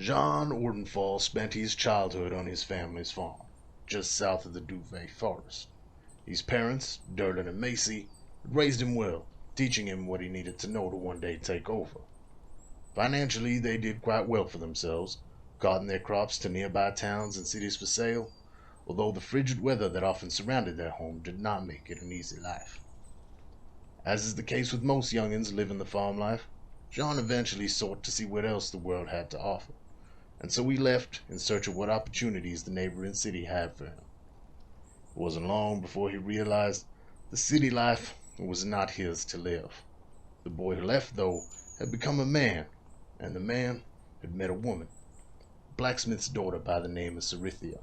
Jean Ordenfall spent his childhood on his family's farm, just south of the Duvet Forest. His parents, Derlin and Macy, had raised him well, teaching him what he needed to know to one day take over. Financially, they did quite well for themselves, carting their crops to nearby towns and cities for sale, although the frigid weather that often surrounded their home did not make it an easy life. As is the case with most youngins living the farm life, Jean eventually sought to see what else the world had to offer, and so he left in search of what opportunities the neighboring city had for him. It wasn't long before he realized the city life was not his to live. The boy who left, though, had become a man, and the man had met a woman, a blacksmith's daughter by the name of Cerithia.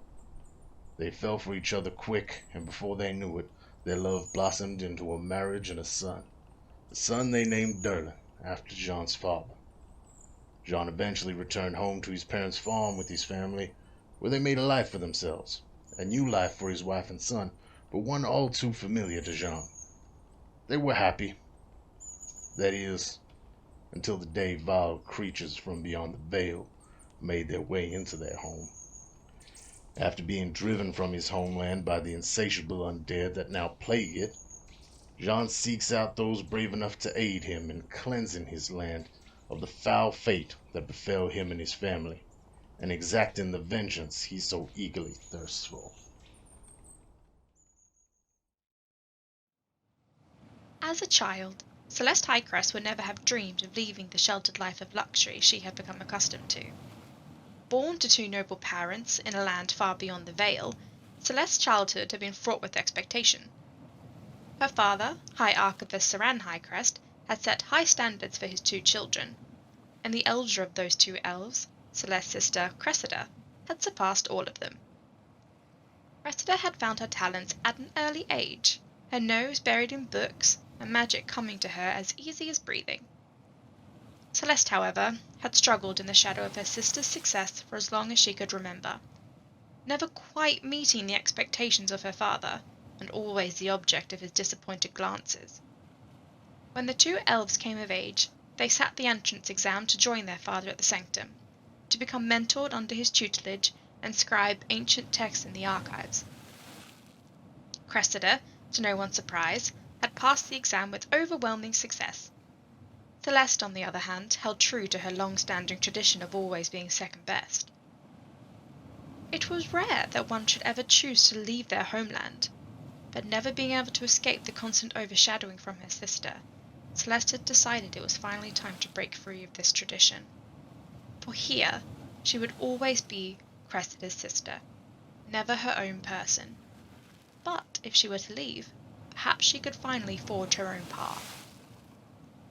They fell for each other quick, and before they knew it, their love blossomed into a marriage and a son. The son they named Derlin, after Jean's father. Jean eventually returned home to his parents' farm with his family, where they made a life for themselves, a new life for his wife and son, but one all too familiar to Jean. They were happy. That is, until the day vile creatures from beyond the veil made their way into their home. After being driven from his homeland by the insatiable undead that now plague it, Jean seeks out those brave enough to aid him in cleansing his land of the foul fate that befell him and his family, and exacting the vengeance he so eagerly thirsts for. As a child, Celeste Highcrest would never have dreamed of leaving the sheltered life of luxury she had become accustomed to. Born to two noble parents in a land far beyond the Vale, Celeste's childhood had been fraught with expectation. Her father, High Archivist Saran Highcrest, had set high standards for his two children, and the elder of those two elves, Celeste's sister Cressida, had surpassed all of them. Cressida had found her talents at an early age, her nose buried in books, and magic coming to her as easy as breathing. Celeste, however, had struggled in the shadow of her sister's success for as long as she could remember, never quite meeting the expectations of her father, and always the object of his disappointed glances. When the two elves came of age, they sat the entrance exam to join their father at the sanctum, to become mentored under his tutelage and scribe ancient texts in the archives. Cressida, to no one's surprise, had passed the exam with overwhelming success. Celeste, on the other hand, held true to her long-standing tradition of always being second best. It was rare that one should ever choose to leave their homeland, but never being able to escape the constant overshadowing from her sister, Celeste had decided it was finally time to break free of this tradition. For here, she would always be Cressida's sister, never her own person. But if she were to leave, perhaps she could finally forge her own path.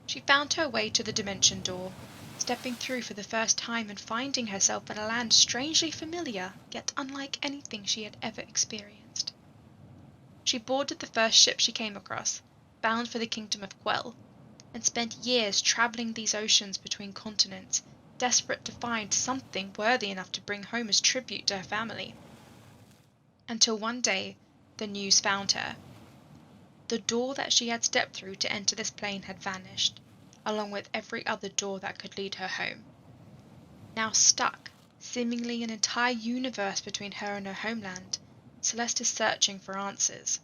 She found her way to the dimension door, stepping through for the first time and finding herself in a land strangely familiar, yet unlike anything she had ever experienced. She boarded the first ship she came across, bound for the kingdom of Quell, and spent years traveling these oceans between continents, desperate to find something worthy enough to bring home as tribute to her family. Until one day, the news found her. The door that she had stepped through to enter this plane had vanished, along with every other door that could lead her home. Now stuck, seemingly an entire universe between her and her homeland, Celeste is searching for answers,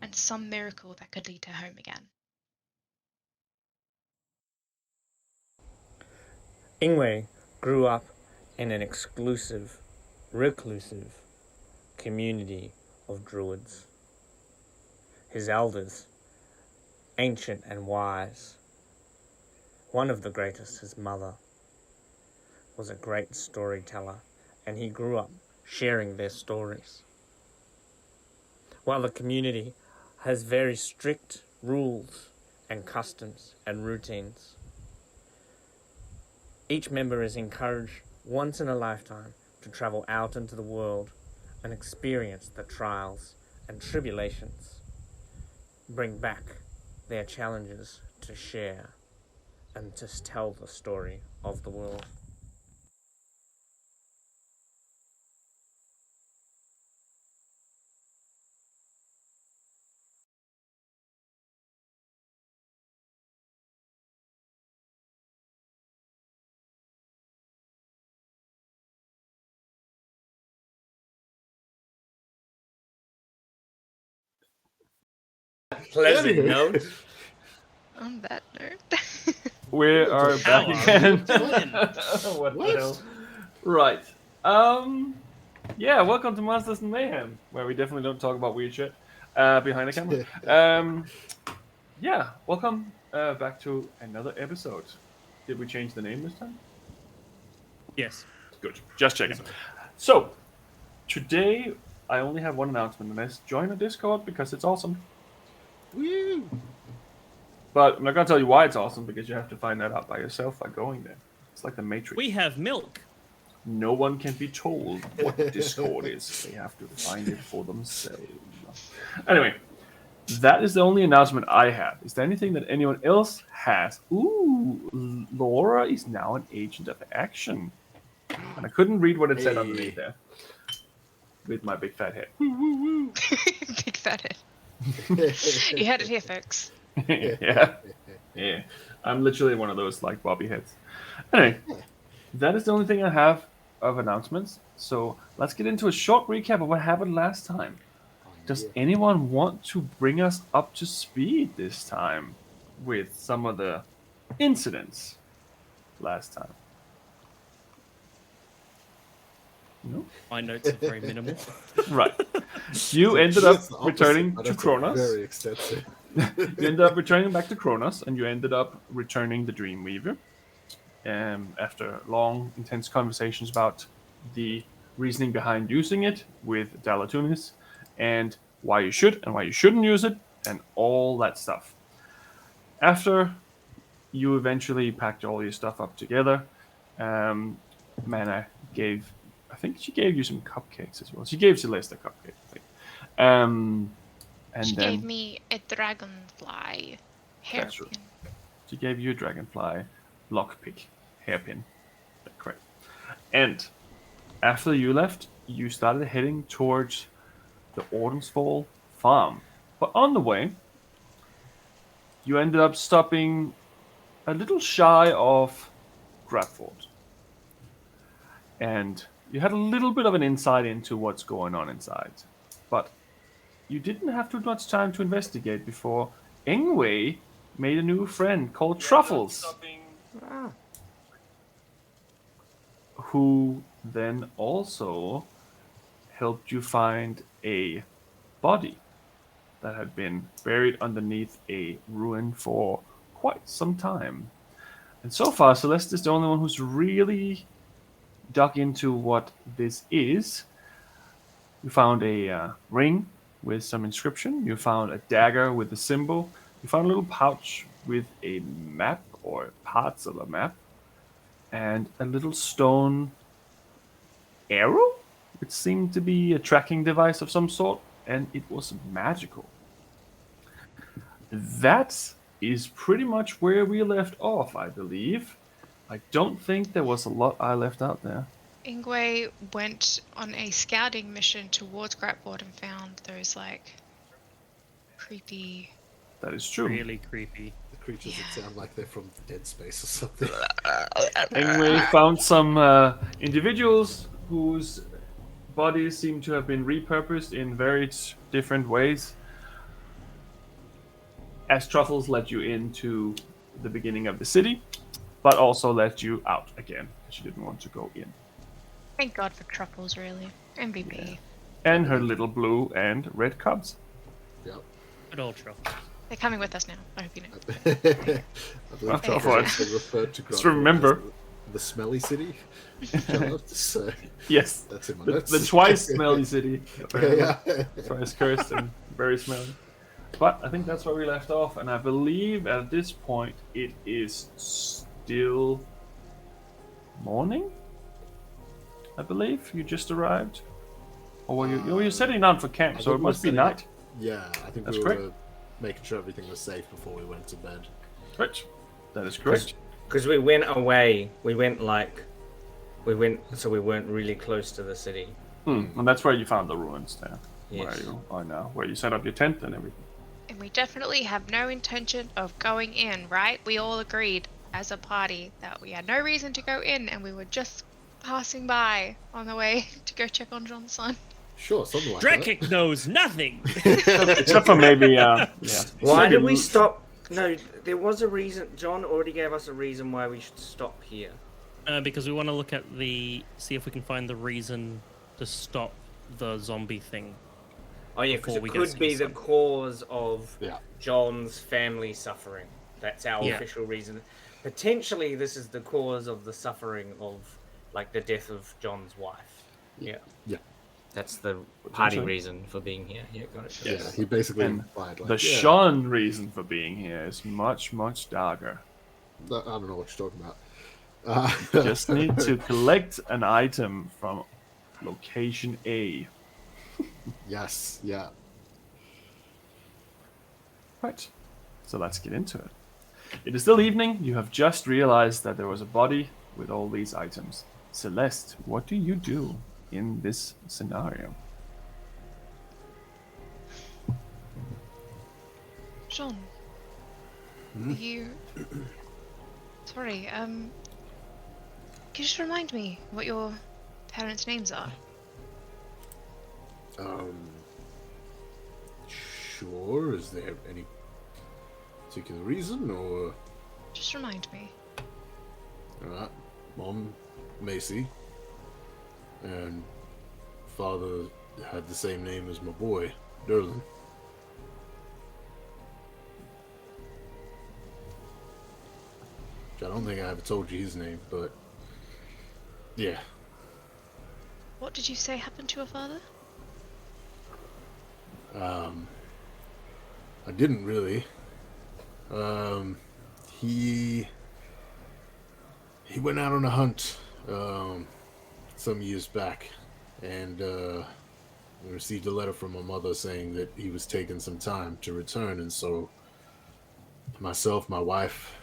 and some miracle that could lead her home again. Ingwe grew up in an exclusive, reclusive community of druids. His elders, ancient and wise, one of the greatest, his mother, was a great storyteller, and he grew up sharing their stories. While the community has very strict rules and customs and routines, each member is encouraged once in a lifetime to travel out into the world and experience the trials and tribulations, bring back their challenges to share and to tell the story of the world. pleasant note. On that note. We are back How again. doing? What the hell? Right. Yeah, welcome to Monsters and Mayhem, where we definitely don't talk about weird shit behind the camera. Yeah, welcome back to another episode. Did we change the name this time? Yes. Good. Just checking. So, today I only have one announcement, and that's join the Discord because it's awesome. Woo! But I'm not going to tell you why it's awesome because you have to find that out by yourself by going there. It's like the Matrix. We have milk. No one can be told what Discord is. They have to find it for themselves. Anyway, that is the only announcement I have. Is there anything that anyone else has? Ooh, Laura is now an agent of action. And I couldn't read what it said underneath there. With my big fat head. Big fat head. You heard it here, folks. Yeah. I'm literally one of those like Bobby heads. Anyway, that is the only thing I have of announcements. So let's get into a short recap of what happened last time. Does anyone want to bring us up to speed this time with some of the incidents last time? No? My notes are very minimal. Right. You ended up That's the opposite, returning but to that's Kronos. Very extensive. You ended up returning back to Kronos, and you ended up returning the Dreamweaver. After long, intense conversations about the reasoning behind using it with Dalatunis, and why you should and why you shouldn't use it, and all that stuff. After you eventually packed all your stuff up together, Mana gave, I think she gave you some cupcakes as well. She gave Celeste a cupcake, I think. And She then gave me a dragonfly That's hairpin. she gave you a dragonfly lockpick hairpin. That's correct. And after you left, you started heading towards the Ordensfall farm. But on the way, you ended up stopping a little shy of Gratwört. And you had a little bit of an insight into what's going on inside. But you didn't have too much time to investigate before Engway made a new friend called Truffles. Who then also helped you find a body that had been buried underneath a ruin for quite some time. And so far, Celeste is the only one who's really dug into what this is. You found a ring with some inscription. You found a dagger with a symbol. You found a little pouch with a map or parts of a map. And a little stone arrow, which seemed to be a tracking device of some sort, and it was magical. That is pretty much where we left off, I believe. I don't think there was a lot I left out there. Ingwe went on a scouting mission towards Gratwört and found those creepy. That is true. Really creepy. The creatures that sound like they're from Dead Space or something. And we found some individuals whose bodies seem to have been repurposed in very different ways. As Truffles let you into the beginning of the city, but also let you out again. She didn't want to go in. Thank God for Truffles, really. MVP. Yeah. And her little blue and red cubs. Yep. Good old Truffles. They're coming with us now. I hope you know. I believe Okay. Truffles has been referred to Just Gratwört remember. as the smelly city. So Yes. that's in my The notes. twice smelly city. Yeah. Twice cursed and very smelly. But I think that's where we left off, and I believe at this point it is still morning. I believe you just arrived, or were you setting out for camp? I So think it we were must be setting night. up- Yeah, I think That's we correct. were making sure everything was safe before we went to bed. Right. That is correct. Because we went away. We went, so we weren't really close to the city. And that's where you found the ruins there, Yes. where you are now, where you set up your tent and everything. And we definitely have no intention of going in, right? We all agreed as a party that we had no reason to go in and we were just passing by on the way to go check on John's son. Sure, something like Drekik knows nothing. Except for maybe, yeah. Why did we stop? No, there was a reason. John already gave us a reason why we should stop here. Because we want to look at see if we can find the reason to stop the zombie thing. Oh yeah, because before it we get could be the some. cause of Yeah. John's family suffering. That's our Yeah. official reason. Potentially, this is the cause of the suffering of, like, the death of John's wife. Yeah. Yeah. That's the party Potentially. reason for being here. Yeah, got it. Yeah, he basically And implied, like, the yeah, Sean reason for being here is much, much darker. I don't know what you're talking about. Just need to collect an item from location A. Yes, yeah. Right. So let's get into it. It is still evening. You have just realized that there was a body with all these items. Celeste, what do you do in this scenario? Jean, you... Sorry, can you just remind me what your parents' names are? Sure. Is there any particular reason, or... Just remind me. Alright. Mom, Macy. And father had the same name as my boy, Derlin. I don't think I ever told you his name, but... Yeah. What did you say happened to your father? I didn't really. He went out on a hunt some years back, and we received a letter from my mother saying that he was taking some time to return, and so myself, my wife,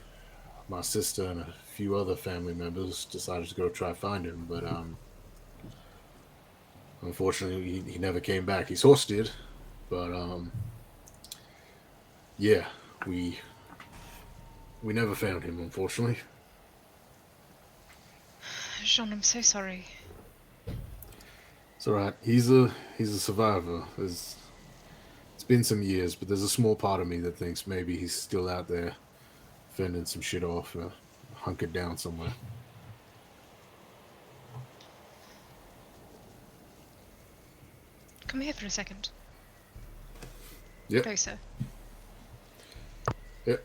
my sister, and a few other family members decided to go try find him, but unfortunately he never came back. His horse did, but yeah, we never found him, unfortunately. Jean, I'm so sorry. It's alright. He's a survivor. It's been some years, but there's a small part of me that thinks maybe he's still out there fending some shit off, hunkered down somewhere. Come here for a second. Yep. Closer. Yep.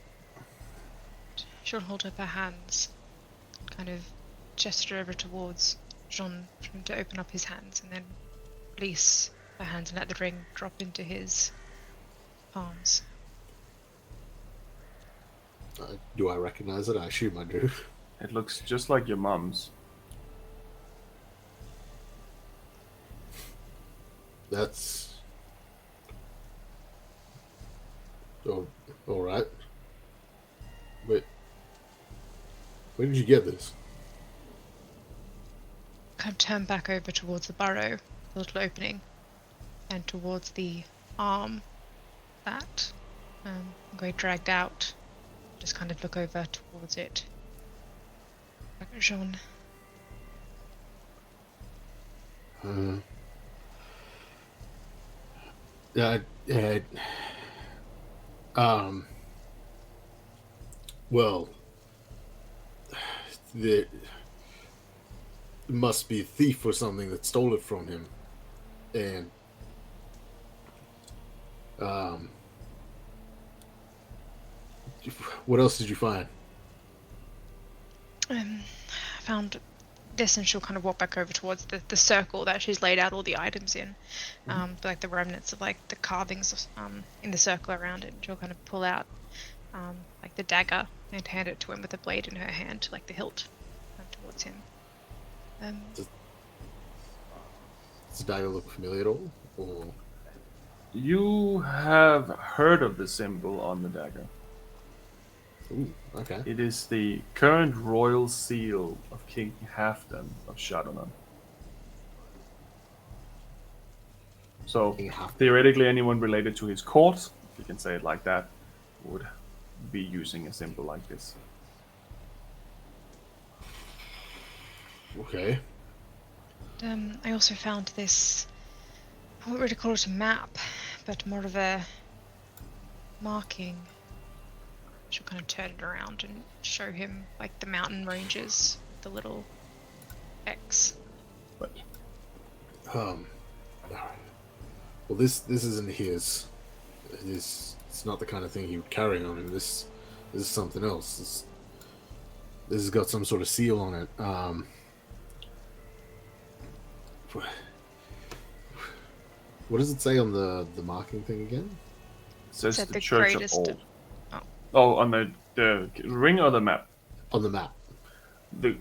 She'll hold up her hands, kind of gesture over towards Jean for him to open up his hands, and then release her hands and let the ring drop into his palms. Do I recognize it? I assume I do. It looks just like your mom's. That's... Oh, alright. Wait. Where did you get this? Kind of turn back over towards the burrow, the little opening, and towards the arm that Gray dragged out. Just kind of look over towards it. Jean. Well, there must be a thief or something that stole it from him, and what else did you find? I found this, and she'll kind of walk back over towards the circle that she's laid out all the items in, like the remnants of like the carvings in the circle around it. And she'll kind of pull out like the dagger and hand it to him with the blade in her hand, like the hilt, towards him. Does the dagger look familiar at all? Or... You have heard of the symbol on the dagger. Ooh, okay. It is the current royal seal of King Halfdan of Shadowrun. So, King Halfdan. theoretically, anyone related to his court, if you can say it like that, would be using a symbol like this. Okay. I also found this wouldn't really call it a map, but more of a marking. She'll kind of turn it around and show him like the mountain ranges, the little X. Well, this isn't his. It's not the kind of thing he would carry on him. This is something else. This has got some sort of seal on it. What does it say on the marking thing again? It says Said the the Church of greatest- Old. Oh, on the ring or the map? On the map. The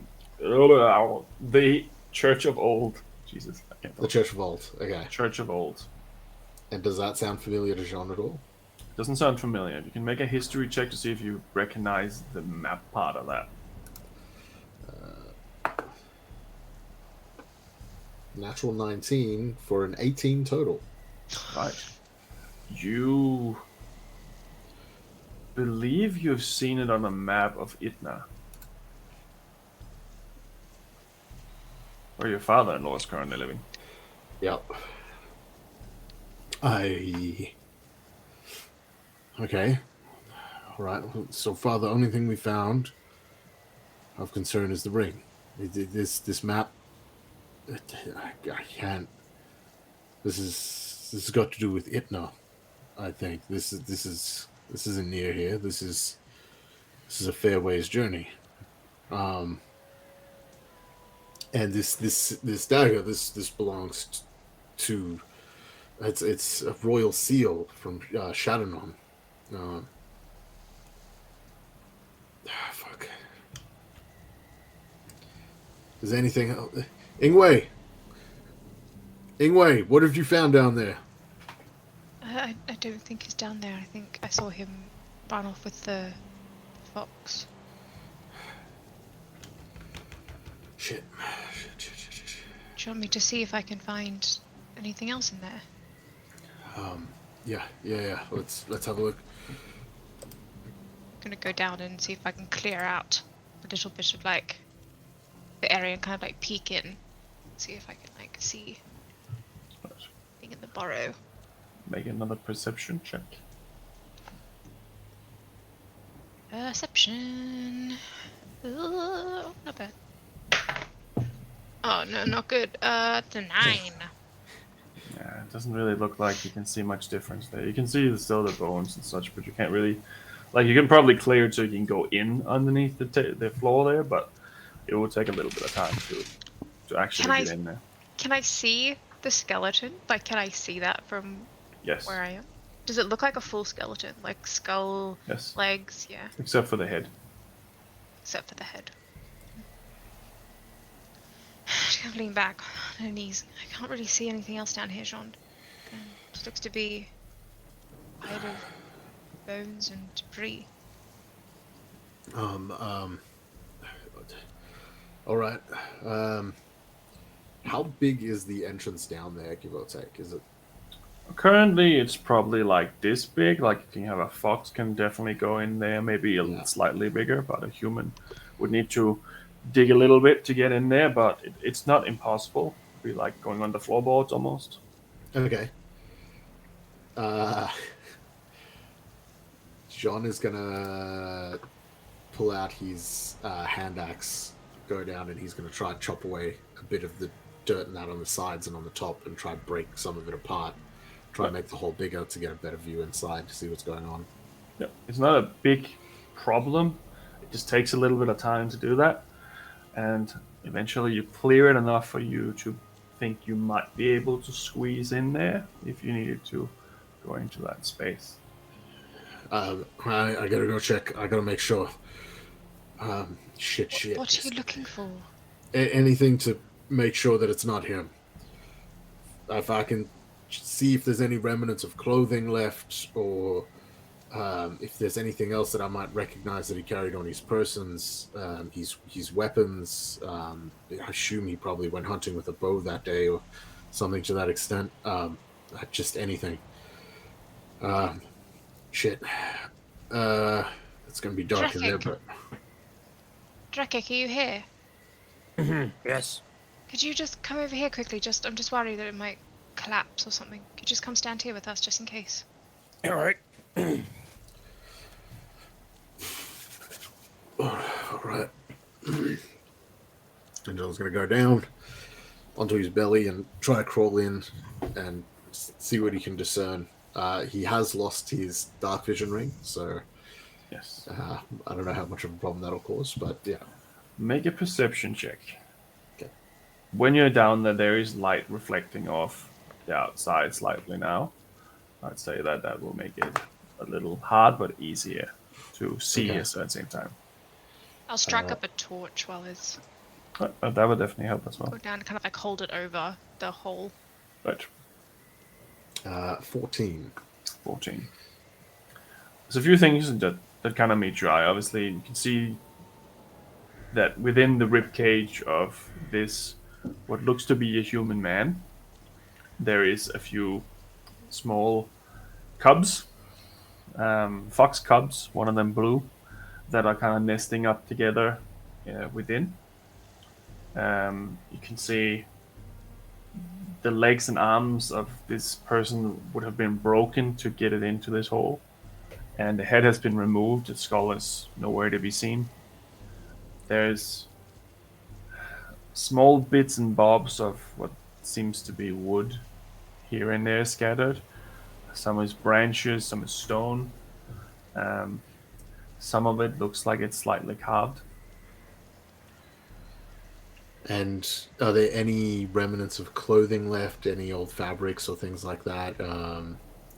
Church of Old. Jesus, I can't The talk. Church of Old. Okay. Church of Old. And does that sound familiar to Jean at all? Doesn't sound familiar. You can make a history check to see if you recognize the map part of that. Natural 19 for an 18 total. Right. You believe you've seen it on a map of Itna. Where your father-in-law is currently living. Yep. Okay. Alright. So far, the only thing we found of concern is the ring. This map... I can't... This has got to do with Itna, I think. This isn't near here. This is a fair ways journey. And this dagger, this belongs to... It's a royal seal from Shadownon. Fuck. Is there anything else? Ingwei, what have you found down there? I don't think he's down there. I think I saw him run off with the fox. Shit. Do you want me to see if I can find anything else in there? Yeah. Let's have a look. I'm gonna go down and see if I can clear out a little bit of like the area and kind of like peek in, see if I can like see being in the burrow. Make another perception check. Perception. Ooh, not bad. Oh no, not good. It's a 9. Yeah, it doesn't really look like you can see much difference there. You can see still the bones and such, but you can't really... Like, you can probably clear it so you can go in underneath the floor there, but it will take a little bit of time to actually get in there. Can I see the skeleton? Like, can I see that from Yes. where I am? Does it look like a full skeleton? Like skull, Yes. legs, yeah, Except for the head. except for the head. Just gonna lean back on her knees. I can't really see anything else down here, Jean. Just looks to be made of bones and debris. All right. How big is the entrance down there, give or take? Is it? Currently, it's probably like this big. Like, you can have a fox can definitely go in there, maybe slightly bigger, but a human would need to dig a little bit to get in there, but it's not impossible. It'd be like going on the floorboards almost. Okay. John is gonna pull out his hand axe, go down, and he's gonna try and chop away a bit of the dirt and that on the sides and on the top, and try and break some of it apart. Try and make the hole bigger to get a better view inside to see what's going on. Yeah, it's not a big problem. It just takes a little bit of time to do that, and eventually you clear it enough for you to think you might be able to squeeze in there if you needed to go into that space. I gotta go check. I gotta make sure. Shit. What are you looking for? Anything to make sure that it's not him. If I can see if there's any remnants of clothing left, or if there's anything else that I might recognize that he carried on his persons, his weapons. I assume he probably went hunting with a bow that day or something to that extent. Just anything. Shit. It's gonna be dark in there, but... Drekik, are you here? Yes. Could you just come over here quickly? I'm just worried that it might collapse or something. You just come stand here with us just in case. All right. All right. And John's going to go down onto his belly and try to crawl in and see what he can discern. He has lost his dark vision ring, so Yes. I don't know how much of a problem that'll cause, but yeah. Make a perception check. Okay. When you're down there is light reflecting off the outside slightly now. I'd say that will make it a little hard, but easier to see Okay. at the same time. I'll strike up a torch while it's That would definitely help as well. go down and kind of like hold it over the hole. Right. 14. 14. There's a few things that kind of meet your eye. Obviously, you can see that within the rib cage of this, what looks to be a human man, there is a few small cubs, fox cubs, one of them blue, that are kind of nesting up together within. You can see the legs and arms of this person would have been broken to get it into this hole, and the head has been removed. The skull is nowhere to be seen. There's small bits and bobs of what seems to be wood here and there scattered. Some is branches, some is stone. Some of it looks like it's slightly carved. And are there any remnants of clothing left? Any old fabrics or things like that?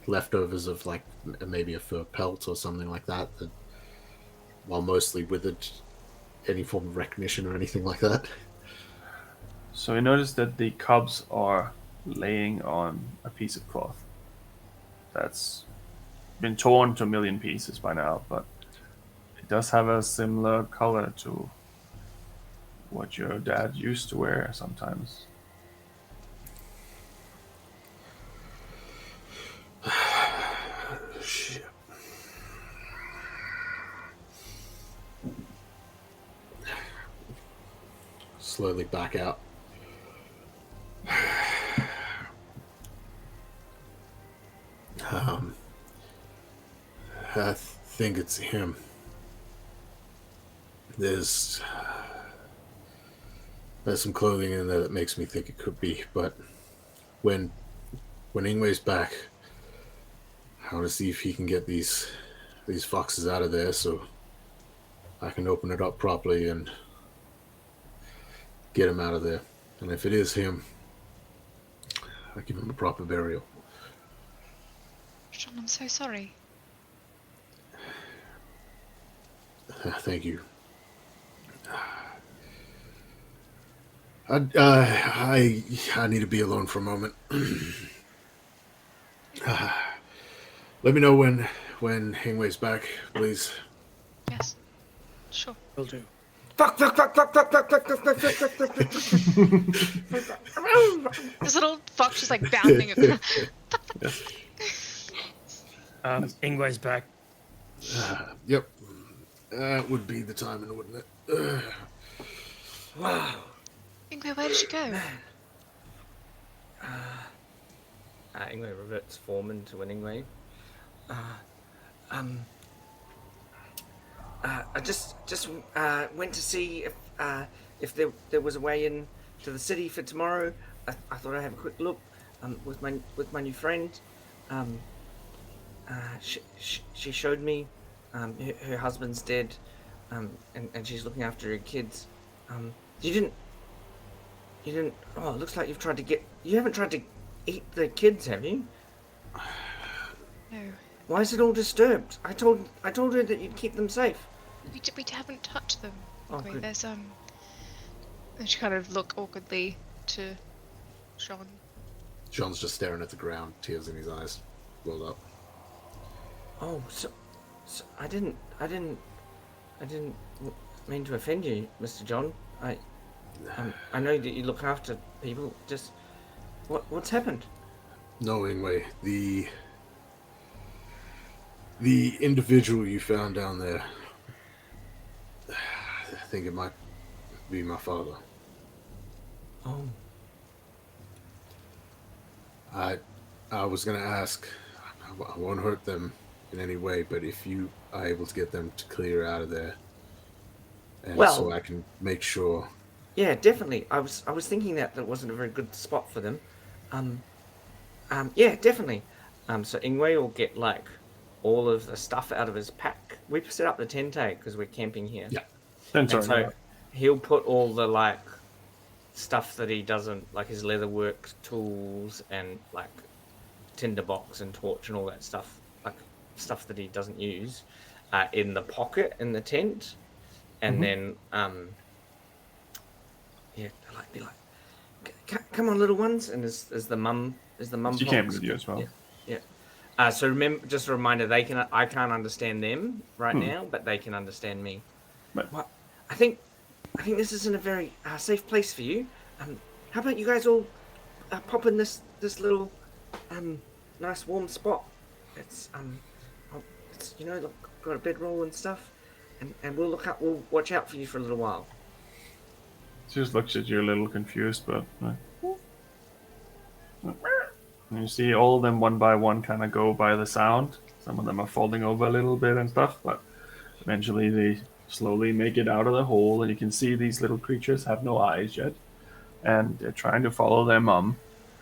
Leftovers of like maybe a fur pelt or something like that, that while mostly withered, any form of recognition or anything like that? So you notice that the cubs are laying on a piece of cloth that's been torn to a million pieces by now, but it does have a similar color to what your dad used to wear sometimes. Shit. Slowly back out. I think it's him. There's some clothing in there that makes me think it could be, but when Ingway's back, I want to see if he can get these foxes out of there so I can open it up properly and get him out of there. And if it is him, I give him a proper burial. John, I'm so sorry. Thank you. I need to be alone for a moment. Let me know when Hingway's back, please. Yes. Sure. Will do. Fuck. This little fox just like bounding across. Ingway's back. Yep. That would be the timing, wouldn't it? Wow. Ingwe, where did you go? Ingwe reverts form into an Ingwe. I just went to see if there was a way in to the city for tomorrow. I thought I'd have a quick look with my new friend. She showed me her husband's dead, and she's looking after her kids. You didn't. Oh, it looks like you haven't tried to eat the kids, have you? No. Why is it all disturbed? I told her that you'd keep them safe. We haven't touched them. Oh, Ingwe. good. There's And she kind of look awkwardly to John. John's just staring at the ground, tears in his eyes, rolled up. Oh, so I didn't mean to offend you, Mr. John. I know that you look after people. Just what's happened? No, Ingway, the individual you found down there, I think it might be my father. Oh, I was gonna ask. I won't hurt them in any way, but if you are able to get them to clear out of there, and so Well, I can make sure. yeah, definitely. I was thinking that wasn't a very good spot for them. Um, yeah, definitely. So Ingwe will get like all of the stuff out of his pack. We set up the tente because we're camping here. Yeah. And Sorry, so he'll put all the like stuff that he doesn't like, his leatherwork tools and like tinderbox and torch and all that stuff, like stuff that he doesn't use, in the pocket in the tent, and then yeah, like be like, come on, little ones, and as the mum She came with you as well. Yeah. So remember, just a reminder, I can't understand them right now, but they can understand me. Right. What? I think this isn't a very safe place for you. How about you guys all pop in this little nice warm spot? It's it's look, got a bedroll and stuff, and we'll watch out for you for a little while. She just looks at you a little confused, but and you see all of them one by one kind of go by the sound. Some of them are falling over a little bit and stuff, but eventually they slowly make it out of the hole, and you can see these little creatures have no eyes yet, and they're trying to follow their mum,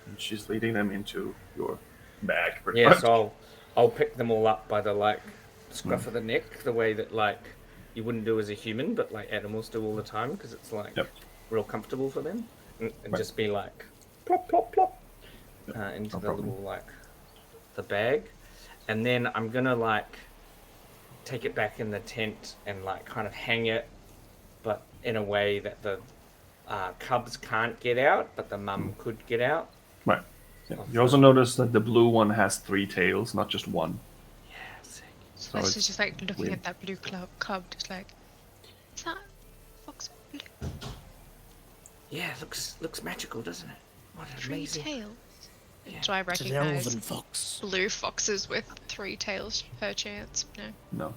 and she's leading them into your bag. pretty Yeah, much. so I'll pick them all up by the like scruff of the neck, the way that like you wouldn't do as a human, but like animals do all the time, because it's like real comfortable for them, and just be like plop plop plop into the little like the bag, and then I'm gonna like take it back in the tent and like kind of hang it, but in a way that the cubs can't get out, but the mum could get out. Right. Yeah. You also notice that the blue one has 3 tails, not just one. Yeah, sick. So it's just like looking weird. at that blue cub, just like, is that fox blue? Yeah, looks magical, doesn't it? What an 3 amazing. tails. Yeah. Do I It's an recognize elven fox. blue foxes with 3 tails per chance? No.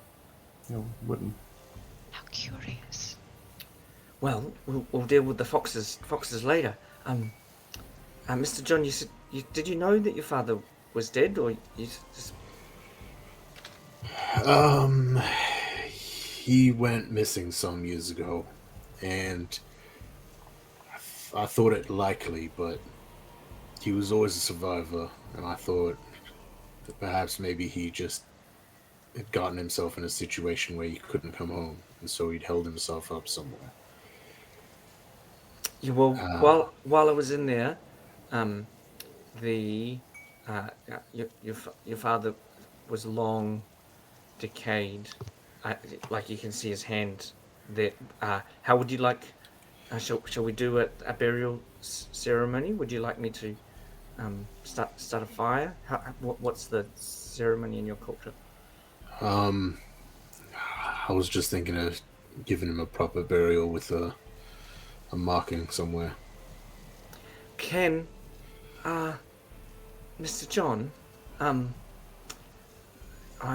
No, you wouldn't. How curious. Well, we'll deal with the foxes later. Mr. John, you said did you know that your father was dead, or you just? He went missing some years ago, and I thought it likely, but he was always a survivor, and I thought that perhaps maybe he just had gotten himself in a situation where he couldn't come home, and so he'd held himself up somewhere. Yeah, well, while I was in there, your father was long decayed. Like you can see his hand there. How would you like? Shall we do a burial ceremony? Would you like me to start a fire? What's the ceremony in your culture? I was just thinking of giving him a proper burial with a marking somewhere. Ken, Mr. John, I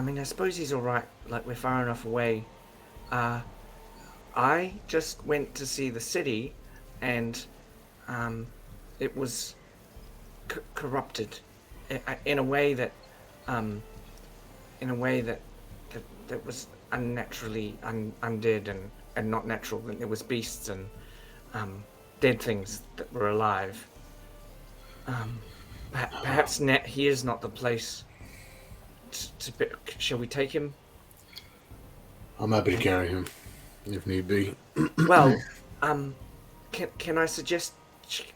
mean, I suppose he's all right. Like, we're far enough away. I just went to see the city, and it was corrupted in a way that that was unnaturally undead and not natural. And there was beasts and dead things that were alive. Perhaps here's not the place shall we take him? I'm happy to carry him, if need be. Well, can I suggest,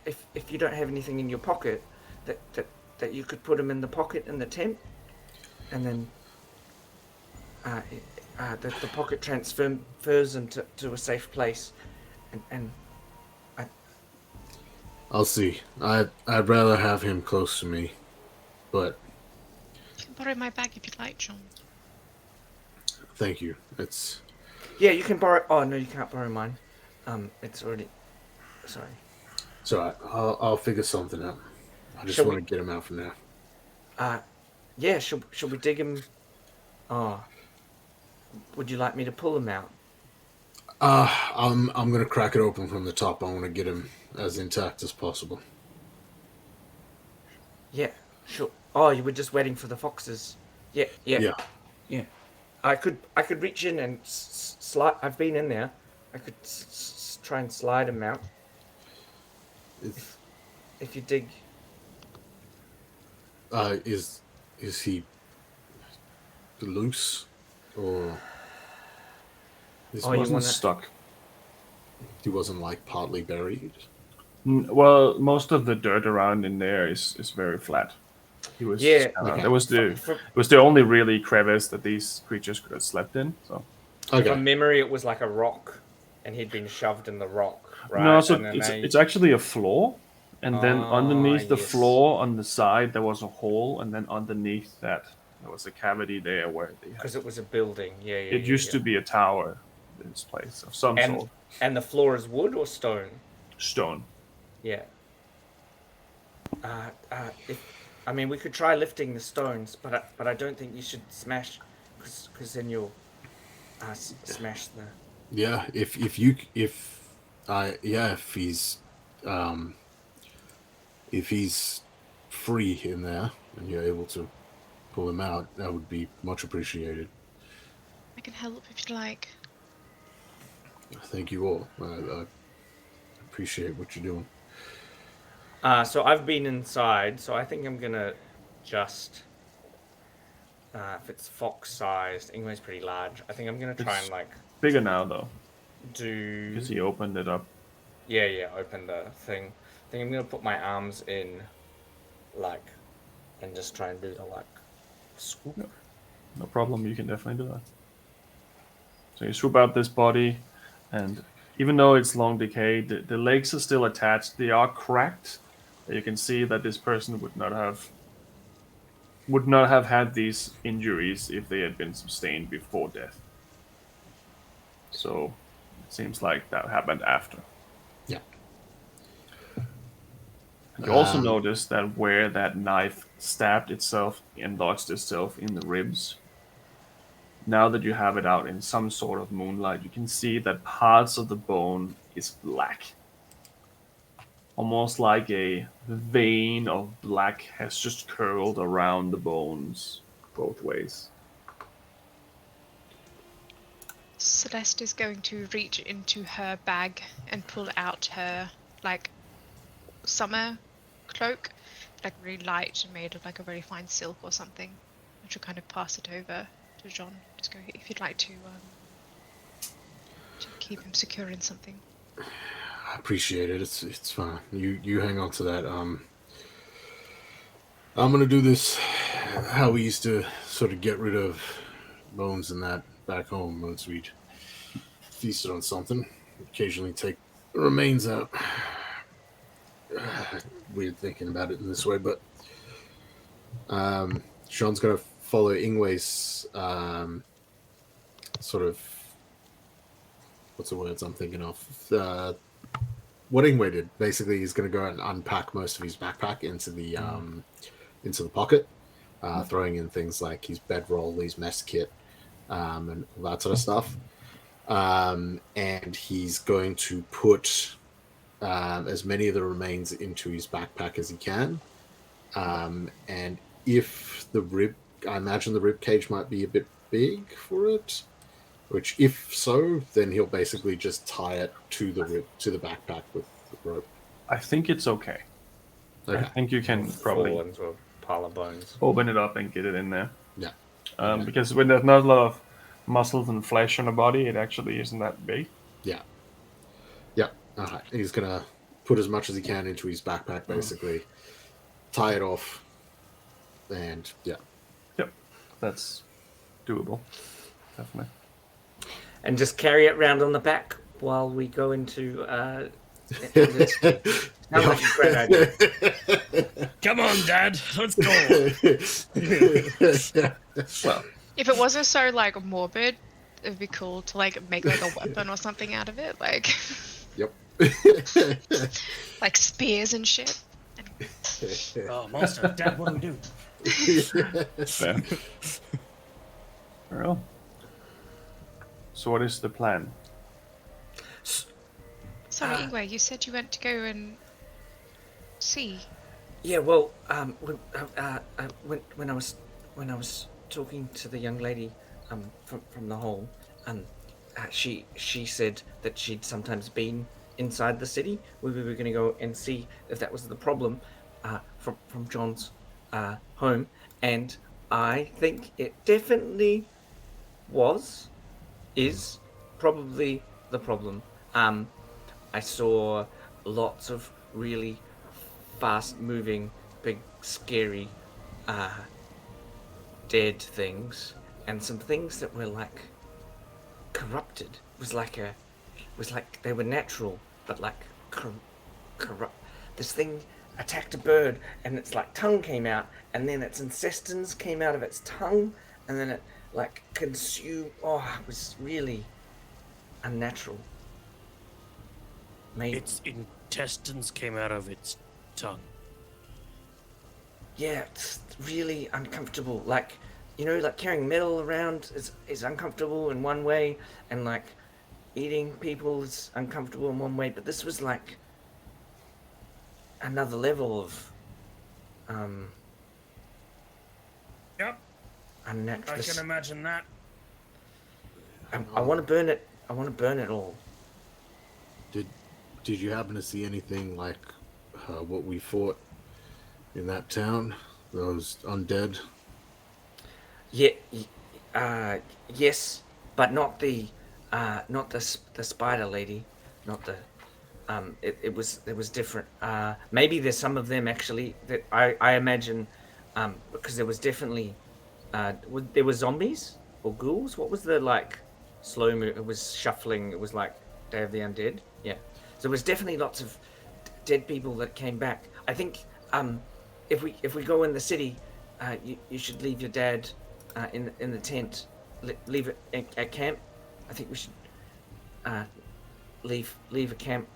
if you don't have anything in your pocket, that you could put him in the pocket in the tent, and then the pocket transfers him to a safe place, and I'll see. I'd rather have him close to me, but You can borrow my bag if you'd like, John. thank you. It's yeah, you can borrow. Oh no, you can't borrow mine. It's already. Sorry. it's alright. I'll figure something out. I just Shall want we- to get him out for now. Yeah, shall we dig him? Oh, would you like me to pull him out? I'm gonna crack it open from the top. I want to get him as intact as possible. Yeah, sure. Oh, you were just waiting for the foxes. Yeah. Yeah. I could reach in and slide. I've been in there. I could try and slide him out Is if you dig. is he loose, or this Oh, you Wasn't wanna? stuck. he wasn't like partly buried? Well, most of the dirt around in there is very flat. He was Yeah. Okay. that was the For, it was the only really crevice that these creatures could have slept in. So Okay. from memory, it was like a rock, and he'd been shoved in the rock, right? no, so and then it's actually a floor, and then underneath the yes. floor on the side there was a hole, and then underneath that there was a cavity there where they had, because it was a building. Yeah. it used to be a tower. This place of some And sort, and the floor is wood or stone. stone. Yeah. I mean, we could try lifting the stones, but I don't think you should smash, because then you'll smash the. Yeah. If he's free in there and you're able to pull him out, that would be much appreciated. I can help if you like. Thank you all. I appreciate what you're doing. So I've been inside, so I think I'm gonna just. If it's fox-sized, Ingwe's pretty large. I think I'm gonna try It's and like bigger now though, do. because he opened it up. Yeah. Open the thing. I think I'm gonna put my arms in, like, and just try and do the like swoop. No problem, you can definitely do that. So you swoop out this body, and even though it's long decayed, the legs are still attached. They are cracked. You can see that this person would not have had these injuries if they had been sustained before death. So it seems like that happened after. Yeah. You also notice that where that knife stabbed itself and lodged itself in the ribs, now that you have it out in some sort of moonlight, you can see that parts of the bone is black. Almost like a vein of black has just curled around the bones both ways. Celeste is going to reach into her bag and pull out her, like, summer cloak, like really light and made of like a very fine silk or something. And she'll kind of pass it over to John. Just go, if you'd like to keep him secure in something. I appreciate it. It's fine. You hang on to that. I'm gonna do this how we used to sort of get rid of bones and that back home once we'd feasted on something. Occasionally take the remains out. Weird thinking about it in this way, but Sean's gonna follow Ingwe's sort of, what's the words I'm thinking of? What Ingwe did basically, he's going to go and unpack most of his backpack into the pocket, throwing in things like his bedroll, his mess kit, and all that sort of stuff. And he's going to put as many of the remains into his backpack as he can. And if I imagine the rib cage might be a bit big for it. Which, if so, then he'll basically just tie it to the backpack with the rope. I think it's okay. Okay. I think you can probably fall into a pile of bones. open it up and get it in there. Yeah. Because when there's not a lot of muscles and flesh on the body, it actually isn't that big. Yeah. Yeah. All right. He's gonna put as much as he can into his backpack, basically, tie it off, and yeah. Yep, that's doable. Definitely. And just carry it round on the back while we go into. Sounds like a great idea. Come on, Dad, let's go. Well, If it wasn't so like morbid, it would be cool to like make like a weapon or something out of it, like Yep. like spears and shit. Oh, monster! Dad, what do we do? fair. Well, so what is the plan? Sorry, Ingwe, you said you went to go and see. Yeah, well, when I was talking to the young lady, from the hall, she said that she'd sometimes been inside the city. We were going to go and see if that was the problem, from John's home, and I think it definitely is probably the problem. I saw lots of really fast moving, big, scary, dead things, and some things that were like corrupted. It was like they were natural, but like corrupt. This thing attacked a bird, and its like tongue came out, and then its intestines came out of its tongue, and then it like consumed. Oh, it was really unnatural. Its intestines came out of its tongue. Yeah, it's really uncomfortable. Like, like carrying metal around is uncomfortable in one way, and like eating people is uncomfortable in one way. But this was like another level of Yep, unnatural. I can imagine that. I want to burn it. I want to burn it all. Did you happen to see anything like what we fought in that town? Those undead? Yeah, yes, but not the spider lady, not the. It was different. Maybe there's some of them actually that I imagine, because there was definitely, there were zombies or ghouls. What was the like slow move? It was shuffling. It was like Day of the Undead. Yeah. So there was definitely lots of dead people that came back. I think if we go in the city, you should leave your dad in the tent. Leave it at camp. I think we should leave a camp,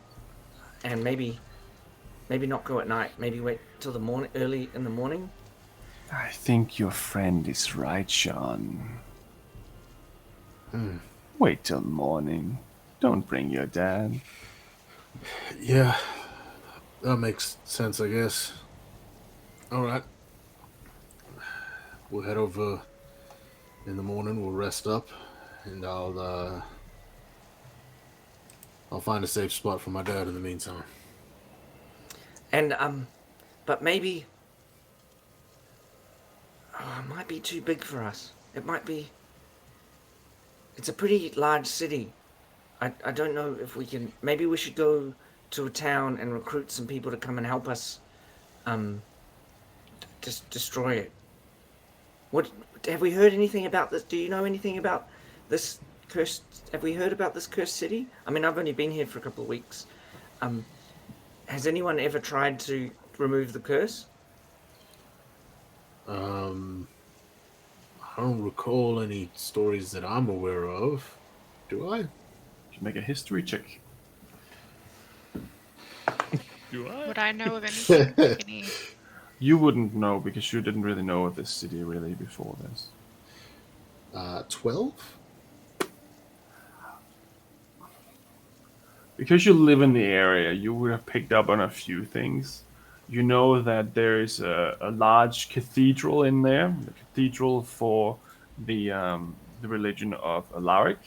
and maybe not go at night. Maybe wait till the morning, early in the morning. I think your friend is right, Sean. Wait till morning. Don't bring your dad. Yeah, that makes sense, I guess. All right. We'll head over in the morning. We'll rest up, and I'll find a safe spot for my dad in the meantime. And but maybe it might be too big for us. It might be. It's a pretty large city. I don't know if we can. Maybe we should go to a town and recruit some people to come and help us. Just destroy it. What have we heard anything about this? Do you know anything about this cursed? Have we heard about this cursed city? I mean, I've only been here for a couple of weeks. Has anyone ever tried to remove the curse? I don't recall any stories that I'm aware of. Do I? You should make a history check. Do I? Would I know of anything? Any... You wouldn't know because you didn't really know of this city really before this. 12? Because you live in the area, you would have picked up on a few things. You know that there is a large cathedral in there, the cathedral for the religion of Alaric,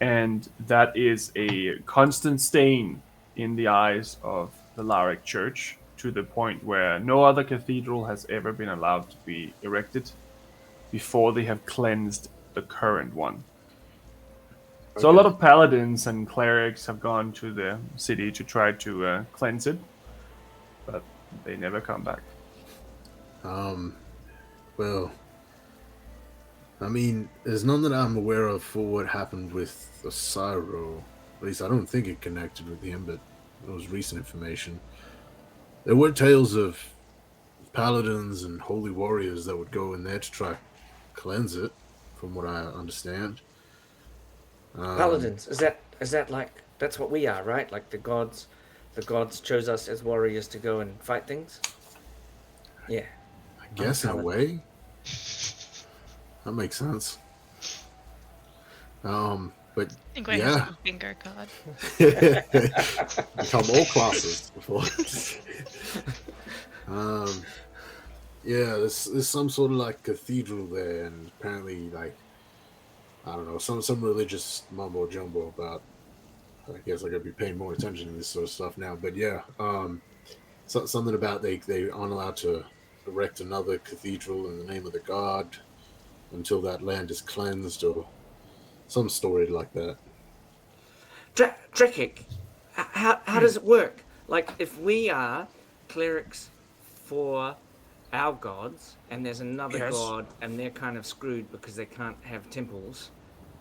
and that is a constant stain in the eyes of the Alaric Church, to the point where no other cathedral has ever been allowed to be erected before they have cleansed the current one. So a lot of paladins and clerics have gone to the city to try to cleanse it, but they never come back. Well, I mean, there's none that I'm aware of for what happened with Osiro. At least I don't think it connected with him, but it was recent information. There were tales of paladins and holy warriors that would go in there to try cleanse it, from what I understand. Paladins, is that like that's what we are, right? Like the gods chose us as warriors to go and fight things. Yeah, I guess in a way. That makes sense. But Ingrid has like a bingo card. become all classes before. Yeah, there's some sort of like cathedral there, and apparently like I don't know some religious mumbo jumbo about. I guess I gotta be paying more attention to this sort of stuff now. But yeah, something about they aren't allowed to erect another cathedral in the name of the god until that land is cleansed, or some story like that. Drekik, how does it work? Like, if we are clerics for our gods, and there's another Yes. god, and they're kind of screwed because they can't have temples,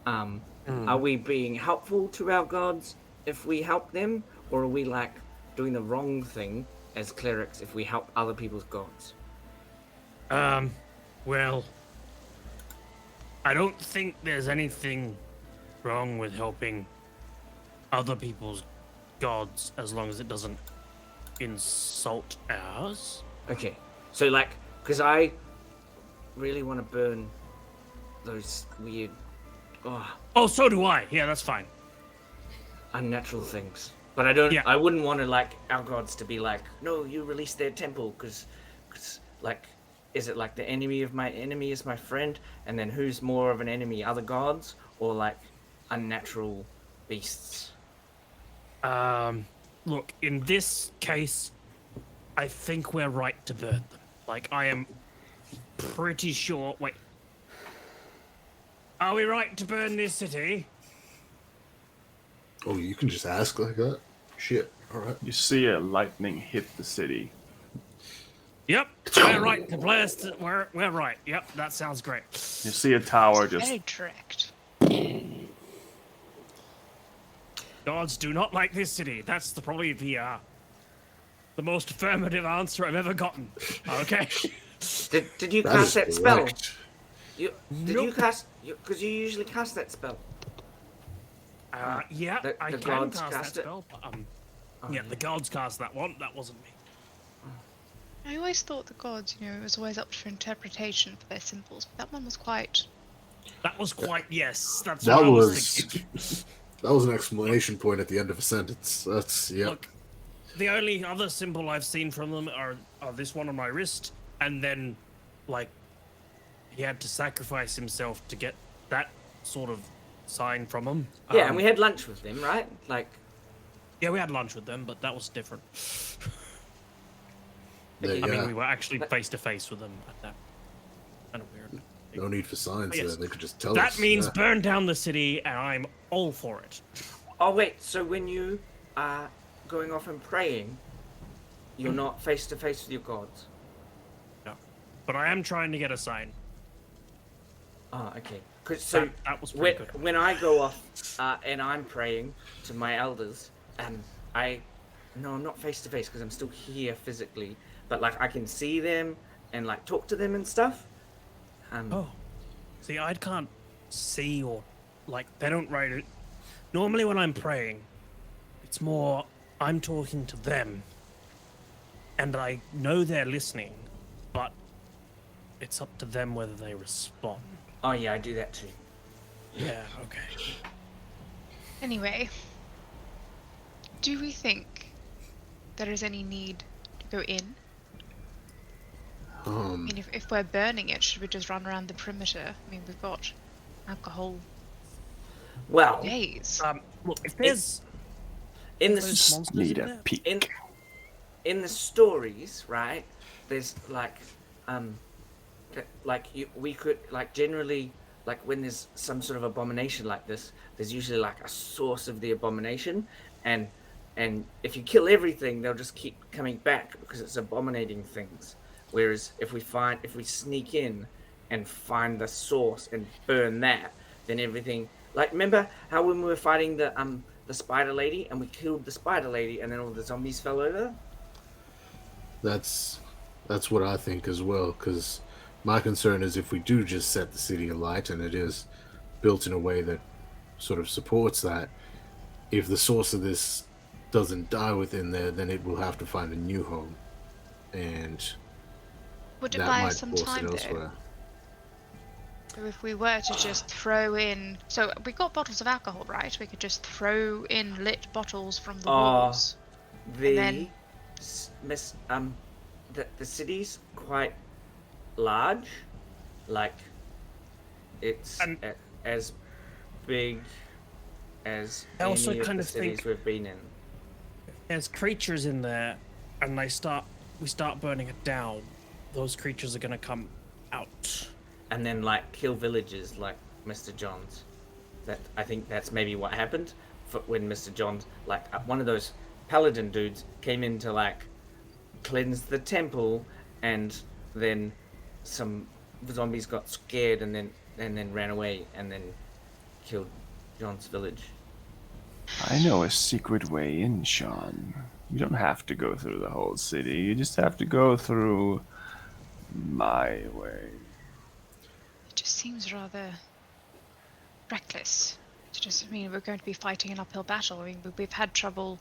are we being helpful to our gods if we help them, or are we like doing the wrong thing as clerics if we help other people's gods? Well, I don't think there's anything wrong with helping other people's gods as long as it doesn't insult ours. Okay, so like, because I really want to burn those weird, Oh, so do I. Yeah, that's fine. unnatural things. But I don't. Yeah. I wouldn't want to like our gods to be like, no, you release their temple, because like, is it like the enemy of my enemy is my friend, and then who's more of an enemy, other gods or like unnatural beasts? Look, in this case, I think we're right to burn them. Like, I am pretty sure. Wait. Are we right to burn this city? Oh, you can just ask like that? Shit. All right. You see a lightning hit the city. Yep, we're right to blast. We're right. Yep, that sounds great. You see a tower just Very direct. Gods do not like this city. That's probably the most affirmative answer I've ever gotten. Okay. Did you That cast is that spell? correct. Did you Nope. cast? Because you usually cast that spell. Yeah, The I can gods cast cast that it? spell. But, yeah, the gods cast that one. That wasn't me. I always thought the gods, it was always up for interpretation for their symbols, but that one was quite. That was quite yes. That's That what I was was thinking. that was an exclamation point at the end of a sentence. That's yeah. Look, the only other symbol I've seen from them are this one on my wrist, and then, like, he had to sacrifice himself to get that sort of sign from them. Yeah, and we had lunch with them, right? Like, Yeah, we had lunch with them, but that was different. There, I mean, yeah. we were actually face to face with them at that. Kind of weird. No need for signs Yes. there. They could just tell us. That means yeah. burn down the city, and I'm all for it. oh wait, so when you are going off and praying, you're not face to face with your gods. No. But I am trying to get a sign. Oh, okay. 'Cause so That was pretty good. when I go off and I'm praying to my elders, and I'm not face to face because I'm still here physically, but like I can see them and like talk to them and stuff. Oh. See, I can't see or, like, they don't write it. Normally when I'm praying, it's more I'm talking to them, and I know they're listening, but it's up to them whether they respond. Oh yeah, I do that too. Yeah, okay. Anyway, do we think there is any need to go in? I mean, if we're burning it, should we just run around the perimeter? I mean, we've got alcohol Well, days. Look, if there's in the those monsters need in a there, peek. in the stories, right? There's like, we could like generally like when there's some sort of abomination like this, there's usually like a source of the abomination, and if you kill everything, they'll just keep coming back because it's abominating things. Whereas if we sneak in and find the source and burn that, then everything. Like, remember how when we were fighting the spider lady and we killed the spider lady and then all the zombies fell over? That's what I think as well. Because my concern is if we do just set the city alight and it is built in a way that sort of supports that, if the source of this doesn't die within there, then it will have to find a new home, and Would it that buy might us some force time it though? elsewhere. So if we were to just throw in, so we got bottles of alcohol, right? We could just throw in lit bottles from the walls. The then- the city's quite large. Like, it's as big as I also any of kind the of cities think- we've been in. There's creatures in there, and we start burning it down. Those creatures are gonna come out. And then, like, kill villages like Mr. Johns. I think that's maybe what happened when Mr. Johns, like, one of those paladin dudes came in to, like, cleanse the temple, and then some zombies got scared and then ran away and then killed John's village. I know a secret way in, Sean. You don't have to go through the whole city. You just have to go through my way. It just seems rather reckless. We're going to be fighting an uphill battle. We've had trouble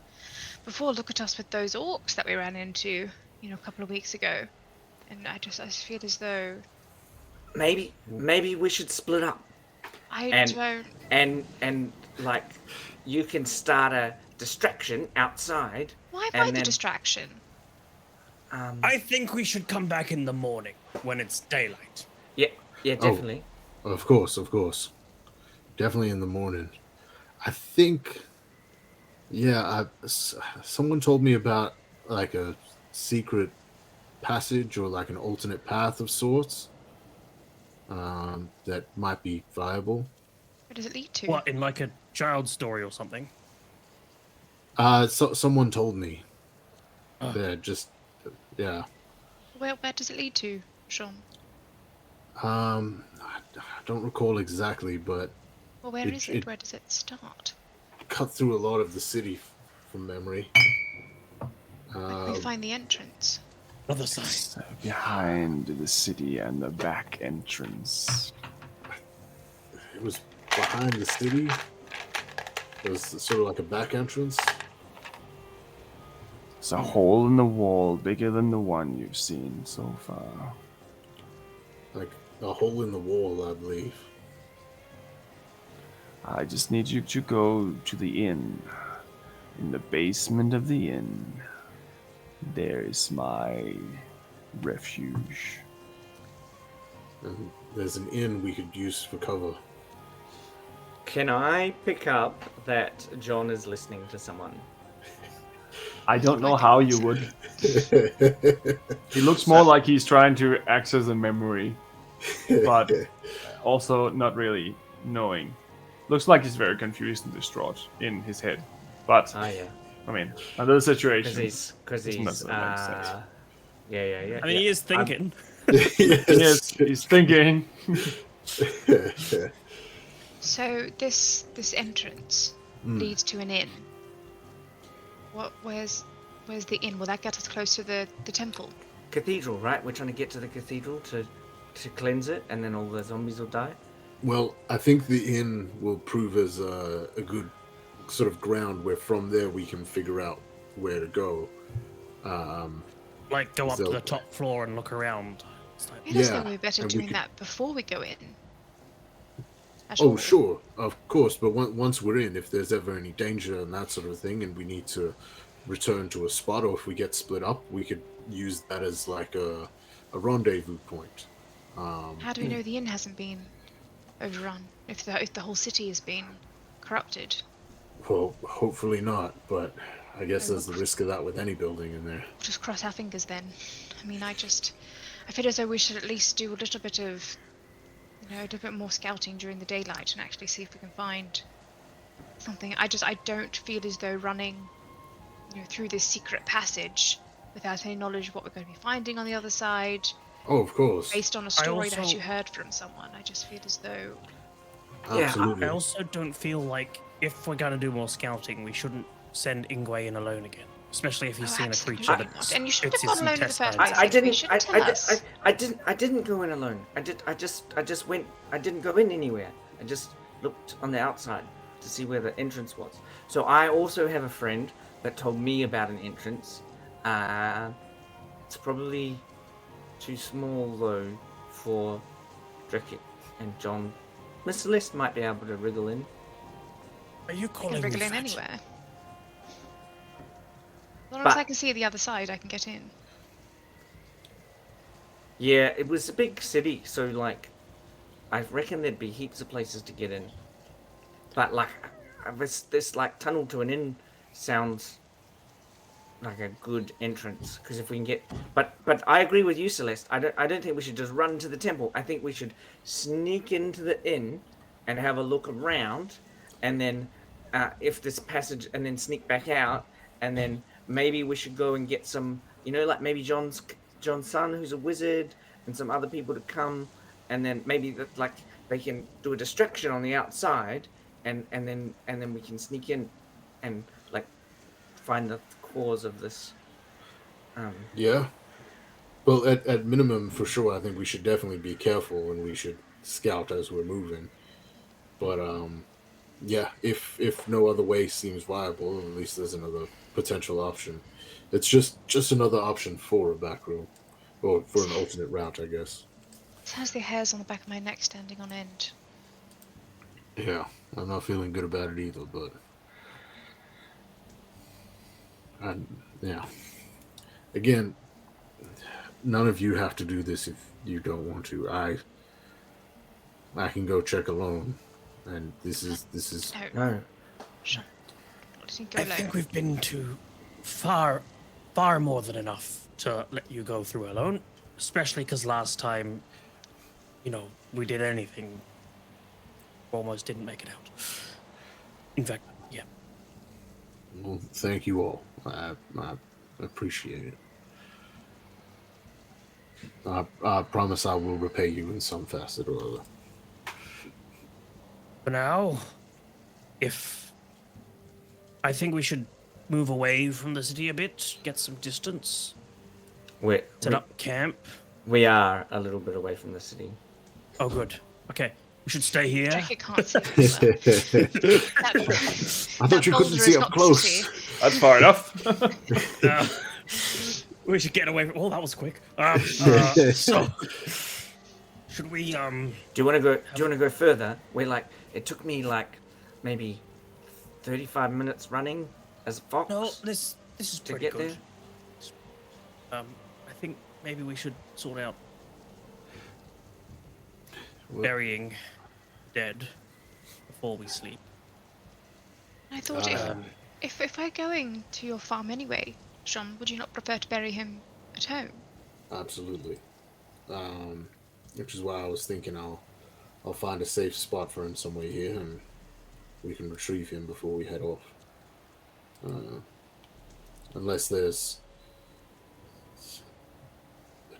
before. Look at us with those orcs that we ran into, a couple of weeks ago. And I just feel as though... Maybe we should split up. And like, you can start a distraction outside. Why am I the distraction? I think we should come back in the morning when it's daylight. Yeah, definitely. Oh, of course. Definitely in the morning. I think, someone told me about like a secret passage or like an alternate path of sorts that might be viable. Where does it lead to? What, in like a child's story or something? Someone told me. Where does it lead to, Sean? I don't recall exactly, but Well, where is it? Where does it start? Cut through a lot of the city from memory. Where can we find the entrance? Other side. Behind the city and the back entrance. It was behind the city. It was sort of like a back entrance. It's a hole in the wall bigger than the one you've seen so far. Like a hole in the wall, I believe. I just need you to go to the inn. In the basement of the inn, there is my refuge. And there's an inn we could use for cover. Can I pick up that John is listening to someone? I don't know how you would. He looks more like he's trying to access a memory, but also not really knowing. Looks like he's very confused and distraught in his head. But, I mean, under the situation... Because he's yeah. I mean, he is thinking. Yes, he's thinking. So this entrance leads to an inn. Where's the inn? Will that get us close to the temple? Cathedral, right? We're trying to get to the cathedral to cleanse it, and then all the zombies will die. Well, I think the inn will prove as a good sort of ground where from there we can figure out where to go. Like go up to the top floor and look around. I just think we're better doing that before we go in. Sure, of course. But once we're in, if there's ever any danger and that sort of thing, and we need to return to a spot, or if we get split up, we could use that as like a rendezvous point. How do we know the inn hasn't been overrun? If the whole city has been corrupted? Well, hopefully not. But I guess there's the risk of that with any building in there. Just cross our fingers then. I mean, I feel as though we should at least do a little bit of, a little bit more scouting during the daylight and actually see if we can find something. I don't feel as though running, through this secret passage without any knowledge of what we're going to be finding on the other side. Oh, of course. Based on a story that you heard from someone, I just feel as though. Absolutely. I also don't feel like if we're going to do more scouting, we shouldn't send Ingwe in alone again. Especially if he's seen a creature that and you should have gone alone in the first place. I didn't go in alone. I just went. I didn't go in anywhere. I just looked on the outside to see where the entrance was. So I also have a friend that told me about an entrance. It's probably too small though for Drickett and John. Miss Celeste might be able to wriggle in. Are you calling I can wriggle in anywhere. As long as I can see the other side, I can get in. Yeah, it was a big city, so like, I reckon there'd be heaps of places to get in. But like, this like tunnel to an inn sounds like a good entrance, because if we can get, but I agree with you, Celeste. I don't think we should just run to the temple. I think we should sneak into the inn and have a look around, and then if this passage, and then sneak back out, and then maybe we should go and get some, like maybe John's son, who's a wizard, and some other people to come, and then maybe that like they can do a distraction on the outside, and then we can sneak in, and like find the cause of this. Yeah. Well, at minimum, for sure, I think we should definitely be careful and we should scout as we're moving. But yeah, if no other way seems viable, at least there's another potential option. It's just another option for a back room, or for an alternate route, I guess. It has the hairs on the back of my neck standing on end. Yeah, I'm not feeling good about it either, but yeah. Again, none of you have to do this if you don't want to. I can go check alone, and this is No. No. Sean, let me go I alone. think we've been to far more than enough to let you go through alone, especially because last time, we did anything, almost didn't make it out. In fact, yeah. well. Thank you all. I appreciate it. I promise I will repay you in some facet or other. For now, I think we should move away from the city a bit, get some distance, set up camp. We are a little bit away from the city. Oh, good. Okay, we should stay here. Check it can't see that I thought you couldn't boulder see is up not to close. see. That's far enough. We should get away from. Oh, that was quick. So, should we? Do you want to go? Do you want to go further? It took me like maybe 35 minutes running as a fox. No, this is to pretty get good. there. I think maybe we should sort out Well- burying dead before we sleep. I thought if we're going to your farm anyway, Sean, would you not prefer to bury him at home? Absolutely. Which is why I was thinking I'll find a safe spot for him somewhere here, and we can retrieve him before we head off. Unless there's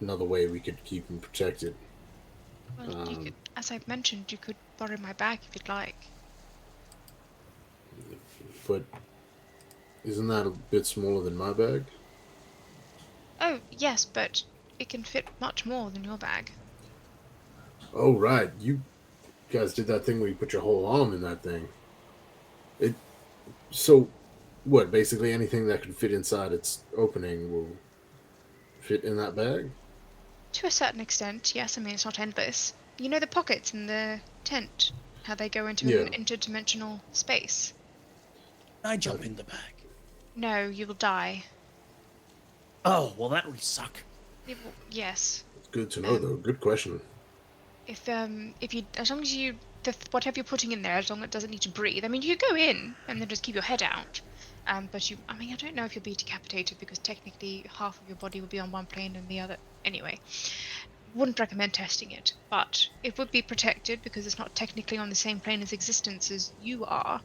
another way we could keep him protected. Well, you could, as I've mentioned, you could borrow my bag if you'd like. But isn't that a bit smaller than my bag? Oh, yes, but it can fit much more than your bag. Oh, right. You guys did that thing where you put your whole arm in that thing. So, what, basically anything that can fit inside its opening will fit in that bag? To a certain extent, yes. I mean, it's not endless. You know the pockets in the tent? How they go into an interdimensional space? I jump in the bag. No, you will die. Oh, well, that would suck. Yes. It's good to know, though. Good question. If you, as long as you, whatever you're putting in there, as long as it doesn't need to breathe. I mean, you could go in and then just keep your head out. But I don't know if you'll be decapitated because technically half of your body will be on one plane and the other. Anyway, wouldn't recommend testing it, but it would be protected because it's not technically on the same plane as existence as you are.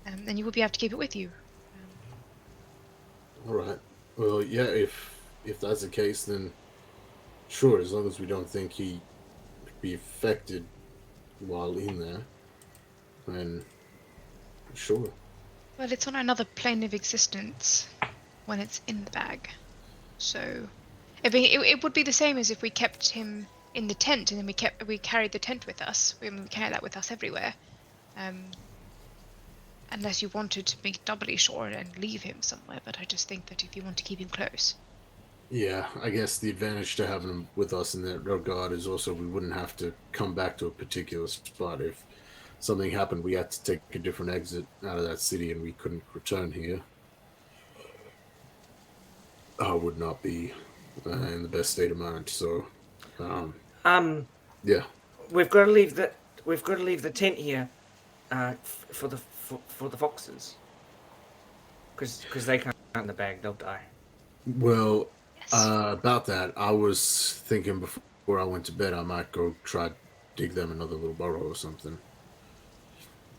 And you would be able to keep it with you. All right. Well, yeah. If that's the case, then sure. As long as we don't think he could be affected while in there, then sure. Well, it's on another plane of existence when it's in the bag. So, it would be the same as if we kept him in the tent and then we carried the tent with us. We carry that with us everywhere. Unless you wanted to make doubly sure and leave him somewhere, but I just think that if you want to keep him close. Yeah, I guess the advantage to having him with us in that regard is also we wouldn't have to come back to a particular spot. If something happened, we had to take a different exit out of that city and we couldn't return here. I would not be in the best state of mind, so Yeah. We've got to leave the tent here, for the foxes. Because they can't in the bag, they'll die. Well, Yes. about that, I was thinking before I went to bed, I might go try dig them another little burrow or something.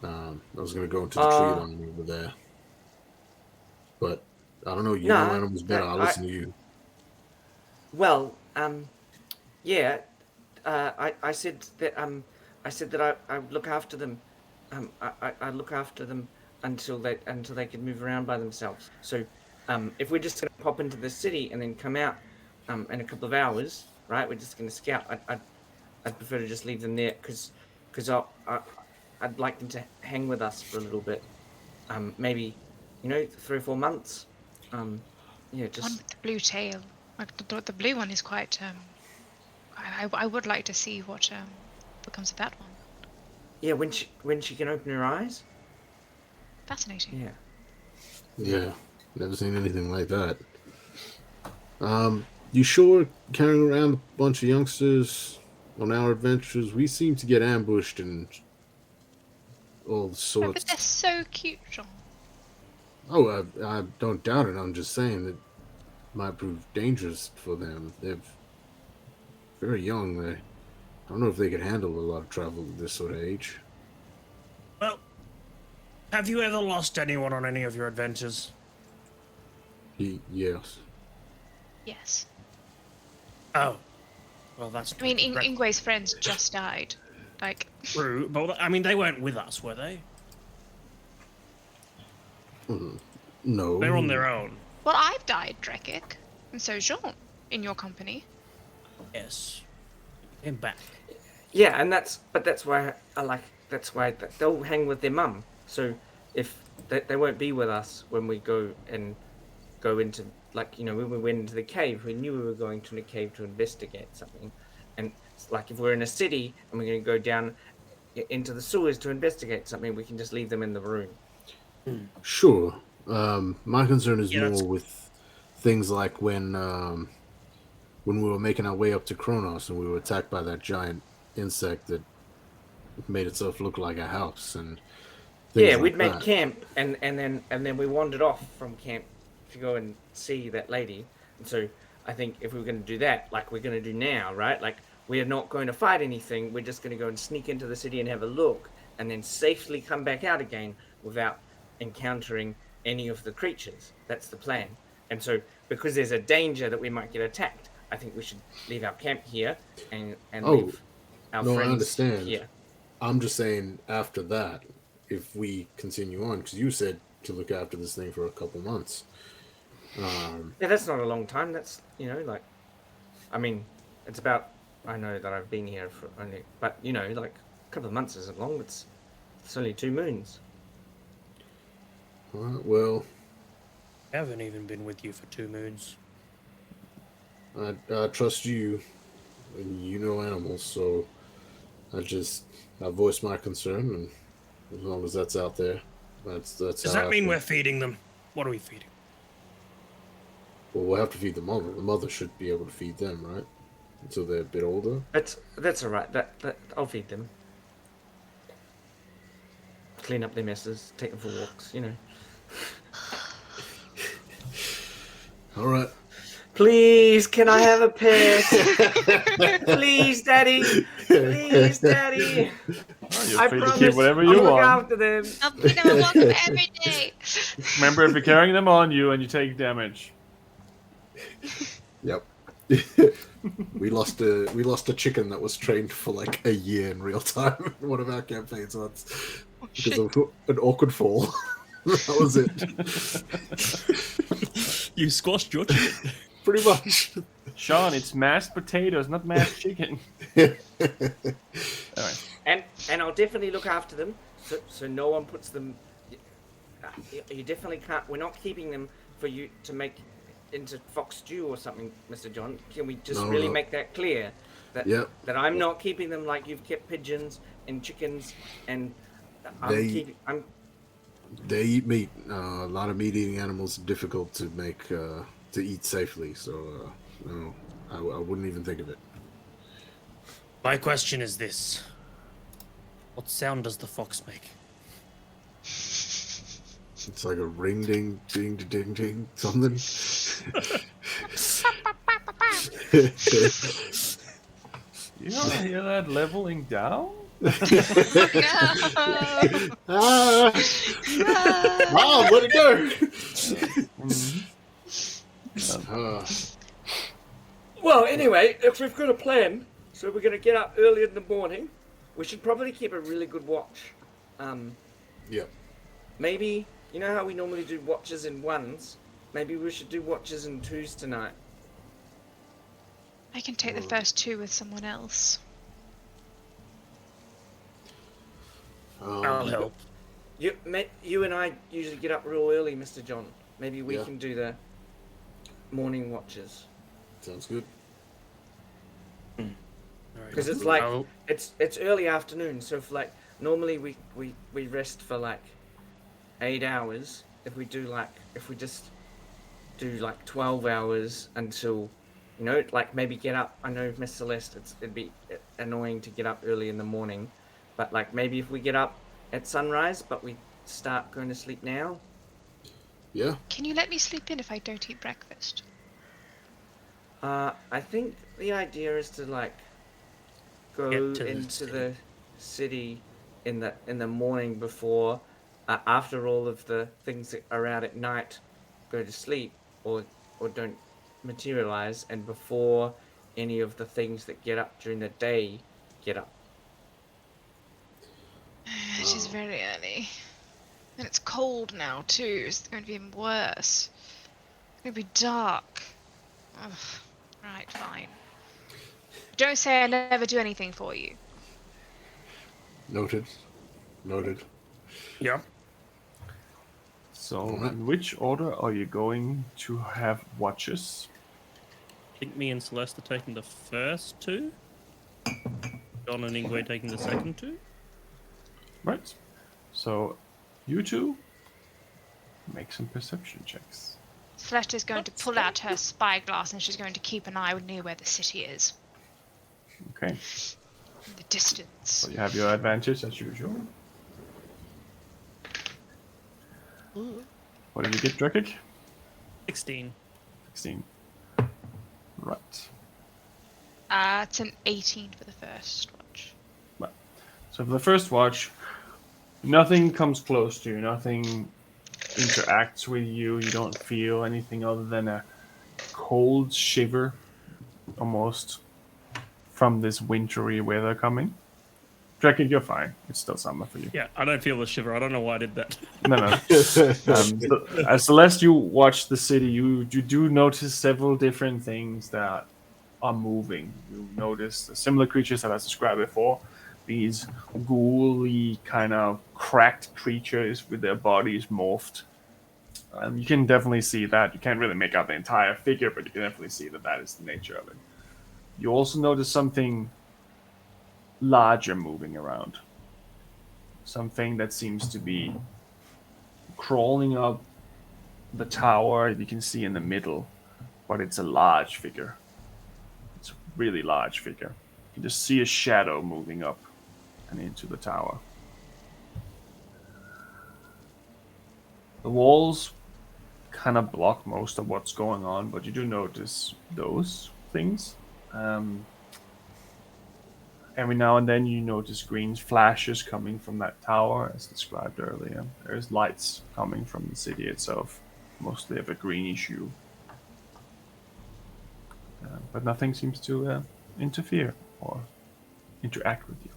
I was gonna go into the tree line over there, but I don't know. You know animals better. I'll listen to you. Well, yeah. I said that I look after them. I look after them until they can move around by themselves. So, if we're just gonna pop into the city and then come out, in a couple of hours, right? We're just gonna scout. I'd prefer to just leave them there because I'd like them to hang with us for a little bit. Maybe, 3 or 4 months. Yeah, just One with the blue tail. Like the blue one is quite. I would like to see what becomes of that one. yeah. When she can open her eyes. Fascinating. Yeah. Yeah, never seen anything like that. You sure carrying around a bunch of youngsters on our adventures? We seem to get ambushed and all Oh, but sorts. they're so cute, John. Oh, I don't doubt it. I'm just saying that might prove dangerous for them. They're very young. I don't know if they could handle a lot of travel at this sort of age. Well, have you ever lost anyone on any of your adventures? Yes. Yes. Oh. Well, that's I mean, Ingwe's friends just died. Like. true, but I mean, they weren't with us, were they? No. They're on their own. Well, I've died, Drekik, and so Jean, in your company. Yes. Came back. Yeah, that's why they'll hang with their mum. So if they won't be with us when we go into, when we went into the cave, we knew we were going to the cave to investigate something. And like if we're in a city and we're going to go down into the sewers to investigate something, we can just leave them in the room. Sure. My concern is more with things like when we were making our way up to Kronos and we were attacked by that giant insect that made itself look like a house and things we'd like made that. camp and then we wandered off from camp to go and see that lady. And so I think if we were going to do that, like we're going to do now, right? Like we are not going to fight anything. We're just going to go and sneak into the city and have a look and then safely come back out again without encountering any of the creatures. That's the plan. And so because there's a danger that we might get attacked, I think we should leave our camp here and leave our friends I understand. here. I'm just saying after that, if we continue on, because you said to look after this thing for a couple months. Yeah, that's not a long time. That's, I mean, it's about, I know that I've been here for only, but, like a couple of months isn't long. It's only 2 moons. Well, I haven't even been with you for 2 moons. I trust you, and you know animals, so I voice my concern, and as long as that's out there, that's. Does that mean we're feeding them? What are we feeding? Well, we'll have to feed the mother. The mother should be able to feed them, right? Until they're a bit older. That's all right. That I'll feed them. Clean up their messes, take them for walks, All right. Please, can I have a pet? Please, Daddy. Please, Daddy. You're free to keep whatever you I'll look want. after them. I'll feed them and walk them every day. Remember, if you're carrying them on you and you take damage. Yep. we lost a chicken that was trained for like a year in real time in one of our campaigns once because of an awkward fall. That was it. You squashed your chicken. Pretty much. Sean, it's mashed potatoes, not mashed chicken. Anyway. And I'll definitely look after them, so no one puts them. You definitely can't. We're not keeping them for you to make into fox stew or something, Mr. John. Can we just make that clear? That I'm not keeping them like you've kept pigeons and chickens, and They eat meat. A lot of meat-eating animals are difficult to make to eat safely. So no, I wouldn't even think of it. My question is this. What sound does the fox make? It's like a ring ding ding ding ding something. You don't hear that leveling down? No. Ah! No. Mom, where'd it go? Well, anyway, if we've got a plan, so we're going to get up early in the morning, we should probably keep a really good watch. Yeah. Maybe, you know how we normally do watches in ones? Maybe we should do watches in twos tonight. I can take the first 2 with someone else. I'll help. You and I usually get up real early, Mr. John. Maybe we Yeah. can do the morning watches. Sounds good. Because it's like it's early afternoon, so if like normally we rest for like 8 hours. If we just do like 12 hours until, you know, like maybe get up. I know Miss Celeste, it'd be annoying to get up early in the morning, but like maybe if we get up at sunrise, but we start going to sleep now. Yeah. Can you let me sleep in if I don't eat breakfast? I think the idea is to like go Get to the into city. the city in the morning before, after all of the things that are out at night go to sleep or don't materialize, and before any of the things that get up during the day get up. It is very early. And it's cold now too. It's going to be even worse. It's going to be dark. Ugh. Right, fine. Don't say I never do anything for you. Noted. Yeah. So, Alright. in which order are you going to have watches? I think me and Celeste are taking the first 2. John and Ingwe taking the second 2. Right. So, you two make some perception checks. Celeste is going to pull out her spyglass and she's going to keep an eye near where the city is. Okay. In the distance. So you have your advantage as usual. What did you get, Drekik? 16. 16. Right. It's an 18 for the first watch. Right. So for the first watch, nothing comes close to you. Nothing interacts with you. You don't feel anything other than a cold shiver, almost, from this wintry weather coming. Drekik, you're fine. It's still summer for you. Yeah, I don't feel the shiver. I don't know why I did that. No. So, as Celeste, you watch the city, you do notice several different things that are moving. You notice the similar creatures that I described before. These ghouly, kind of cracked creatures with their bodies morphed. You can definitely see that. You can't really make out the entire figure, but you can definitely see that is the nature of it. You also notice something larger moving around. Something that seems to be crawling up the tower, you can see in the middle, but it's a large figure. It's a really large figure. You can just see a shadow moving up and into the tower. The walls kind of block most of what's going on, but you do notice those things. Every now and then you notice green flashes coming from that tower, as described earlier. There's lights coming from the city itself, mostly of a greenish hue. But nothing seems to interfere or interact with you.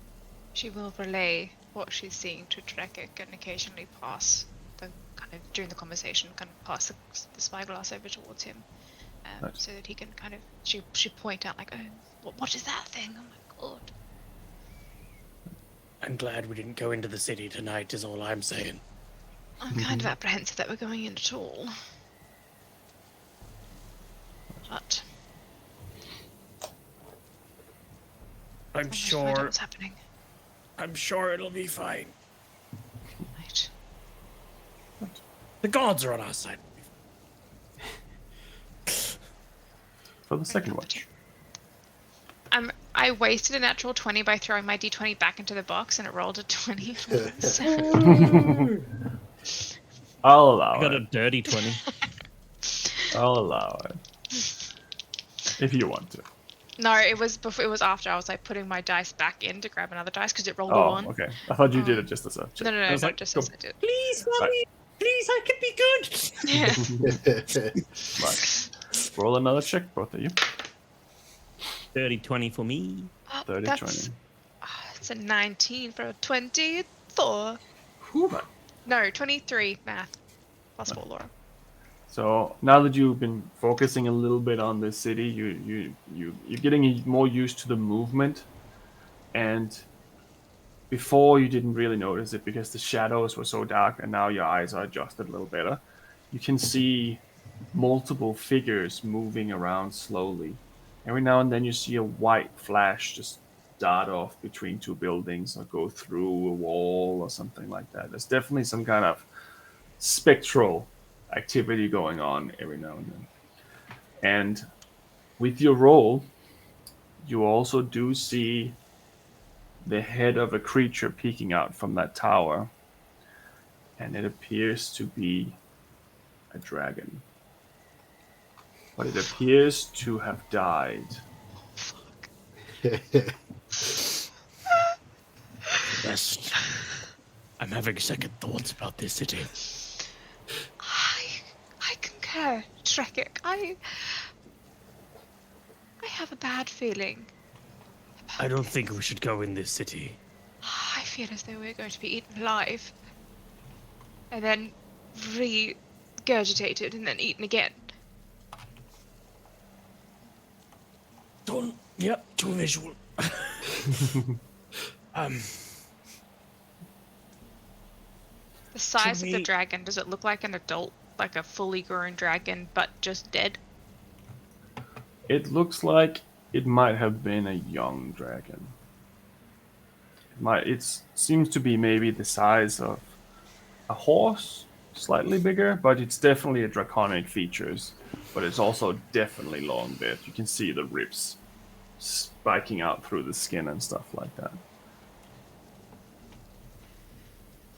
She will relay what she's seeing to Drekik and occasionally pass the kind of, during the conversation, kind of pass the spyglass over towards him. Right. So that he can kind of, she point out like, oh, what is that thing? Oh my god. I'm glad we didn't go into the city tonight, is all I'm saying. I'm kind of apprehensive that we're going in at all. But I'm let's find out sure. what's happening. I'm sure it'll be fine. Right. The gods are on our side. For the second watch. I wasted a natural 20 by throwing my d20 back into the box, and it rolled a 20. So, I'll allow I got it. a dirty 20. I'll allow it. If you want to. no, it was before. It was after I was like putting my dice back in to grab another dice because it rolled a Oh, 1. okay. I thought you did it just as a check. No, I was not like, just go- as I did. Please, mommy! Please, I can be good! Yeah. Right. Roll another check, both of you. Dirty 20 for me. 30, That's 20. it's a 19 for a 24. No, 23 math. Plus 4 Laura. So now that you've been focusing a little bit on this city, you're getting more used to the movement, and before you didn't really notice it because the shadows were so dark, and now your eyes are adjusted a little better. You can see multiple figures moving around slowly. Every now and then you see a white flash just dart off between two buildings or go through a wall or something like that. There's definitely some kind of spectral activity going on every now and then. And with your roll, you also do see the head of a creature peeking out from that tower, and it appears to be a dragon. But it appears to have died. Rest. I'm having second thoughts about this city. I concur, Shrekik. I have a bad feeling. I don't think we should go in this city. I feel as though we're going to be eaten alive. And then regurgitated and then eaten again. Yep, too visual. The size Should of the we- dragon, does it look like an adult, like a fully grown dragon, but just dead? It looks like it might have been a young dragon. It seems to be maybe the size of a horse, slightly bigger, but it's definitely a draconic features. But it's also definitely long bit. You can see the ribs spiking out through the skin and stuff like that.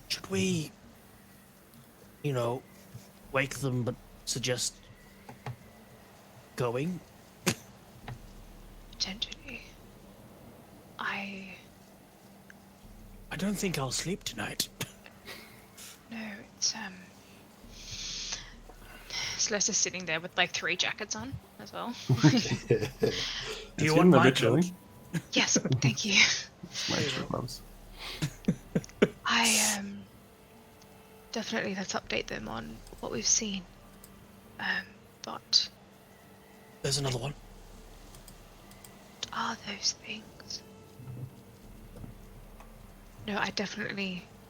Should we, wake them but suggest going? Potentially. I don't think I'll sleep tonight. No, it's Celesta's sitting there with like 3 jackets on as well. Do you want my coat? Yes, thank you. My extra clothes. Definitely let's update them on what we've seen. But There's another one. what are those things? No,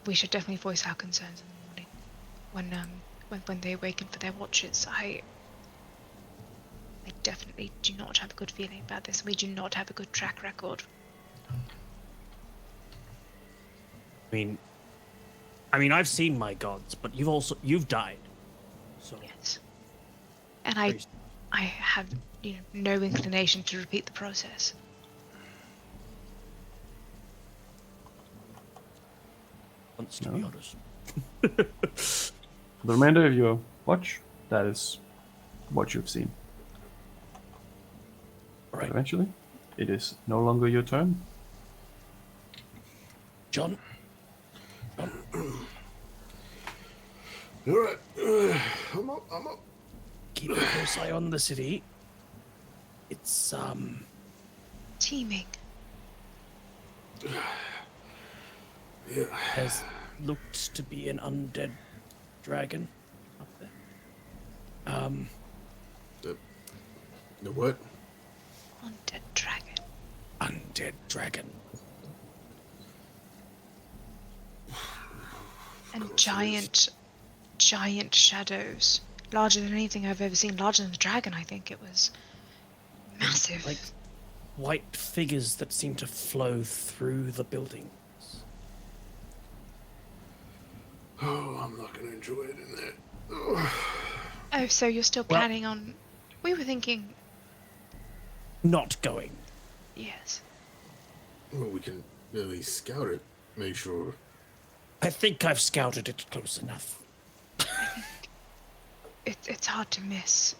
we should definitely voice our concerns in the morning when they awaken for their watches. I definitely do not have a good feeling about this. We do not have a good track record. I mean, I've seen my gods, but you've died. So Yes. And I have no inclination to repeat the process. wants to be No. honest. For the remainder of your watch, that is what you've seen. Right. Eventually, it is no longer your turn. John, All right. I'm up. keep a close eye on the city. It's Teeming. Yeah. has looked to be an undead dragon up there. The what? Undead dragon. Undead dragon. And giant shadows. Larger than anything I've ever seen. Larger than the dragon, I think it was. Massive. Like white figures that seem to flow through the buildings. Oh, I'm not gonna enjoy it in there. Oh, so you're still Well- planning on... We were thinking... Not going. Yes. Well, we can at least scout it, make sure. I think I've scouted it close enough. It's hard to miss.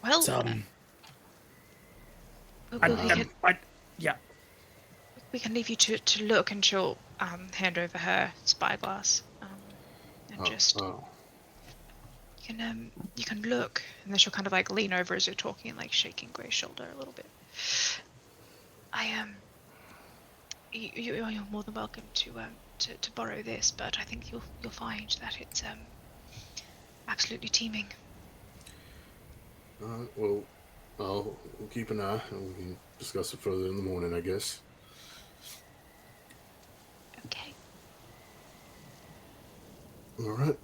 Well, yeah. we can leave you to look, and she'll hand over her spyglass, and you can look, and then she'll kind of like lean over as you're talking, and like shaking Gray's shoulder a little bit. You're more than welcome to borrow this, but I think you'll find that it's absolutely teeming. Well, we'll keep an eye, and we can discuss it further in the morning, I guess. Okay. All right.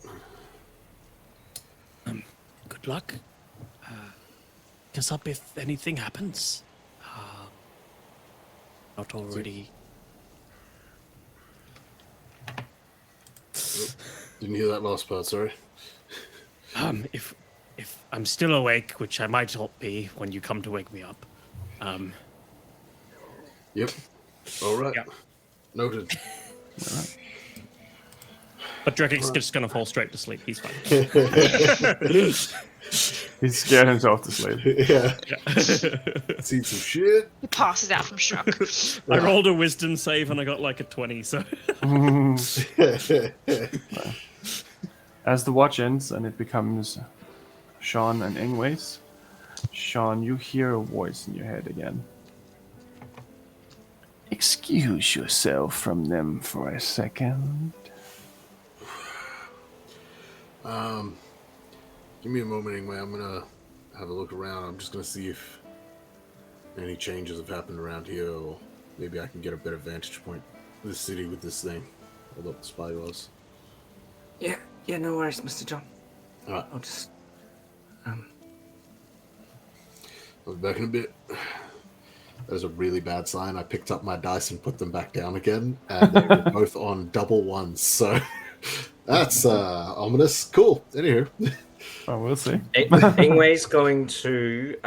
Good luck. Guess up if anything happens. Not already. Didn't hear that last part, sorry. If I'm still awake, which I might not be when you come to wake me up. Yep. All right. Yeah. Noted. But Drekki's just gonna fall straight to sleep. He's fine. He's scared himself to sleep. Yeah. Seen some shit. He passes out from shock. I rolled a wisdom save and I got like a 20, so... As the watch ends and it becomes Sean and Ingways, Sean, you hear a voice in your head again. Excuse yourself from them for a second. Give me a moment anyway. I'm gonna have a look around. I'm just gonna see if any changes have happened around here, or maybe I can get a better vantage point of the city with this thing. Hold up the spyglass. Yeah, no worries, Mr. John. All right. I'll just... I'll be back in a bit. That was a really bad sign. I picked up my dice and put them back down again, and they were both on double ones, so that's ominous. Cool. Anywho. Oh, we'll see. Ingway's going to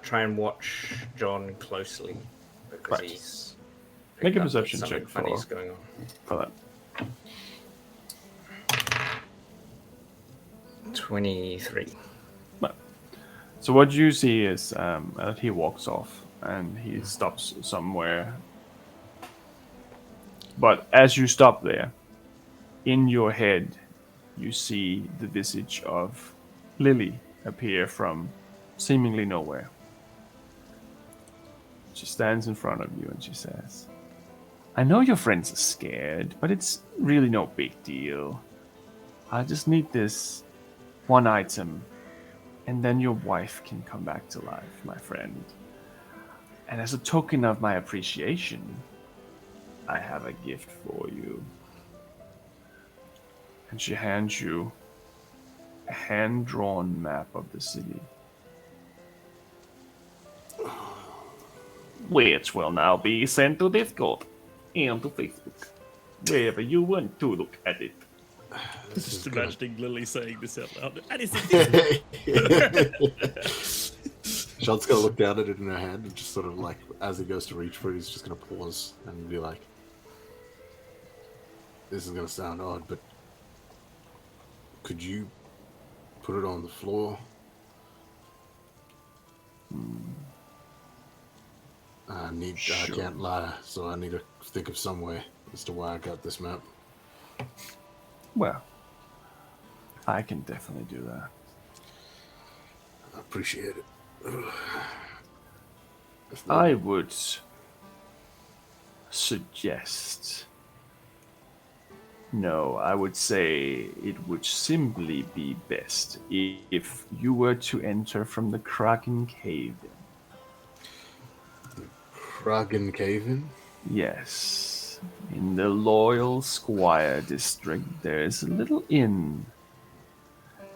try and watch John closely because Right. he's Make a picked up that perception something check funny's going on. for that. 23. So what you see is that he walks off and he stops somewhere. But as you stop there, in your head, you see the visage of Lily appear from seemingly nowhere. She stands in front of you and she says, I know your friends are scared, but it's really no big deal. I just need this one item, and then your wife can come back to life, my friend. And as a token of my appreciation, I have a gift for you. And she hands you a hand-drawn map of the city, which will now be sent to Discord and to Facebook, wherever you want to look at it. Just imagining Lily saying this out loud. And it's Sean's gonna look down at it in her hand and just sort of like, as he goes to reach for it, he's just gonna pause and be like, this is gonna sound odd, but could you put it on the floor? I can't lie, so I need to think of some way as to why I got this map. Well, I can definitely do that. I appreciate it. I would suggest... No, I would say it would simply be best if you were to enter from the Kraken Cave. Kraken Cave-in? Yes. In the Loyal Squire district, there is a little inn.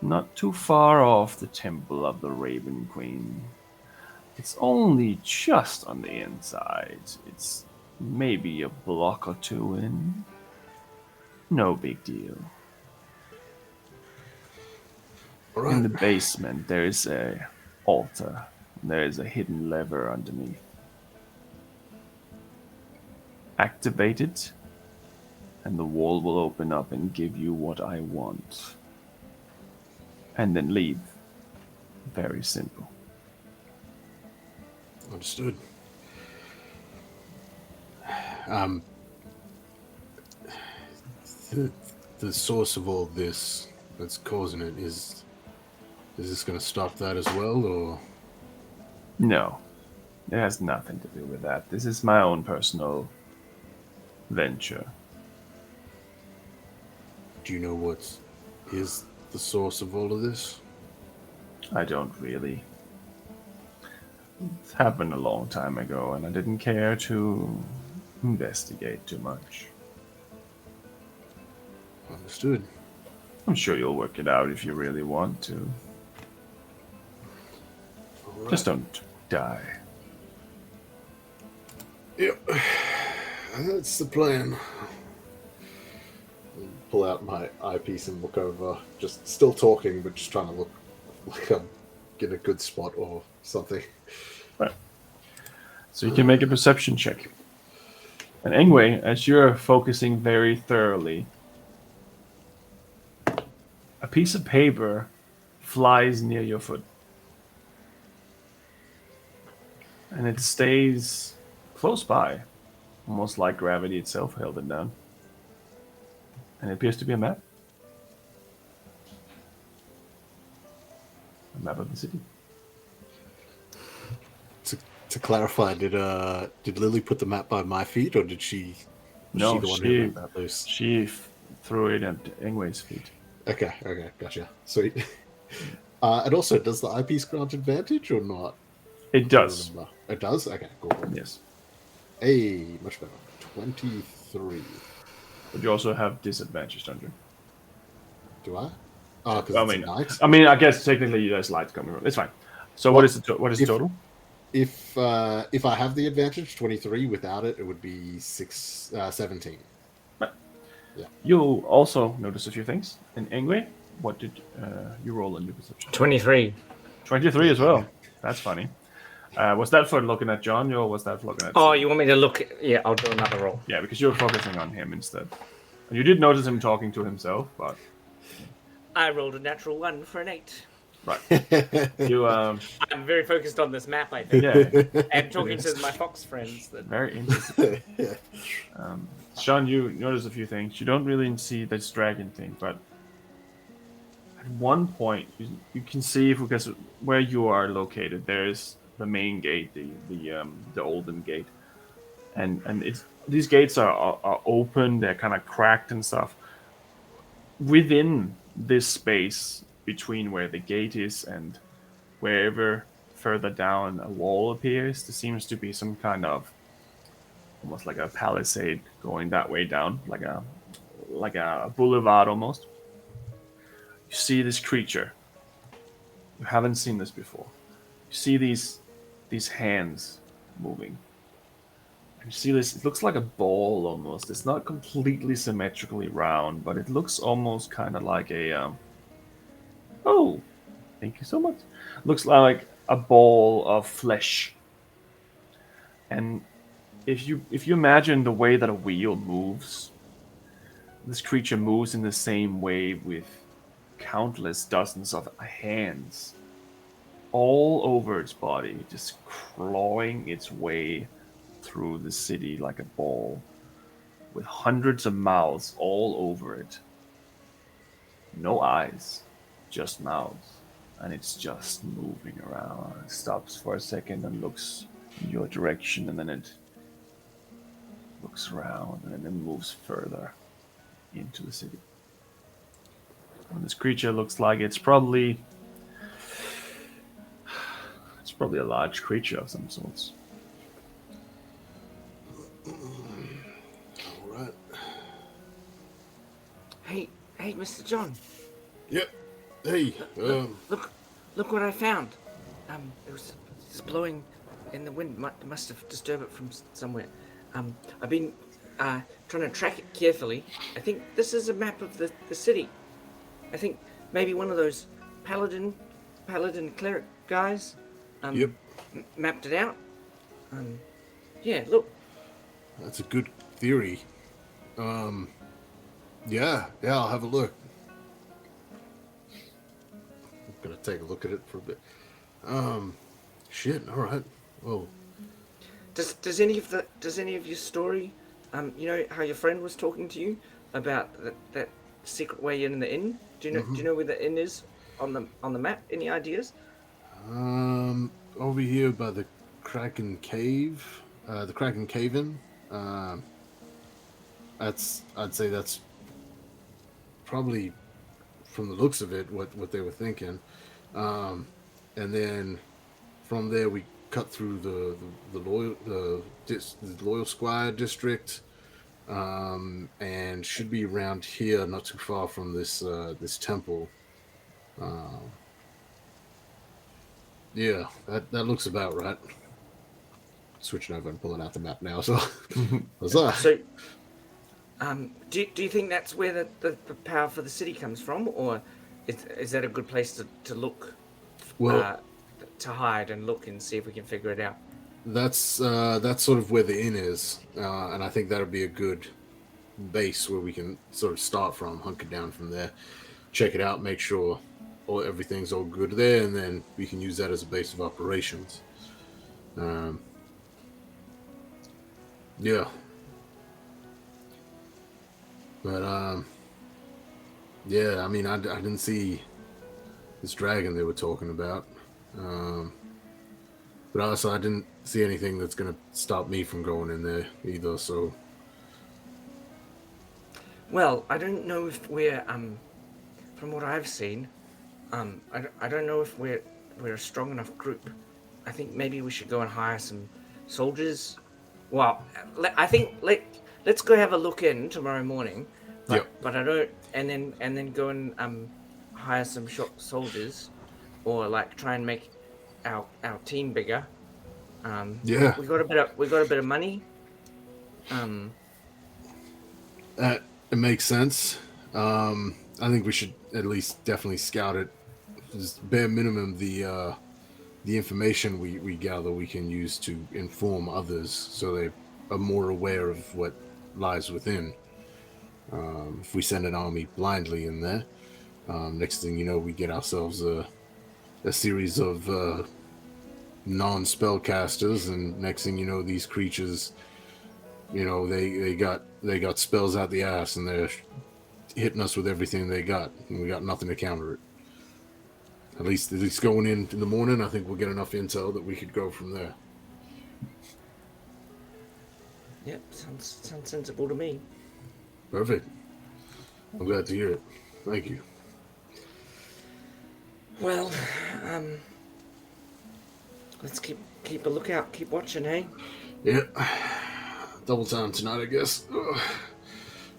Not too far off the Temple of the Raven Queen. It's only just on the inside. It's maybe a block or two in. No big deal. All right. In the basement, there is a altar. There is a hidden lever underneath. Activate it, and the wall will open up and give you what I want. And then leave. Very simple. Understood. The source of all this that's causing it is this going to stop that as well, or? No, it has nothing to do with that. This is my own personal venture. Do you know what is the source of all of this? I don't really. It happened a long time ago, and I didn't care to investigate too much. Understood. I'm sure you'll work it out if you really want to. All right. Just don't die. Yep. That's the plan. Pull out my eyepiece and look over. Just still talking, but just trying to look like I'm in a good spot or something. Right. So you can make a perception check. And anyway, as you're focusing very thoroughly, a piece of paper flies near your foot. And it stays close by, almost like gravity itself held it down. And it appears to be a map. A map of the city. To clarify, did Lily put the map by my feet, or did she? No, the one who let that loose? she threw it at Ingway's feet. Okay, gotcha. Sweet. And also, does the eyepiece grant advantage or not? It does. It does? Okay, cool. Yes. Hey, much better. 23. But you also have disadvantage, don't you? Do I? Oh, because it's night? I mean, I guess technically there's light coming from. It's fine. So what is the total? If I have the advantage, 23. Without it, it would be 17. Right. Yeah. You'll also notice a few things. And Ingwe, what did you roll in your perception? 23. 23 as well. That's funny. Was that for looking at John, or was that for looking at... Oh, you want me to look... Yeah, I'll do another roll. Yeah, because you're focusing on him instead. And you did notice him talking to himself, but... I rolled a natural 1 for an 8. Right. You, I'm very focused on this map, I think. yeah. And talking to my fox friends. Very interesting. Sean, you notice a few things. You don't really see this dragon thing, but at one point, you can see, because where you are located, there's the main gate, the olden gate, and these gates are open. They're kind of cracked and stuff. Within this space between where the gate is and wherever further down a wall appears, there seems to be some kind of almost like a palisade going that way down, like a boulevard almost. You see this creature. You haven't seen this before. You see these hands moving. And you see this, it looks like a ball almost. It's not completely symmetrically round, but it looks almost kind of like a oh, thank you so much. Looks like a ball of flesh. And if you imagine the way that a wheel moves, this creature moves in the same way with countless dozens of hands all over its body, just clawing its way through the city like a ball, with hundreds of mouths all over it. No eyes, just mouths. And it's just moving around. It stops for a second and looks in your direction, and then it looks around and then moves further into the city. And this creature looks like it's probably a large creature of some sorts. All right. Hey, Mr. John. Yep. Hey. Look what I found. It's blowing in the wind. Must have disturbed it from somewhere. I've been trying to track it carefully. I think this is a map of the city. I think maybe one of those paladin guys. Yep. Mapped it out. Yeah, look. That's a good theory. Yeah, I'll have a look. I'm gonna take a look at it for a bit. Shit. All right. Well, Does any of your story, you know how your friend was talking to you about that secret way in the inn? Do you know where the inn is on the map? Any ideas? over here by the Kraken Cave, the Kraken Cave Inn. I'd say that's probably, from the looks of it, what they were thinking. And then from there we cut through the Loyal Squire district, and should be around here, not too far from this temple. Yeah, that looks about right. Switching over and pulling out the map now. So, huzzah. So, do you think that's where the power for the city comes from, or is that a good place to look, Well, to hide and look and see if we can figure it out? that's sort of where the inn is, and I think that'll be a good base where we can sort of start from, hunker down from there, check it out, make sure everything's all good there, and then we can use that as a base of operations. Yeah. But yeah, I mean, I didn't see this dragon they were talking about, but also I didn't see anything that's gonna stop me from going in there either. So, Well, I don't know if we're from what I've seen, I don't know if we're a strong enough group. I think maybe we should go and hire some soldiers. Well, I think let's go have a look in tomorrow morning. But, Yep. but I don't, and then go and hire some soldiers, or like try and make our team bigger. yeah, we got a bit of money. that it makes sense. I think we should at least definitely scout it. Just bare minimum, the information we gather we can use to inform others, so they are more aware of what lies within. If we send an army blindly in there, next thing you know, we get ourselves a series of non-spellcasters, and next thing you know, these creatures, you know, they got spells out the ass, and they're hitting us with everything they got, and we got nothing to counter it. At least going in the morning, I think we'll get enough intel that we could go from there. Yep, sounds sensible to me. Perfect. I'm glad to hear it. Thank you. Well, let's keep a lookout, keep watching, hey? Yeah. Double time tonight, I guess. Ugh.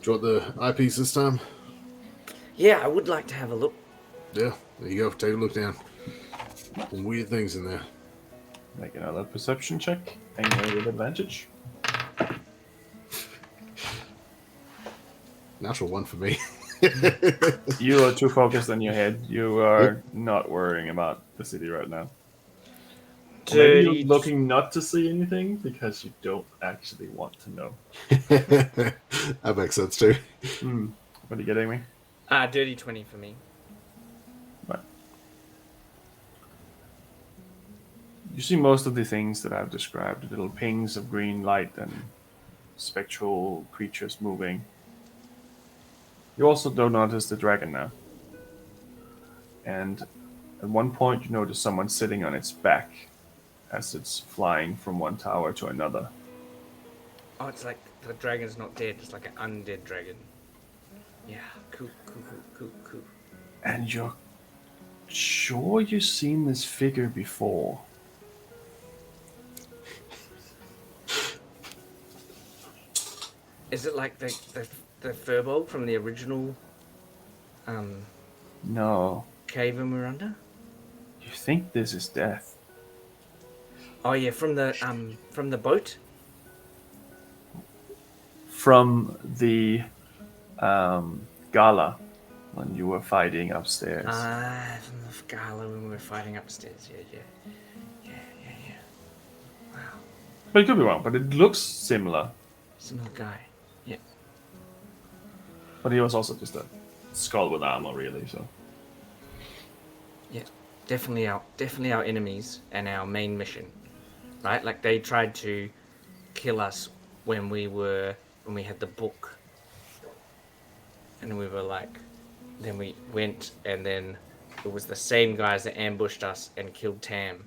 Do you want the eyepiece this time? Yeah, I would like to have a look. Yeah, there you go. Take a look down. Some weird things in there. Make another perception check. Anyway, with advantage. Natural one for me. You are too focused on your head. You are not worrying about the city right now. Or maybe you're looking not to see anything because you don't actually want to know. That makes sense too. What are you getting me? Dirty 20 for me. Right. You see most of the things that I've described, little pings of green light and spectral creatures moving. You also don't notice the dragon now. And at one point you notice someone sitting on its back as it's flying from one tower to another. Oh, it's like the dragon's not dead, it's like an undead dragon. Yeah, cool. And you're sure you've seen this figure before. Is it like the furbolg from the original No. cave in Miranda? You think this is death. Oh yeah, from the boat? From the gala when you were fighting upstairs. From the gala when we were fighting upstairs. Yeah. Wow. But it could be wrong, but it looks similar. Similar guy. Yeah. But he was also just a skull with armor, really, so. Yeah. Definitely our enemies and our main mission. Right? Like they tried to kill us when we had the book. And we were like, then we went, and then it was the same guys that ambushed us and killed Tam.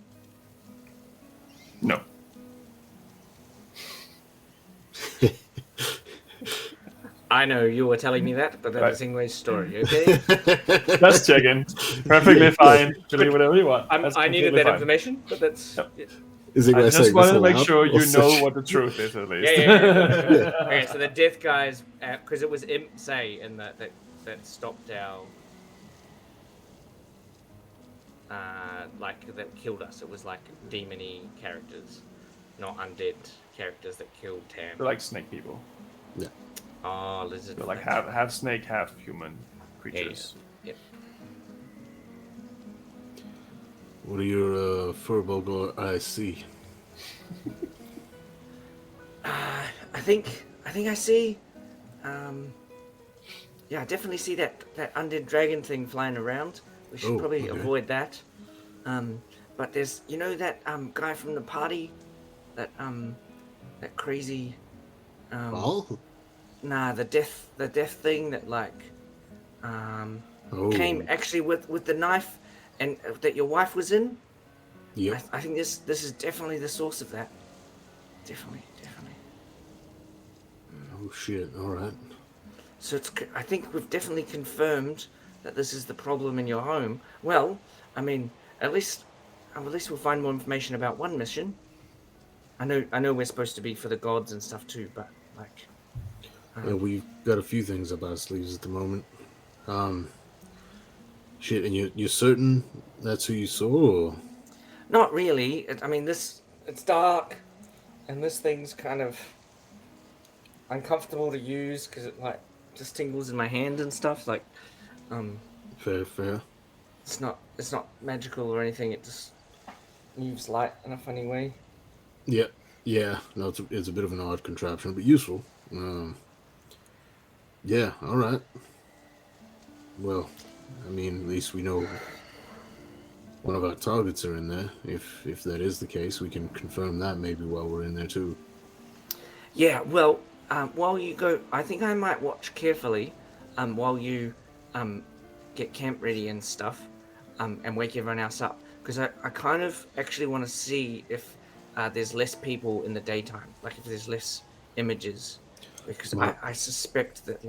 No. I know you were telling me that, but that's Ingwe's story, okay? Just checking. Perfectly fine. Believe whatever you want. I needed that information, but that's... Yep. Is I just wanted to make sure you know what the truth is, at least. Yeah. Okay, so the death guys, because it was Imp Say, and that stopped our... that killed us. It was like demon-y characters, not undead characters that killed Tam. They're like snake people. Yeah. Oh, lizard. They're like half snake, half human creatures. Yeah. What are your furboggle eyes see? I think I see. Yeah, I definitely see that undead dragon thing flying around. We should probably avoid that. But there's, that guy from the party, that crazy. Well? Nah, the death thing that came actually with the knife, and that your wife was in. Yeah. I think this is definitely the source of that. Definitely. Oh shit! All right. So I think we've definitely confirmed that this is the problem in your home. Well, I mean, at least we'll find more information about one mission. I know we're supposed to be for the gods and stuff too, but like. Yeah, we've got a few things up our sleeves at the moment. Shit, and you're certain that's who you saw? Or? Not really. I mean, it's dark, and this thing's kind of uncomfortable to use because it just tingles in my hand and stuff. Like, Fair. It's not magical or anything. It just moves light in a funny way. Yeah. No, it's a bit of an odd contraption, but useful. Yeah. All right. Well, I mean, at least we know one of our targets are in there. If that is the case, we can confirm that maybe while we're in there too. Yeah. Well, while you go, I think I might watch carefully. While you get camp ready and stuff, and wake everyone else up, because I kind of actually want to see if there's less people in the daytime, like if there's less images, because I suspect that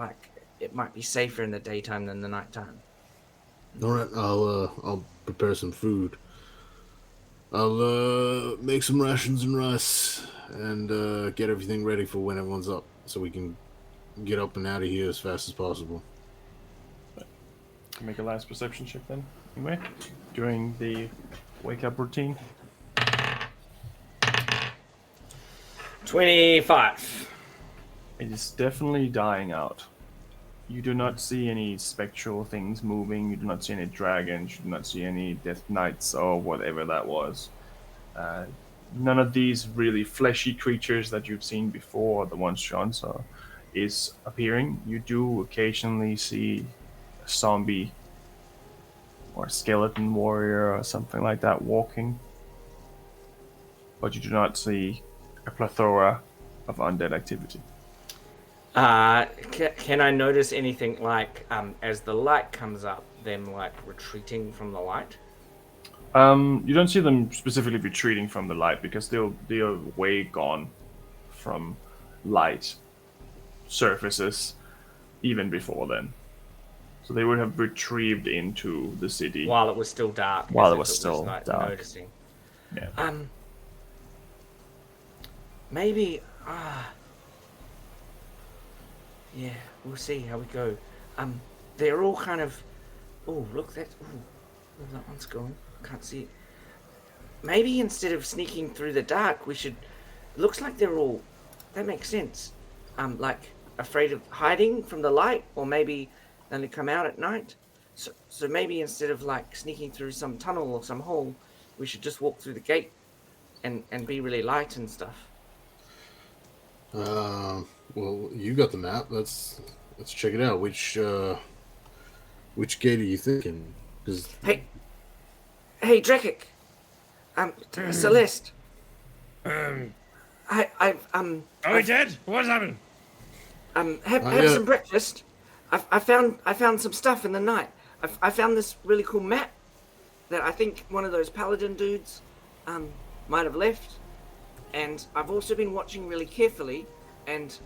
it might be safer in the daytime than the nighttime. All right, I'll prepare some food. I'll make some rations and rice and get everything ready for when everyone's up, so we can get up and out of here as fast as possible. Make a last perception check then, anyway, during the wake-up routine. 25. It is definitely dying out. You do not see any spectral things moving. You do not see any dragons. You do not see any death knights or whatever that was. None of these really fleshy creatures that you've seen before, the ones Sean saw, is appearing. You do occasionally see a zombie or a skeleton warrior or something like that walking. But you do not see a plethora of undead activity. Can I notice anything as the light comes up, them retreating from the light? You don't see them specifically retreating from the light because they are way gone from light surfaces even before then. So they would have retrieved into the city while it was still dark. While it was still dark. Noticing. Yeah. Maybe. Yeah, we'll see how we go. They're all kind of. Oh, look that. Oh, that one's going. Can't see it. Maybe instead of sneaking through the dark, we should. Looks like they're all. That makes sense. Afraid of hiding from the light, or maybe They only come out at night. So maybe instead of like sneaking through some tunnel or some hole, we should just walk through the gate and be really light and stuff. Well, you got the map. Let's check it out. Which gate are you thinking? Because Hey, Drekik. Celeste. Are we dead? What's happened? Have some breakfast. I found some stuff in the night. I found this really cool map that I think one of those paladin dudes might have left. And I've also been watching really carefully, and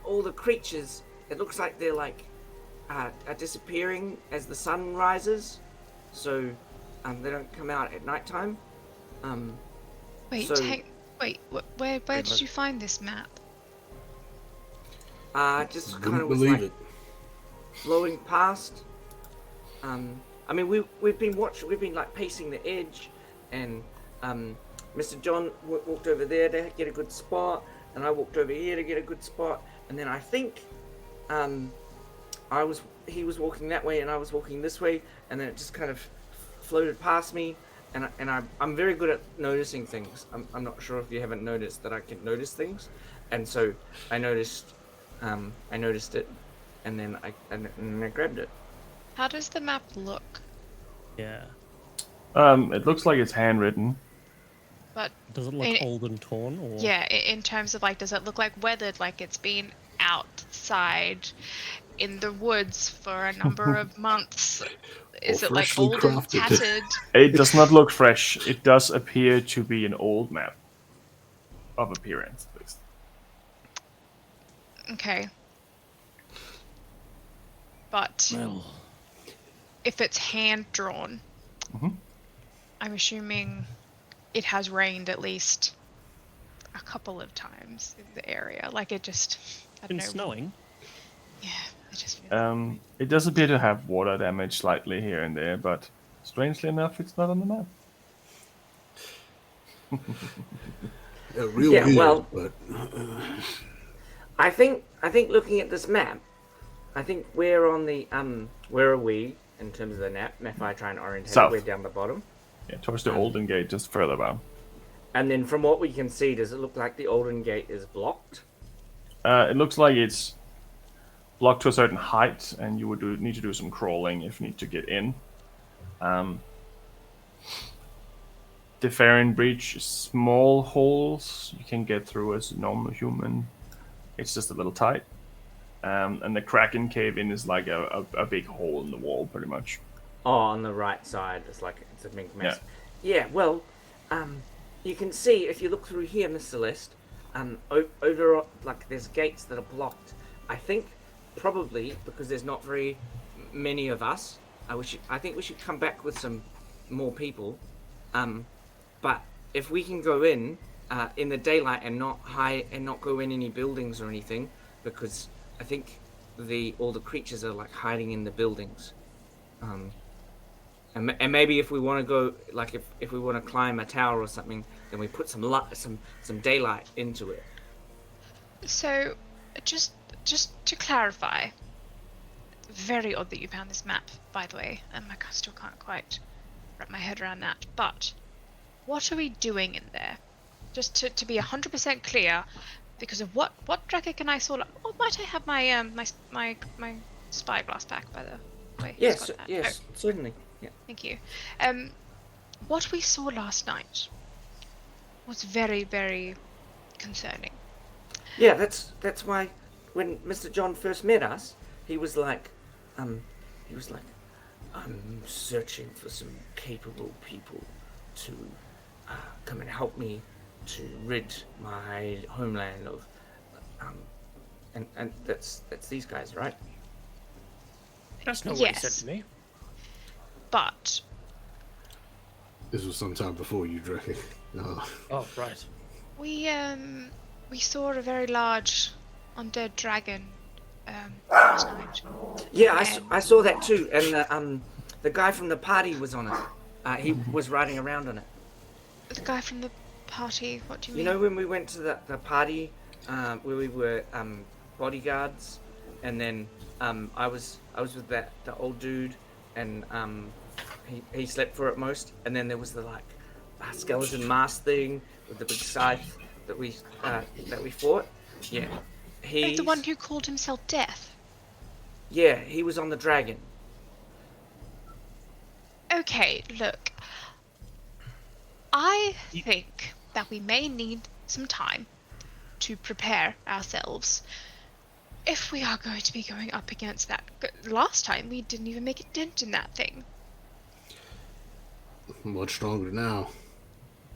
all the creatures, it looks like they're like are disappearing as the sun rises, so they don't come out at nighttime. Wait, where did you find this map? Just kind of was like flowing past. I mean, we've been like pacing the edge, and Mr. John walked over there to get a good spot, and I walked over here to get a good spot, and then I think he was walking that way and I was walking this way, and then it just kind of floated past me, and I'm very good at noticing things. I'm not sure if you haven't noticed that I can notice things, and so I noticed it, and then I grabbed it. How does the map look? Yeah. It looks like it's handwritten. But does it look old and torn? Or? Yeah, in terms of like, does it look like weathered, like it's been outside in the woods for a number of months? Is it like old and tattered? It does not look fresh. It does appear to be an old map of appearance, at least. Okay. But if it's hand drawn, I'm assuming it has rained at least a couple of times in the area. Like it just, I don't know. Snowing? Yeah, it just feels it does appear to have water damage slightly here and there, but strangely enough, it's not on the map. Weird, well, but I think looking at this map, I think we're on the where are we in terms of the map? If I try and orientate, South. we're down the bottom. Yeah, towards the Olden Gate, just further down. And then from what we can see, does it look like the Olden Gate is blocked? It looks like it's blocked to a certain height, and you would need to do some crawling if you need to get in. The Farron Breach is small holes you can get through as a normal human. It's just a little tight. And the Kraken Cave-In is like a big hole in the wall, pretty much. Oh, on the right side, it's a big mess. Yeah, well, you can see if you look through here, Miss Celeste, over like there's gates that are blocked. I think probably because there's not very many of us. I think we should come back with some more people. But if we can go in the daylight and not go in any buildings or anything, because I think all the creatures are like hiding in the buildings. And maybe if we want to go, like if we want to climb a tower or something, then we put some daylight into it. So, just to clarify, very odd that you found this map, by the way, and I still can't quite wrap my head around that. But what are we doing in there? Just to be 100% clear, because of what Drekik and I saw. Oh, might I have my my spyglass back, by the way? Yes, certainly. Yeah. Thank you. What we saw last night was very, very concerning. Yeah, that's why when Mr. John first met us, he was like, I'm searching for some capable people to come and help me to rid my homeland of, and that's these guys, right? That's not what Yes. he said to me. But this was sometime before you, Drake. Oh, right. we saw a very large undead dragon last night. Yeah, I saw that too, and the guy from the party was on it. He was riding around on it. The guy from the party. What do you mean? You know when we went to the party where we were bodyguards, and then I was with the old dude, and he slept for it most. And then there was the skeleton mask thing with the big scythe that we fought. Yeah, Oh, the one he's who called himself Death. yeah, he was on the dragon. Okay, look. I think that we may need some time to prepare ourselves if we are going to be going up against that. Last time we didn't even make a dent in that thing. Much stronger now.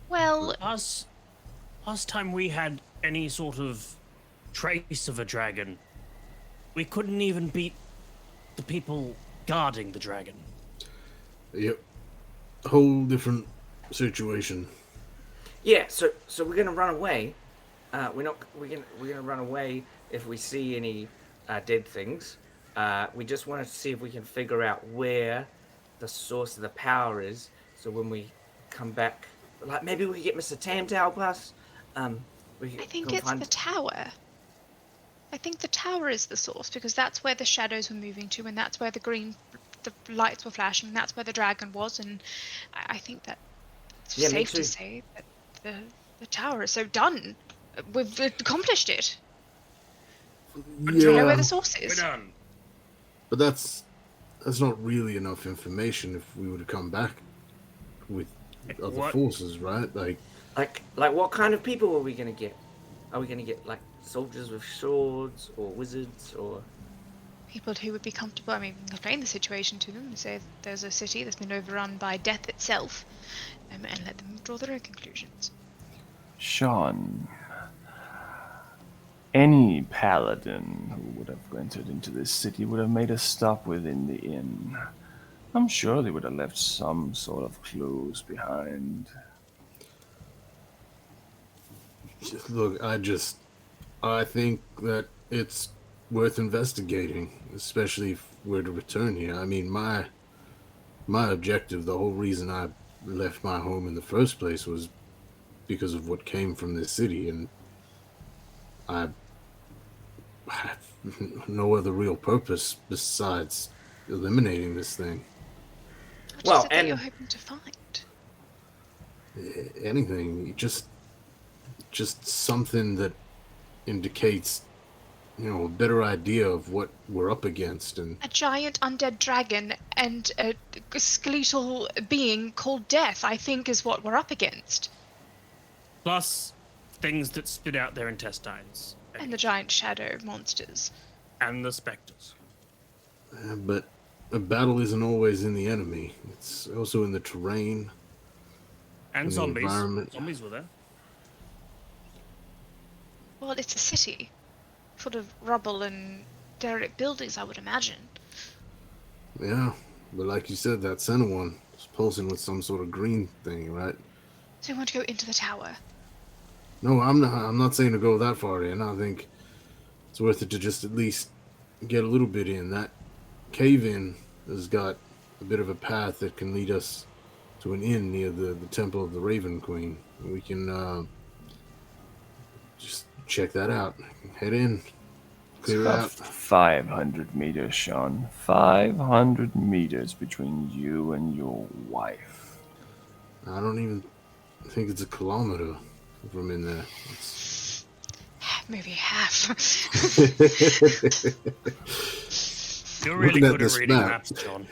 Well, Last time we had any sort of trace of a dragon, we couldn't even beat the people guarding the dragon. Yep. Whole different situation. Yeah, so we're gonna run away. We're gonna run away if we see any dead things. We just wanted to see if we can figure out where the source of the power is. So when we come back, maybe we could get Mr. Tam to help us. I think it's the tower. I think the tower is the source because that's where the shadows were moving to, and that's where the lights were flashing, and that's where the dragon was, and I think that it's safe to say that the tower is so done. We've accomplished it. Do you know where the source is? We're done. But that's not really enough information if we were to come back with other forces, right? Like what kind of people are we gonna get? Are we gonna get soldiers with swords or wizards or People who would be comfortable. I mean, we can explain the situation to them and say there's a city that's been overrun by death itself, and let them draw their own conclusions. Sean, any paladin who would have entered into this city would have made a stop within the inn. I'm sure they would have left some sort of clues behind. Look, I think that it's worth investigating, especially if we're to return here. I mean, my objective, the whole reason I left my home in the first place was because of what came from this city, and I have no other real purpose besides eliminating this thing. What is it that you're hoping to find? Anything, just something that indicates, a better idea of what we're up against. And a giant undead dragon and a skeletal being called Death, I think, is what we're up against. Plus things that spit out their intestines. And the giant shadow monsters. And the specters. But a battle isn't always in the enemy. It's also in the terrain. And in zombies. The environment. Zombies were there. Well, it's a city. Full of rubble and derelict buildings, I would imagine. Yeah, but like you said, that center one is pulsing with some sort of green thing, right? So you want to go into the tower? No, I'm not saying to go that far in. I think it's worth it to just at least get a little bit in. That cave-in has got a bit of a path that can lead us to an inn near the Temple of the Raven Queen. We can just check that out. Head in. Clear it out. 500 meters, Sean. 500 meters between you and your wife. I don't even think it's a kilometer from in there. It's... Maybe half. You're really good at reading maps, John.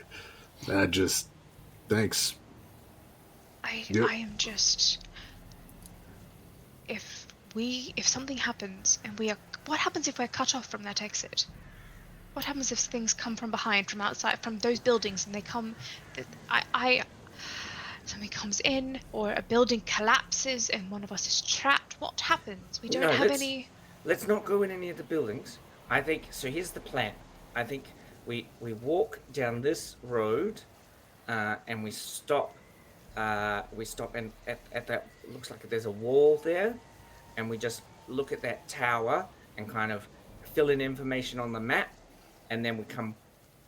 Thanks. I am just... If something happens and what happens if we're cut off from that exit? What happens if things come from behind, from outside, from those buildings, and they come... Something comes in, or a building collapses and one of us is trapped. What happens? We don't have any... Let's not go in any of the buildings. I think... So here's the plan. I think we walk down this road, and we stop. We stop and at that... Looks like there's a wall there. And we just look at that tower and kind of fill in information on the map, and then we come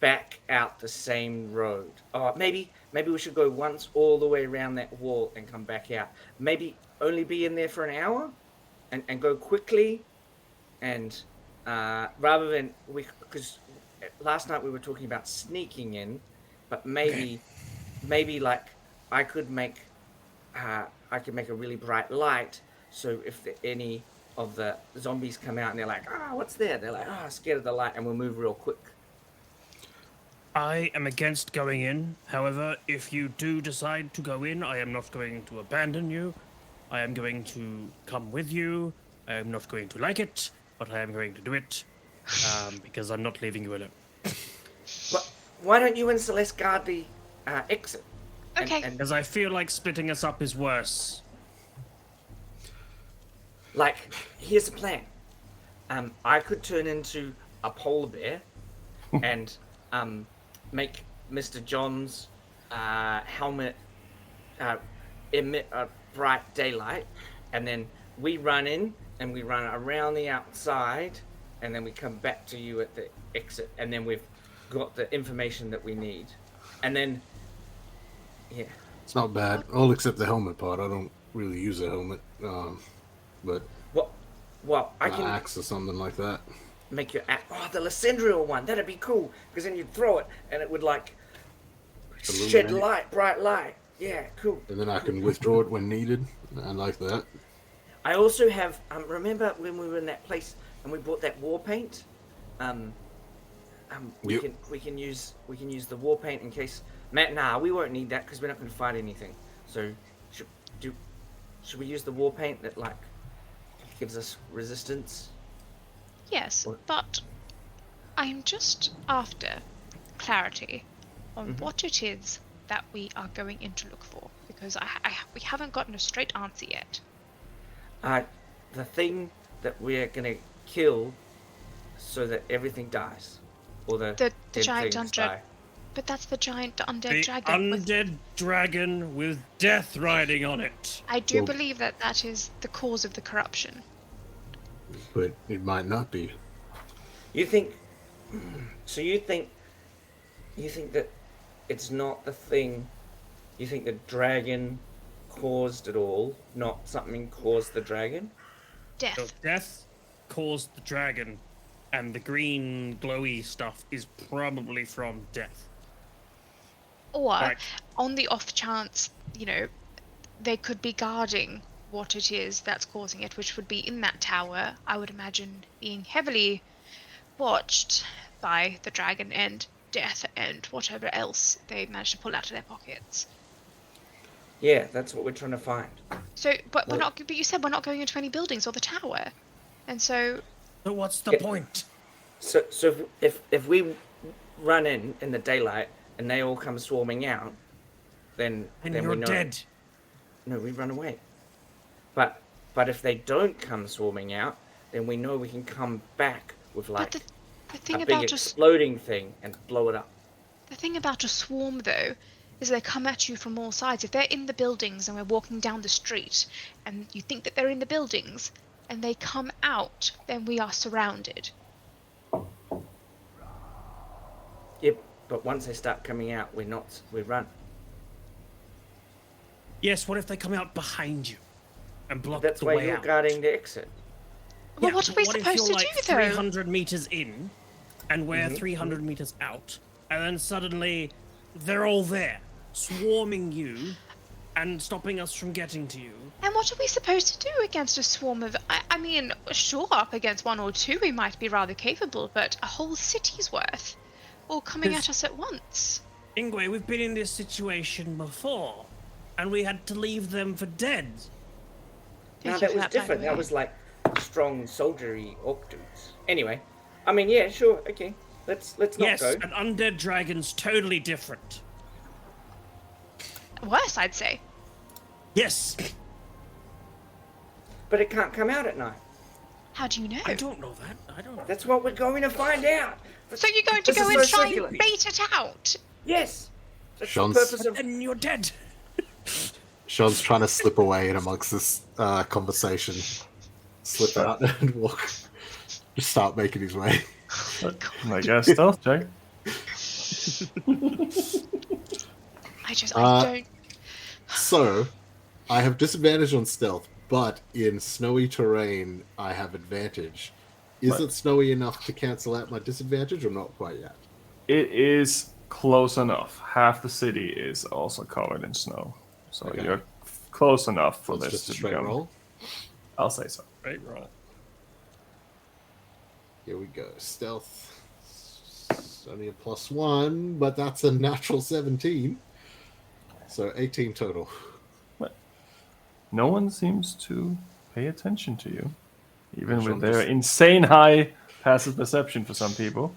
back out the same road. Oh, maybe we should go once all the way around that wall and come back out. Maybe only be in there for an hour, and go quickly, and rather than because last night we were talking about sneaking in, but maybe like I could make a really bright light, so if any of the zombies come out and they're like, what's there? They're like, scared of the light, and we'll move real quick. I am against going in. However, if you do decide to go in, I am not going to abandon you. I am going to come with you. I am not going to like it, but I am going to do it because I'm not leaving you alone. Well, why don't you and Celeste guard the exit? Okay. And Because I feel like splitting us up is worse. like, here's the plan. I could turn into a polar bear and make Mr. John's helmet emit a bright daylight, and then we run in and we run around the outside, and then we come back to you at the exit, and then we've got the information that we need. And then, yeah. It's not bad. All except the helmet part. I don't really use a helmet. But Well, I an can axe or something like that. make your the Lysandrial one. That'd be cool, because then you'd throw it and it would like shed Illuminate. light, bright light. Yeah, cool. And then I can withdraw it when needed. I like that. I also have remember when we were in that place and we bought that war paint? We Yep. can use the war paint in case. Nah, we won't need that because we're not going to fight anything. So should we use the war paint that like gives us resistance? Yes, Or- but I'm just after clarity on what it is that we are going in to look for, because we haven't gotten a straight answer yet. The thing that we're going to kill so that everything dies. Or the The dead giant things undead. die. But that's the giant undead The dragon. undead dragon with death riding on it. I do Well- believe that is the cause of the corruption. But it might not be. You think? So you think that it's not the thing? You think the dragon caused it all, not something caused the dragon? Death. So death caused the dragon, and the green glowy stuff is probably from death. Or, Right. on the off chance, they could be guarding what it is that's causing it, which would be in that tower, I would imagine, being heavily watched by the dragon and death and whatever else they managed to pull out of their pockets. Yeah, that's what we're trying to find. So, but Well- but you said we're not going into any buildings or the tower, and so So what's the Yeah. point? So if we run in the daylight and they all come swarming out, then And then you're we know. dead. No, we run away. But if they don't come swarming out, then we know we can come back with like but the thing a big about exploding thing and blow it up. the thing about a swarm, though, is they come at you from all sides. If they're in the buildings and we're walking down the street, and you think that they're in the buildings, and they come out, then we are surrounded. Yep. But once they start coming out, we run. Yes, what if they come out behind you and block That's the why way you're out? guarding the exit. Well, Yeah, what are but we what if supposed you're to like do, though? 300 meters in, and we're 300 meters out, and then suddenly they're all there, swarming you, and stopping us from getting to you. And what are we supposed to do against a swarm of... I mean, sure, up against one or two we might be rather capable, but a whole city's worth, all coming at us at once. Ingwe, we've been in this situation before, and we had to leave them for dead. No, Thank you that for was that, by the different. That way. was like strong soldiery orc dudes. Anyway, I mean, yeah, sure, okay. Let's not Yes, go. an undead dragon's totally different. Worse, I'd say. Yes, But it can't come out at night. How do you know? I don't know that. I don't know. That's what we're going to find out. So you're going to This go is and so try circular. and bait it out? Yes. That's Sean's- the purpose of. And you're dead. Sean's trying to slip away in amongst this conversation. Slip out and walk. Just start making his way. Like a stealth check. I don't... So, I have disadvantage on stealth, but in snowy terrain, I have advantage. Is it snowy enough to cancel out my disadvantage, or not quite yet? It is close enough. Half the city is also covered in snow, so Okay. you're close enough for So it's this just a to straight become. roll. I'll say so. Right roll. Here we go. Stealth. It's only a +1, but that's a natural 17. So 18 total. No one seems to pay attention to you, even Sean with their just- insane high passive perception for some people.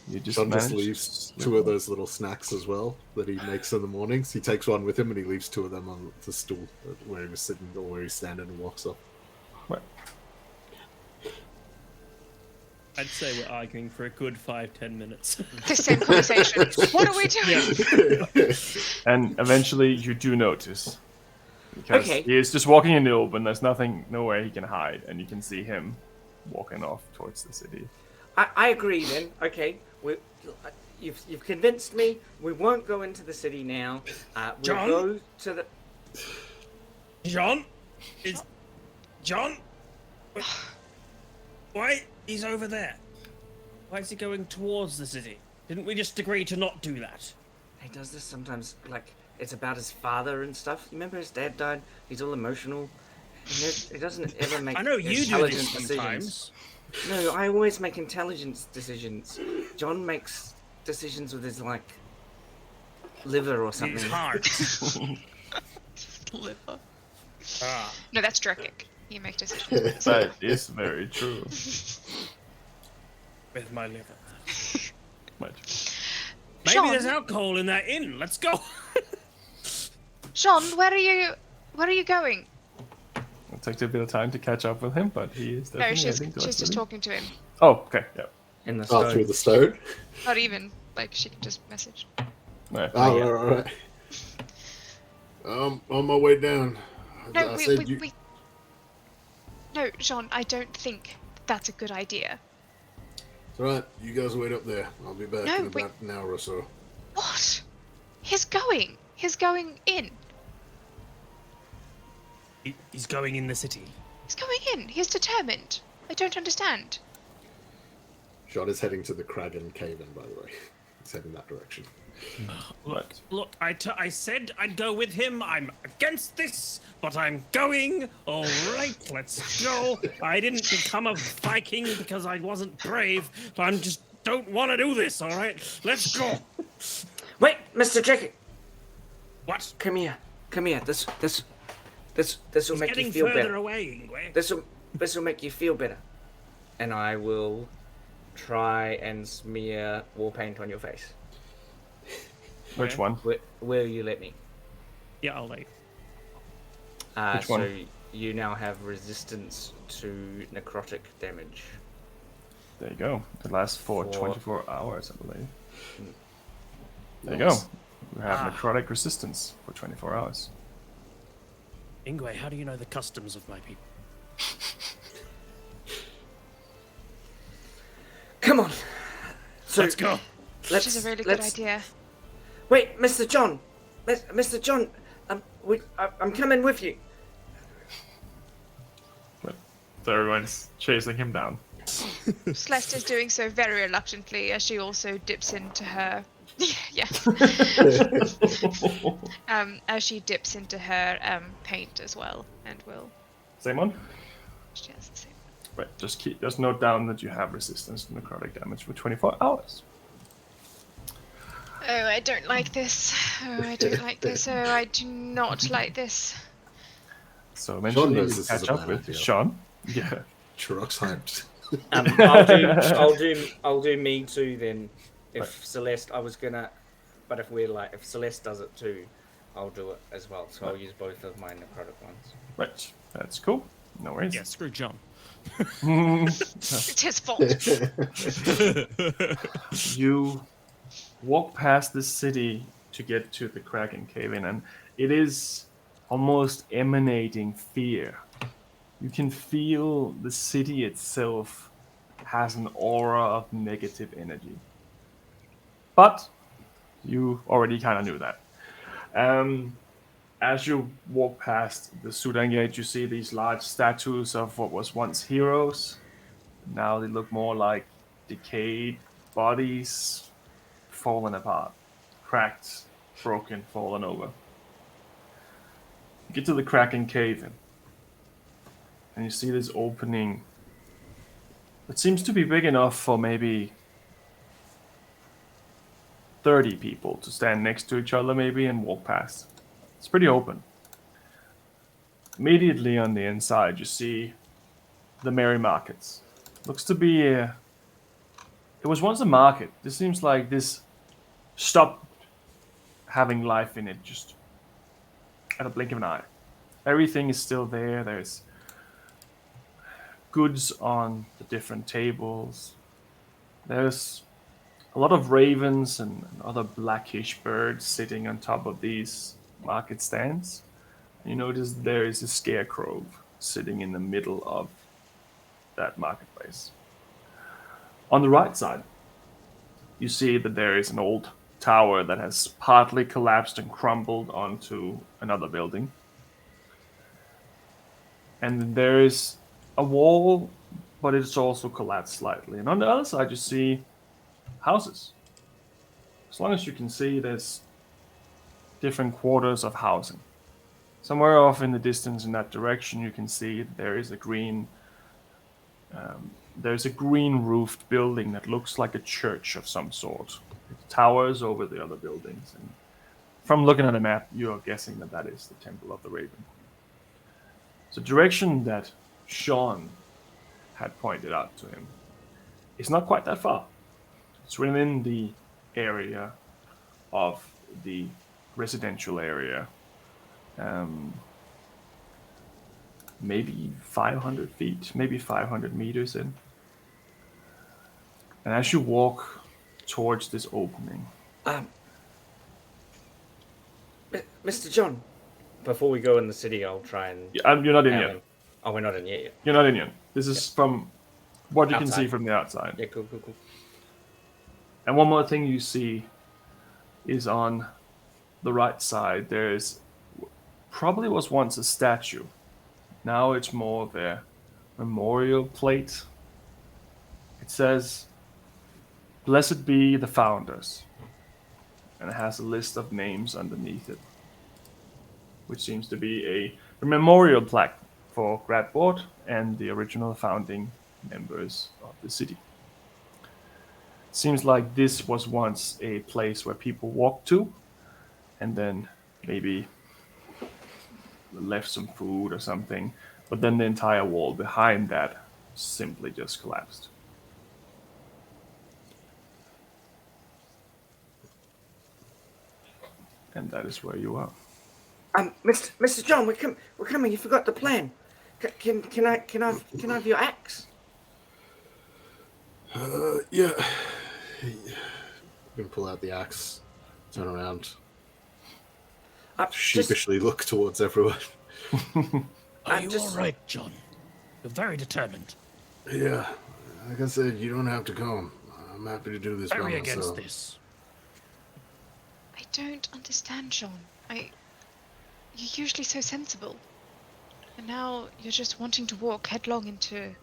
You just John just managed leaves to 2 of those little snacks as well that he makes in the mornings. He takes one with him and he leaves 2 of them on the stool where he was sitting or where he's standing and walks off. Right. I'd say we're arguing for a good 5-10 minutes. The same conversation. What are we doing? And eventually you do notice. Because Okay. he is just walking in the open, there's nowhere he can hide, and you can see him walking off towards the city. I agree then. Okay, you've convinced me. We won't go into the city now. We'll John? go to the. John? John? Why? He's over there. Why is he going towards the city? Didn't we just agree to not do that? He does this sometimes. Like it's about his father and stuff. You remember his dad died? He's all emotional. He doesn't ever make. I know you do intelligent this sometimes. No, I always make intelligent decisions. John makes decisions with his like liver or something. His heart. Liver. Ah. No, that's Drekik. You make decisions. That is very true. With my liver. Right. Maybe Sean? there's alcohol in that inn. Let's go. Sean, where are you going? It'll take a bit of time to catch up with him, but he is No, definitely she's heading towards just the city. talking to him. Oh, okay, yeah. In the Oh, stone. through the stone? Not even like she can just message. Right. Oh, yeah. right. On my way down. No, I we, said we, you... we. No, Sean, I don't think that's a good idea. It's alright, you guys wait up there. I'll be back No, in we- about an hour or so. What? He's going. He's going in. He's going in the city. He's going in. He's determined. I don't understand. John is heading to the Kragan cave-in, by the way. He's heading that direction. Right. Look, I said I'd go with him. I'm against this, but I'm going. All right, let's go. I didn't become a Viking because I wasn't brave. I just don't want to do this. All right, let's go. Wait, Mr. Jacket, What? come here. Come here. This will He's make you getting feel further better. away, Ingwe. This will make you feel better. And I will try and smear war paint on your face. Which one? Will you let me? Yeah, I'll wait. Which So one? you now have resistance to necrotic damage. There you go. It lasts for For- 24 hours, I believe. There you Nice. go. We have necrotic resistance for 24 hours. Ingwe, how do you know the customs of my people? Come on. So Let's go. Which is a really good idea. Wait, Mr. John. Mr. John, I'm coming with you. So everyone's chasing him down. Celeste is doing so very reluctantly as she also dips into her. Yeah. As she dips into her paint as well, and will. Same one? She has the same. Right, just note down that you have resistance to necrotic damage for 24 hours. Oh, I don't like this. Oh, I don't like this. Oh, I do not like this. So eventually knows you this is catch a up bad with idea. Sean. Yeah. Chirrut's hyped. I'll do me too then. If Right. Celeste, I was gonna, but if Celeste does it too, I'll do it as well. So I'll use both of my necrotic ones. Right, that's cool. No worries. Yeah, screw John. It's his fault. You walk past the city to get to the Kraken cave-in, and it is almost emanating fear. You can feel the city itself has an aura of negative energy. But you already kind of knew that. As you walk past the Sudan Gate, you see these large statues of what was once heroes Now they look more like decayed bodies, fallen apart, cracked, broken, fallen over. You get to the Kraken cave and you see this opening that seems to be big enough for maybe 30 people to stand next to each other maybe and walk past. It's pretty open. Immediately on the inside you see the Merry Markets. Looks to be it was once a market. This seems like this stopped having life in it just at a blink of an eye. Everything is still there. There's goods on the different tables. There's a lot of ravens and other blackish birds sitting on top of these market stands. You notice there is a scarecrow sitting in the middle of that marketplace. On the right side, you see that there is an old tower that has partly collapsed and crumbled onto another building. And there is a wall, but it's also collapsed slightly. And on the other side, you see houses. As long as you can see, there's different quarters of housing. Somewhere off in the distance in that direction, you can see there is a green roofed building that looks like a church of some sort. It towers over the other buildings. And from looking at a map, you're guessing that that is the Temple of the Raven Queen. The direction that Sean had pointed out to him is not quite that far. It's within the area of the residential area. Maybe 500 feet, maybe 500 meters in. And as you walk towards this opening... Mr. John, before we go in the city, I'll try and... you're not in yet. Oh, we're not in yet. You're not in yet. This is from what you can see from the outside. Yeah, cool. And one more thing you see is on the right side, there's probably was once a statue. Now it's more of a memorial plate. It says, "Blessed be the founders." And it has a list of names underneath it, which seems to be a memorial plaque for Gratwört and the original founding members of the city. It seems like this was once a place where people walked to and then maybe left some food or something, but then the entire wall behind that simply just collapsed. And that is where you are. Mr. John, we're coming. You forgot the plan. Can I have your axe? Yeah. You can pull out the axe, turn around, sheepishly look towards everyone. Are you all right, John? You're very determined. Yeah, like I said, you don't have to come. I'm happy to do this by Very myself. against this. I don't understand, John. You're usually so sensible. And now you're just wanting to walk headlong into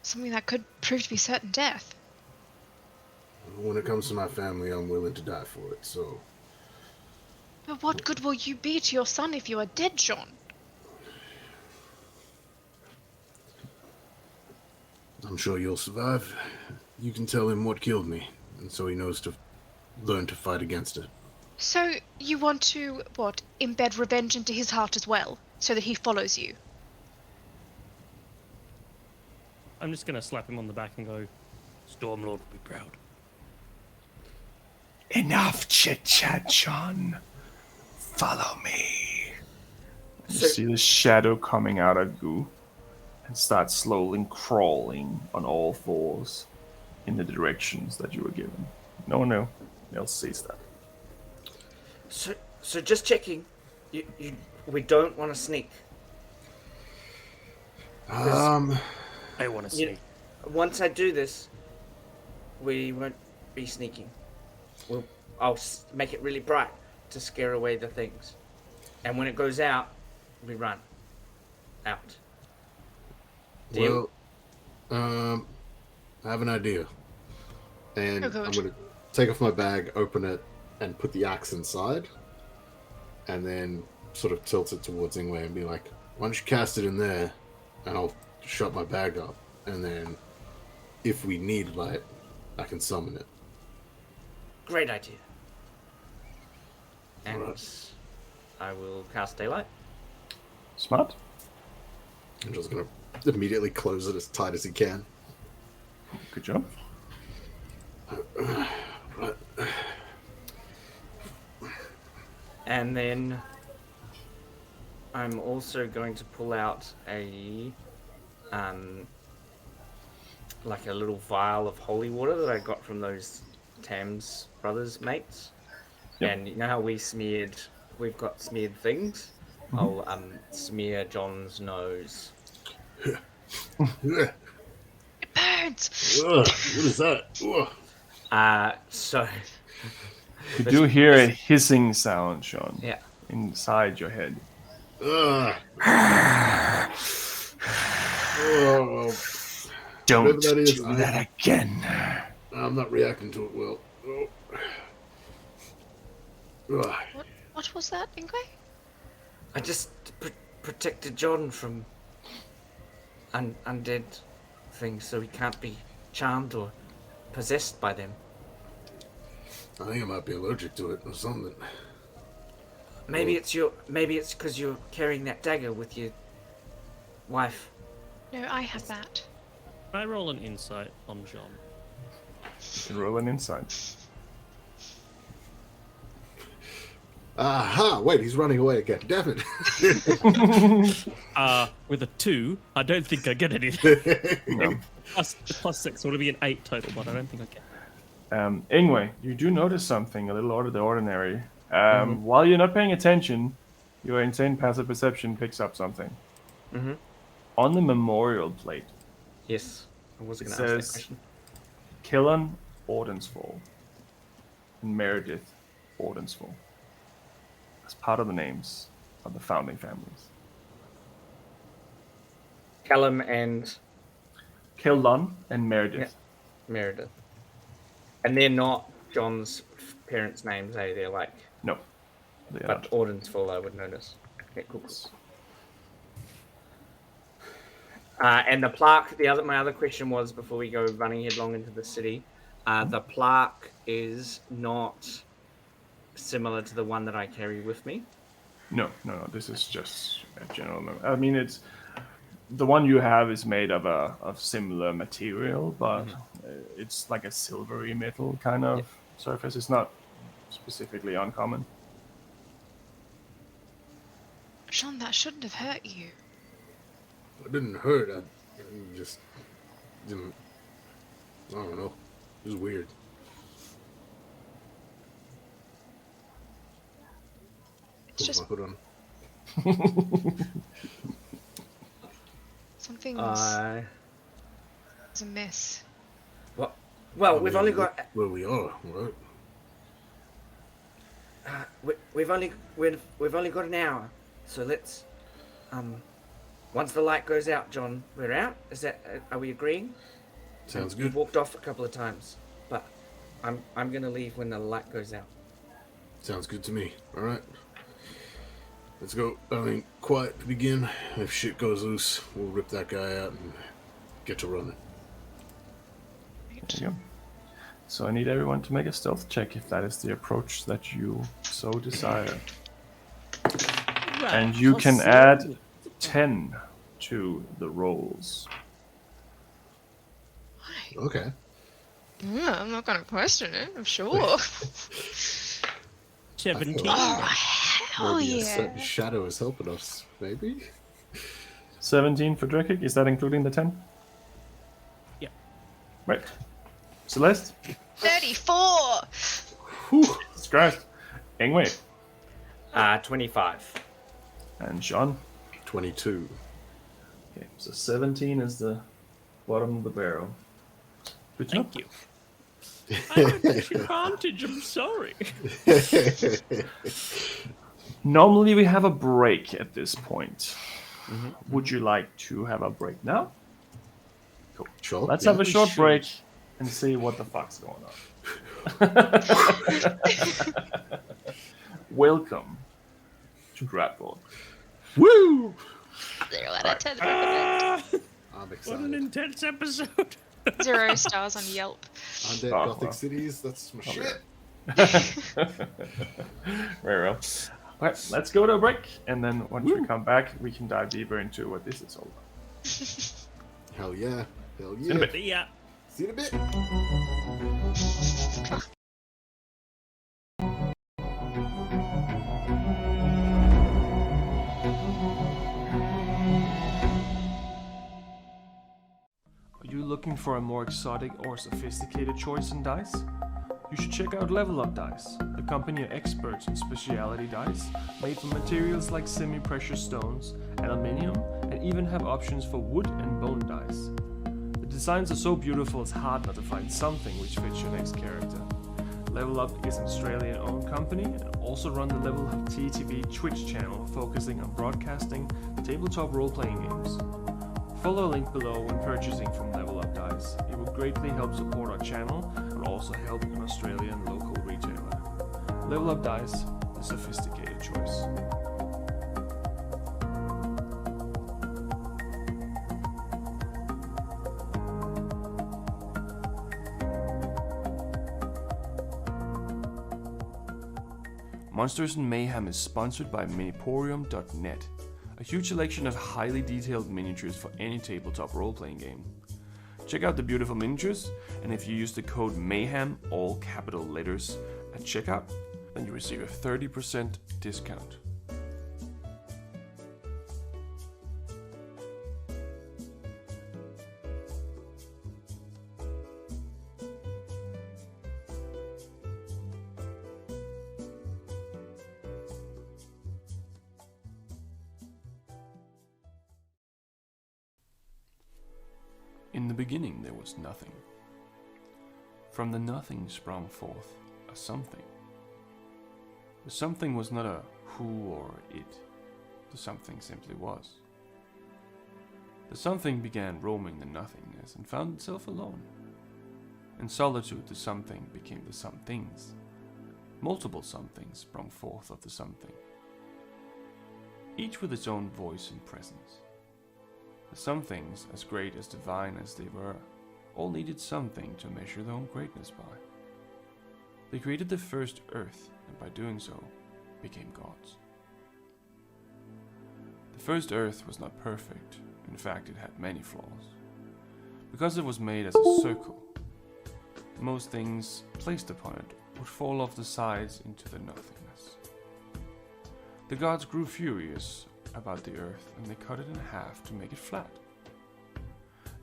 something that could prove to be certain death. When it comes to my family, I'm willing to die for it, so... But what good will you be to your son if you are dead, John? I'm sure you'll survive. You can tell him what killed me, and so he knows to learn to fight against it. So you want to, embed revenge into his heart as well, so that he follows you? I'm just gonna slap him on the back and go, Stormlord will be proud. Enough chit-chat, John. Follow me. You see the shadow coming out of Goo and start slowly crawling on all fours in the directions that you were given. No one else sees that. So just checking. We don't want to sneak. I want to sneak. Once I do this, we won't be sneaking. I'll make it really bright to scare away the things. And when it goes out, we run. Out. Deal? Well, I have an idea. And Oh, good. I'm going to take off my bag, open it, and put the axe inside. And then sort of tilt it towards Ingwe and be like, why don't you cast it in there? And I'll shut my bag up. And then if we need light, I can summon it. Great idea. And Right. I will cast daylight. Smart. I'm just going to immediately close it as tight as he can. Good job. Right. And then I'm also going to pull out a like a little vial of holy water that I got from those Thames brothers mates. Yep. And you know how we've got smeared things? I'll smear John's nose. Ugh, It burns! what is that? Ugh. So You do hear a hissing sound, Sean, yeah. inside your head. Ugh. Oh, Don't whatever that is, do that again. I'm not reacting to it well. Oh. Ugh. What was that, Ingwe? I just protected John from undead things so he can't be charmed or possessed by them. I think I might be allergic to it or something. Maybe it's because you're carrying that dagger with your wife. No, I have that. Can I roll an insight on John? You can roll an insight. Aha! Wait, he's running away again. Damn it! With a 2, I don't think I get anything. No. plus 6, so it'll be an 8 total, but I don't think I get. Anyway, you do notice something a little out of the ordinary. While you're not paying attention, your insane passive perception picks up something. Mm-hmm. On the memorial plate, Yes, I was it going to ask that says question. Killen Ordensfall and Meredith Ordensfall as part of the names of the founding families. Callum and Killen and Meredith. Meredith. And they're not John's parents' names, eh? They're like, No, they are but not. Ordensfall, I would notice. Okay, cool. And the plaque, my other question was, before we go running headlong into the city, the plaque is not similar to the one that I carry with me. No. This is just a general. I mean, it's the one you have is made of similar material, but it's like a silvery metal kind of surface. It's not specifically uncommon. Sean, that shouldn't have hurt you. It didn't hurt. I just didn't. I don't know. It was weird. It's just Put on. something's amiss. What? Well, I we've mean, only got where we are, right? we've only got an hour, so let's once the light goes out, John, we're out. Is that are we agreeing? Sounds You've good. walked off a couple of times, but I'm gonna leave when the light goes out. Sounds good to me. All right. Let's go. I mean, quiet to begin. If shit goes loose, we'll rip that guy out and get to running. There you go. So I need everyone to make a stealth check if that is the approach that you so desire. And you can add 10 to the rolls. Okay. Yeah, I'm not going to question it, I'm sure. 17. Oh, hell Maybe a yeah. certain shadow is helping us, maybe? 17 for Drekik, is that including the 10? Yeah. Right. Celeste? 34! Jesus Christ. Ingwe. 25. And Sean? 22. Okay, so 17 is the bottom of the barrel. Good job. Thank you. I have disadvantage, I'm sorry. Normally we have a break at this point. Would you like to have a break now? Cool. Sure. Let's yeah. have a short break and see what the fuck's going on. Welcome to Gratwört. Woo! 0 out of 10 recommend. I'm What excited. an intense episode. 0 stars on Yelp. Undead Oh, Gothic well. cities, that's my shit. Very well. Alright, let's go to a break, and then once we come back, we can dive deeper into what this is all about. Hell yeah. Hell See you in a yeah. bit. Yeah. See you in a bit. Are you looking for a more exotic or sophisticated choice in dice? You should check out Level Up Dice, the company of experts in specialty dice, made from materials like semi-precious stones, aluminium, and even have options for wood and bone dice. The designs are so beautiful it's hard not to find something which fits your next character. Level Up is an Australian-owned company and also run the Level Up TTV Twitch channel focusing on broadcasting tabletop role-playing games. Follow a link below when purchasing from Level Up Dice. It will greatly help support our channel and also help an Australian local retailer. Level Up Dice, the sophisticated choice. Monsters and Mayhem is sponsored by Miniporium.net, a huge selection of highly detailed miniatures for any tabletop role-playing game. Check out the beautiful miniatures, and if you use the code MAYHEM, all capital letters, at checkout, then you receive a 30% discount. In the beginning there was nothing. From the nothing sprung forth a something. The something was not a who or it. The something simply was. The something began roaming the nothingness and found itself alone. In solitude the something became the somethings. Multiple somethings sprung forth of the something, each with its own voice and presence. The somethings, as great as divine as they were, all needed something to measure their own greatness by. They created the first earth, and by doing so, became gods. The first earth was not perfect. In fact, it had many flaws. Because it was made as a circle, most things placed upon it would fall off the sides into the nothingness. The gods grew furious about the earth, and they cut it in half to make it flat.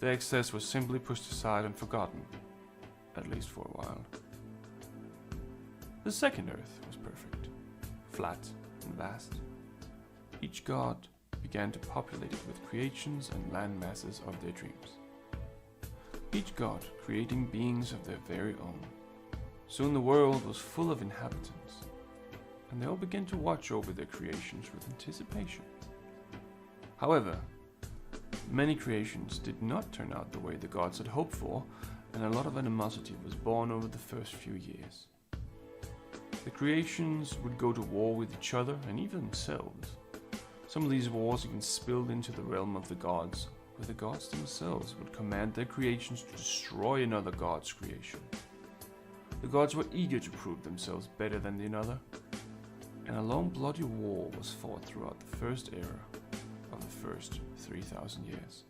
The excess was simply pushed aside and forgotten, at least for a while. The second earth was perfect, flat and vast. Each god began to populate it with creations and land masses of their dreams. Each god creating beings of their very own. Soon the world was full of inhabitants, and they all began to watch over their creations with anticipation. However, many creations did not turn out the way the gods had hoped for, and a lot of animosity was born over the first few years. The creations would go to war with each other and even themselves. Some of these wars even spilled into the realm of the gods, where the gods themselves would command their creations to destroy another god's creation. The gods were eager to prove themselves better than another, and a long bloody war was fought throughout the first era of the first 3,000 years.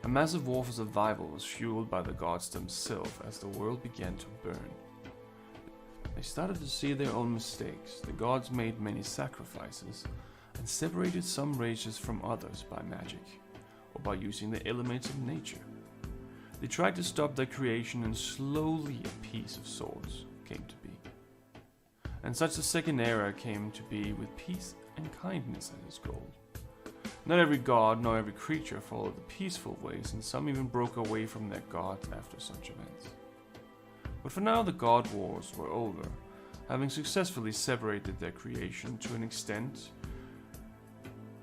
A massive war for survival was fueled by the gods themselves as the world began to burn. They started to see their own mistakes. The gods made many sacrifices and separated some races from others by magic or by using the elements of nature. They tried to stop their creation, and slowly a peace of sorts came to be. And such a second era came to be with peace and kindness as its goal. Not every god nor every creature followed the peaceful ways, and some even broke away from their god after such events. But for now the god wars were over, having successfully separated their creation to an extent,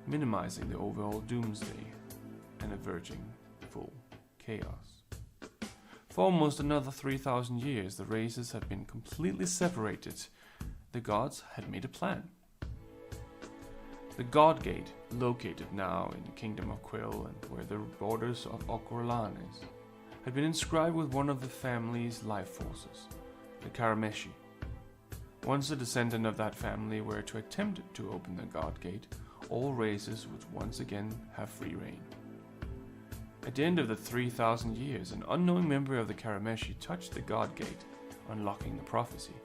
minimizing the overall doomsday. and averting full chaos. For almost another 3,000 years, the races had been completely separated. The gods had made a plan. The God Gate, located now in the Kingdom of Quill and where the borders of Okoralan is, had been inscribed with one of the family's life forces, the Karameshi. Once a descendant of that family were to attempt to open the God Gate, all races would once again have free reign. At the end of the 3,000 years, an unknown member of the Karameshi touched the God Gate, unlocking the prophecy.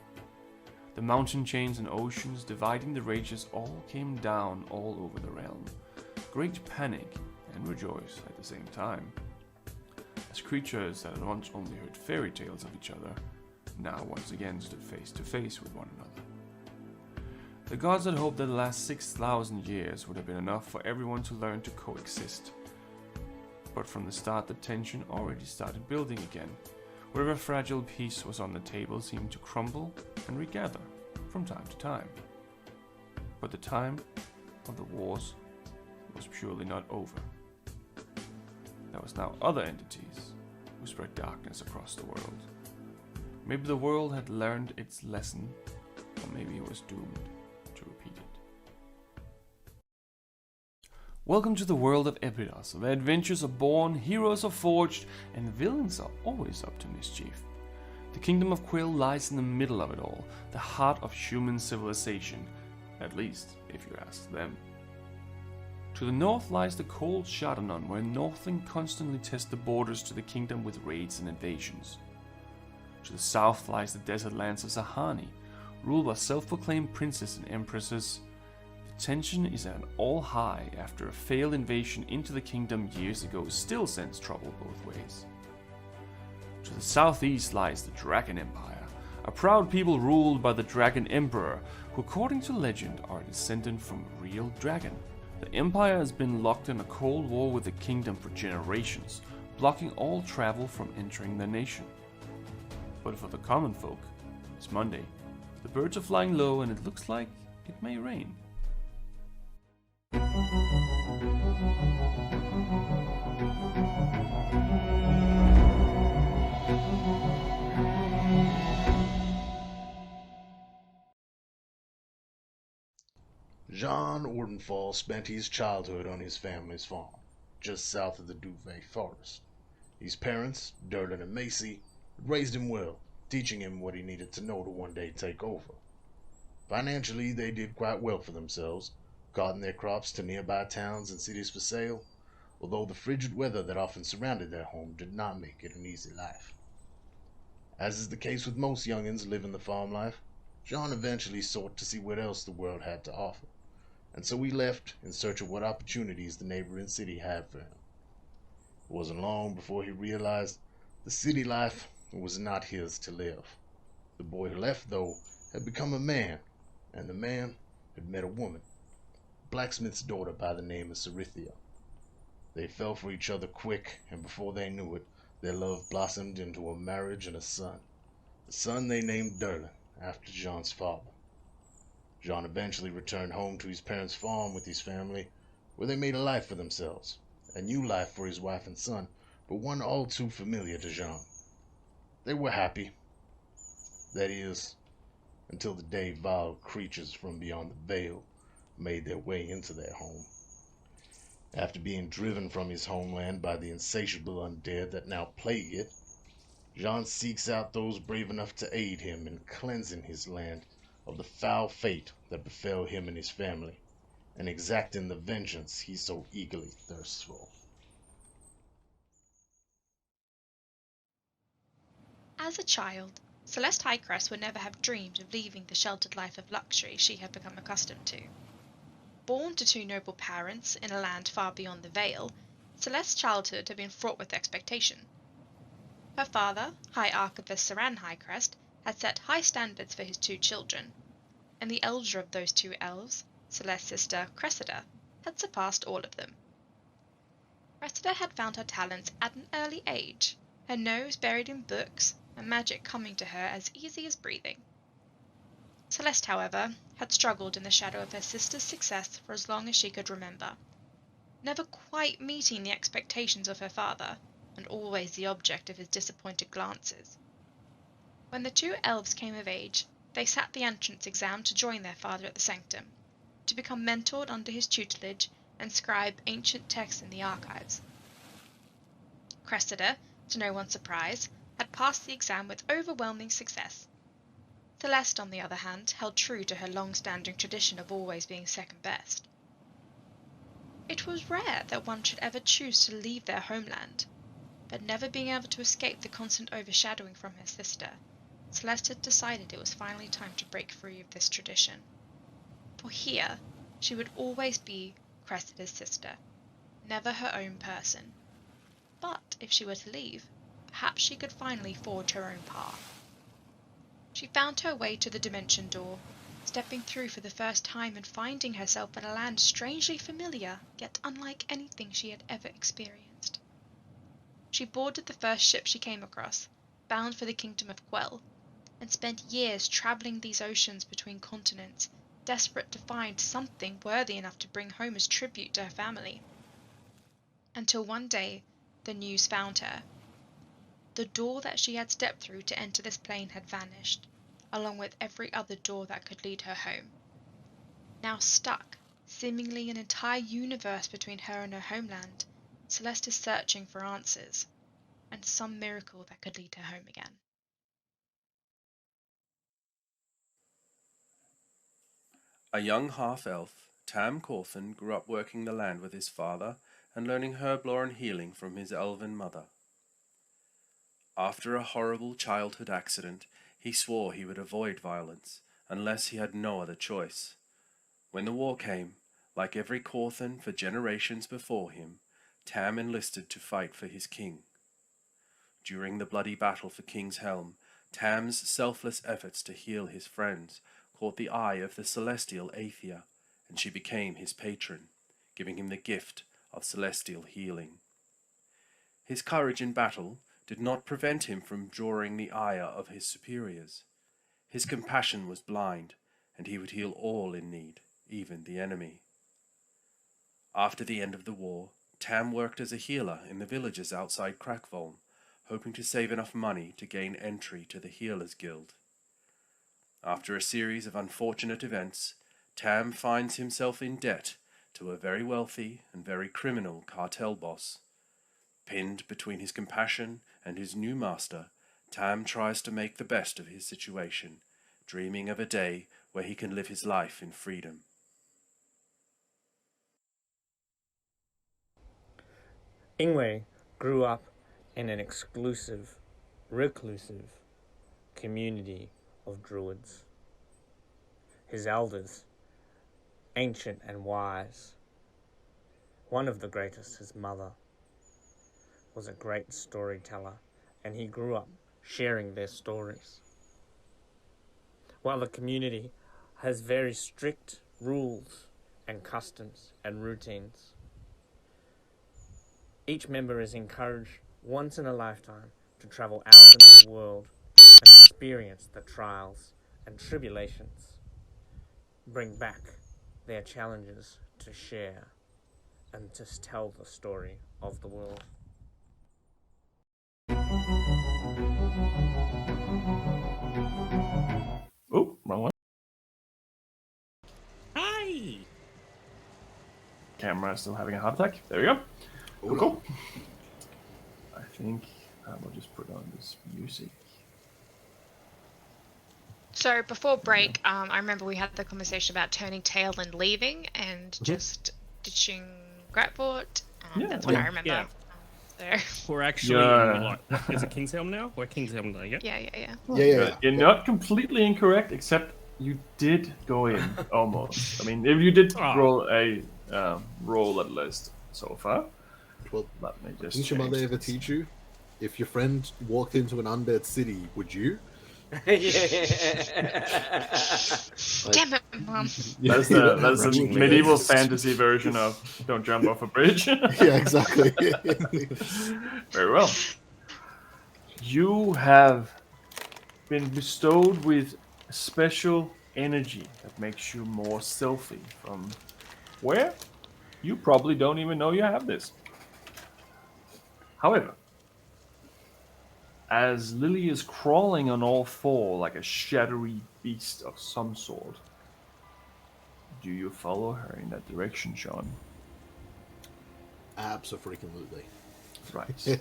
The mountain chains and oceans dividing the races all came down all over the realm. Great panic and rejoice at the same time, as creatures that had once only heard fairy tales of each other now once again stood face to face with one another. The gods had hoped that the last 6,000 years would have been enough for everyone to learn to coexist. But from the start, the tension already started building again. Whatever fragile piece was on the table seemed to crumble and regather from time to time. But the time of the wars was surely not over. There was now other entities who spread darkness across the world. Maybe the world had learned its lesson, or maybe it was doomed to repeat it. Welcome to the world of Epidos, where adventures are born, heroes are forged, and villains are always up to mischief. The Kingdom of Quill lies in the middle of it all, the heart of human civilization, at least if you ask them. To the north lies the cold Shadanon, where Northling constantly tests the borders to the kingdom with raids and invasions. To the south lies the desert lands of Zahani, ruled by self-proclaimed princes and empresses. The tension is at an all-high after a failed invasion into the kingdom years ago still sends trouble both ways. To the southeast lies the Dragon Empire, a proud people ruled by the Dragon Emperor, who according to legend are a descendant from a real dragon. The Empire has been locked in a cold war with the kingdom for generations, blocking all travel from entering the nation. But for the common folk, it's Monday. The birds are flying low and it looks like it may rain. Jean Ordenfall spent his childhood on his family's farm, just south of the Duvet Forest. His parents, Durden and Macy, raised him well, teaching him what he needed to know to one day take over. Financially, they did quite well for themselves, carting their crops to nearby towns and cities for sale, although the frigid weather that often surrounded their home did not make it an easy life. As is the case with most youngins living the farm life, Jean eventually sought to see what else the world had to offer, and so he left in search of what opportunities the neighboring city had for him. It wasn't long before he realized the city life was not his to live. The boy who left, though, had become a man, and the man had met a woman, a blacksmith's daughter by the name of Cerithia. They fell for each other quick, and before they knew it, their love blossomed into a marriage and a son they named Durlin, after Jean's father. Jean eventually returned home to his parents' farm with his family, where they made a life for themselves, a new life for his wife and son, but one all too familiar to Jean. They were happy. That is, until the day vile creatures from beyond the veil made their way into their home. After being driven from his homeland by the insatiable undead that now plague it, Jean seeks out those brave enough to aid him in cleansing his land of the foul fate that befell him and his family, and exacting the vengeance he so eagerly thirsts for. As a child, Celeste Highcrest would never have dreamed of leaving the sheltered life of luxury she had become accustomed to. Born to two noble parents in a land far beyond the Vale, Celeste's childhood had been fraught with expectation. Her father, High Archivist Saran Highcrest, had set high standards for his two children, and the elder of those two elves, Celeste's sister Cressida, had surpassed all of them. Cressida had found her talents at an early age, her nose buried in books, and magic coming to her as easy as breathing. Celeste, however, had struggled in the shadow of her sister's success for as long as she could remember. never quite meeting the expectations of her father, and always the object of his disappointed glances. When the two elves came of age, they sat the entrance exam to join their father at the sanctum, to become mentored under his tutelage and scribe ancient texts in the archives. Cressida, to no one's surprise, had passed the exam with overwhelming success. Celeste, on the other hand, held true to her long-standing tradition of always being second best. It was rare that one should ever choose to leave their homeland, but never being able to escape the constant overshadowing from her sister, Celeste had decided it was finally time to break free of this tradition. For here, she would always be Cressida's sister, never her own person. But if she were to leave, perhaps she could finally forge her own path. She found her way to the dimension door, stepping through for the first time and finding herself in a land strangely familiar, yet unlike anything she had ever experienced. She boarded the first ship she came across, bound for the kingdom of Quell, and spent years travelling these oceans between continents, desperate to find something worthy enough to bring home as tribute to her family. Until one day, the news found her. The door that she had stepped through to enter this plane had vanished, along with every other door that could lead her home. Now stuck, seemingly an entire universe between her and her homeland, Celeste is searching for answers, and some miracle that could lead her home again. A young half-elf, Tam Corthan grew up working the land with his father and learning herblore and healing from his elven mother. After a horrible childhood accident, he swore he would avoid violence unless he had no other choice. When the war came, like every Corthan for generations before him, Tam enlisted to fight for his king. During the bloody battle for King's Helm, Tam's selfless efforts to heal his friends caught the eye of the celestial Aethia, and she became his patron, giving him the gift of celestial healing. His courage in battle did not prevent him from drawing the ire of his superiors. His compassion was blind, and he would heal all in need, even the enemy. After the end of the war, Tam worked as a healer in the villages outside Krakvolm, hoping to save enough money to gain entry to the Healers Guild. After a series of unfortunate events, Tam finds himself in debt to a very wealthy and very criminal cartel boss. Pinned between his compassion and his new master, Tam tries to make the best of his situation, dreaming of a day where he can live his life in freedom. Ingwe grew up in an exclusive, reclusive community of druids. His elders, ancient and wise, one of the greatest, his mother, was a great storyteller, and he grew up sharing their stories. While the community has very strict rules and customs and routines, each member is encouraged once in a lifetime to travel out into the world and experience the trials and tribulations, bring back their challenges to share and to tell the story of the world. Oh, wrong one. Hi! Camera is still having a heart attack. There we go. Cool. I think I will just put on this music. So before break, I remember we had the conversation about turning tail and leaving and just ditching Gratwört. That's what I remember. Yeah. So. We're actually in, like, is it King's Helm now? We're King's Helm now, yeah? Yeah. You're not completely incorrect, except you did go in almost. I mean, if you did roll a roll at least so far. Well, let me just. Didn't your mother ever teach you? If your friend walked into an undead city, would you? Yeah. Damn it, Mom. That's the medieval fantasy version of don't jump off a bridge. Yeah, exactly. Very well. You have been bestowed with a special energy that makes you more stealthy. From where? You probably don't even know you have this. However, as Lily is crawling on all four like a shadowy beast of some sort, do you follow her in that direction, Sean? Abso-freaking-lutely. Right.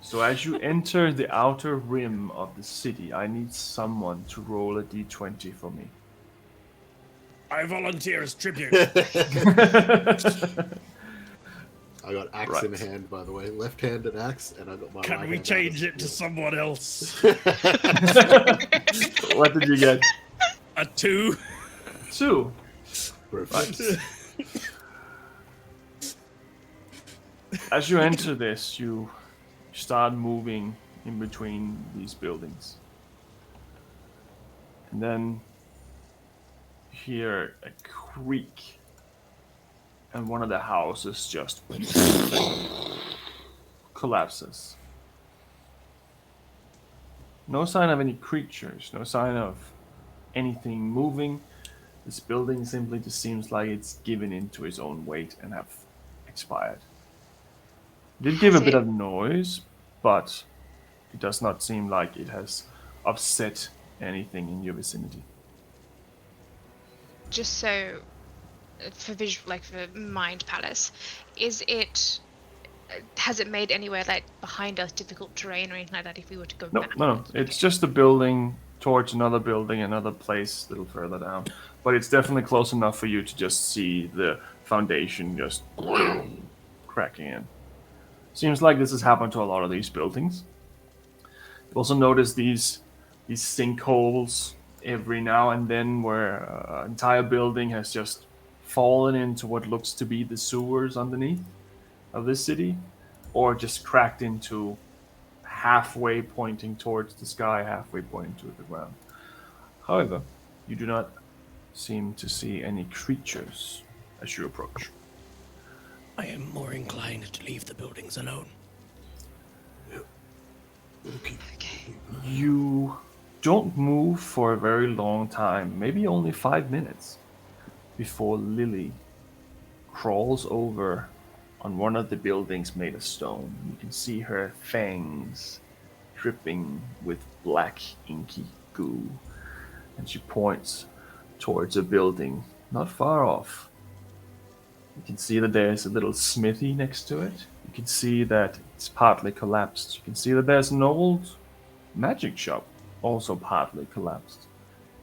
So as you enter the outer rim of the city, I need someone to roll a d20 for me. I volunteer as tribute. I got axe in hand, by the way. Left-handed axe, and I got my Can right we hand change out it to as someone else? What did you get? A 2. 2. Perfect. As you enter this, you start moving in between these buildings. And then you hear a creak, and one of the houses just collapses. No sign of any creatures, no sign of anything moving. This building simply just seems like it's given into its own weight and have expired. It did give a bit of noise, but it does not seem like it has upset anything in your vicinity. Just so, for visual, like for Mind Palace, has it made anywhere like behind us difficult terrain or anything like that if we were to go back? No. It's just a building towards another building, another place a little further down. But it's definitely close enough for you to just see the foundation just cracking in. Seems like this has happened to a lot of these buildings. You also notice these sinkholes every now and then where an entire building has just fallen into what looks to be the sewers underneath of this city, or just cracked into halfway pointing towards the sky, halfway pointing to the ground. However, you do not seem to see any creatures as you approach. I am more inclined to leave the buildings alone. Okay. You don't move for a very long time, maybe only 5 minutes, before Lily crawls over on one of the buildings made of stone. You can see her fangs dripping with black inky goo, and she points towards a building not far off. You can see that there's a little smithy next to it. You can see that it's partly collapsed. You can see that there's an old magic shop, also partly collapsed.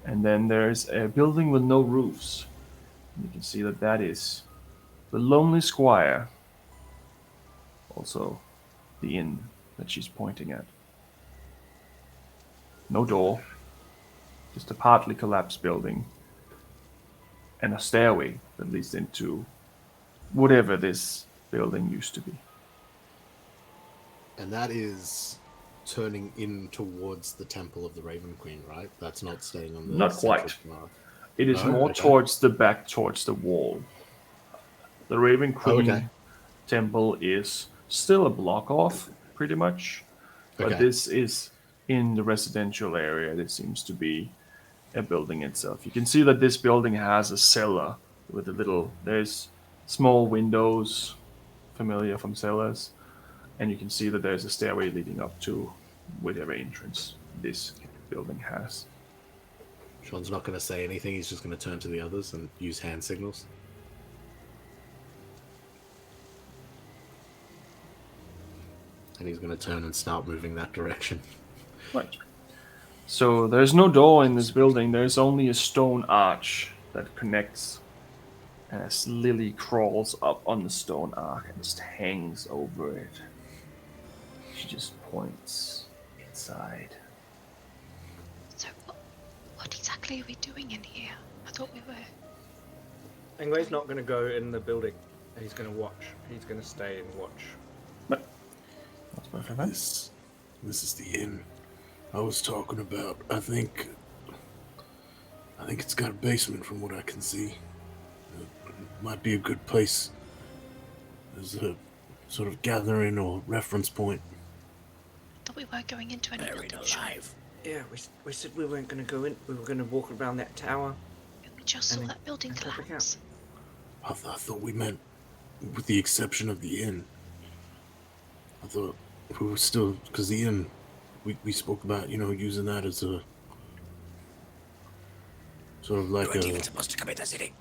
And then there's a building with no roofs. You can see that that is the Lonely Squire, also the inn that she's pointing at. No door, just a partly collapsed building, and a stairway that leads into whatever this building used to be. And that is turning in towards the Temple of the Raven Queen, right? That's not staying on the Not central quite. path. It is No? more Okay. towards the back, towards the wall. The Raven Queen okay. temple is still a block off, pretty much. But Okay. this is in the residential area. This seems to be a building itself. You can see that this building has a cellar with there's small windows, familiar from cellars. And you can see that there's a stairway leading up to whatever entrance this building has. Sean's not going to say anything. He's just going to turn to the others and use hand signals. And he's going to turn and start moving that direction. Right. So there's no door in this building. There's only a stone arch that connects. And as Lily crawls up on the stone arch and just hangs over it, she just points inside. So what exactly are we doing in here? I thought we were. Ingway's not going to go in the building. He's going to watch. He's going to stay and watch. That's perfect. Then. This is the inn I was talking about. I think it's got a basement from what I can see. It might be a good place as a sort of gathering or reference point. Thought we were going into an Buried alive. Yeah, we said we weren't going to go in. We were going to walk around that tower. We just saw And that building and come back collapse. I thought we meant with the exception of the inn. I thought we were still, because the inn, we spoke about, using that as a sort of like You weren't even supposed to come in the city.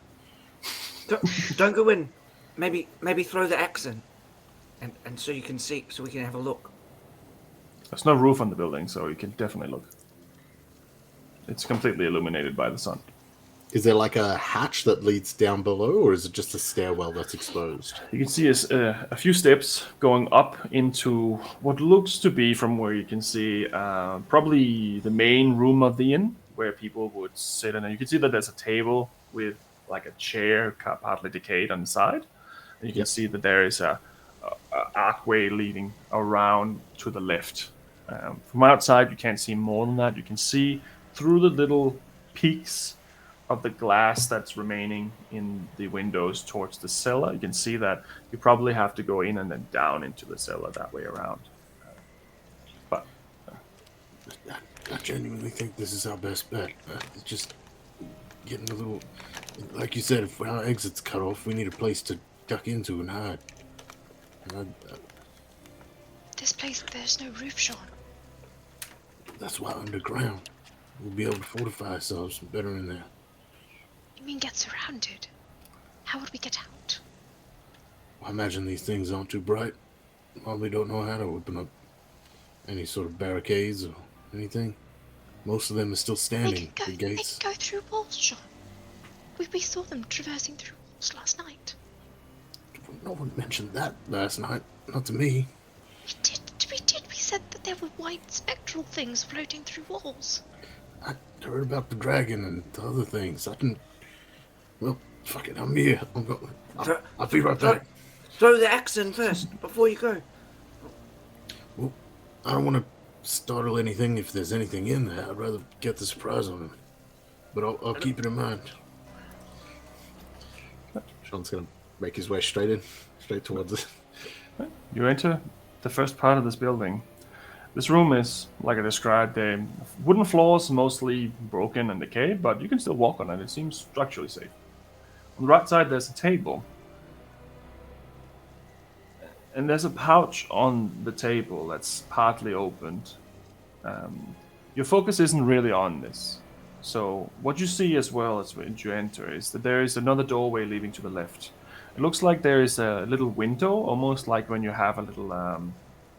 Don't go in. Maybe throw the axe in, and so you can see, so we can have a look. There's no roof on the building, so you can definitely look. It's completely illuminated by the sun. Is there like a hatch that leads down below, or is it just a stairwell that's exposed? You can see a few steps going up into what looks to be, from where you can see, probably the main room of the inn, where people would sit. And you can see that there's a table with like a chair partly decayed on the side. And you can see that there is a archway leading around to the left. From outside, you can't see more than that. You can see through the little peaks of the glass that's remaining in the windows towards the cellar. You can see that you probably have to go in and then down into the cellar that way around. But I genuinely think this is our best bet. It's just getting a little, like you said, if our exit's cut off, we need a place to duck into and hide. This place, there's no roof, Sean. That's why underground. We'll be able to fortify ourselves better in there. You mean get surrounded? How would we get out? I imagine these things aren't too bright. Probably don't know how to open up any sort of barricades or anything. Most of them are still standing, the gates. They can go through walls, Sean. We saw them traversing through walls last night. No one mentioned that last night. Not to me. We did. We said that there were white spectral things floating through walls. I heard about the dragon and the other things. I didn't... Well, fuck it, I'm here. I'll be right back. Throw the axe in first, before you go. Well, I don't want to startle anything if there's anything in there. I'd rather get the surprise on him. But I'll keep it in mind. Sean's going to make his way straight towards it. you enter the first part of this building. This room is, like I described, the wooden floors, mostly broken and decayed, but you can still walk on it. It seems structurally safe. On the right side, there's a table. And there's a pouch on the table that's partly opened. Your focus isn't really on this. So what you see as well as when you enter is that there is another doorway leading to the left. It looks like there is a little window, almost like when you have a little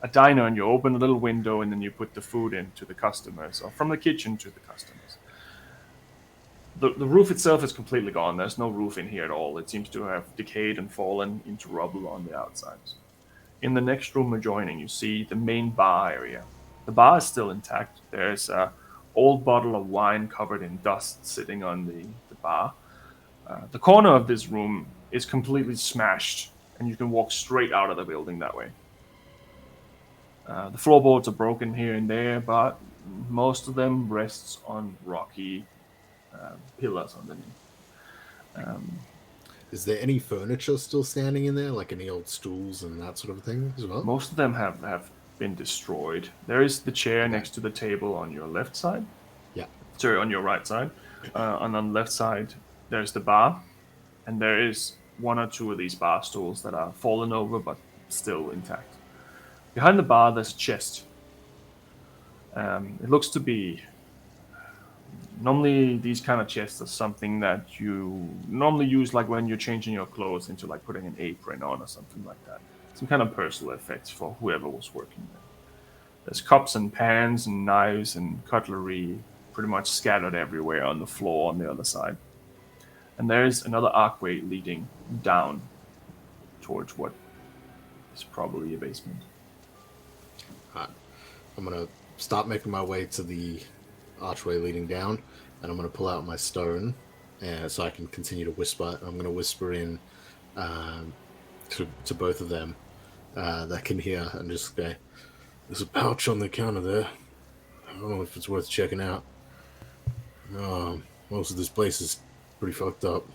a diner and you open a little window and then you put the food in to the customers, or from the kitchen to the customers. The roof itself is completely gone. There's no roof in here at all. It seems to have decayed and fallen into rubble on the outsides. In the next room adjoining, you see the main bar area. The bar is still intact. There's an old bottle of wine covered in dust sitting on the bar. The corner of this room is completely smashed, and you can walk straight out of the building that way. The floorboards are broken here and there, but most of them rests on rocky pillars underneath. Is there any furniture still standing in there, like any old stools and that sort of thing as well? Most of them have been destroyed. There is the chair next to the table on your left side. Yeah. Sorry, on your right side. And on the left side, there's the bar, and there is one or two of these bar stools that are fallen over but still intact. Behind the bar, there's a chest. It looks to be... Normally, these kind of chests are something that you normally use like when you're changing your clothes into like putting an apron on or something like that. Some kind of personal effects for whoever was working there. There's cups and pans and knives and cutlery pretty much scattered everywhere on the floor on the other side. And there's another archway leading down towards what is probably a basement. I'm going to start making my way to the archway leading down, and I'm going to pull out my stone so I can continue to whisper. I'm going to whisper in to both of them that can hear and just say, "There's a pouch on the counter there. I don't know if it's worth checking out. Most of this place is pretty fucked up."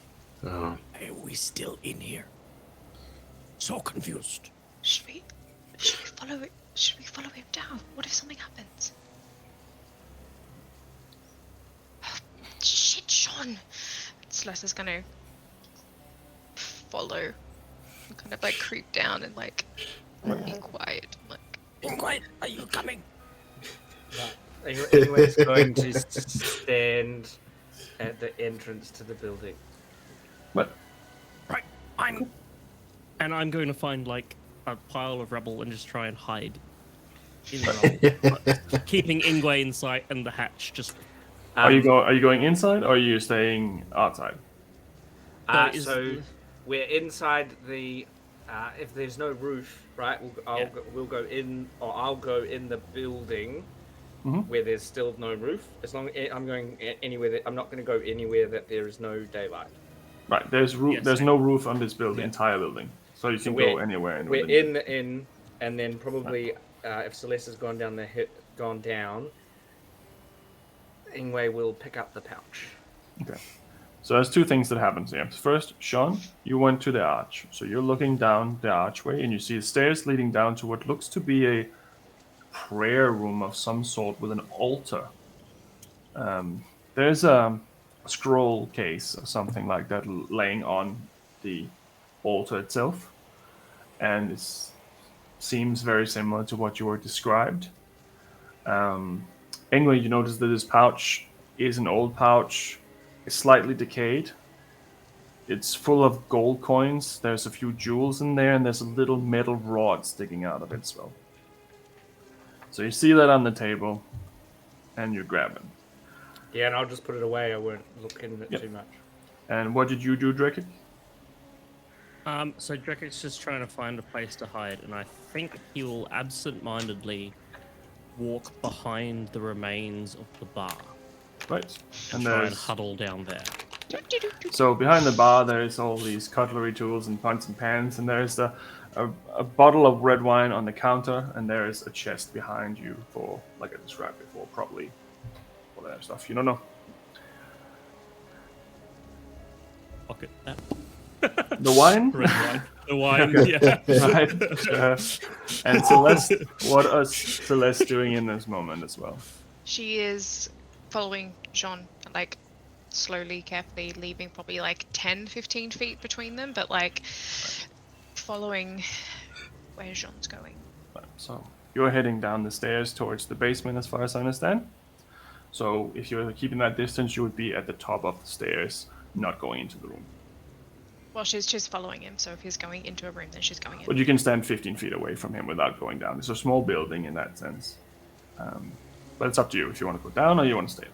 Are we still in here? So confused. Should we follow it? Should we follow him down? What if something happens? Oh, shit, Sean! Celeste's gonna follow kind of like creep down and like be quiet. Like, Ingrid, are you coming? Ingrid's going to stand at the entrance to the building. But Right, I'm going to find like a pile of rubble and just try and hide in the rubble, keeping Ingwe in sight and the hatch just. are you going inside or are you staying outside? So we're inside the. If there's no roof, right? We'll go in, or I'll go in the building where there's still no roof. As long as I'm going anywhere that I'm not going to go anywhere that there is no daylight. Right, there's no roof on this building, entire building, so you can go anywhere. We're in the inn, and then probably if Celeste has gone down, Ingwe will pick up the pouch. Okay. So there's two things that happen here. First, Sean, you went to the arch. So you're looking down the archway and you see the stairs leading down to what looks to be a prayer room of some sort with an altar. There's a scroll case or something like that laying on the altar itself. And it seems very similar to what you were described. Anyway, you notice that this pouch is an old pouch. It's slightly decayed. It's full of gold coins. There's a few jewels in there, and there's a little metal rod sticking out of it as well. So you see that on the table, and you grab it. Yeah, and I'll just put it away. I won't look in it too much. And what did you do, Drekik? So Drekik's just trying to find a place to hide, and I think he will absent-mindedly walk behind the remains of the bar. Right. And try and huddle down there. So behind the bar, there's all these cutlery tools and pots and pans, and there's a bottle of red wine on the counter, and there is a chest behind you for, like I described before, probably all that stuff. You don't know. Pocket that. The wine? Red wine. The wine, Okay. yeah. Right. And Celeste, what is Celeste doing in this moment as well? she is following Jean, like slowly, carefully, leaving probably like 10-15 feet between them, but like following where Jean's going. Right, so you're heading down the stairs towards the basement as far as I understand. So if you're keeping that distance, you would be at the top of the stairs, not going into the room. Well, she's just following him, so if he's going into a room, then she's going in. But you can stand 15 feet away from him without going down. It's a small building in that sense. But it's up to you if you want to go down or you want to stay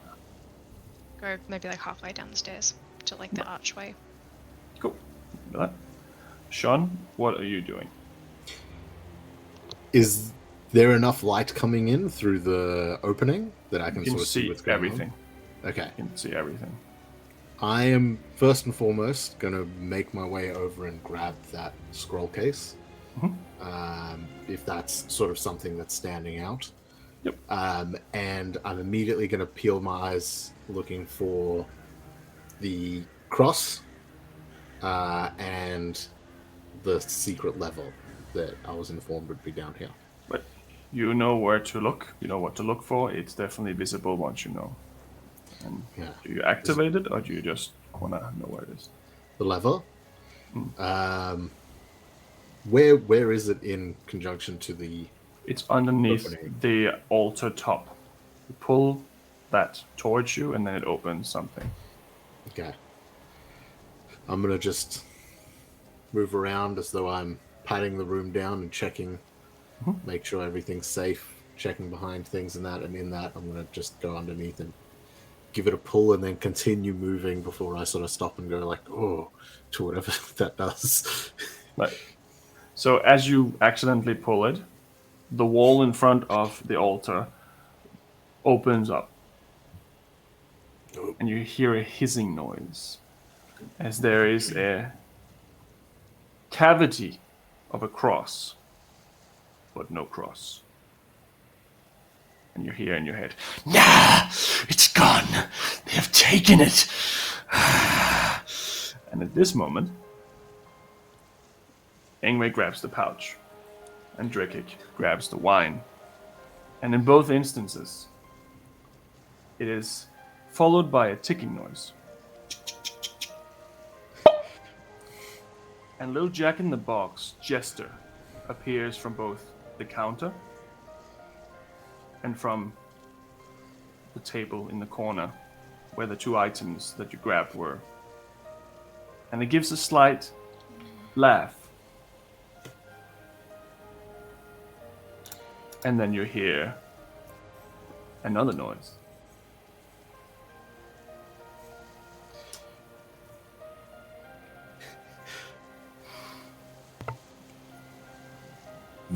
there. Go maybe like halfway down the stairs to like the archway. Cool. Do that. Sean, what are you doing? Is there enough light coming in through the opening that I can sort of see what's going everything. on? Okay. You can see everything. I am first and foremost going to make my way over and grab that scroll case. If that's sort of something that's standing out. Yep. And I'm immediately going to peel my eyes looking for the cross and the secret level that I was informed would be down here. But you know where to look. You know what to look for. It's definitely visible once you know. And do you activate it, or do you just want to know where it is? The lever? Where is it in conjunction to the... It's underneath opening? the altar top. You pull that towards you, and then it opens something. Okay. I'm going to just move around as though I'm patting the room down and checking, make sure everything's safe, checking behind things and that, and in that I'm going to just go underneath and give it a pull and then continue moving before I sort of stop and go like, oh, to whatever that does. Right. So as you accidentally pull it, the wall in front of the altar opens up. And you hear a hissing noise as there is a cavity of a cross, but no cross. And you hear in your head, "Nah, it's gone. They have taken it." And at this moment, Ingwe grabs the pouch, and Drekik grabs the wine. And in both instances, it is followed by a ticking noise. And little Jack-in-the-Box Jester appears from both the counter and from the table in the corner where the 2 items that you grabbed were. And it gives a slight laugh. And then you hear another noise.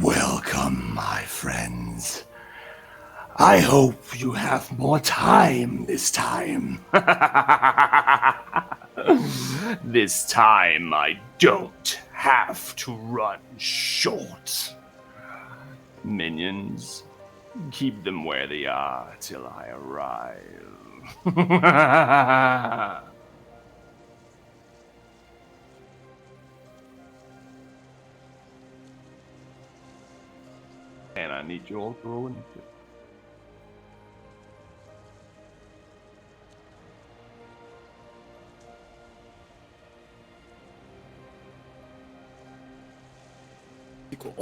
Welcome, my friends. I hope you have more time this time. This time I don't have to run short. Minions, keep them where they are till I arrive. And I need you all to roll initiative. Equal.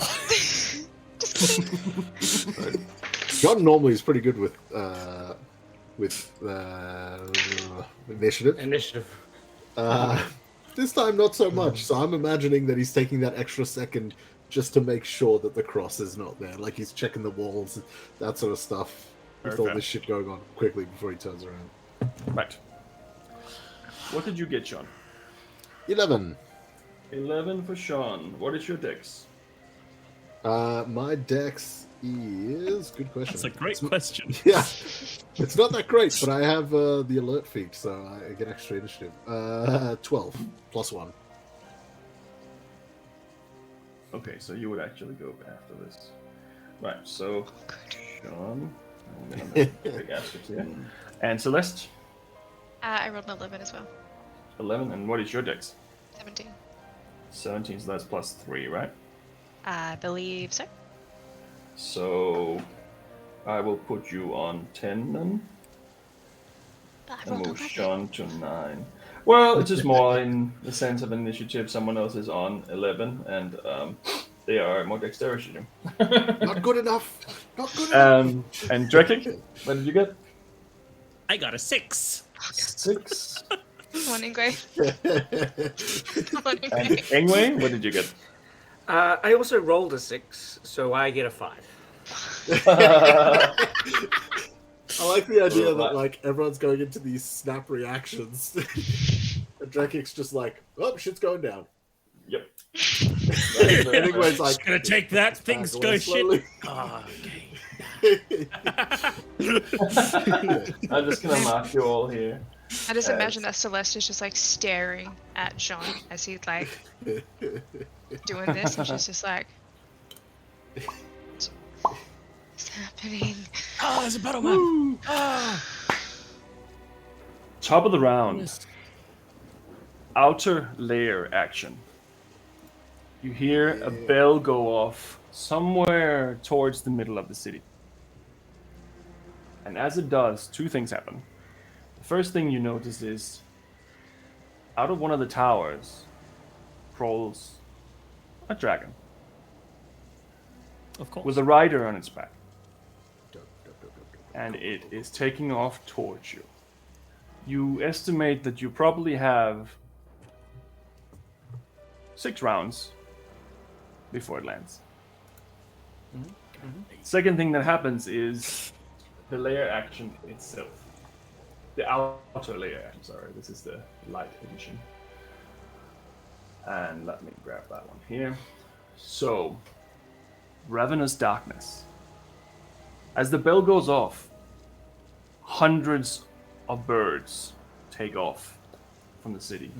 John normally is pretty good with initiative. This time, not so much. So I'm imagining that he's taking that extra second just to make sure that the cross is not there. Like he's checking the walls, that sort of stuff, with all this shit going on quickly before he turns around. Right. What did you get, Sean? 11. 11 for Sean. What is your dex? My dex is... Good question. That's a great question. Yeah. It's not that great, but I have the alert feat, so I get extra initiative. 12 plus 1. Okay, so you would actually go after this. Right, so Sean, I'm gonna make big asterisks here. And Celeste, I rolled an 11 as well. 11, and what is your dex? 17. 17, so that's plus 3, right? I believe so. So I will put you on 10 then. But I And rolled move 11. Sean to 9. Well, it's just more in the sense of initiative. Someone else is on 11, and they are more dexterous than you. Not good enough. Not good enough. And Drekik, what did you get? I got a 6. 6. Come on, Ingwe. Come on, And Ingwe. Ingwe, what did you get? I also rolled a 6, so I get a 5. I like the idea that like everyone's going into these snap reactions. And Drekik's just like, oh, shit's going down. Yep. Anyways, like, Just gonna take that. Things go slowly. shit. Oh, okay. I'm just gonna mark you all here. I just imagine that Celeste is just like staring at Sean as he's like doing this, and she's just like, what's happening? Oh, there's a battle man. Top of the round. Outer layer action. You hear a bell go off somewhere towards the middle of the city. And as it does, 2 things happen. The first thing you notice is out of one of the towers crawls a dragon Of course. with a rider on its back. And it is taking off towards you. You estimate that you probably have 6 rounds before it lands. Second thing that happens is the layer action itself. The outer layer action, sorry. This is the light edition. And let me grab that one here. So, Ravenous Darkness. As the bell goes off, hundreds of birds take off from the city.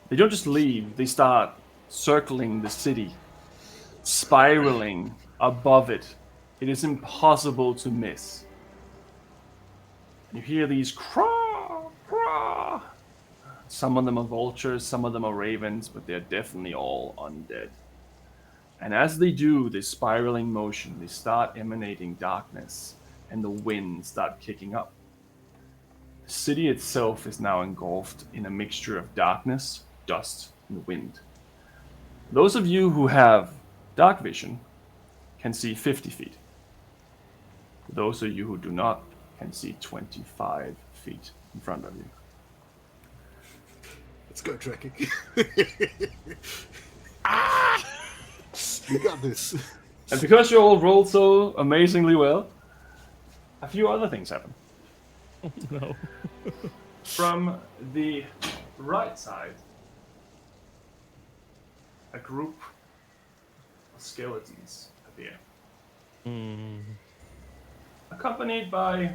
They don't just leave, they start circling the city, spiraling above it. It is impossible to miss. You hear these craw, craw. Some of them are vultures, some of them are ravens, but they're definitely all undead. And as they do this spiraling motion, they start emanating darkness, and the winds start kicking up. The city itself is now engulfed in a mixture of darkness, dust, and wind. Those of you who have dark vision can see 50 feet. Those of you who do not can see 25 feet in front of you. Let's go trekking. You got this. And because you all rolled so amazingly well, a few other things happen. No. From the right side, a group of skeletons appear, accompanied by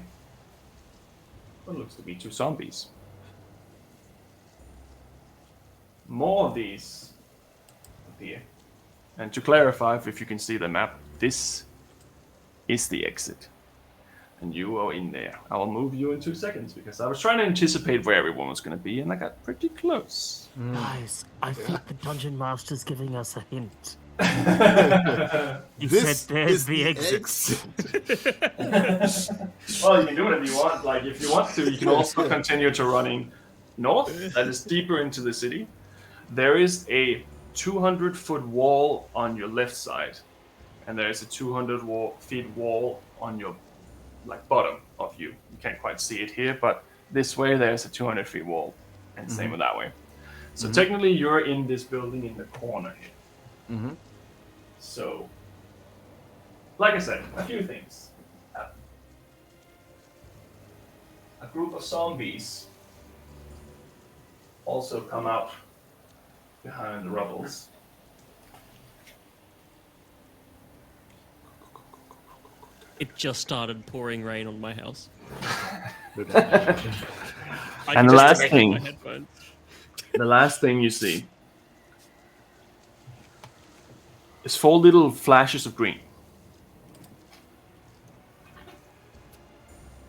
what looks to be 2 zombies. More of these appear. And to clarify, if you can see the map, this is the exit. And you are in there. I will move you in 2 seconds because I was trying to anticipate where everyone was going to be, and I got pretty close. Guys, I think the dungeon master's giving us a hint. He This said there's is the exit. Well, you can do whatever you want. Like, if you want to, you can also continue to running north. That is deeper into the city. There is a 200-foot wall on your left side, and there is a 200-feet wall on your bottom of you. You can't quite see it here, but this way there's a 200-feet wall, and same with that way. So technically, you're in this building in the corner here. So, like I said, a few things happen. A group of zombies also come out behind the rubbles. It just started pouring rain on my house. And the last thing you see is 4 little flashes of green.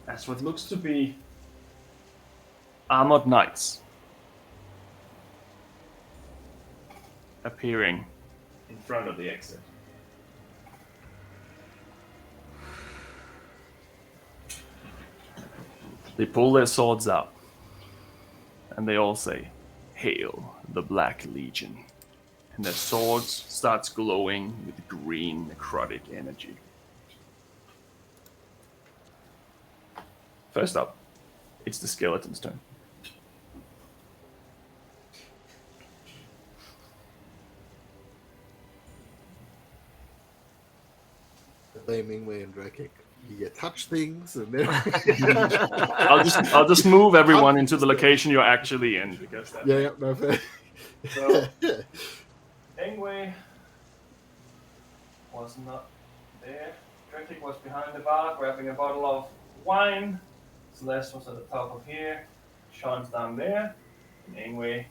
As what looks to be armored knights appearing in front of the exit. They pull their swords out, and they all say, "Hail the Black Legion." And their swords starts glowing with green necrotic energy. First up, it's the skeleton's turn. Blaming way and Drakik. You touch things and then I'll just move everyone into the location you're actually in because that. yeah, no fair. So, Engway was not there. Drakik was behind the bar grabbing a bottle of wine. Celeste was at the top of here. Sean's down there. And Engway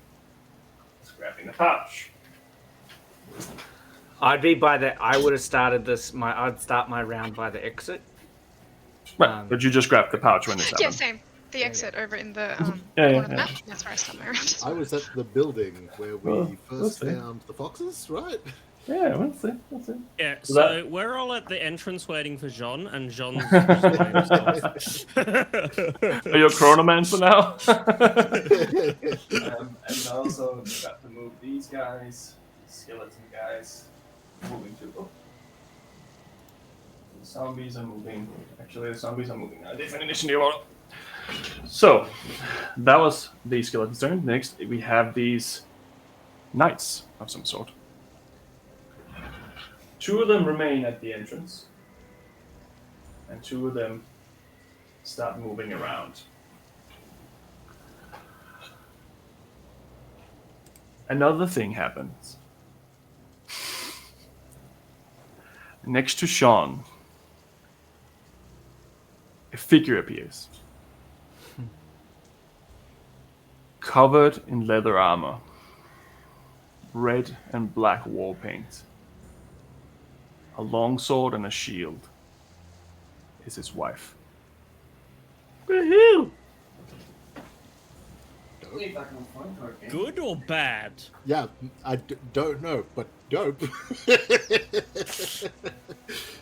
was grabbing the pouch. I'd be by the. I would have started this. I'd start my round by the exit. Right, but you just grabbed the pouch when it's happened. Yeah, same. The exit over in the corner of the map. That's where I start my round. I was at the building where we first found the foxes, right? Yeah, we'll see. Yeah, so we're all at the entrance waiting for Jean, and Jean's just by himself. Are you a chronomancer now? And also got to move these guys, skeleton guys, moving to. The zombies are moving. Actually, the zombies are moving now. Definition of order. So, that was the skeleton's turn. Next, we have these knights of some sort. 2 of them remain at the entrance, and 2 of them start moving around. Another thing happens. Next to Sean, a figure appears. Covered in leather armor, red and black war paint. A longsword and a shield is his wife. Woohoo! Good or bad? Yeah, I don't know, but dope.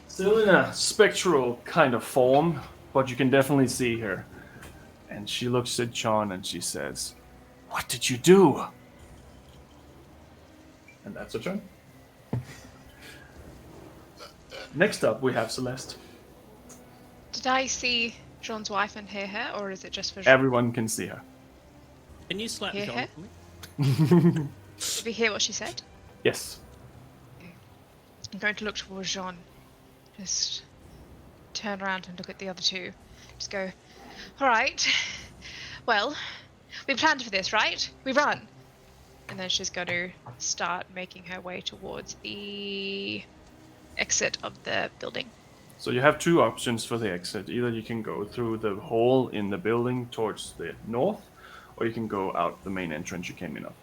Still in a spectral kind of form, but you can definitely see her. And she looks at John and she says, "What did you do?" And that's a turn. Next up, we have Celeste. Did I see Jean's wife and hear her, or is it just for Jean? Everyone can see her. Can you slap Hear John her? for me? Did we hear what she said? Yes. I'm going to look towards Jean. Just turn around and look at the other two. Just go, all right. Well, we planned for this, right? We run. And then she's going to start making her way towards the exit of the building. So you have two options for the exit. Either you can go through the hole in the building towards the north, or you can go out the main entrance you came in of.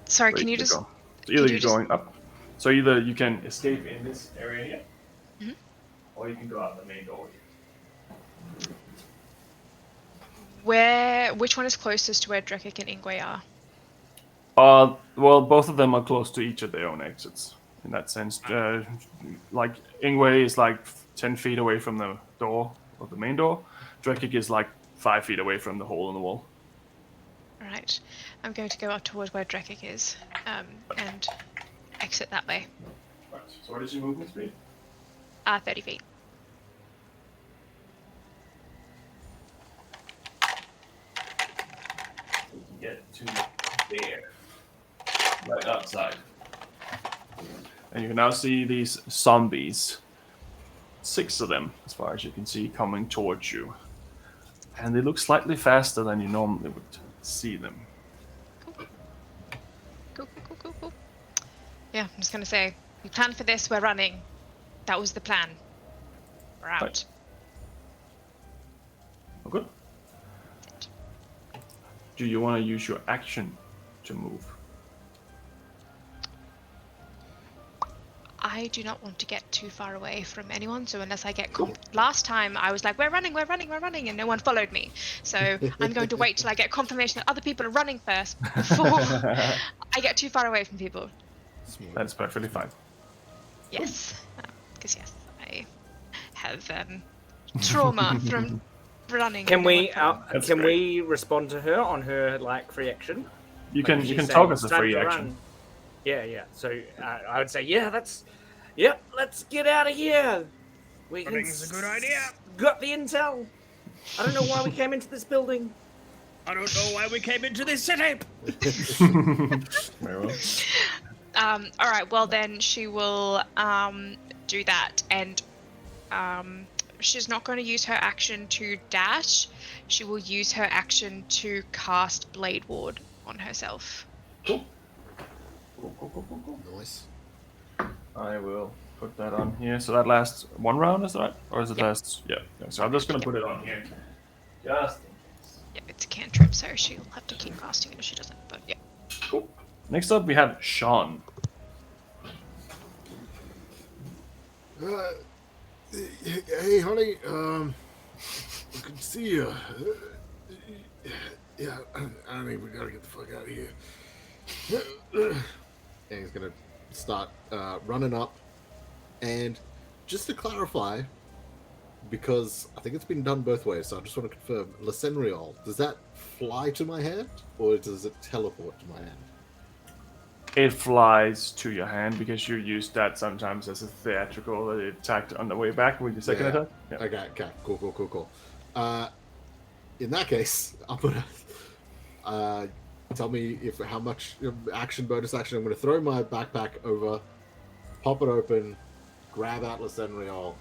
Sorry, So can you either just... go- So either you're going up. So either you can escape in this area here, Mhm. or you can go out the main door here. Which one is closest to where Drekik and Ingwe are? Well, both of them are close to each of their own exits. In that sense, like Ingwe is like 10 feet away from the door of the main door. Drekik is like 5 feet away from the hole in the wall. Alright, I'm going to go up towards where Drekik is, and exit that way. Right. So what is your movement speed? 30 feet. You can get to there, right outside. And you can now see these zombies. 6 of them, as far as you can see, coming towards you. And they look slightly faster than you normally would see them. Cool. Yeah, I'm just going to say, we planned for this, we're running. That was the plan. We're out. Right. Oh, good. Do you want to use your action to move? I do not want to get too far away from anyone, so unless I get last time I was like, we're running, and no one followed me. So I'm going to wait till I get confirmation that other people are running first before I get too far away from people. That's perfectly fine. Yes, because yes, I have trauma from running. Can and no we one following me. That's can great. we respond to her on her like free action? You Like, can if you she's can saying, talk as a "It's time free to action. run." Yeah. So I would say, yep. Let's get out of here. We can Running's a good idea. Got the intel. I don't know why we came into this building. I don't know why we came into this city. Very well. All right. Well, then she will do that, and she's not going to use her action to dash. She will use her action to cast Blade Ward on herself. Cool. Nice. I will put that on here. So that lasts one round, is that right? Or is it lasts? Yeah. So I'm just gonna put it on here. Just in case. Yep, it's a cantrip, so she'll have to keep casting it if she doesn't. But yeah. Cool. Next up, we have Sean. Hey, honey. Good to see you. Yeah, I mean, we gotta get the fuck out of here. And he's gonna start running up. And just to clarify, because I think it's been done both ways, so I just want to confirm, Lysenriol, does that fly to my hand, or does it teleport to my hand? It flies to your hand because you use that sometimes as a theatrical that it attacked on the way back with your second attack. Yeah. Okay, cool. In that case, I'm gonna tell me how much bonus action. I'm gonna throw my backpack over, pop it open, grab out Lysenriol,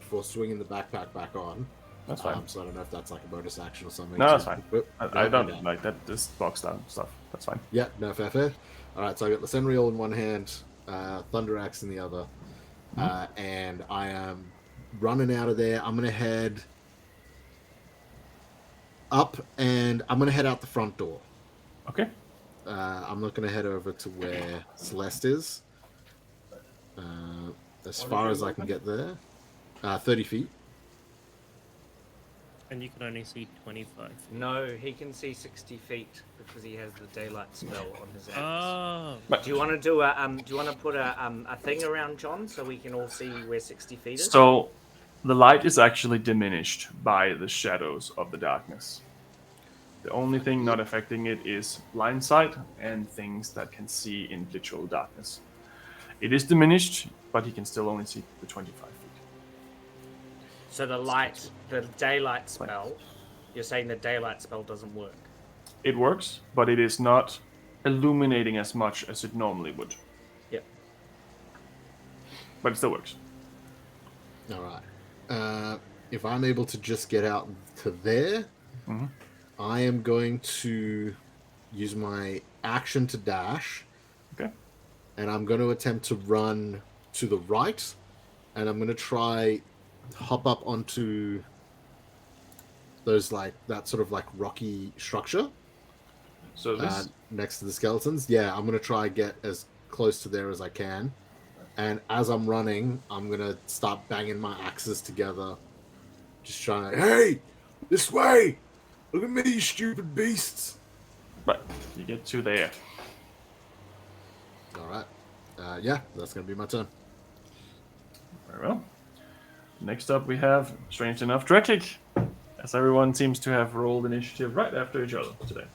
before swinging the backpack back on. That's fine. So I don't know if that's like a bonus action or something. No, that's fine. Whip, I don't like that. This box down stuff. That's fine. Yeah, no, fair. All right, so I got Lysenriol in one hand, Thunder Axe in the other, and I am running out of there. I'm gonna head up, and I'm gonna head out the front door. Okay. I'm not gonna head over to where Celeste is. As far as I can get there, 30 feet. And you can only see 25. No, he can see 60 feet because he has the daylight spell on his axe. Oh. Do you want to do a Do you want to put a thing around John so we can all see where 60 feet is? So the light is actually diminished by the shadows of the darkness. The only thing not affecting it is blind sight and things that can see in literal darkness. It is diminished, but he can still only see the 25 feet. So the daylight spell, you're saying the daylight spell doesn't work? It works, but it is not illuminating as much as it normally would. Yep. But it still works. All right. If I'm able to just get out to there, I am going to use my action to dash. Okay. And I'm going to attempt to run to the right, and I'm going to try hop up onto those that sort of rocky structure. So this next to the skeletons. Yeah, I'm going to try get as close to there as I can. And as I'm running, I'm going to start banging my axes together. Just trying to, hey, this way! Look at me, you stupid beasts! Right, you get to there. Alright. Yeah, that's going to be my turn. Very well. Next up we have, strange enough, Dreklik. As everyone seems to have rolled initiative right after each other today.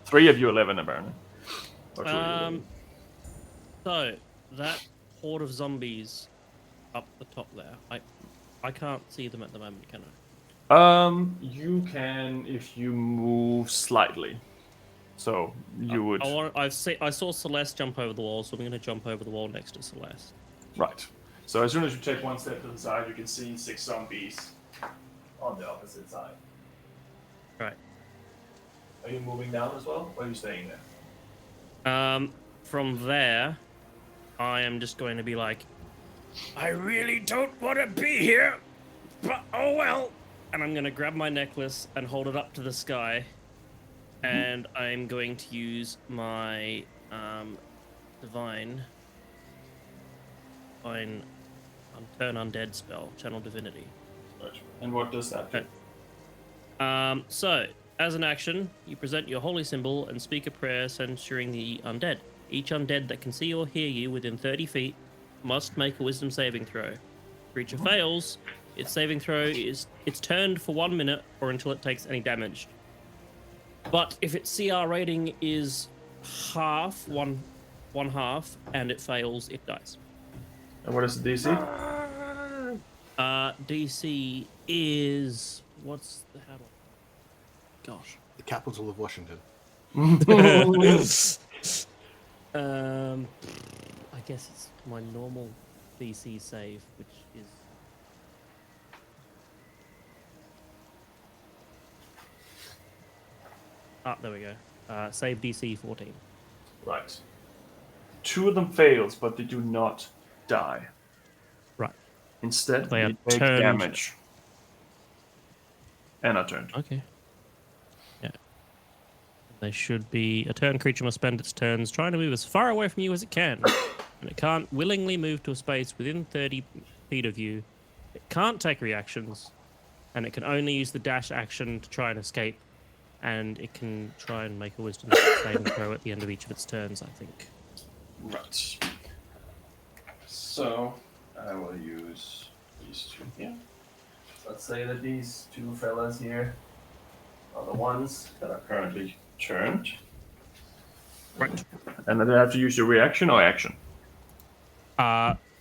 3 of you 11, apparently. Or 2 of you 11. So, that horde of zombies up the top there, I can't see them at the moment, can I? You can if you move slightly. So you would. I saw Celeste jump over the wall, so I'm going to jump over the wall next to Celeste. Right. So as soon as you take one step to the side, you can see 6 zombies on the opposite side. Right. Are you moving down as well, or are you staying there? From there, I am just going to be like, I really don't want to be here, but oh well. And I'm going to grab my necklace and hold it up to the sky. And I'm going to use my divine turn undead spell, channel divinity. Right. And what does that do? So, as an action, you present your holy symbol and speak a prayer censuring the undead. Each undead that can see or hear you within 30 feet must make a wisdom saving throw. If the creature fails, its saving throw it's turned for 1 minute or until it takes any damage. But if its CR rating is one half, and it fails, it dies. And what is the DC? DC is gosh. The capital of Washington. I guess it's my normal DC save, which is. There we go. Save DC 14. Right. 2 of them fails, but they do not die. Right. Instead, They are they take turned. damage. And are turned. Okay. Yeah. They should be. A turn creature must spend its turns trying to move as far away from you as it can. And it can't willingly move to a space within 30 feet of you. It can't take reactions. And it can only use the dash action to try and escape. And it can try and make a wisdom saving throw at the end of each of its turns, I think. Right. So, I will use these 2 here. Let's say that these 2 fellas here are the ones that are currently turned. Right. And then they have to use your reaction or action?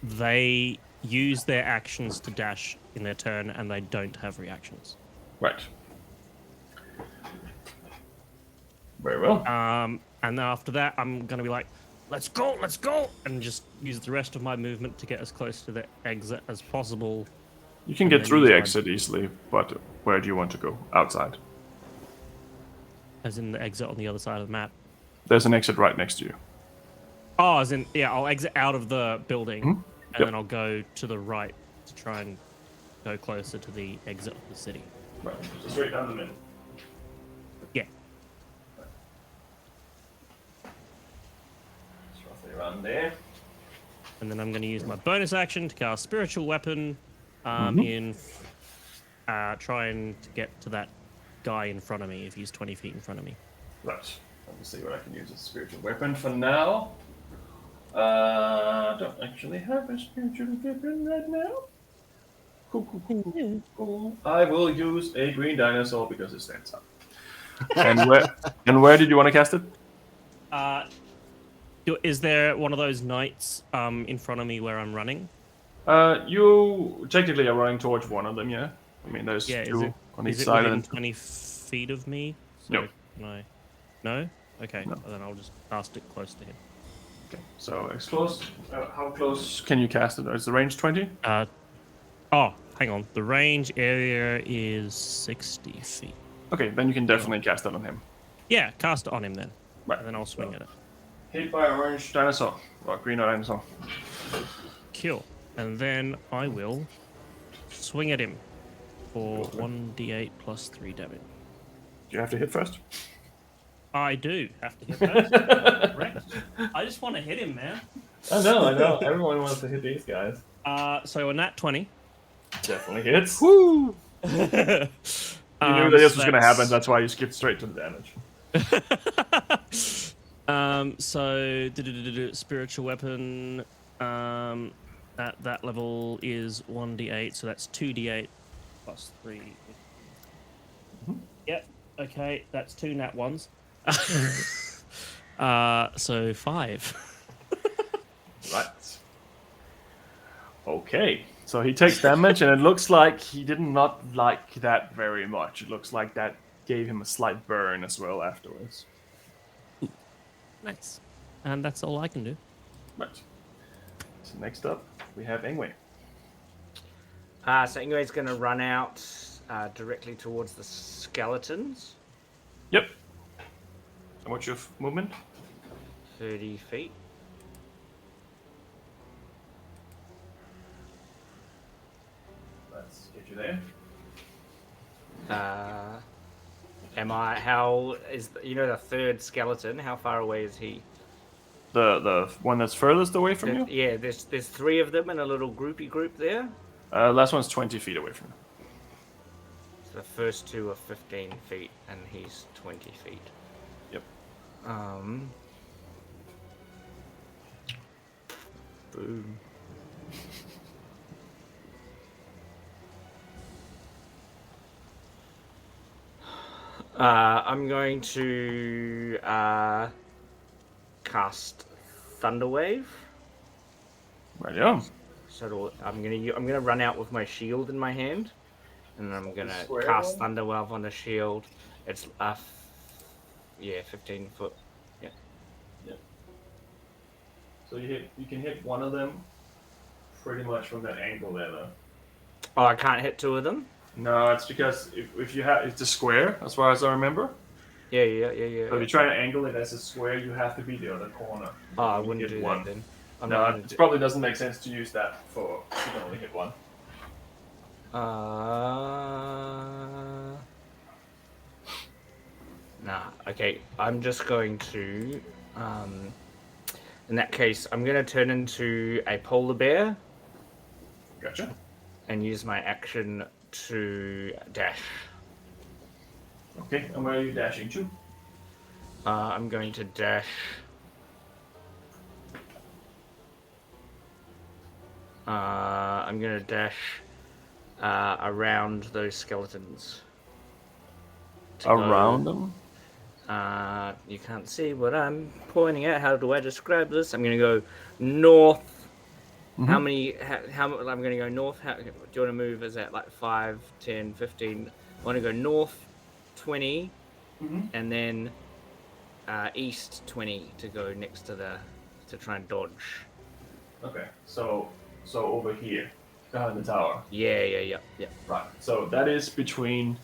They use their actions to dash in their turn, and they don't have reactions. Right. Very well. And then after that, I'm going to be like, let's go, and just use the rest of my movement to get as close to the exit as possible. You can get through the exit easily, but where do you want to go? Outside. As in the exit on the other side of the map. There's an exit right next to you. Oh, as in, yeah, I'll exit out of the building, and Yep. then I'll go to the right to try and go closer to the exit of the city. Right. So straight down the middle. Yeah. It's roughly around there. And then I'm going to use my bonus action to cast Spiritual Weapon in trying to get to that guy in front of me if he's 20 feet in front of me. Right. Let me see what I can use as a spiritual weapon for now. Don't actually have a spiritual weapon right now. Cool. I will use a green dinosaur because it stands up. And where did you want to cast it? Is there one of those knights in front of me where I'm running? You technically are running towards one of them, yeah. I mean, there's two on each is it side. within 20 feet of me? So No. Can I... No? Okay, No. well, then I'll just cast it close to him. Okay, so it's close. How close can you cast it? Is the range 20? Oh, hang on. The range area is 60 feet. Okay, then you can definitely cast it on him. Yeah, cast it on him then. Right. And then I'll swing at it. Hit by an orange dinosaur. Or green dinosaur. Kill. And then I will swing at him for 1d8 plus 3 damage. Do you have to hit first? I do have to hit first. Correct. I just want to hit him, man. I know. Everyone wants to hit these guys. So a nat 20. Definitely hits. Woo! You knew that this was going to happen, that's why you skipped straight to the damage. Spiritual weapon at that level is 1d8, so that's 2d8 plus 3. Yep, okay, that's 2 nat 1s. So 5. Right. Okay, so he takes damage, and it looks like he did not like that very much. It looks like that gave him a slight burn as well afterwards. Nice. And that's all I can do. Right. So next up, we have Ingwe. So Ingwe's going to run out directly towards the skeletons. Yep. And what's your movement? 30 feet. Let's get you there. How is the third skeleton? How far away is he? The one that's furthest away from you? Yeah, there's 3 of them in a little groupy group there. Last one's 20 feet away from you. So the first 2 are 15 feet, and he's 20 feet. Yep. Boom. I'm going to cast Thunderwave. Right on. So I'm gonna run out with my shield in my hand, and I'm gonna Square cast one? Thunderwave on the shield. It's 15 foot. Yeah. So you can hit one of them pretty much from that angle there, though. Oh, I can't hit 2 of them. No, it's because if you have it's a square, as far as I remember. Yeah. So if you try to angle it as a square, you have to be the other corner. Oh, I You wouldn't get do one. that then. No, it probably doesn't make sense to use that for you can only hit one. Nah. Okay. I'm just going to. In that case, I'm gonna turn into a polar bear Gotcha. and use my action to dash. Okay, and where are you dashing to? I'm going to dash. I'm gonna dash around those skeletons. To Around go- them? You can't see what I'm pointing at. How do I describe this? I'm gonna go north. How many? How I'm gonna go north? How do you want to move? Is that like 5, 10, 15? I want to go north 20, and then east 20 to go next to try and dodge. Okay, so over here, behind the tower. Yeah. Right. So that is between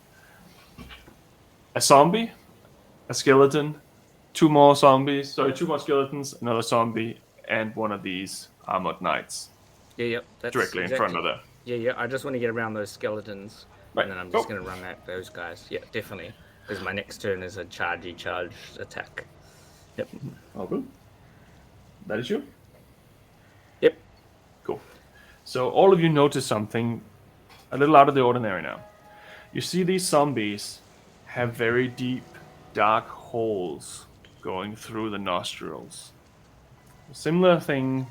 a zombie, a skeleton, 2 more zombies. Sorry, 2 more skeletons, another zombie, and one of these armored knights Yeah. That's directly in front of them. Yeah. I just want to get around those skeletons, Right. and then I'm Go. just gonna run at those guys. Yeah, definitely. Because my next turn is a charge attack. Yep. All good. That is you. Yep. Cool. So all of you notice something a little out of the ordinary now. You see these zombies have very deep, dark holes going through the nostrils. A similar thing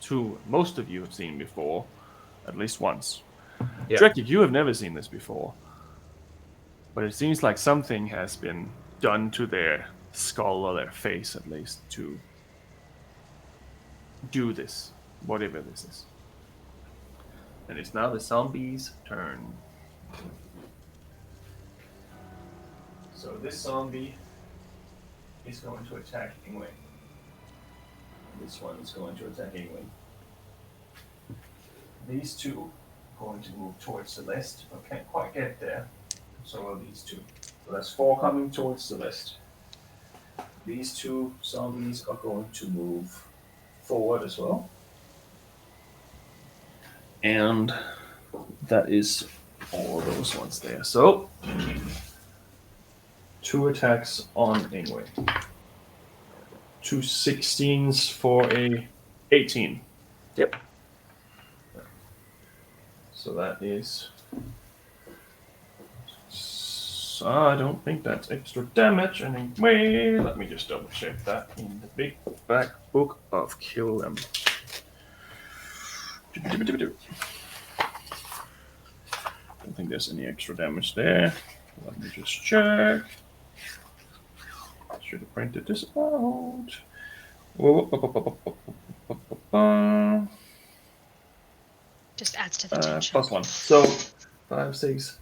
to most of you have seen before, at least once. Yeah. Drekik, you have never seen this before. But it seems like something has been done to their skull or their face, at least, to do this, whatever this is. And it's now the zombie's turn. So this zombie is going to attack Ingwe. This one is going to attack Ingwe. These two are going to move towards Celeste, but can't quite get there. So are these two. So that's 4 coming towards Celeste. These 2 zombies are going to move forward as well. And that is all those ones there. So 2 attacks on Ingwe. 2 16s for a 18. Yep. So that is... I don't think that's extra damage anyway. Let me just double check that in the big back book of Kill Them. Don't think there's any extra damage there. Let me just check. Should have printed this out. Just adds to the tension. +1. So 5, 6,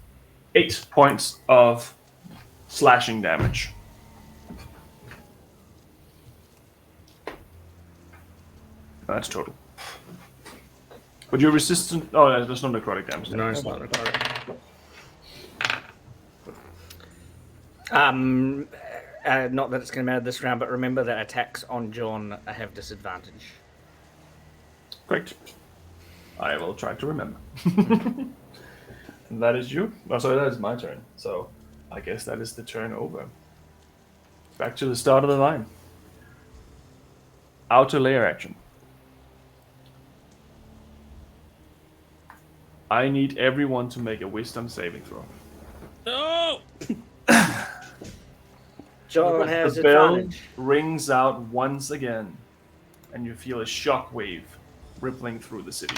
8 points of slashing damage. That's total. But you're resistant. Oh, there's no necrotic damage. No, it's not necrotic. Not that it's going to matter this round, but remember that attacks on John have disadvantage. Great. I will try to remember. And that is you. Oh, sorry, that is my turn. So I guess that is the turn over. Back to the start of the line. Outer layer action. I need everyone to make a wisdom saving throw. No! John has the bell advantage. rings out once again, and you feel a shockwave rippling through the city.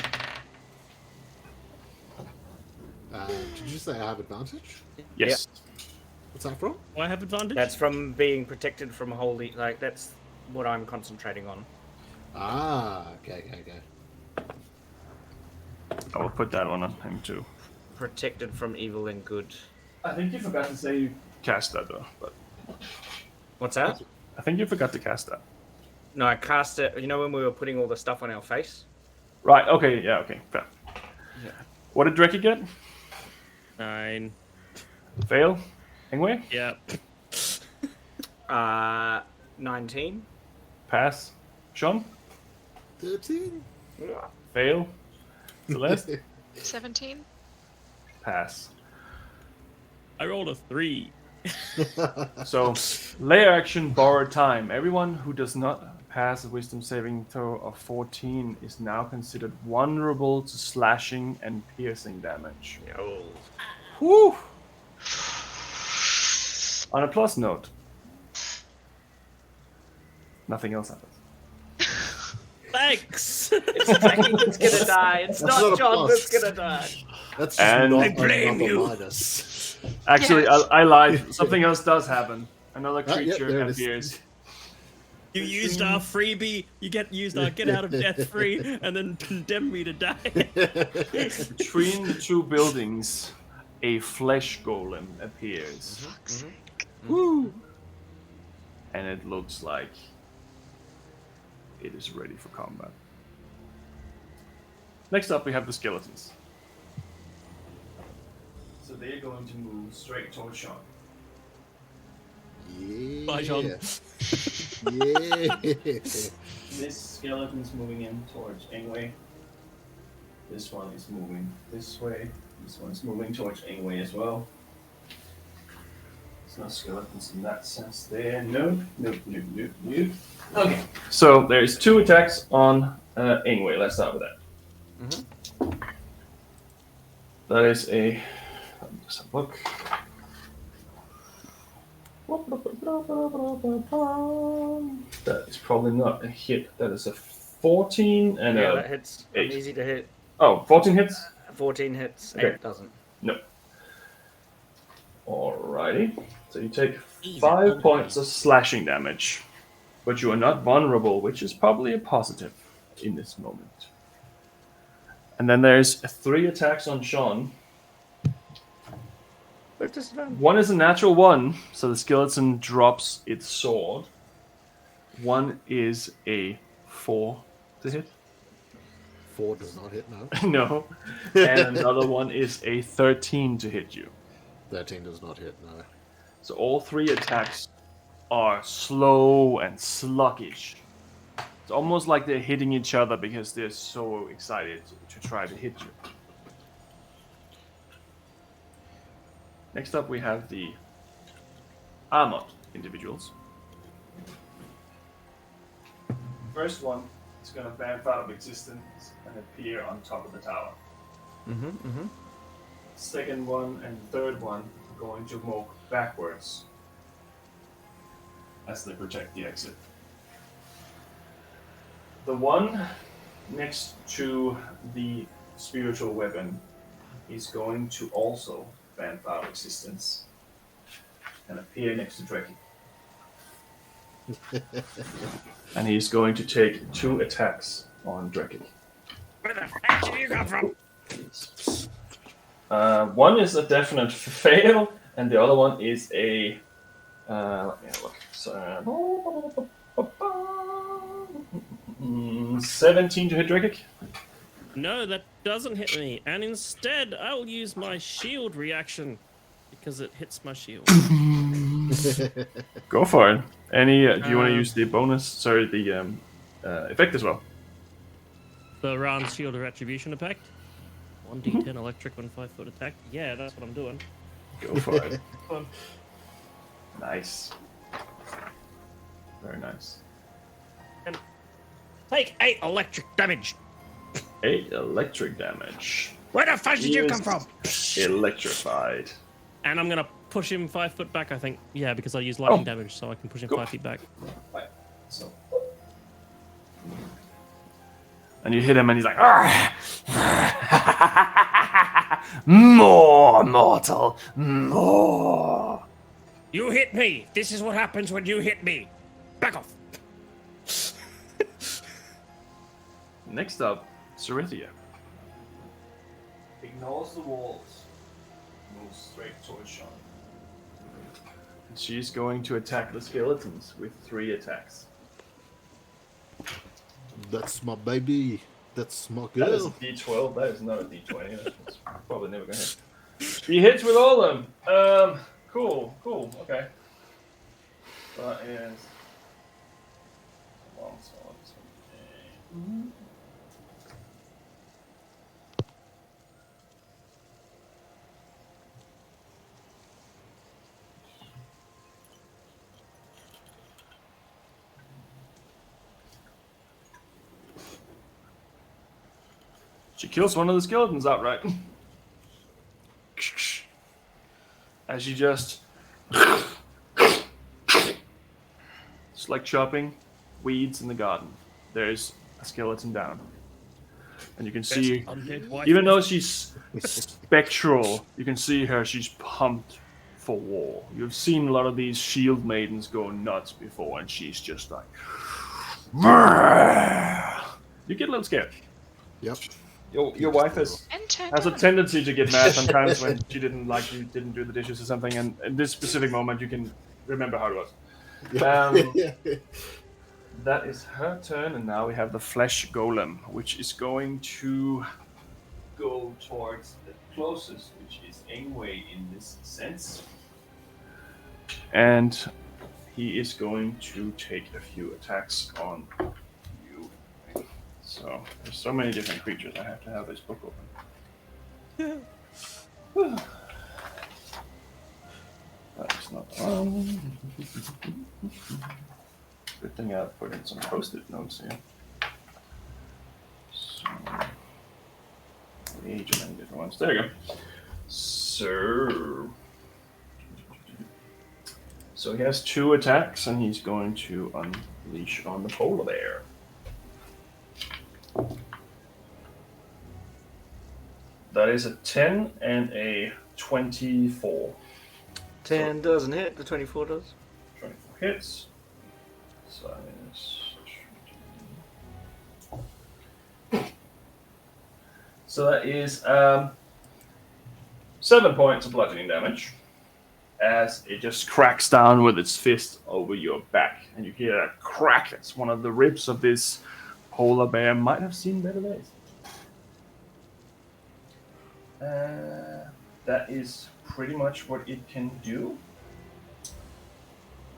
Did you say I have advantage? Yes. What's that from? Do I have advantage? That's from being protected from holy. Like, that's what I'm concentrating on. Ah, okay. I will put that one on him too. Protected from evil and good. I think you forgot to say you cast that though. But What's that? I think you forgot to cast that. No, I cast it. You know when we were putting all the stuff on our face? Right. Okay. Yeah. Okay. Fair. Yeah. What did Dreki get? 9. Fail. Anyway. Yeah. 19. Pass. Sean. 13. Fail. Celeste. 17. Pass. I rolled a 3. So, layer action, borrowed time. Everyone who does not pass a wisdom saving throw of 14 is now considered vulnerable to slashing and piercing damage. Oh. Whew. On a plus note, nothing else happens. Thanks! It's attacking that's gonna die. It's That's not not a John plus. that's gonna die. That's just And- not I blame another you. minus. Actually, Yes. I lied. Something else does happen. Another Ah, yeah, creature there it is. appears. You used our freebie. You used our get out of death free, and then condemned me to die. Between the two buildings, a flesh golem appears. Fuck's sake. Woo! And it looks like it is ready for combat. Next up, we have the skeletons. So they're going to move straight towards Sean. Yeah. Bye, John. Yeah. This skeleton's moving in towards Ingwe. This one is moving this way. This one's moving towards Ingwe as well. There's no skeletons in that sense there. Nope. Okay. So there's 2 attacks on Ingwe. Let's start with that. That is a... Let me just have a look. That is probably not a hit. That is a 14 and Yeah, a... that hits. 8. Easy to hit. Oh, 14 hits? 14 hits, Okay. 8 doesn't. No. Alrighty. So you take Easy. 5 points of slashing damage, but you are not vulnerable, which is probably a positive in this moment. And then there's 3 attacks on Sean. One is a natural 1, so the skeleton drops its sword. One is a 4 to hit. 4 does not hit, no. No. And another one is a 13 to hit you. 13 does not hit, no. So all 3 attacks are slow and sluggish. It's almost like they're hitting each other because they're so excited to try to hit you. Next up we have the armored individuals. First one is going to vamp out of existence and appear on top of the tower. Second one and third one are going to move backwards as they protect the exit. The one next to the spiritual weapon is going to also vamp out of existence and appear next to Drake. And he's going to take 2 attacks on Drake. Where the heck did you come from? One is a definite fail, and the other one is a. Let me have a look. So, 17 to hit Drake. No, that doesn't hit me. And instead, I will use my shield reaction because it hits my shield. Go for it. Any? Do you want to use the bonus? Sorry, the effect as well. The round shield of retribution effect. 1d10 electric when 5-foot attack. Yeah, that's what I'm doing. Go for it. Nice. Very nice. And take 8 electric damage. 8 electric damage. Where the fuck did you come from? Electrified. And I'm gonna push him 5 foot back, I think. Yeah, because I use lightning damage, so I can push him Go. 5 feet back. Right. So. And you hit him, and he's like, "Argh!" More, mortal, more. You hit me. This is what happens when you hit me. Back off. Next up, Cerithia. Ignores the walls. Moves straight towards Sean. And she's going to attack the skeletons with 3 attacks. That's my baby. That's my That is a girl. D12. That is not a D20. That's probably never going to hit. She hits with all of them. Cool. Okay. That is long sword. She kills one of the skeletons outright. As you just... It's like chopping weeds in the garden. There's a skeleton down. And you can see, even though she's spectral, you can see her, she's pumped for war. You've seen a lot of these shield maidens go nuts before, and she's just like... You get a little scared. Yep. Your wife has a tendency to get mad sometimes when she didn't do the dishes or something, and in this specific moment you can remember how it was. That is her turn, and now we have the flesh golem, which is going to go towards the closest, which is Ingwe in this sense. And he is going to take a few attacks on you. So, there's so many different creatures, I have to have this book open. That's not on. Good thing I put in some post-it notes here. So, age and many different ones. There you go. So he has 2 attacks, and he's going to unleash on the polar bear. That is a 10 and a 24. 10 doesn't hit, the 24 does. 24 hits. So that is 7 points of bludgeoning damage as it just cracks down with its fist over your back. And you hear a crack as one of the ribs of this polar bear might have seen better days. That is pretty much what it can do.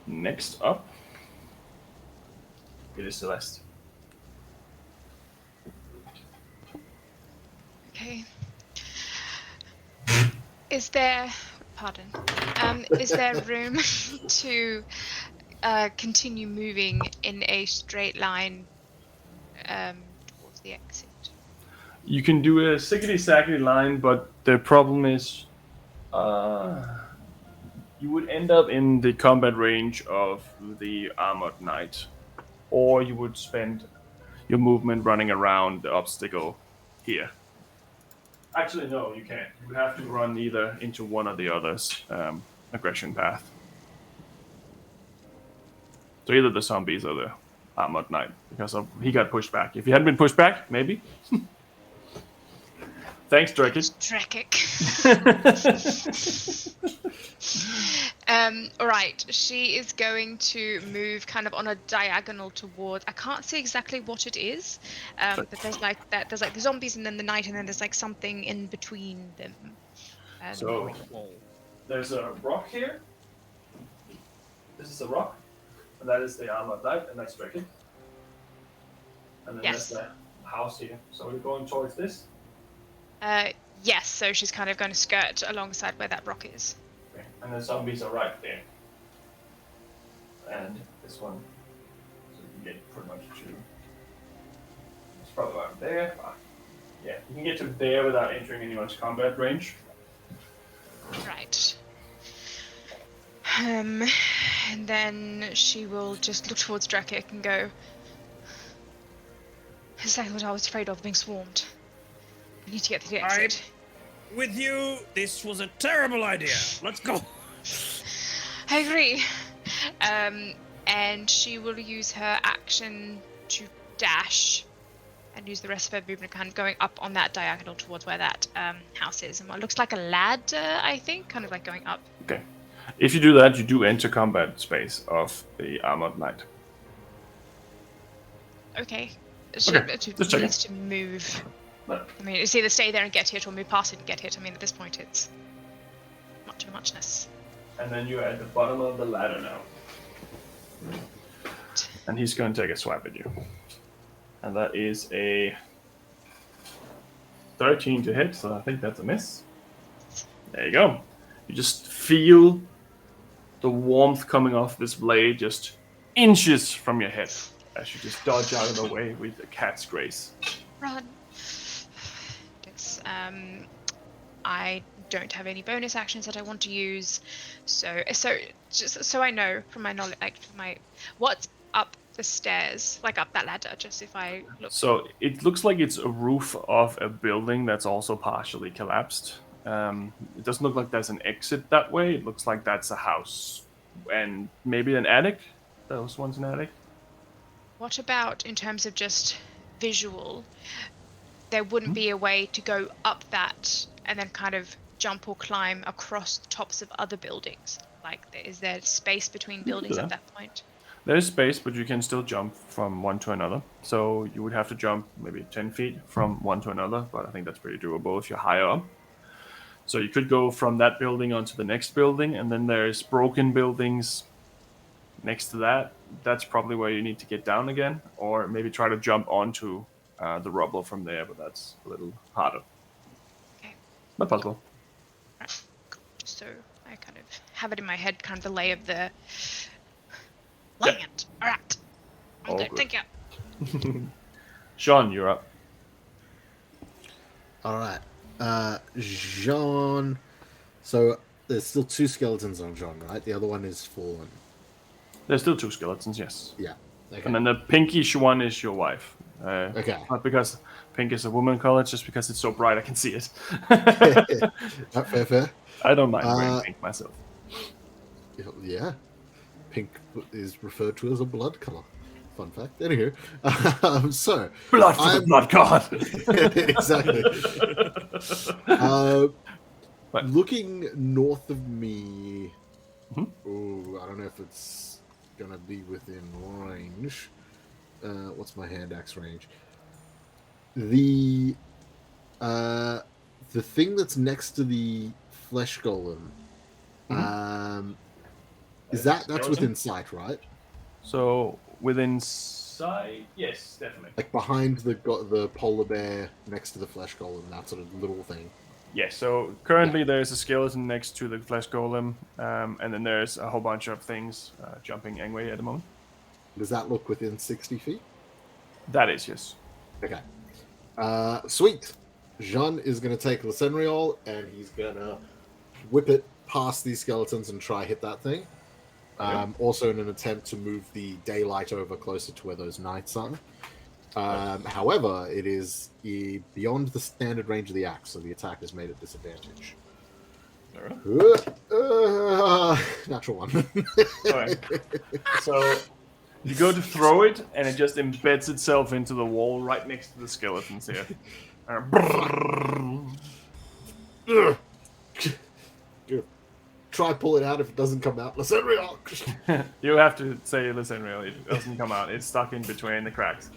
Next up, it is Celeste. Okay. Is there room to continue moving in a straight line towards the exit? You can do a sickety-sackety line, but the problem is you would end up in the combat range of the armored knight, or you would spend your movement running around the obstacle here. Actually, no, you can't. You would have to run either into one or the other's aggression path. So either the zombies or the armored knight, because he got pushed back. If he hadn't been pushed back, maybe. Thanks, Drekik. All right, she is going to move kind of on a diagonal towards. I can't see exactly what it is, but there's like the zombies and then the knight, and then there's like something in between them. So there's a rock here. This is a rock, and that is the armored knight, and that's Drekik. And then Yes. there's the house here. So we're going towards this. Yes, so she's kind of going to skirt alongside where that rock is. Okay. And the zombies are right there. And this one, so you can get pretty much to. It's probably right there. Yeah, you can get to there without entering anyone's combat range. Right. And then she will just look towards Drekik and go, exactly what I was afraid of, being swarmed. We need to get to the exit. With you, this was a terrible idea. Let's go. I agree. And she will use her action to dash and use the rest of her movement kind of going up on that diagonal towards where that house is. And what looks like a ladder, I think, kind of like going up. Okay. If you do that, you do enter combat space of the armored knight. Okay. Just She checking. needs to move. No. I mean, it's either stay there and get hit or move past it and get hit. I mean, at this point, it's much of a muchness. And then you're at the bottom of the ladder now. And he's going to take a swipe at you. And that is a 13 to hit, so I think that's a miss. There you go. You just feel the warmth coming off this blade just inches from your head as you just dodge out of the way with a cat's grace. Run. Yes. I don't have any bonus actions that I want to use, so just so I know from my knowledge, like what's up the stairs, like up that ladder, just if I look. So it looks like it's a roof of a building that's also partially collapsed. It doesn't look like there's an exit that way. It looks like that's a house and maybe an attic. That was once an attic. What about in terms of just visual? There wouldn't be a way to go up that and then kind of jump or climb across the tops of other buildings. Like, is there space between buildings at that point? There is space, but you can still jump from one to another. So you would have to jump maybe 10 feet from one to another, but I think that's pretty doable if you're higher up. So you could go from that building onto the next building, and then there's broken buildings next to that. That's probably where you need to get down again, or maybe try to jump onto the rubble from there, but that's a little harder. Okay. But possible. Right. Just so I kind of have it in my head, kind of the lay of the land. All right. I'm All good. good. Thank you. Sean, you're up. All right. Jean. So there's still two skeletons on Jean, right? The other one is fallen. There's still two skeletons, yes. Yeah. Okay. And then the pinkish one is your wife. Okay. Not because pink is a woman color, it's just because it's so bright I can see it. Fair. I don't mind wearing pink myself. Yeah. Pink is referred to as a blood color. Fun fact. Anywho, so Blood for the blood god. exactly. Right. Looking north of me. Mhm. Oh, I don't know if it's gonna be within range. What's my hand axe range? The thing that's next to the flesh golem. Is that's Skeleton? within sight, right? So within sight, yes, definitely. Like behind the polar bear next to the flesh golem, that sort of little thing. Yes. So currently there's a skeleton next to the flesh golem, and then there's a whole bunch of things jumping anyway at the moment. Does that look within 60 feet? That is, yes. Okay. Sweet. Jean is going to take Lysenriol and he's going to whip it past these skeletons and try hit that thing. Also in an attempt to move the daylight over closer to where those knights are. However, it is beyond the standard range of the axe, so the attack is made at disadvantage. Natural one. Alright. So you go to throw it, and it just embeds itself into the wall right next to the skeletons here. Try pull it out. If it doesn't come out, Lysenriol. You have to say Lysenriol. It doesn't come out. It's stuck in between the cracks.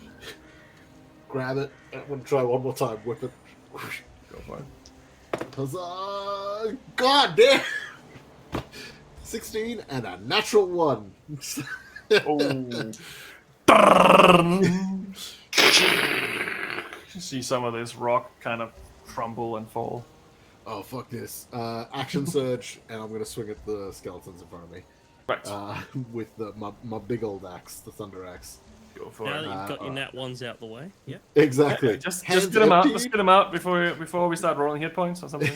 Grab it. I'm going to try one more time. Whip it. Go for it. Huzzah! God damn! 16 and a natural 1. Oh. You see some of this rock kind of crumble and fall. Oh, fuck this. Action surge, and I'm going to swing at the skeletons in front of me. Right. With my big old axe, the thunder axe. Go for Now it. that you've got your nat ones out the way, yeah. Exactly. Just Hands get them out. empty. Let's get them out before we start rolling hit points or something.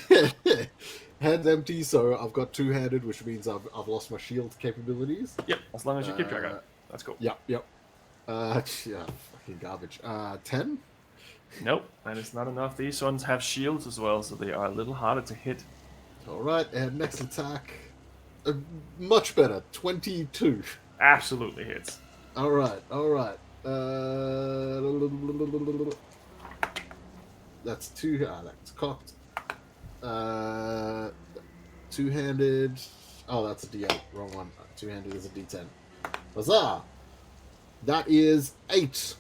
Hands empty, so I've got two-handed, which means I've lost my shield capabilities. Yep, as long as you keep track of it. That's cool. Yep. Yeah, fucking garbage. 10? Nope, that is not enough. These ones have shields as well, so they are a little harder to hit. Alright, and next attack. Much better. 22. Absolutely hits. Alright. That's two. That's cocked. Two-handed. Oh, that's a D8. Wrong one. Two-handed is a D10. Huzzah! That is 8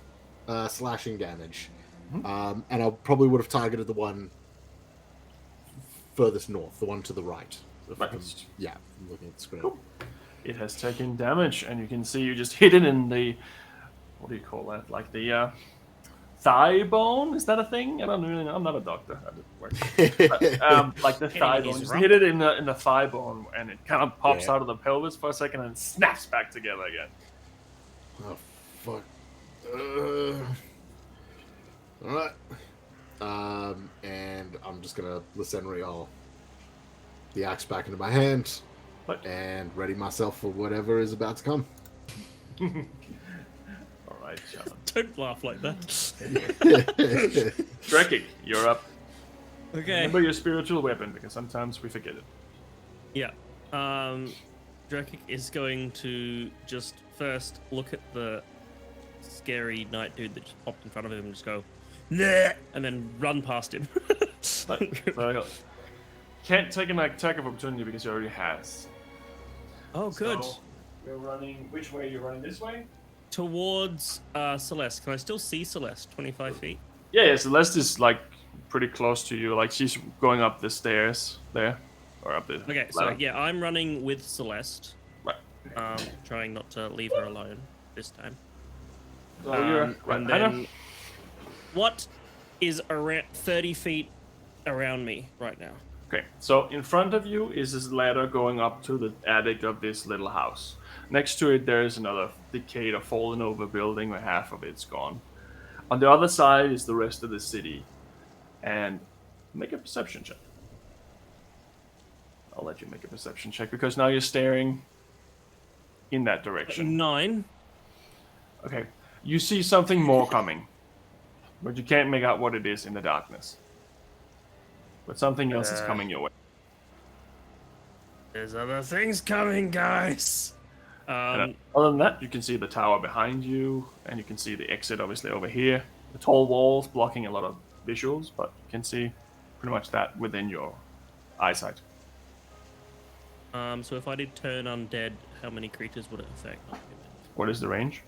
slashing damage. And I probably would have targeted the one furthest north, the one to the right. Right. Yeah, I'm looking at the screen. Cool. It has taken damage, and you can see you just hit it in the, what do you call that? Like the thigh bone? Is that a thing? I don't really know. I'm not a doctor. I didn't work. But, like the thigh bone. Just hit it in the thigh bone, and it kind of pops out of the pelvis for a second and snaps back together again. Oh, fuck. Alright. And I'm just gonna Lysenriol the axe back into my hand and ready myself for whatever is about to come. Alright, John. Don't laugh like that. Drekking, you're up. Okay. Remember your spiritual weapon, because sometimes we forget it. Yeah. Drekik is going to just first look at the scary night dude that just popped in front of him and just go, nah, and then run past him. So can't take an attack of opportunity because he already has. Oh, good. So you're running. Which way? You're running this way? Towards Celeste. Can I still see Celeste? 25 feet? Yeah, Celeste is like pretty close to you. Like she's going up the stairs there. Or up the Okay, so ladder. yeah, I'm running with Celeste. Right. Trying not to leave her alone this time. So you're right and behind her? then, what is around 30 feet around me right now? Okay, so in front of you is this ladder going up to the attic of this little house. Next to it, there is another decayed or fallen over building where half of it's gone. On the other side is the rest of the city. And make a perception check. I'll let you make a perception check because now you're staring in that direction. 9. Okay, you see something more coming, but you can't make out what it is in the darkness. But something else is coming your way. There's other things coming, guys. And other than that, you can see the tower behind you, and you can see the exit obviously over here. The tall walls blocking a lot of visuals, but you can see pretty much that within your eyesight. So if I did turn undead, how many creatures would it affect? What is the range?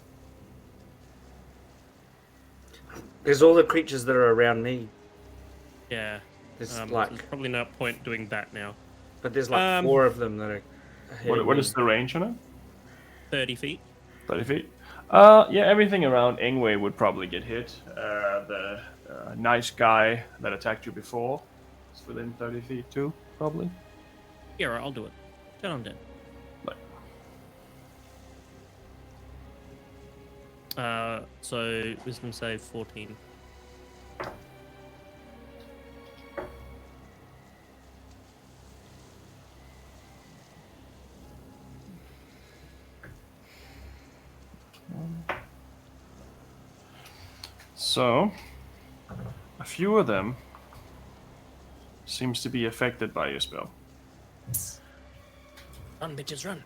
There's all the creatures that are around me. Yeah. There's There's probably no point doing that now. but there's like 4 of them that are. What is the range on it? 30 feet. 30 feet? Yeah, everything around Ingwe would probably get hit. The nice guy that attacked you before is within 30 feet too, probably. Yeah, right, I'll do it. Turn undead. So wisdom save 14. So, a few of them seems to be affected by your spell. Run, bitches, run.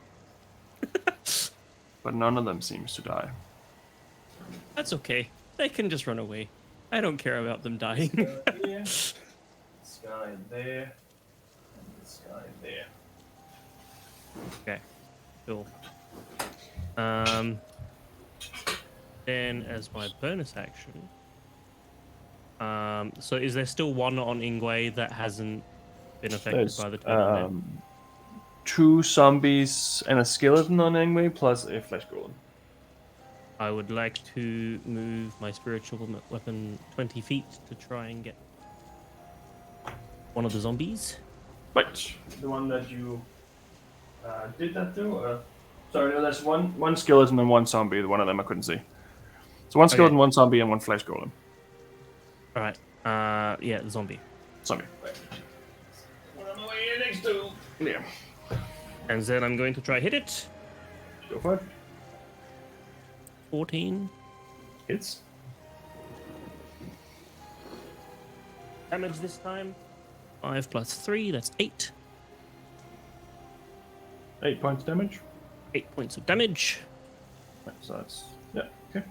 But none of them seems to die. That's okay. They can just run away. I don't care about them dying. Here, this guy there, and this guy there. Okay, cool. Then as my bonus action, so is there still one on Ingwe that hasn't been affected There's by the tornado? 2 zombies and a skeleton on Ingwe, plus a flesh golem. I would like to move my spiritual weapon 20 feet to try and get one of the zombies. Right, the one that you did that to? Sorry, no, there's one skeleton and 1 zombie. One of them I couldn't see. So 1 skeleton, 1 zombie, and 1 flesh golem. All right. Yeah, the zombie. Zombie. Right. What am I here next to? Yeah. And then I'm going to try hit it. Go for it. 14 Hits. damage this time. 5 plus 3, that's 8. 8 points damage. 8 points of damage. Right, so that's okay.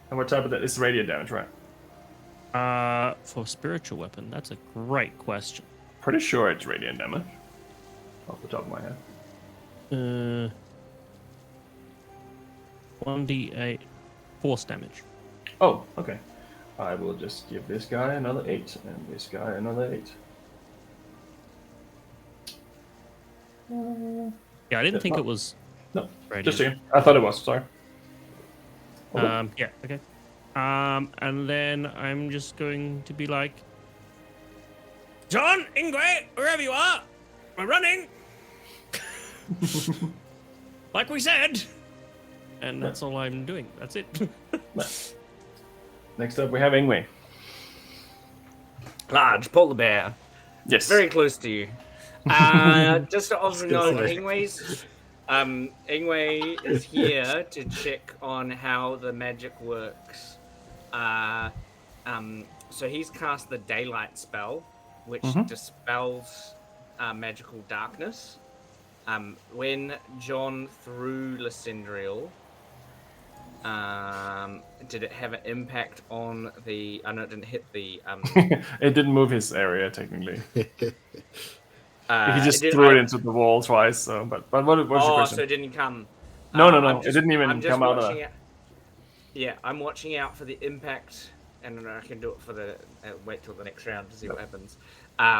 And what type of that is radiant damage, right? For spiritual weapon, that's a great question. Pretty sure it's radiant damage. Off the top of my head. 1d8 force damage. Oh, okay. I will just give this guy another 8 and this guy another 8. Yeah, I didn't think no. it was. No, radiant. just saying. I thought it was. Sorry. Yeah, okay. And then I'm just going to be like, John, Ingwe, wherever you are, we're running. Like we said. And that's all I'm doing. That's it. Next up, we have Ingwe. Large polar bear. Yes. Very close to you. Just to also know, Ingwe is here to check on how the magic works. So he's cast the daylight spell, which dispels magical darkness. When John threw Lysindriel, did it have an impact on the? I know it didn't hit the. It didn't move his area technically. He just it threw it into the wall twice. So, but what was your question? So it didn't come. No. It didn't even come out of that. Yeah, I'm watching out for the impact, and I can do it for the. Wait till the next round to see what happens.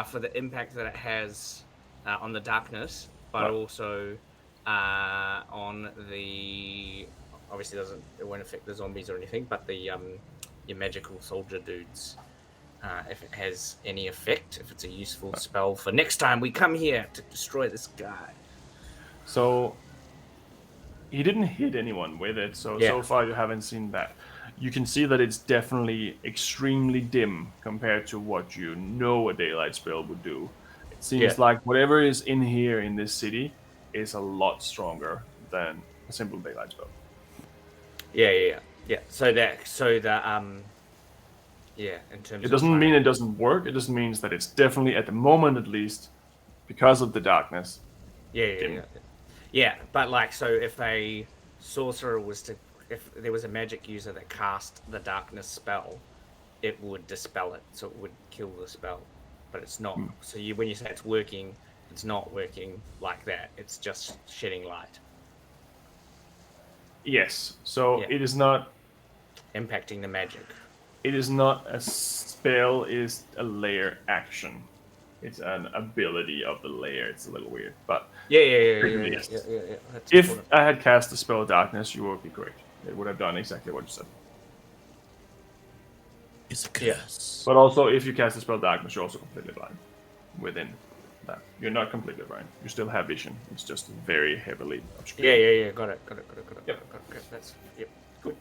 For the impact that it has on the darkness, but also on the. Obviously, it won't affect the zombies or anything, but the your magical soldier dudes. If it has any effect, if it's a useful spell for next time we come here to destroy this guy. So he didn't hit anyone with it, so far you haven't seen that. You can see that it's definitely extremely dim compared to what you know a daylight spell would do. It seems like whatever is in here in this city is a lot stronger than a simple daylight spell. Yeah. In terms it doesn't mean it doesn't work. It just means that it's definitely, at the moment at least, because of the darkness. Yeah, but like, so if a sorcerer was to, if there was a magic user that cast the darkness spell, it would dispel it, so it would kill the spell. But it's not. So when you say it's working, it's not working like that. It's just shedding light. Yes. So Yeah. it is not Impacting the magic. It is not a spell. It is a layer action. It's an ability of the layer. It's a little weird, but Yeah. That's if important. I had cast the spell darkness, you would be correct. It would have done exactly what you said. It's a curse. But also, if you cast the spell darkness, you're also completely blind. Within that, you're not completely blind. You still have vision. It's just very heavily obscured. Yeah. Got it. Yep. Got it. That's good.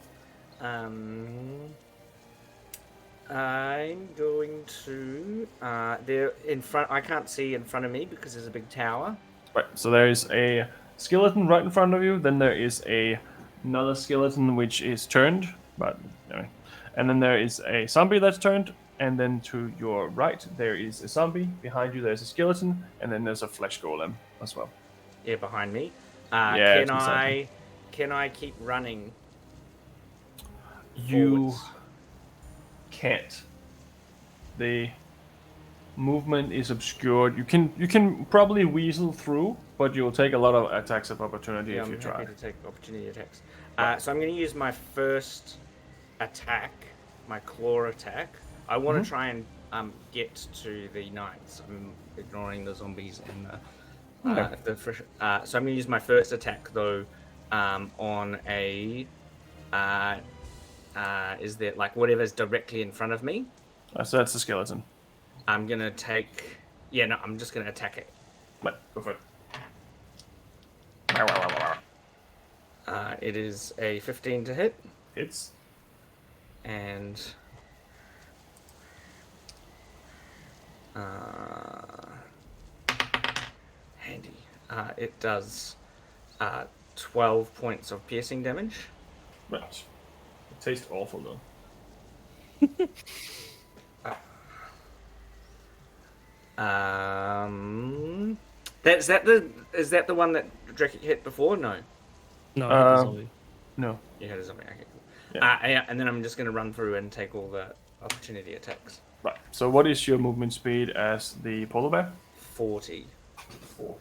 I'm going to there in front. I can't see in front of me because there's a big tower. Right. So there is a skeleton right in front of you. Then there is another skeleton which is turned, but anyway. And then there is a zombie that's turned. And then to your right there is a zombie. Behind you there's a skeleton, and then there's a flesh golem as well. Yeah, behind me. Yeah, Can I keep running? You forwards? can't. The movement is obscured. You can probably weasel through, but you'll take a lot of attacks of opportunity if you try. I'm happy to take opportunity attacks. So I'm going to use my first attack, my claw attack. I want to try and get to the knights. I'm ignoring the zombies and the fresh. So I'm going to use my first attack though on a. Is there like whatever's directly in front of me? So that's the skeleton. I'm gonna take. Yeah, no, I'm just gonna attack it. Right, go for it. It is a 15 to hit, Hits. and handy. It does 12 points of piercing damage. Right. It tastes awful though. Is that the one that Drake hit before? No. No, it is zombie. No. You had a zombie. Okay, cool. Yeah. And then I'm just gonna run through and take all the opportunity attacks. Right. So what is your movement speed as the polar bear? 40. 40.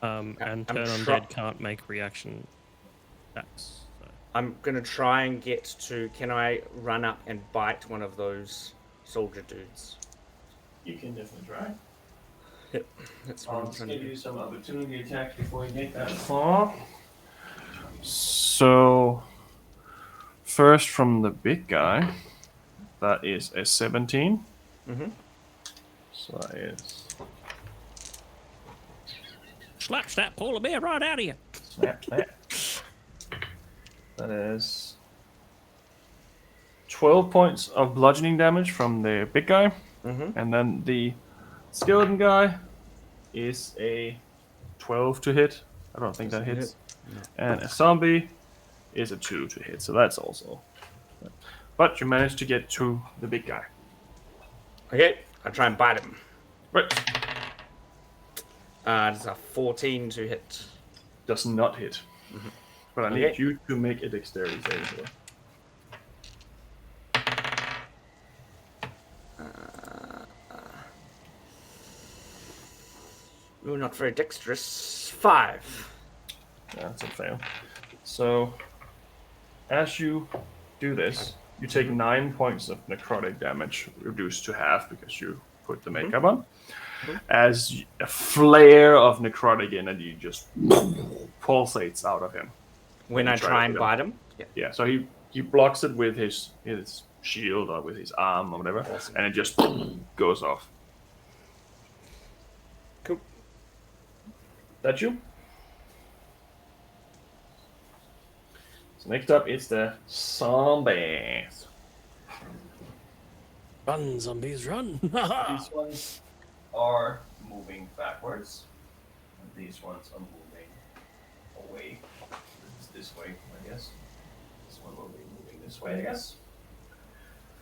And I'm turn undead can't make reaction attacks. So. I'm gonna try and get to. Can I run up and bite one of those soldier dudes? You can definitely try. Yep. That's what I'll I'm just trying to give do. you some opportunity attacks before you get that far. So, first from the big guy, that is a 17. Mm-hmm. So that is Slaps that polar bear right out of you. snap. That is 12 points of bludgeoning damage from the big guy. Mm-hmm. And then the skeleton guy is a 12 to hit. I don't think that hits. No. And a zombie is a 2 to hit, so that's also. But you managed to get to the big guy. Okay, I'll try and bite him. Right. It's a 14 to hit. Does not hit. But I need Okay. you to make a dexterity saving throw. Ooh, not very dexterous. 5. Yeah, that's a fail. So, as you do this, you take 9 points of necrotic damage, reduced to half because you put the makeup on. As a flare of necrotic energy just pulsates out of him. When I try and bite him? Yeah. Yeah, so he blocks it with his shield or with his arm or whatever, Awesome. and it just goes off. Cool. That you? So next up is the zombies. Run, zombies, run! These ones are moving backwards, and these ones are moving away. It's this way, I guess. This one will be moving this way, I guess.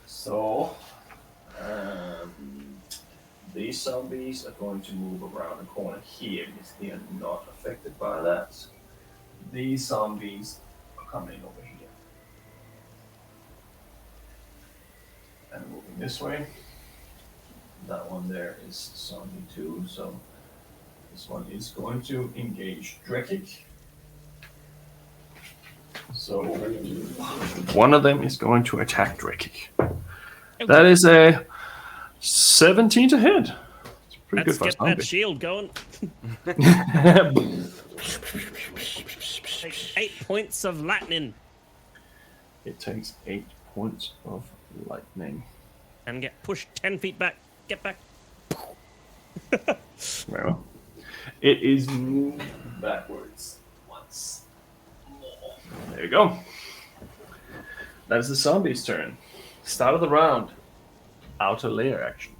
So, these these zombies are going to move around the corner here because they are not affected by that. These zombies are coming over here. And moving this way. That one there is zombie 2, so this one is going to engage Drekik. So one of them is going to attack Drekik. That is a 17 to hit. It's pretty Let's good for a get that zombie. shield going. Take 8 points of lightning. It takes 8 points of lightning. And get pushed 10 feet back. Get back. Very well. It is moved backwards once more. There you go. That is the zombie's turn. Start of the round. Outer layer action.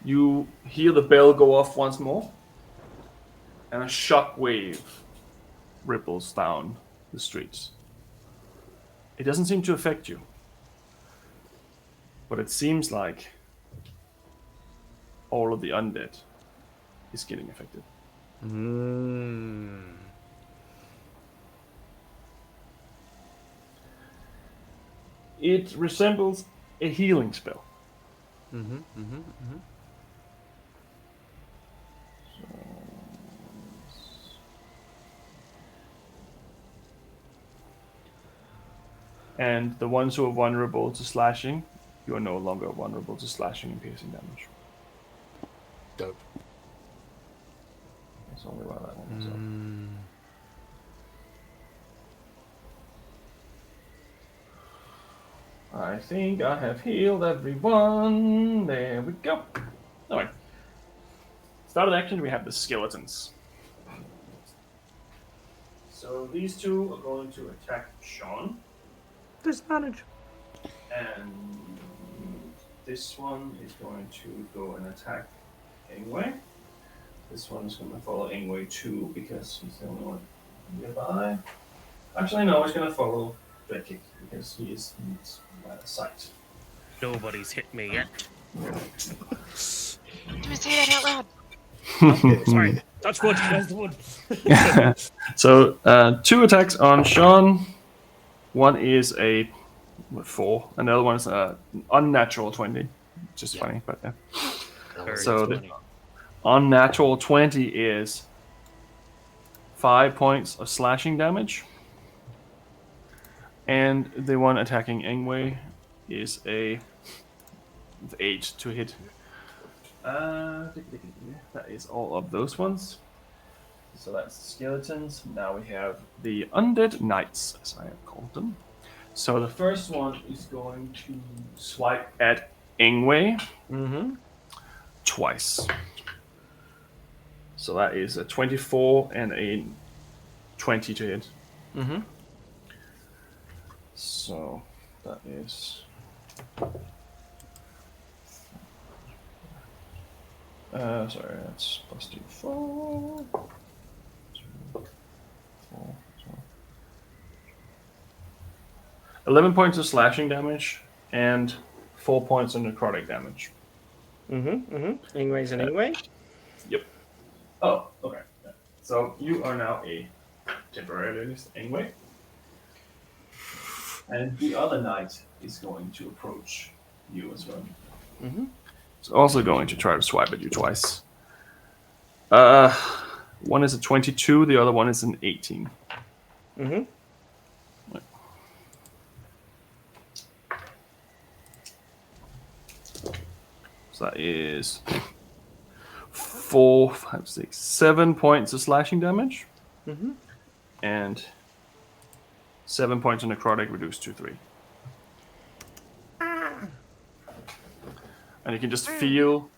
You hear the bell go off once more, and a shock wave ripples down the streets. It doesn't seem to affect you, but it seems like all of the undead is getting affected. It resembles a healing spell. And the ones who are vulnerable to slashing, you are no longer vulnerable to slashing and piercing damage. Dope. That's only why that one was up. I think I have healed everyone. There we go. Alright. Start of action, we have the skeletons. So these two are going to attack Sean. Disadvantage. And this one is going to go and attack Ingwe. This one is going to follow Ingwe too because he's the only one nearby. Actually, no, he's going to follow Drekik because he is in line of sight. Nobody's hit me yet. Don't say that out loud. Sorry. Touch wood. Where's the wood? So, 2 attacks on Sean. One is a 4, and the other one is an unnatural 20. Just funny, but yeah. So the unnatural 20 is 5 points of slashing damage. And the one attacking Ingwe is a 8 to hit. That is all of those ones. So that's the skeletons. Now we have the undead knights, as I have called them. So the first one is going to swipe at Ingwe twice. So that is a 24 and a 20 to hit. So that is... sorry, that's plus 2, 4. 11 points of slashing damage and 4 points of necrotic damage. Ingwe's an Ingwe? Yep. Oh, okay. Yeah. So you are now a temporary Ingwe. And the other knight is going to approach you as well. It's also going to try to swipe at you twice. One is a 22, the other one is an 18. Right. So that is 4, 5, 6, 7 points of slashing damage. And 7 points of necrotic reduced to 3. And you can just feel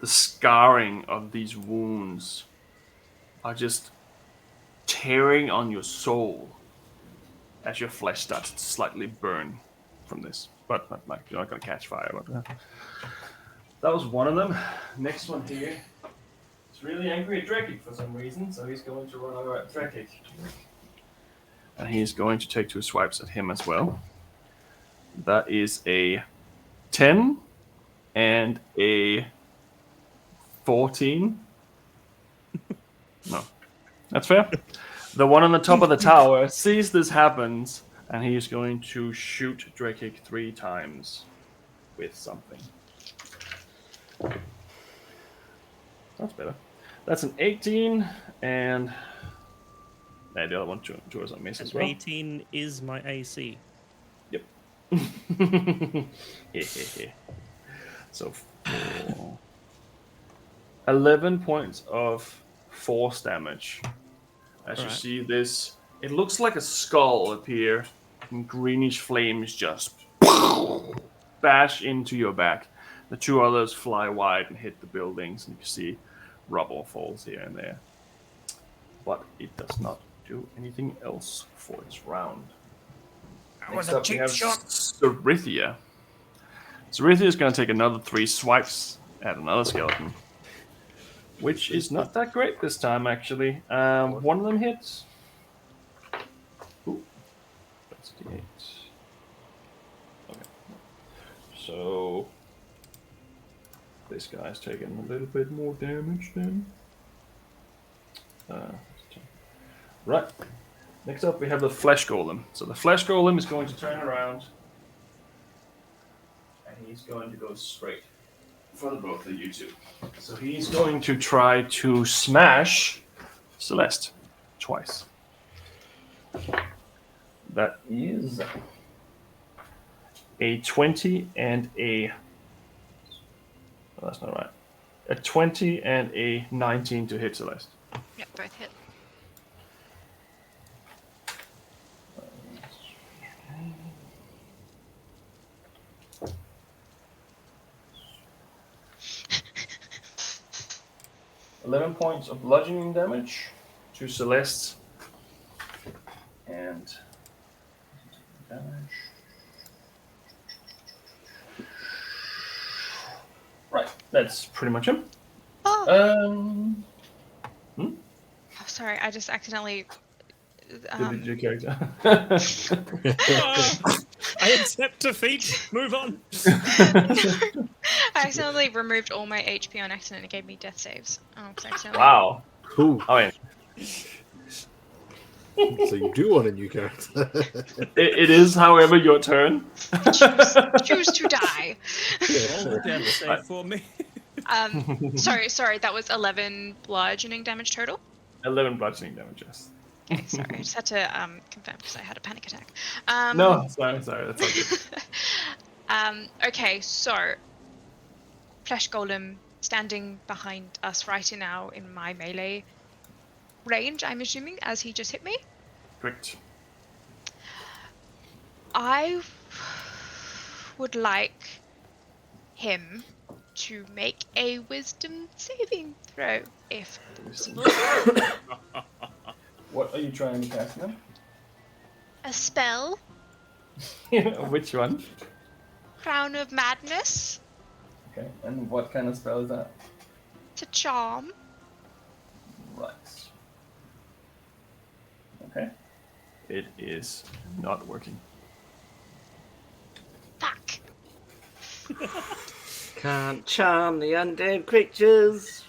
the scarring of these wounds are just tearing on your soul as your flesh starts to slightly burn from this. But not like you're not going to catch fire. But, that was one of them. Next one here is really angry at Drekik for some reason, so he's going to run over at Drekik. And he's going to take 2 swipes at him as well. That is a 10 and a 14. No, that's fair. The one on the top of the tower sees this happens, and he is going to shoot Drakik 3 times with something. That's better. That's an 18, and the other one towards a miss as well. 18 is my AC. Yep. So 11 points of force damage. As you see this, it looks like a skull appear, and greenish flames just bash into your back. The two others fly wide and hit the buildings, and you can see rubble falls here and there. But it does not do anything else for its round. That was Next a up, we cheap have shot. Zarithia. Zarithia is going to take another 3 swipes at another skeleton, which is not that great this time, actually. One of them hits. Ooh, that's the 8. Okay. So this guy's taking a little bit more damage then. Right. Next up, we have the Flesh Golem. So the Flesh Golem is going to turn around, and he's going to go straight for the both of you two. So he's going to try to smash Celeste twice. That is a 20 and a... Oh, that's not right. A 20 and a 19 to hit Celeste. Yep, both hit. 11 points of bludgeoning damage to Celeste. And damage. Right, that's pretty much him. Oh, oh sorry, I just accidentally. Did your character? I accept defeat. Move on. I accidentally removed all my HP on accident. It gave me death saves. Wow. Cool. Oh, yeah. So you do want a new character. It is, however, your turn. Choose to die. Roll the death save for me. Sorry, that was 11 bludgeoning damage total. 11 bludgeoning damage, yes. Okay, sorry, I just had to confirm because I had a panic attack. No, sorry, that's all good. Okay, so Flesh Golem standing behind us right now in my melee range, I'm assuming, as he just hit me. Correct. I would like him to make a wisdom saving throw, if possible. What are you trying to cast now? A spell, Which one? Crown of Madness, Okay, and what kind of spell is that? to charm. Right. Okay. It is not working. Fuck. Can't charm the undead creatures.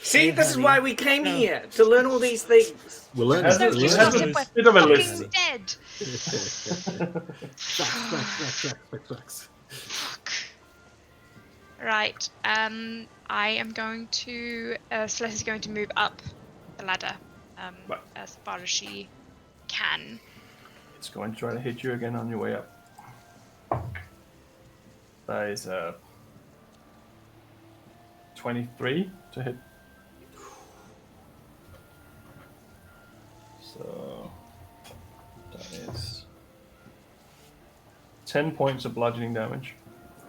See, this is why we came here, to learn all these things. We'll learn Has So it. it- We'll it's learn not it. if we're Bit of a fucking list. dead. Facts. Fuck. Right. I am going to. Celeste is going to move up the ladder, Right. as far as she can. It's going to try to hit you again on your way up. That is 23 to hit. So that is 10 points of bludgeoning damage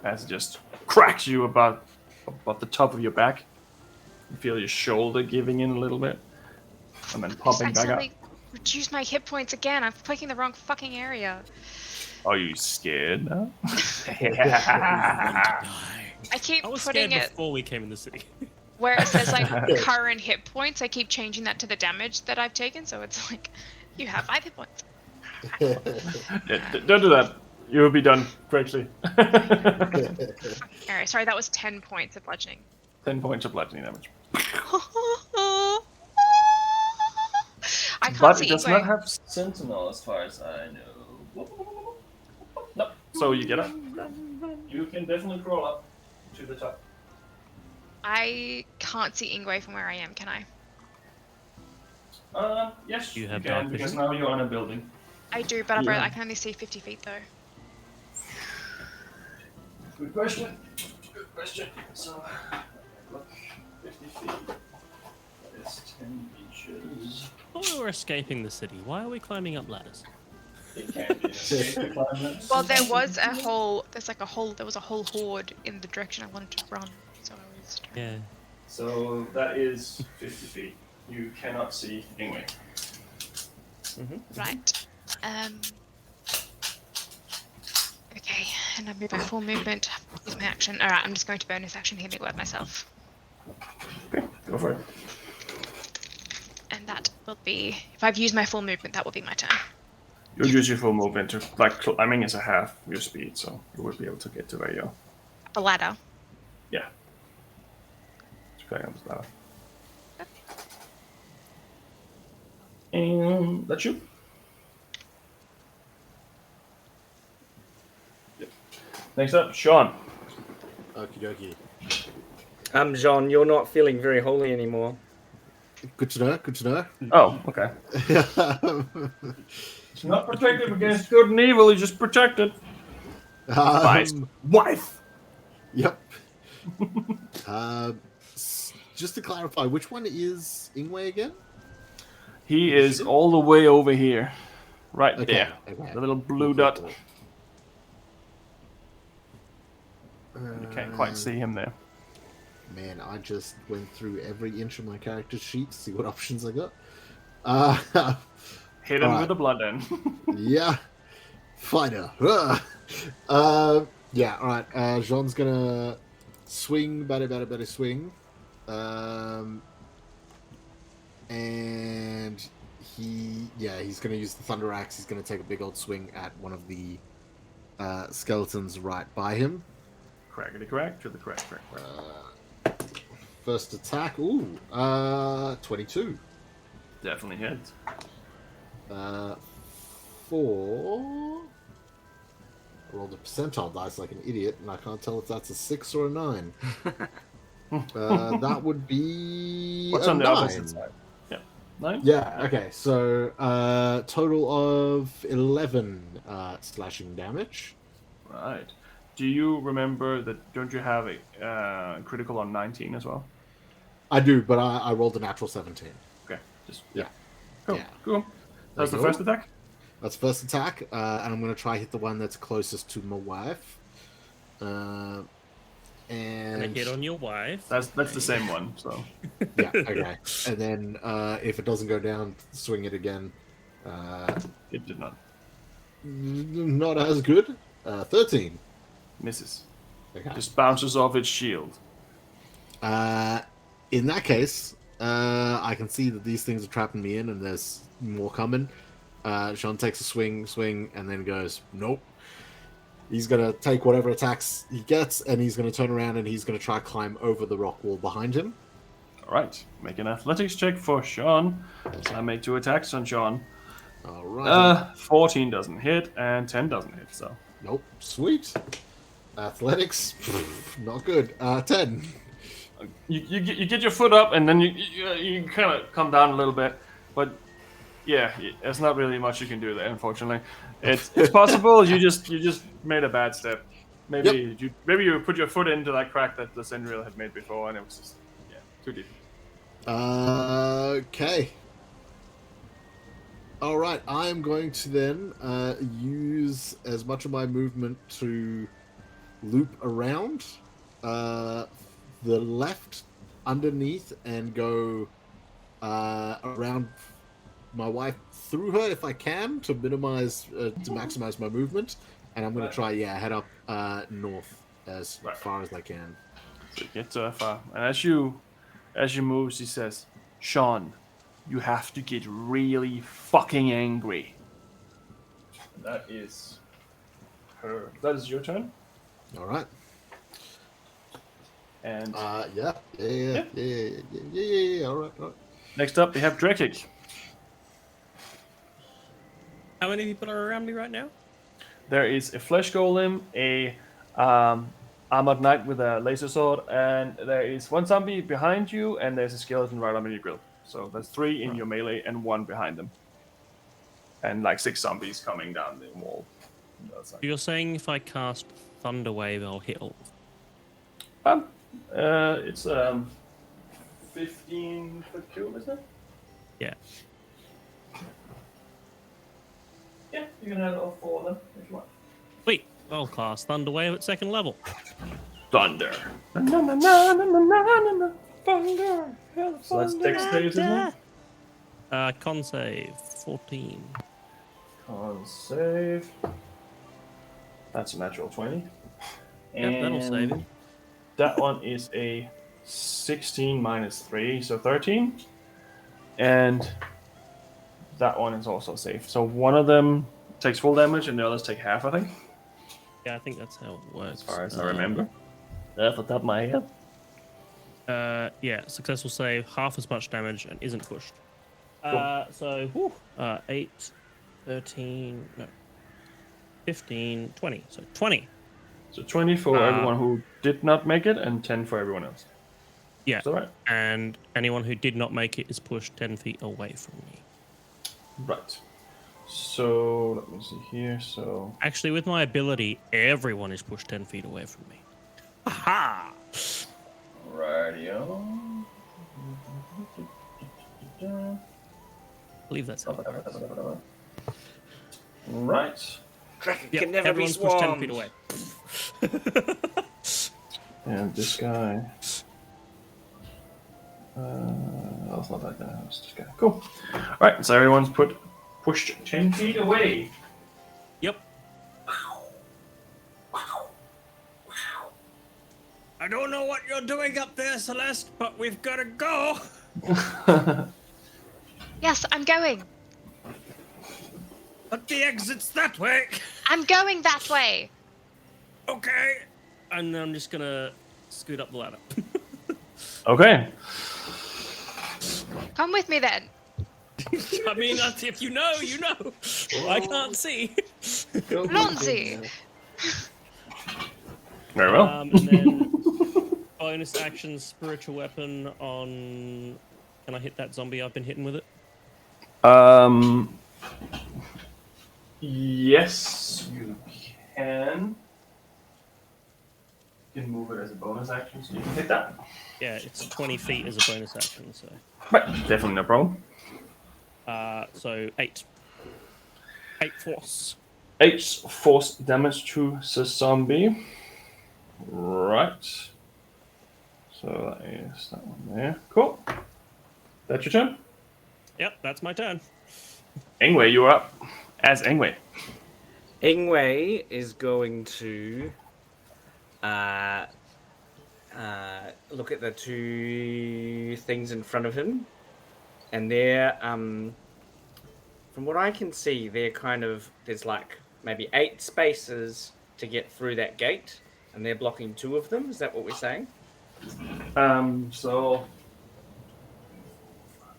as it just cracks you about the top of your back. You feel your shoulder giving in a little bit and then popping back up. Accidentally reduce my hit points again. I'm clicking the wrong fucking area. Are you scared now? I I keep was putting scared it before we came in the city. where it says like current hit points. I keep changing that to the damage that I've taken, so it's like you have 5 hit points. Yeah, don't do that. You'll be done quickly. Alright, sorry, that was 10 points of bludgeoning. 10 points of bludgeoning damage. I can't But see it does Ingwe. not have Sentinel as far as I know. No. So you get up. You can definitely crawl up to the top. I can't see Ingwe from where I am, can I? Yes, You you have can, dark because vision? now you're on a building. I do, but Yeah. I can only see 50 feet though. Good question. Good question. So, look, 50 feet. That is 10 inches. Oh, we're escaping the city. Why are we climbing up ladders? It can't be an escape to climb that. Well, there was a whole horde in the direction I wanted to run, so I was trying. Yeah. So that is 50 feet. You cannot see Ingwe. Right. Okay, and I move my full movement. Use my action. Alright, I'm just going to bonus action healing word myself. Okay, go for it. And that will be, if I've used my full movement, that will be my turn. You'll use your full movement to, like, climbing is a half your speed, so you will be able to get to where you are. The ladder. Yeah. Just climb up this ladder. And that's you. Yep. Next up, Sean. Okie dokie. Jean, you're not feeling very holy anymore. Good to know. Good to know. Oh, okay. It's not protected against good and evil, he's just protected. By his wife. Yep. Just to clarify, which one is Ingwe again? He is all the way over here. Right Okay, there. okay. The little blue Cool, dot. cool, You can't quite see him there. Man, I just went through every inch of my character sheet to see what options I got. Hit him Alright. with a blood end. Yeah. Fighter. Yeah, alright. Jean's gonna swing, better swing. And he's gonna use the Thunder Axe. He's gonna take a big old swing at one of the skeletons right by him. Crackety crack to the crack. First attack, 22. Definitely hits. 4. I rolled a percentile dice like an idiot, and I can't tell if that's a 6 or a 9. That would be What's a on the 9. opposite side? Yeah. 9? Yeah, okay, so total of 11 slashing damage. Right. Do you remember that? Don't you have a critical on 19 as well? I do, but I rolled a natural 17. Okay. Just Yeah. Cool. Yeah. Cool. That's the There you first go. attack? That's first attack, and I'm going to try hit the one that's closest to my wife. And a And hit on your wife. That's the same one, so. yeah, okay. And then if it doesn't go down, swing it again. It did not. Not as good. 13. Misses. Okay. Just bounces off its shield. In that case, I can see that these things are trapping me in, and there's more coming. Sean takes a swing, and then goes, nope. He's going to take whatever attacks he gets, and he's going to turn around, and he's going to try to climb over the rock wall behind him. Alright. Make an athletics check for Sean. So I make 2 attacks on Sean. All right. 14 doesn't hit, and 10 doesn't hit, so. Nope. Sweet. Athletics, not good. 10. You get your foot up, and then you kind of come down a little bit, but yeah, there's not really much you can do there, unfortunately. It's possible you just made a bad step. Maybe you put your foot into that crack that the Sindriel had made before, and it was just too deep. Okay. All right. I am going to then use as much of my movement to loop around the left underneath and go around my wife through her if I can to minimize to maximize my movement, and I'm going to try head up north as far as I can. So you get far, and as you move, she says, "Sean, you have to get really fucking angry." That is That is your turn. All right. And Yeah. All right. next up, we have Drekik. How many people are around me right now? There is a flesh golem, a armored knight with a laser sword, and there is one zombie behind you, and there's a skeleton right under your grill. So there's 3 in your melee and 1 behind them, and like 6 zombies coming down the wall. on the other side. You're saying if I cast Thunder Wave, I'll hit all? It's 15 foot cube, isn't it? Yeah. Yeah, you can have all 4 of them if you want. Wait, I'll cast Thunder Wave at 2nd level. Thunder. Thunder. So that's dex saves, isn't it? Con save 14. Con save. That's a natural 20. Yep, that'll save it. That one is a 16 minus 3, so 13. And that one is also safe. So one of them takes full damage and the others take half, I think. Yeah, I think that's how it works. As far as I remember. Off the top of my head. Yeah, successful save, half as much damage, and isn't pushed. Cool. So, 8, 13, no, 15, 20. So 20. So 20 for everyone who did not make it, and 10 for everyone else. Yeah. Is that right? And anyone who did not make it is pushed 10 feet away from me. Right. So, let me see here. So, Actually, with my ability, everyone is pushed 10 feet away from me. Aha! radio. I believe that's how it works. Right. Draken Yep, can never be everyone's pushed 10 swarmed. feet away. And this guy. That's not like that. It's this guy. Cool. Alright, so everyone's pushed 10 feet away. Yep. I don't know what you're doing up there, Celeste, but we've got to go. Yes, I'm going. But the exit's that way. I'm going that way. Okay. And then I'm just going to scoot up the ladder. Okay. Come with me then. I mean, if you know, you know. I can't see. Lonzi. Very well. And then bonus action, spiritual weapon on... Can I hit that zombie I've been hitting with it? Yes, you can. You can move it as a bonus action, so you can hit that. Yeah, it's 20 feet as a bonus action, so... Right, definitely no problem. So 8. 8 force. 8 force damage to the zombie. Right. So that is that one there. Cool. That's your turn. Yep, that's my turn. Ingwe, you're up. As Ingwe. Ingwe is going to look at the 2 things in front of him, and they're from what I can see, they're kind of, there's like maybe 8 spaces to get through that gate, and they're blocking 2 of them. Is that what we're saying? So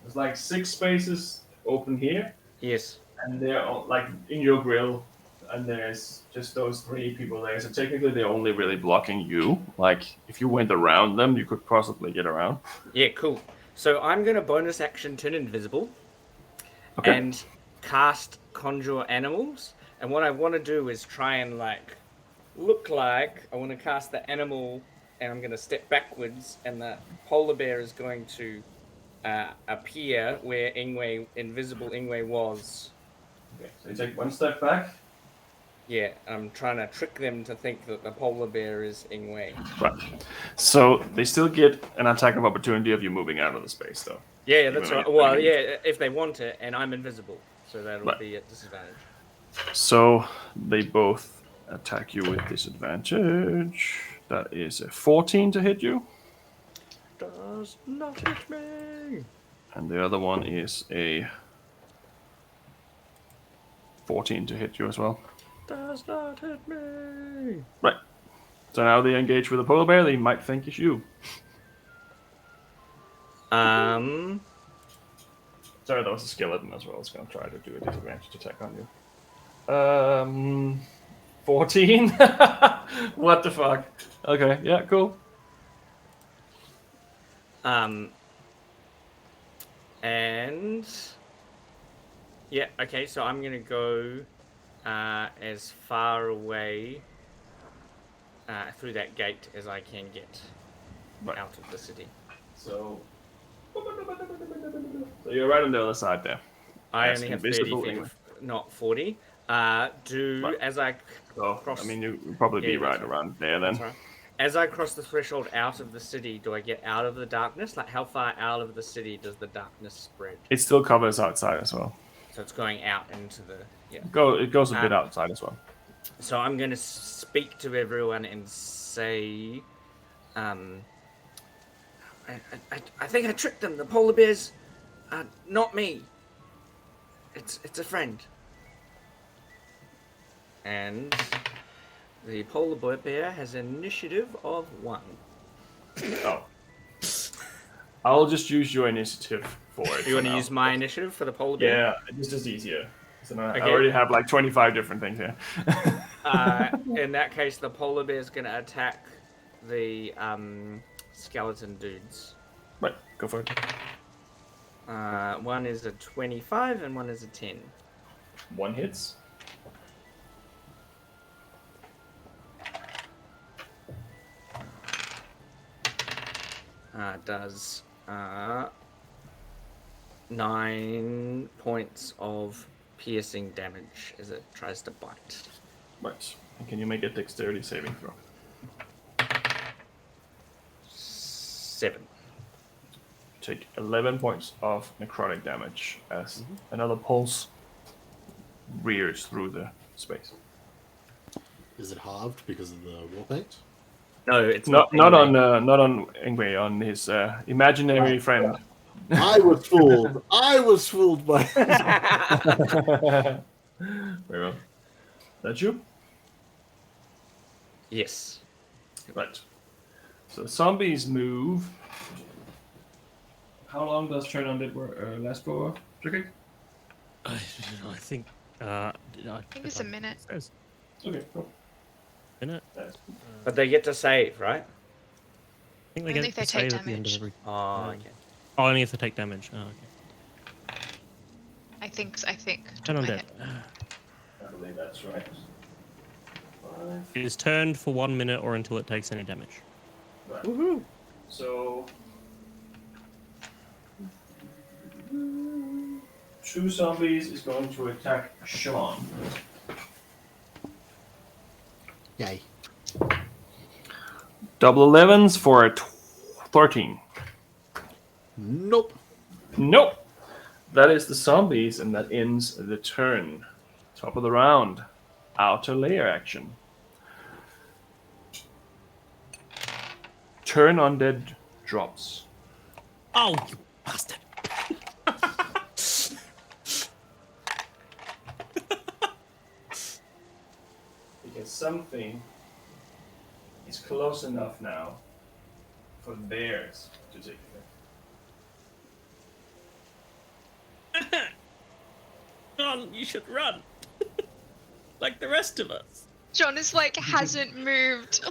there's like 6 spaces open here, Yes. and they're all, like in your grill, and there's just those 3 people there. So technically, they're only really blocking you. Like if you went around them, you could possibly get around. Yeah, cool. So I'm going to bonus action turn invisible, Okay. and cast conjure animals. And what I want to do is try and like look like I want to cast the animal, and I'm going to step backwards, and the polar bear is going to appear where invisible Ingwe was. Okay. So you take 1 step back. Yeah, I'm trying to trick them to think that the polar bear is Ingwe. Right. So they still get an attack of opportunity of you moving out of the space, though. Yeah, that's Even right. though Well, you- yeah, if they want it, and I'm invisible, so that'll Right. be at disadvantage. So they both attack you with disadvantage. That is a 14 to hit you. Does not hit me. And the other one is a 14 to hit you as well. Does not hit me. Right. So now they engage with a polar bear. They might think it's you. Sorry, that was a skeleton as well. It's going to try to do a disadvantage attack on you. 14? What the fuck? Okay, yeah, cool. And yeah, okay, so I'm gonna go as far away through that gate as I can get out of the city. So you're right on the other side there. I That's only have 30 invisible feet, anyway. not 40. As I cross... I mean, you'd probably be right around there then. Right. As I cross the threshold out of the city, do I get out of the darkness? Like, how far out of the city does the darkness spread? It still covers outside as well. So it's going out into the... Yeah. It goes a bit outside as well. So I'm going to speak to everyone and say... I think I tricked them. The polar bears... not me. It's a friend. And... the polar bear has an initiative of 1. Oh. I'll just use your initiative for it. You want to use my initiative for the polar bear? Yeah, it's just easier. So I already have like 25 different things here. In that case, the polar bear is going to attack the skeleton dudes. Right, go for it. One is a 25 and one is a 10. 1 hits. Does 9 points of piercing damage as it tries to bite. Right. And can you make a dexterity saving throw? 7. Take 11 points of necrotic damage as another pulse rears through the space. Is it halved because of the war paint? No, it's not on Ingwe, on his imaginary friend. I was fooled. I was fooled by. Very well. That you? Yes. Right. So zombies move. How long does turn on it last for? Tricky? I think. I think it's a minute. Okay, cool. Minute. But they get to save, right? I think they Only get if they to take save at the end of damage. every. Oh, okay. Oh, only if they take damage. Oh, okay. I think. Turn on my dead. head. I believe that's right. It is turned for 1 minute or until it takes any damage. Right. Woohoo! So 2 zombies is going to attack Sean. Yay. Double 11s for a 13. Nope. Nope. That is the zombies, and that ends the turn. Top of the round. Outer layer action. Turn undead drops. Oh, you bastard! Because something is close enough now for theirs to take effect. John, you should run. Like the rest of us. John is like hasn't moved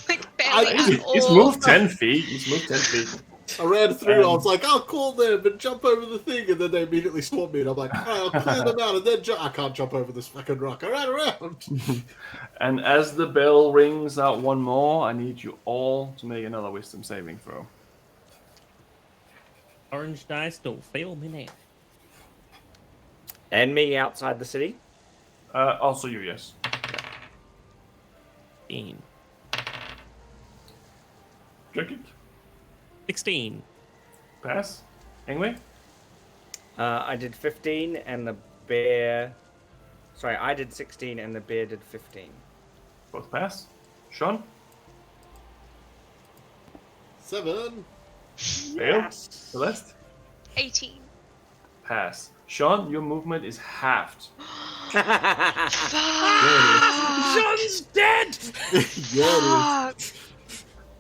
like barely at all. He's moved 10 feet. He's moved 10 feet. I ran through. I was like, "I'll call them and jump over the thing," and then they immediately swamped me. And I'm like, "All right, I'll clear them out and then jump." I can't jump over this fucking rock. I ran around. And as the bell rings out one more, I need you all to make another wisdom saving throw. Orange dice don't fail me now. And me outside the city? Also you, yes. 15. Drink it. 16. Pass. Anyway. I did 15 and the bear... Sorry, I did 16 and the bear did 15. Both pass. Sean? 7. Fail. Celeste? 18. Pass. Sean, your movement is halved. John's dead! Fuck.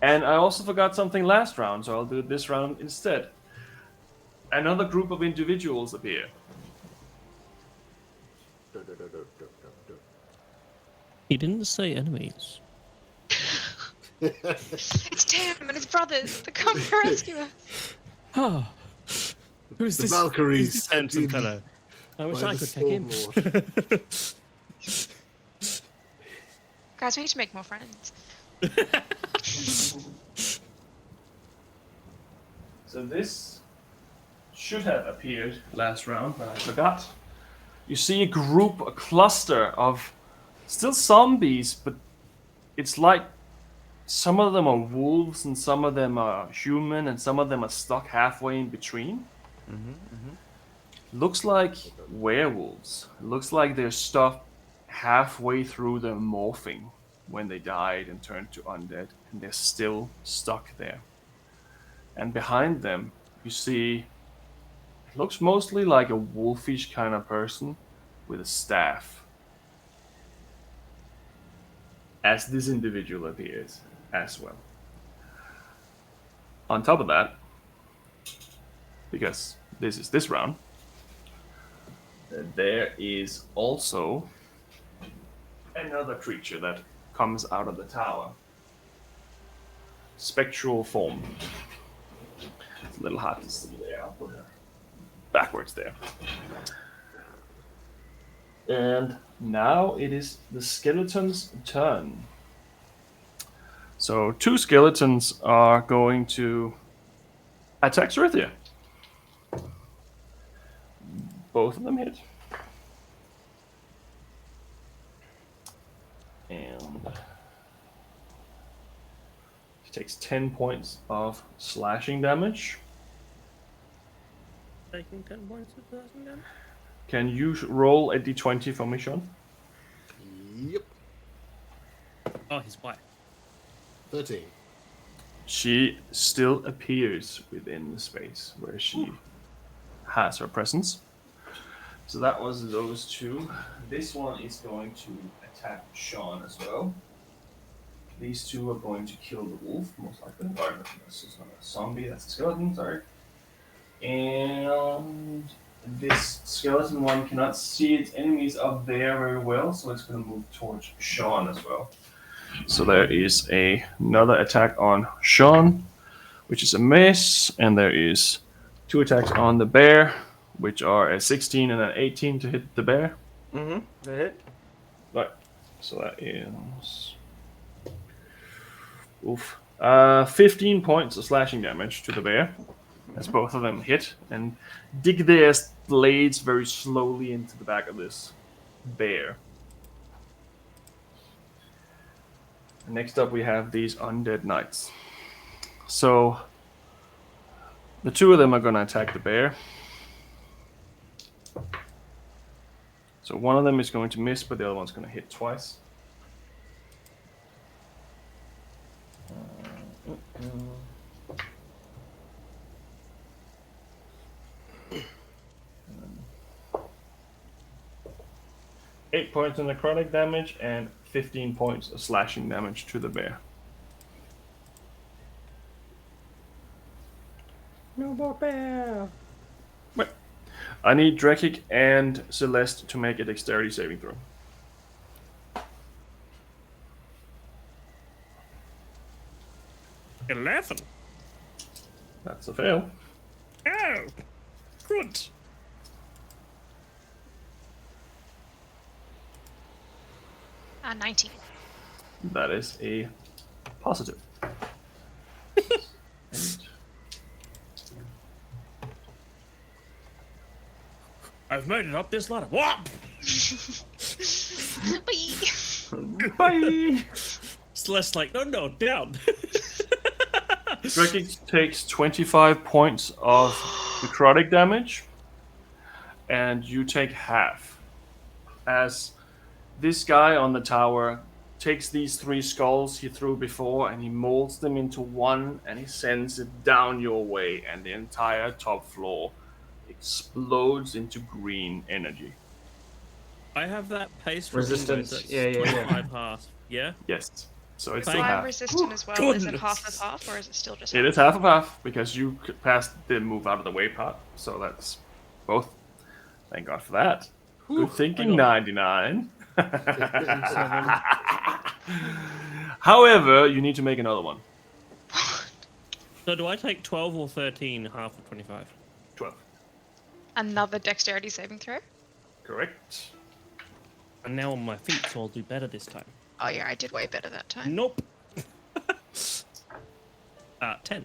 And I also forgot something last round, so I'll do it this round instead. Another group of individuals appear. He didn't say enemies. It's Tim and his brothers. They're coming to rescue us. Oh. Who's The this? Valkyries. Who's this handsome Indeed. fellow? I wish By I the could take him. Stormlord. Guys, we need to make more friends. So this should have appeared last round, but I forgot. You see a cluster of still zombies, but it's like some of them are wolves and some of them are human and some of them are stuck halfway in between. Looks like werewolves. Looks like they're stuck halfway through their morphing when they died and turned to undead, and they're still stuck there. And behind them, you see, it looks mostly like a wolfish kind of person with a staff. As this individual appears as well. On top of that, because this is this round, there is also another creature that comes out of the tower. Spectral form. It's a little hard to see there. I'll put her backwards there. And now it is the skeleton's turn. So 2 skeletons are going to attack Cerithia. Both of them hit. And she takes 10 points of slashing damage. Taking 10 points of slashing damage? Can you roll a d20 for me, Sean? Yep. Oh, he's white. 13. She still appears within the space where she has her presence. So that was those 2. This one is going to attack Sean as well. These 2 are going to kill the wolf, most likely. Or, this is not a zombie, that's a skeleton, sorry. And this skeleton one cannot see its enemies up there very well, so it's going to move towards Sean as well. So there is another attack on Sean, which is a miss, and there is 2 attacks on the bear, which are a 16 and an 18 to hit the bear. That hit. Right. So that is 15 points of slashing damage to the bear, as both of them hit and dig their blades very slowly into the back of this bear. Next up, we have these undead knights. So the 2 of them are going to attack the bear. So one of them is going to miss, but the other one's going to hit twice. 8 points of necrotic damage and 15 points of slashing damage to the bear. No more bear. Right. I need Drekik and Celeste to make a dexterity saving throw. $11. That's a fail. Oh, good. Ah, 19. That is a positive. I've made it up this ladder. What? Bye! Celeste's like, no, down. Drekik takes 25 points of necrotic damage, and you take half. As this guy on the tower takes these 3 skulls he threw before and he molds them into one, and he sends it down your way, and the entire top floor explodes into green energy. I have that pace Resistance. Yeah. 25 half. Yeah? Yes. So it's If still I'm half. resistant as well, is it half of half, or is it still just It half? is half of half because you passed the move out of the way part. So that's both. Thank God for that. Good thinking, 99. However, you need to make another one. So do I take 12 or 13 half of 25? 12. Another dexterity saving throw? Correct. I'm now on my feet, so I'll do better this time. Oh yeah, I did way better that time. Nope. 10.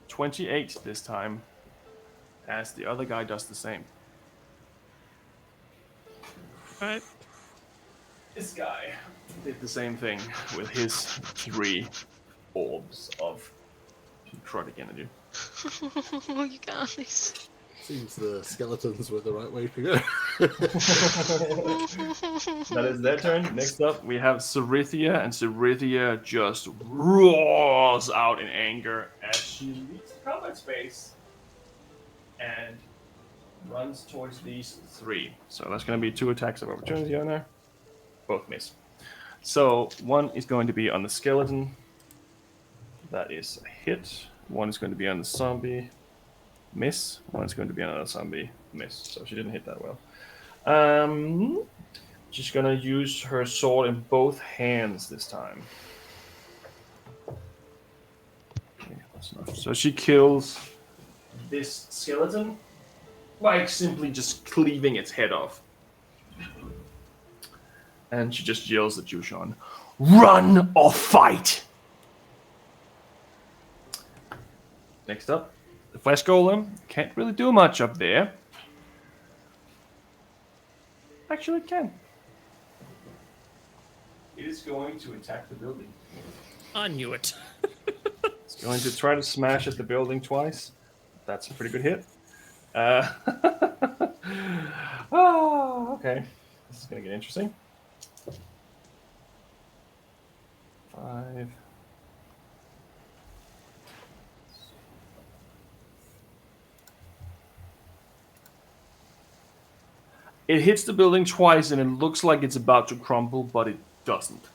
28 this time, as the other guy does the same. Alright. This guy did the same thing with his 3 orbs of necrotic energy. You guys. Seems the skeletons were the right way to go. That is their turn. Next up, we have Cerithia, and Cerithia just roars out in anger as she leaves the combat space and runs towards these 3. So that's going to be 2 attacks of opportunity on there. Both miss. So one is going to be on the skeleton. That is a hit. One is going to be on the zombie. Miss. One's going to be another zombie. Miss. So she didn't hit that well. She's gonna use her sword in both hands this time. Okay, that's enough. So she kills this skeleton by simply just cleaving its head off. And she just yells at you, Sean. Run or fight! Next up, the flesh golem. Can't really do much up there. Actually, it can. It is going to attack the building. I knew it. It's going to try to smash at the building twice. That's a pretty good hit. Oh, okay. This is going to get interesting. 5. It hits the building twice and it looks like it's about to crumble, but it doesn't.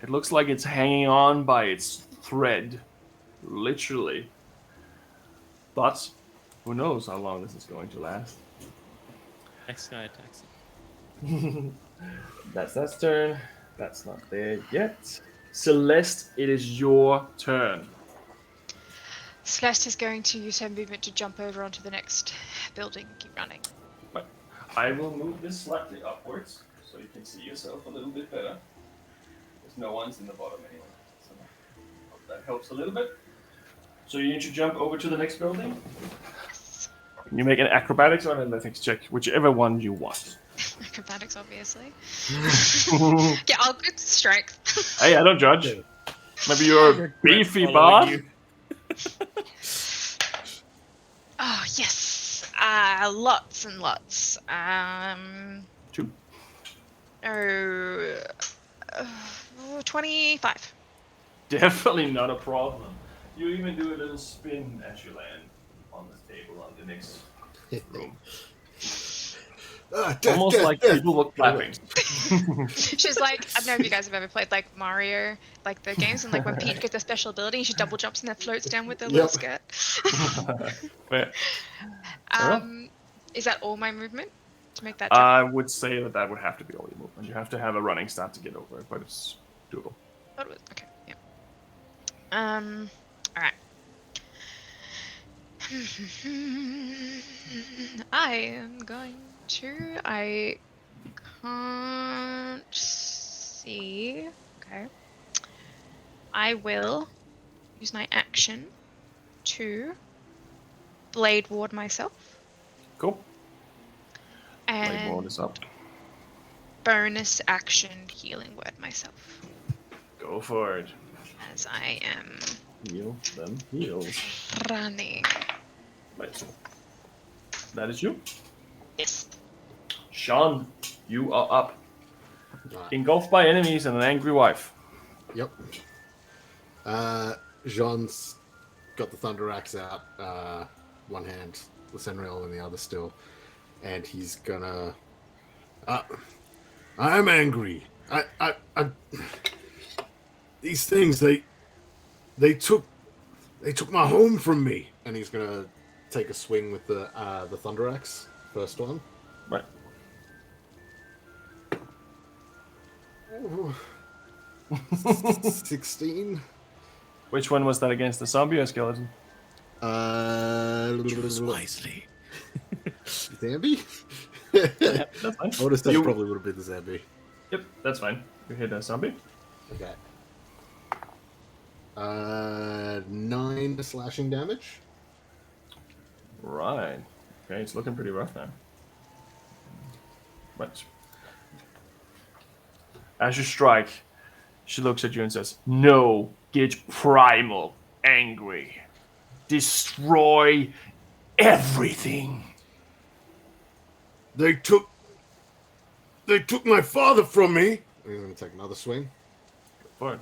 It looks like it's hanging on by its thread, literally. But who knows how long this is going to last. Next guy attacks it. That's turn. That's not there yet. Celeste, it is your turn. Celeste is going to use her movement to jump over onto the next building and keep running. Right. I will move this slightly upwards so you can see yourself a little bit better. Because no one's in the bottom anyway. So hope that helps a little bit. So you need to jump over to the next building. Yes. You make an acrobatics or an athletics check, whichever one you want. Acrobatics, obviously. Yeah, I'll go to strength. Hey, I don't judge. Maybe you're a beefy bard. Oh, yes. Lots and lots. 2. 25. Definitely not a problem. You even do a little spin as you land on the table on the next room. Almost like people were clapping. She's like, I don't know if you guys have ever played like Mario, like the games, and like when Peach gets a special ability, she double jumps and then floats down with her little skirt. Is that all my movement to make that jump? I would say that would have to be all your movement. You have to have a running start to get over it, but it's doable. Oh, okay, yeah. Alright. I am going to. I can't see. Okay. I will use my action to blade ward myself. Cool. Blade And ward is up. bonus action healing word myself. Go for it. As I am Heal them heals. running. Right. That is you. Yes. Sean, you are up. Right. Engulfed by enemies and an angry wife. Yep. Jean's got the thunder axe out, one hand, the Senrail in the other still, and he's gonna. I'm angry. I these things they took my home from me, and he's gonna take a swing with the thunder axe. First one. Right. Ooh. 16. Which one was that against, the zombie or skeleton? Choose wisely. Zambi? Yeah, that's fine. I would have said it probably would have been the Zambi. Yep, that's fine. You hit a zombie. Okay. 9 slashing damage. Right. Okay, it's looking pretty rough now. But as you strike, she looks at you and says, "No, get primal, angry, destroy everything." They took my father from me. I'm gonna take another swing. Go for it.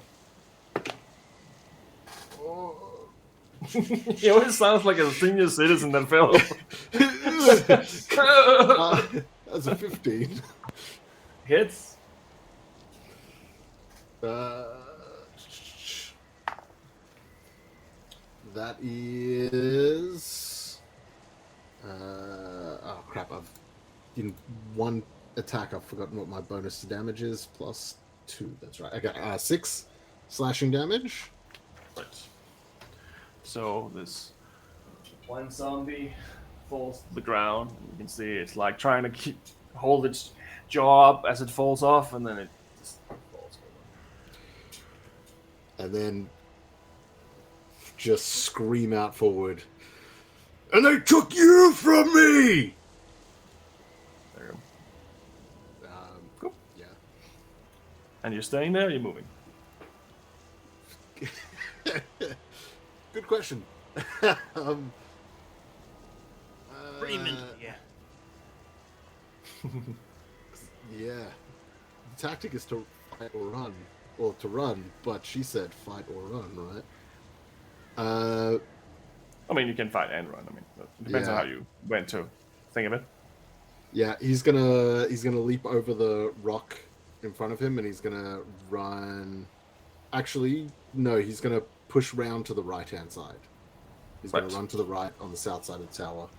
He always sounds like a senior citizen that fell. That's a 15. Hits. That is. Oh crap! I've in one attack. I've forgotten what my bonus to damage is. +2. That's right. I got 6 slashing damage. Right. So this one zombie falls to the ground. You can see it's like trying to hold its jaw up as it falls off, and then it just falls over. And then just scream out forward. And they took you from me! There you go. Cool. Yeah. And you're staying there, or you're moving? Good question. Freeman, yeah. Yeah. The tactic is to fight or run. Or to run, but she said fight or run, right? I mean, you can fight and run. I mean, it depends on how you went to think of it. Yeah, he's gonna leap over the rock in front of him, and he's gonna run. Actually, no, he's gonna push round to the right-hand side. He's gonna run to the right on the south side of the tower.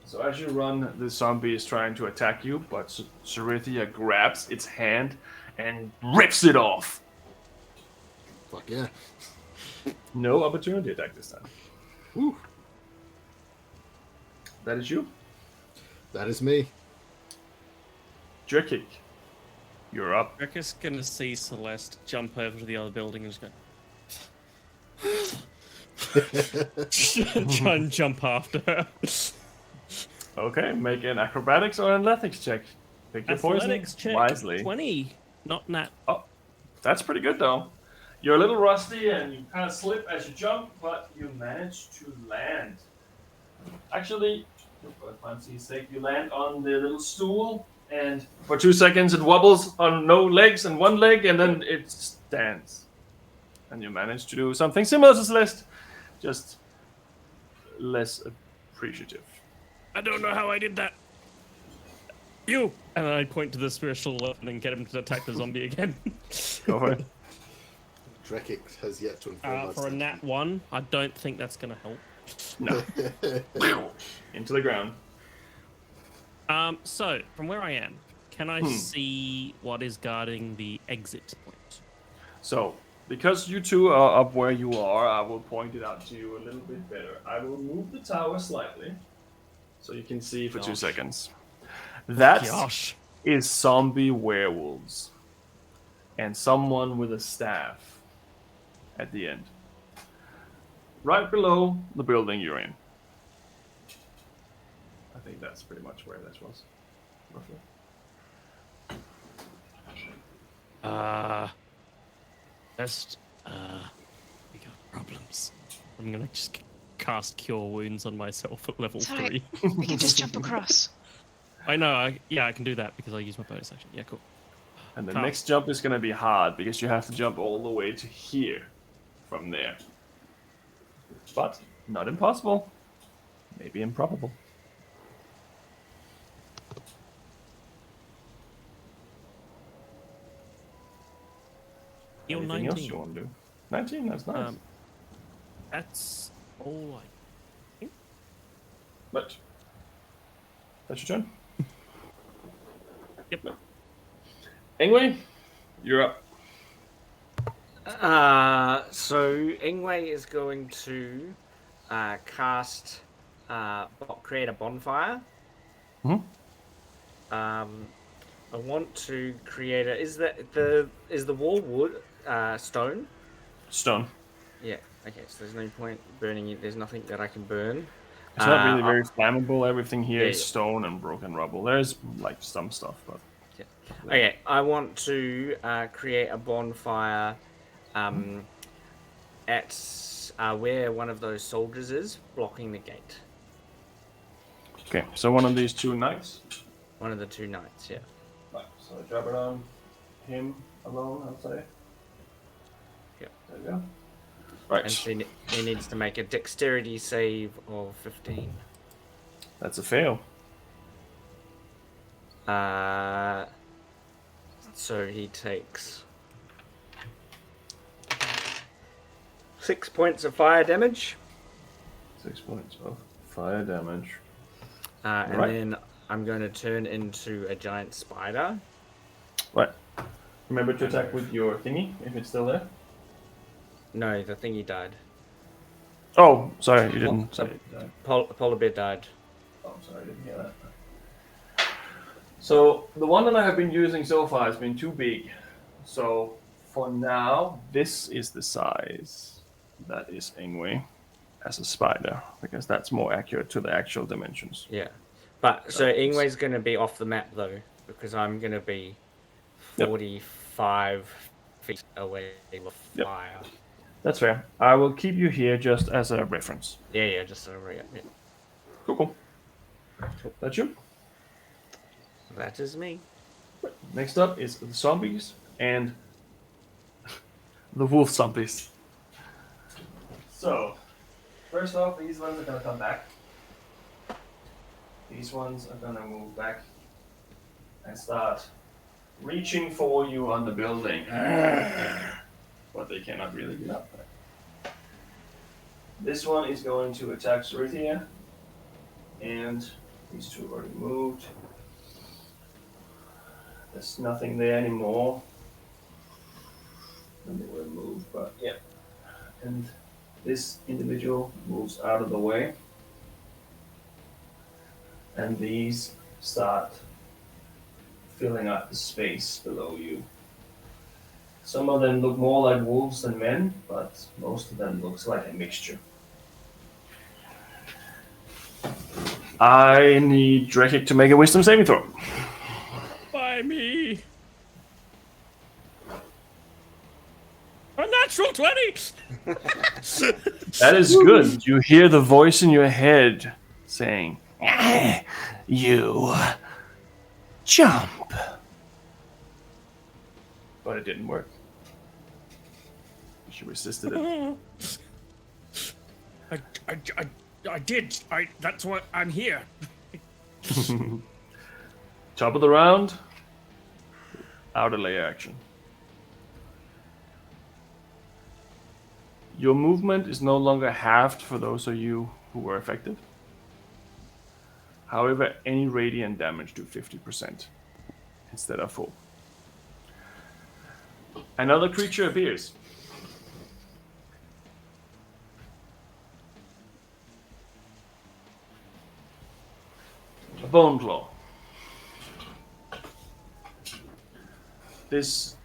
So as you run, the zombie is trying to attack you, but Cerithia grabs its hand and rips it off. Fuck yeah. No opportunity attack this time. Whew. That is you. That is me. Jerkic. You're up. Rekka's gonna see Celeste jump over to the other building and just go. Try and jump after her. Okay, make an acrobatics or an athletics check. Pick your Athletics poison check wisely. 20. Not nat. Oh, that's pretty good though. You're a little rusty and you kind of slip as you jump, but you manage to land. Actually, for fancy's sake, you land on the little stool, and for 2 seconds it wobbles on no legs and one leg, and then it stands. And you manage to do something similar to Celeste, just less appreciative. I don't know how I did that. You! And then I point to the spiritual weapon and get him to attack the zombie again. Go for it. Drekik has yet to inform us. For a nat 1, I don't think that's going to help. No. Into the ground. So, from where I am, can I see what is guarding the exit point? So, because you two are up where you are, I will point it out to you a little bit better. I will move the tower slightly, so you can see for 2 seconds. That is zombie werewolves. And someone with a staff at the end. Right below the building you're in. I think that's pretty much where this was. Roughly. We got problems. I'm gonna just cast Cure Wounds on myself at level 3. Sorry, we can just jump across. I know, I can do that because I use my bonus action. Yeah, cool. And the next jump is going to be hard because you have to jump all the way to here from there. But not impossible. Maybe improbable. You're Anything else 19. you want to do? 19, that's nice. That's all I think. But that's your turn. Yep. Anyway, you're up. So Ingwe is going to create a bonfire. Mhm. I want to create a. Is the wall wood? Stone. Stone. Yeah. Okay. So there's no point burning it. There's nothing that I can burn. It's not really very flammable. Everything here is yeah. stone and broken rubble. There's like some stuff, but Yeah. Okay. I want to create a bonfire. At where one of those soldiers is blocking the gate. okay. So one of these two knights. One of the two knights. Yeah. Right. So I drop it on him alone. I'll say. Yeah. There we go. Right. And so he needs to make a dexterity save of 15. That's a fail. So he takes 6 points of fire damage. 6 points of fire damage. And Right. then I'm going to turn into a giant spider. Right. Remember to attack with your thingy if it's still there. No, the thingy died. Oh, sorry, you didn't say it died. Polar bear died. Oh, sorry, I didn't hear that. So the one that I have been using so far has been too big. So for now, this is the size that is Ingwe as a spider, because that's more accurate to the actual dimensions. Yeah. But so Ingwe's going to be off the map though, because I'm going to be 45 feet away with fire. That's fair. I will keep you here just as a reference. Yeah, just over it. Yeah. Cool. That's you. That is me. Next up is the zombies and the wolf zombies. So, first off, these ones are going to come back. These ones are going to move back and start reaching for you on the building. But they cannot really get up there. This one is going to attack Cerithia, and these two are already moved. There's nothing there anymore. And they were moved, but yeah. And this individual moves out of the way. And these start filling up the space below you. Some of them look more like wolves than men, but most of them looks like a mixture. I need Drekik to make a wisdom saving throw. By me. A natural 20! That is good. You hear the voice in your head saying, "You jump." But it didn't work. She resisted it. I did. That's why I'm here. Top of the round. Outer layer action. Your movement is no longer halved for those of you who were affected. However, any radiant damage do 50% instead of full. Another creature appears. A bone claw. This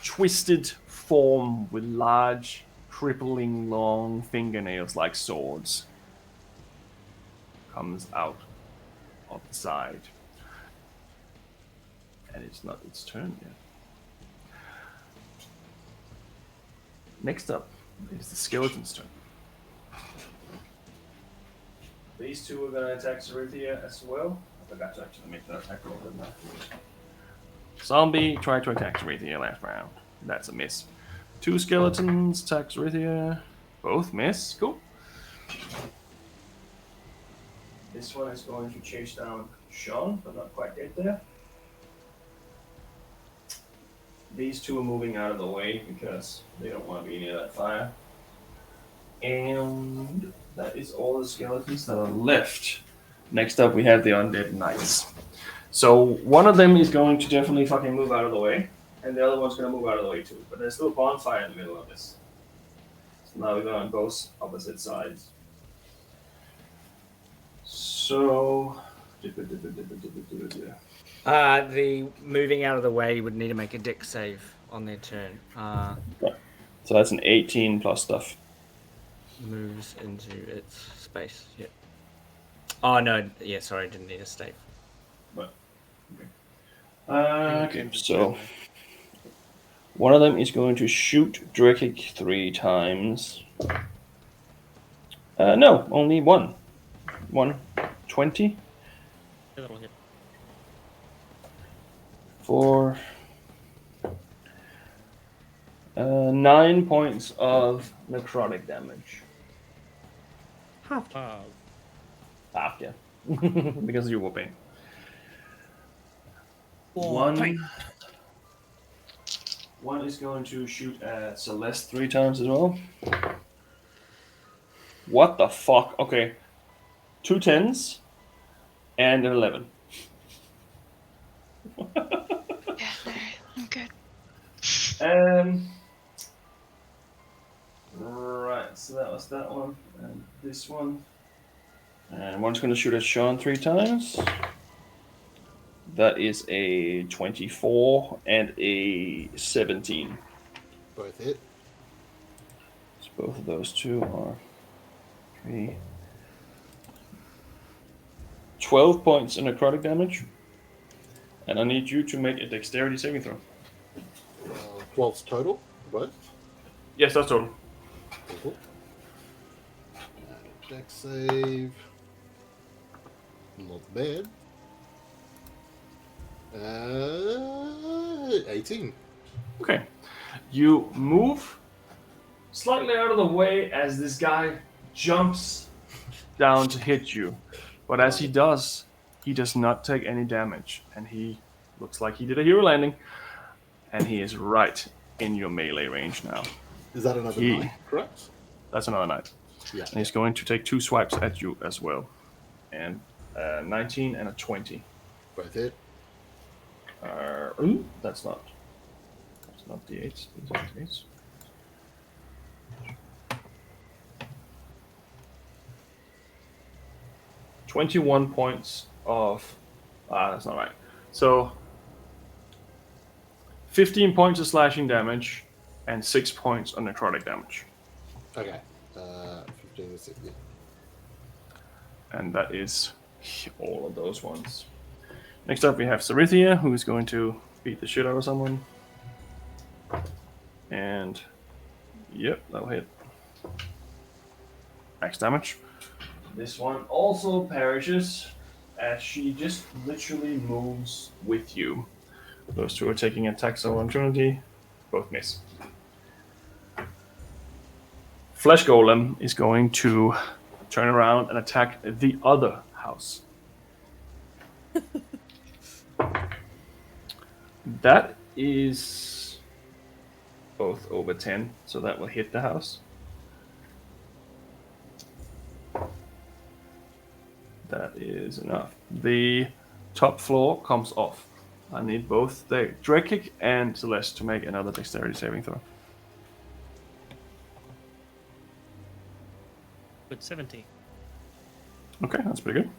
twisted form with large, crippling long fingernails like swords comes out of the side. And it's not its turn yet. Next up is the skeleton's turn. These two are going to attack Cerithia as well. I forgot to actually make that attack roll, didn't I? Zombie tried to attack Cerithia last round. That's a miss. Two skeletons attack Cerithia. Both miss. Cool. This one is going to chase down Sean, but not quite get there. These two are moving out of the way because they don't want to be near that fire. And that is all the skeletons that are left. Next up, we have the undead knights. So one of them is going to definitely fucking move out of the way, and the other one's going to move out of the way too. But there's still a bonfire in the middle of this. So now we're going on both opposite sides. So... The moving out of the way would need to make a dex save on their turn. So that's an 18 plus stuff. Moves into its space. Yep. Oh no, yeah, sorry, I didn't need a save. But, okay, so one of them is going to shoot Drekik 3 times. No, only one. 120 That'll hit. for 9 points of necrotic damage. Half. Half, yeah. Because you're whooping. Fight. One is going to shoot at Celeste 3 times as well. What the fuck? Okay. 2 10s and an 11. Yeah, no, I'm good. Right, so that was that one. And this one. And one's going to shoot at Sean 3 times. That is a 24 and a 17. Both hit. So both of those two are 3. 12 points in necrotic damage. And I need you to make a dexterity saving throw. 12 total, both. Yes, that's total. Cool. Dex save. Not bad. 18. Okay. You move slightly out of the way as this guy jumps down to hit you. But as he does not take any damage. And he looks like he did a hero landing. And he is right in your melee range now. Is that another knight, correct? That's another knight. Yeah. And he's going to take 2 swipes at you as well. And 19 and a 20. Both hit. That's not D8s. These are D8s. 21 points of... that's not right. So, 15 points of slashing damage and 6 points of necrotic damage. Okay. 15 to 60. And that is all of those ones. Next up, we have Sarithia, who is going to beat the shit out of someone. And, yep, that'll hit. Max damage. This one also perishes as she just literally moves with you. Those two are taking attacks of opportunity. Both miss. Flesh Golem is going to turn around and attack the other house. That is both over 10, so that will hit the house. That is enough. The top floor comes off. I need both the Drekik and Celeste to make another dexterity saving throw. With 70. Okay, that's pretty good.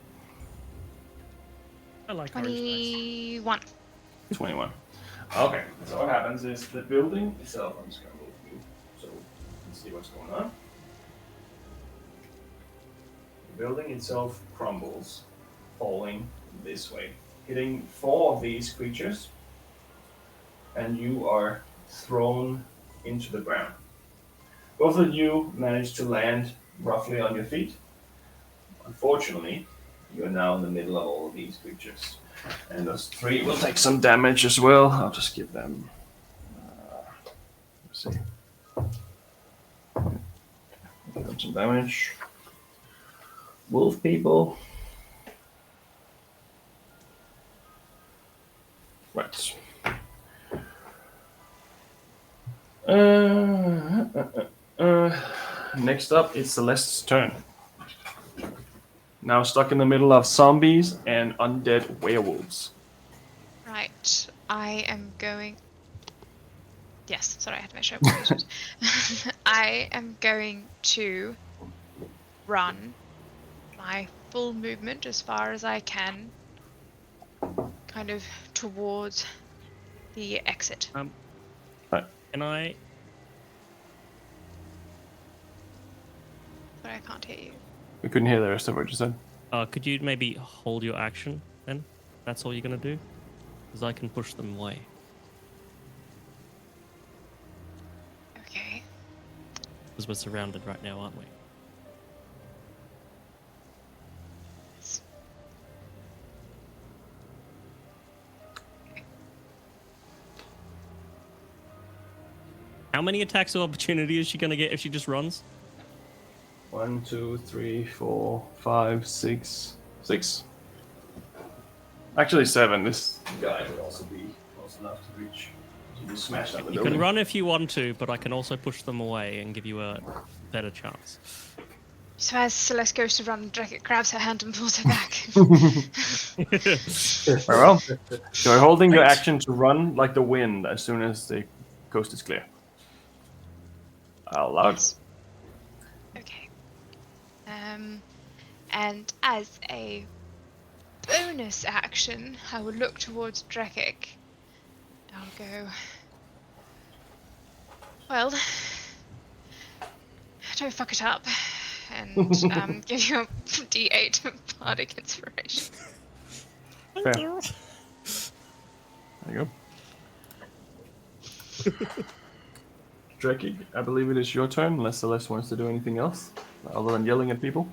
I like orange dice. 21. 21. Okay, so what happens is the building itself, I'm just going to move you so we can see what's going on. The building itself crumbles, falling this way, hitting 4 of these creatures, and you are thrown into the ground. Both of you manage to land roughly on your feet. Unfortunately, you are now in the middle of all of these creatures. And those 3 will take some damage as well. I'll just give them... let's see. Give them some damage. Wolf people. Next up is Celeste's turn. Now stuck in the middle of zombies and undead werewolves. Right, I am going. Yes, sorry, I had to make sure I muted. I am going to run my full movement as far as I can, kind of towards the exit. Can I? Sorry, I can't hear you. We couldn't hear the rest of what you said. Could you maybe hold your action then? That's all you're gonna do? Because I can push them away. Okay. Because we're surrounded right now, aren't we? How many attacks of opportunity is she gonna get if she just runs? 1, 2, 3, 4, 5, 6. 6. Actually 7. This guy would also be close enough to reach. So you smash down the You building. can run if you want to, but I can also push them away and give you a better chance. So as Celeste goes to run, Dracket grabs her hand and pulls her back. Very well. You're holding your action to run like the wind as soon as the coast is clear. Out loud. Okay. And as a bonus action, I will look towards Drekik. I'll go. Well, don't fuck it up, and give you a D8 of bardic inspiration. Fair. There you go. Dreki, I believe it is your turn, unless Celeste wants to do anything else, other than yelling at people.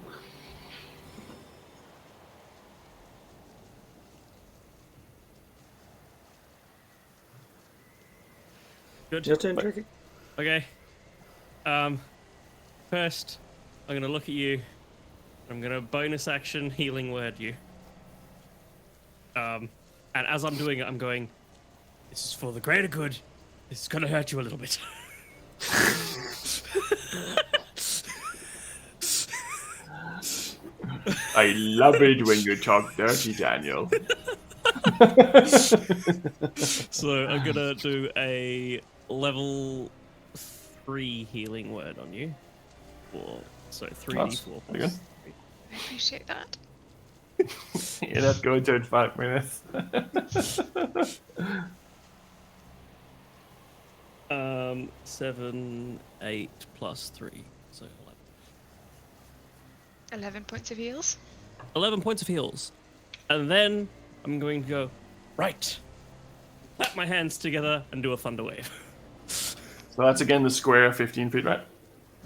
Good. Your turn, Tricky. Okay. First, I'm gonna look at you. I'm gonna bonus action healing word you. And as I'm doing it, I'm going, this is for the greater good. This is gonna hurt you a little bit. I love it when you talk dirty, Daniel. So I'm gonna do a level 3 healing word on you. So 3d4. Very good. I appreciate that. You're not going to in 5 minutes. 7, 8 plus 3, so 11 points of heals. 11 points of heals. And then I'm going to go, right. Clap my hands together and do a thunder wave. So that's again the square 15 feet, right?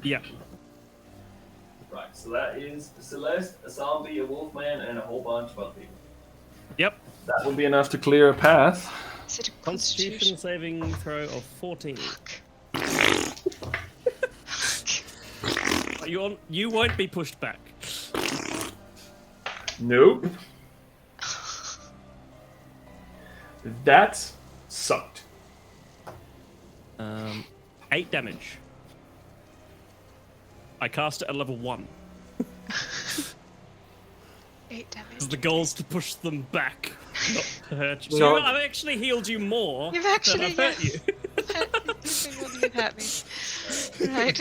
Yeah. Right, so that is Celeste, a zombie, a wolfman, and a whole bunch of other people. Yep. That would be enough to clear a path. Is it a Constitution saving throw of 14. You won't be pushed back. Nope. That sucked. 8 damage. I cast it at level 1. 8 damage. Because the goal's to push them back, not to hurt you. So- So I've actually healed you more You've actually than I've hurt you. You've hurt me. Right.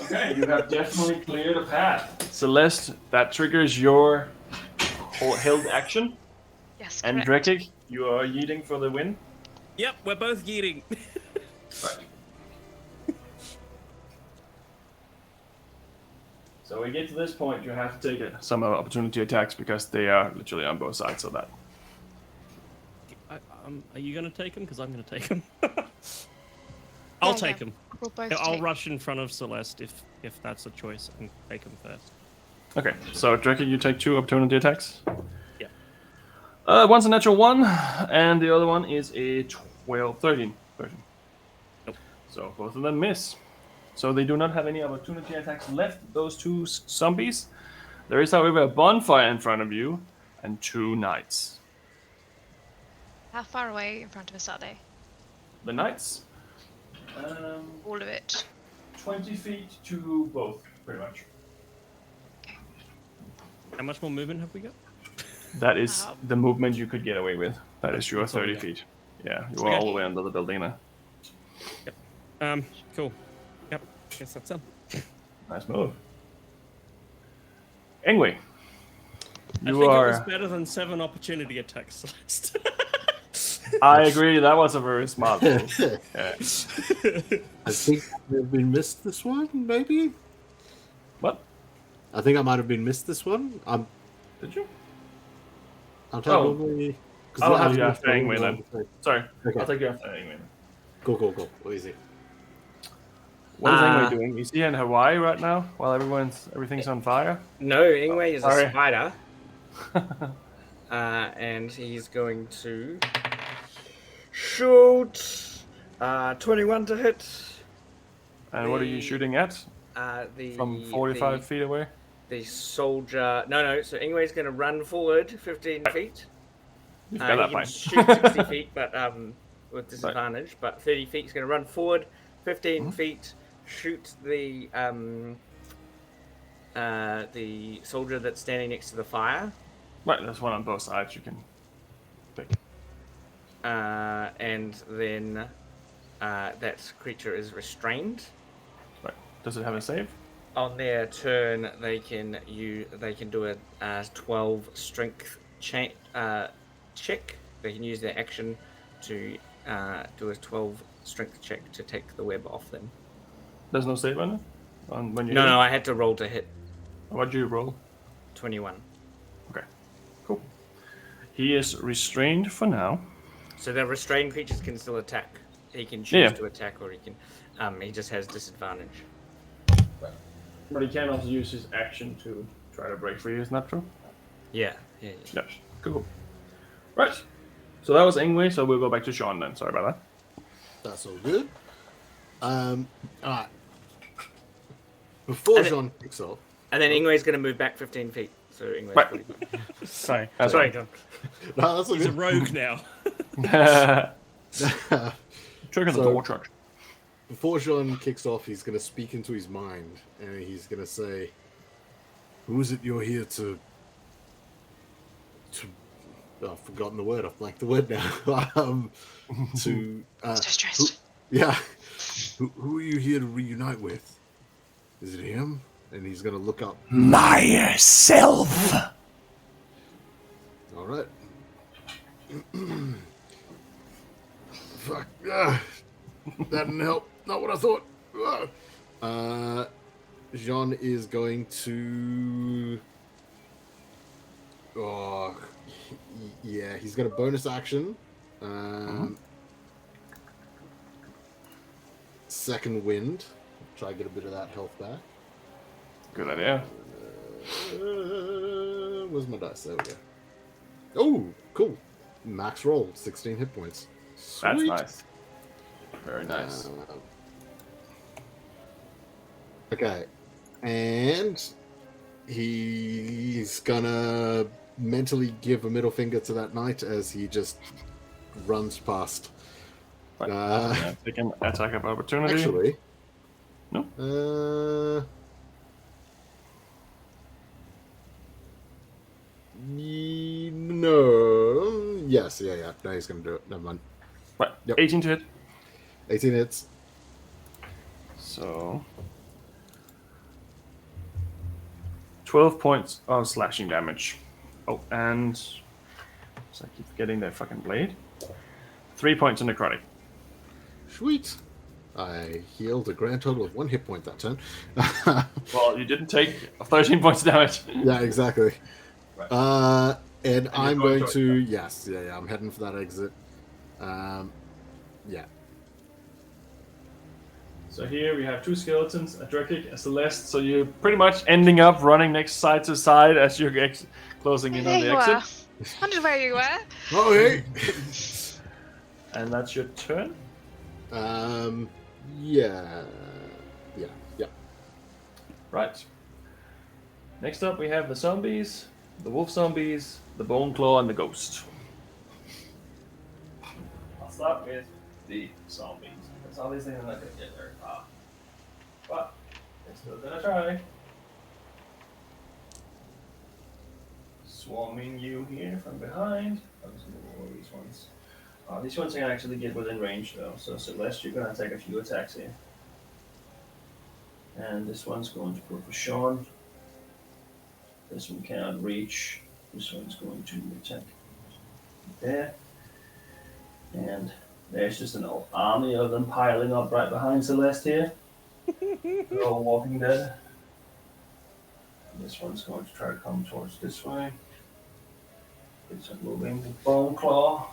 Okay, you have definitely cleared a path. Celeste, that triggers your whole held action. Yes, And correct. Drekig, you are yeeting for the win. Yep, we're both yeeting. Right. So we get to this point, you have to take some opportunity attacks because they are literally on both sides of that. Are you going to take him? Because I'm going to take him. I'll take him. We'll both I'll take. rush in front of Celeste if that's a choice and take him first. Okay, so Drekig, you take 2 opportunity attacks. Yeah. One's a natural 1, and the other one is a 13. Nope. So both of them miss. So they do not have any opportunity attacks left, those 2 zombies. There is, however, a bonfire in front of you, and 2 knights. How far away in front of us are they? The knights? All of it. 20 feet to both, pretty much. How much more movement have we got? That is the movement you could get away with. That is your That's all we 30 got. feet. Yeah, you are Okay. all the way under the building now. Cool. Yep. Guess that's done. Nice move. Anyway, I you think are. it was better than 7 opportunity attacks last. I agree. That was a very smart move. Yeah. I think I've been missed this one, maybe? What? I think I might have been missed this one. Did you? I'm probably... I'll have you after Ingwe then. Sorry. Okay. I'll take you after Ingwe. Go. What is it? What is Ingwe doing? Is he in Hawaii right now while everything's on fire? No, Ingwe is sorry. a spider. And he's going to shoot 21 to hit. And what are you shooting at? From 45 feet away? The soldier... No. So Ingwe's going to run forward 15 feet. You've got that he can fine. shoot 60 feet, but with disadvantage. But 30 feet, he's going to run forward 15 feet, shoot the soldier that's standing next to the fire. Right, there's one on both sides you can pick. And then that creature is restrained. Right. Does it have a save? On their turn, they can do a 12 strength check. They can use their action to do a 12 strength check to take the web off them. There's no save on it? When you No, I had to roll to hit. What'd you roll? 21. Okay, cool. He is restrained for now. So the restrained creatures can still attack. He can choose to attack, or he just has disadvantage. But he can also use his action to try to break free, isn't that true? Yeah. Yes, cool. Right, so that was Ingwe, so we'll go back to Sean then. Sorry about that. That's all good. Alright. Before Jean kicks off... And then Ingwe's going to move back 15 feet. So Ingwe's Right. pretty much... Sorry, John. No, that's all he's a good. rogue now. Trigger the door charge. Before Jean kicks off, he's going to speak into his mind, and he's going to say, "Who is it you're here to... Oh, I've forgotten the word. I've blanked the word now. So stressed. Who are you here to reunite with? Is it him?" And he's going to look up. Myself. All right. Fuck. That didn't help. Not what I thought. Jean is going to... Oh, yeah, he's got a bonus action. Second wind. Try to get a bit of that health back. Good idea. Where's my dice? There we go. Oh, cool. Max roll, 16 hit points. That's Sweet. nice. Very nice. Okay. And he's gonna mentally give a middle finger to that knight as he just runs past. Right. Take an attack of opportunity. Actually, no. No. Yes. Yeah. No, he's gonna do it. Never mind. Right. Yep. 18 to hit. 18 hits. So 12 points of slashing damage. Oh, and so I keep forgetting that fucking blade. 3 points of necrotic. Sweet. I healed a grand total of 1 hit point that turn. Well, you didn't take 13 points of damage. Yeah, exactly. Right. And I'm going going to- to... Yes, yeah, I'm heading for that exit. Yeah. So here we have 2 skeletons, a Drakic, a Celeste. So you're pretty much ending up running next side to side as you're closing in on the There you exit. are. Wondered where you were. Oh, hey! And that's your turn. Yeah. Right. Next up we have the zombies, the wolf zombies, the bone claw, and the ghost. I'll start with the zombies. Because all these things are not going to get very far. But they're still going to try. Swarming you here from behind. I'll just move all these ones. These ones can actually get within range though. So Celeste, you're going to take a few attacks here. And this one's going to go for Sean. This one cannot reach. This one's going to attack there. And there's just an old army of them piling up right behind Celeste here. They're all walking dead. This one's going to try to come towards this way. It's moving. The Bone Claw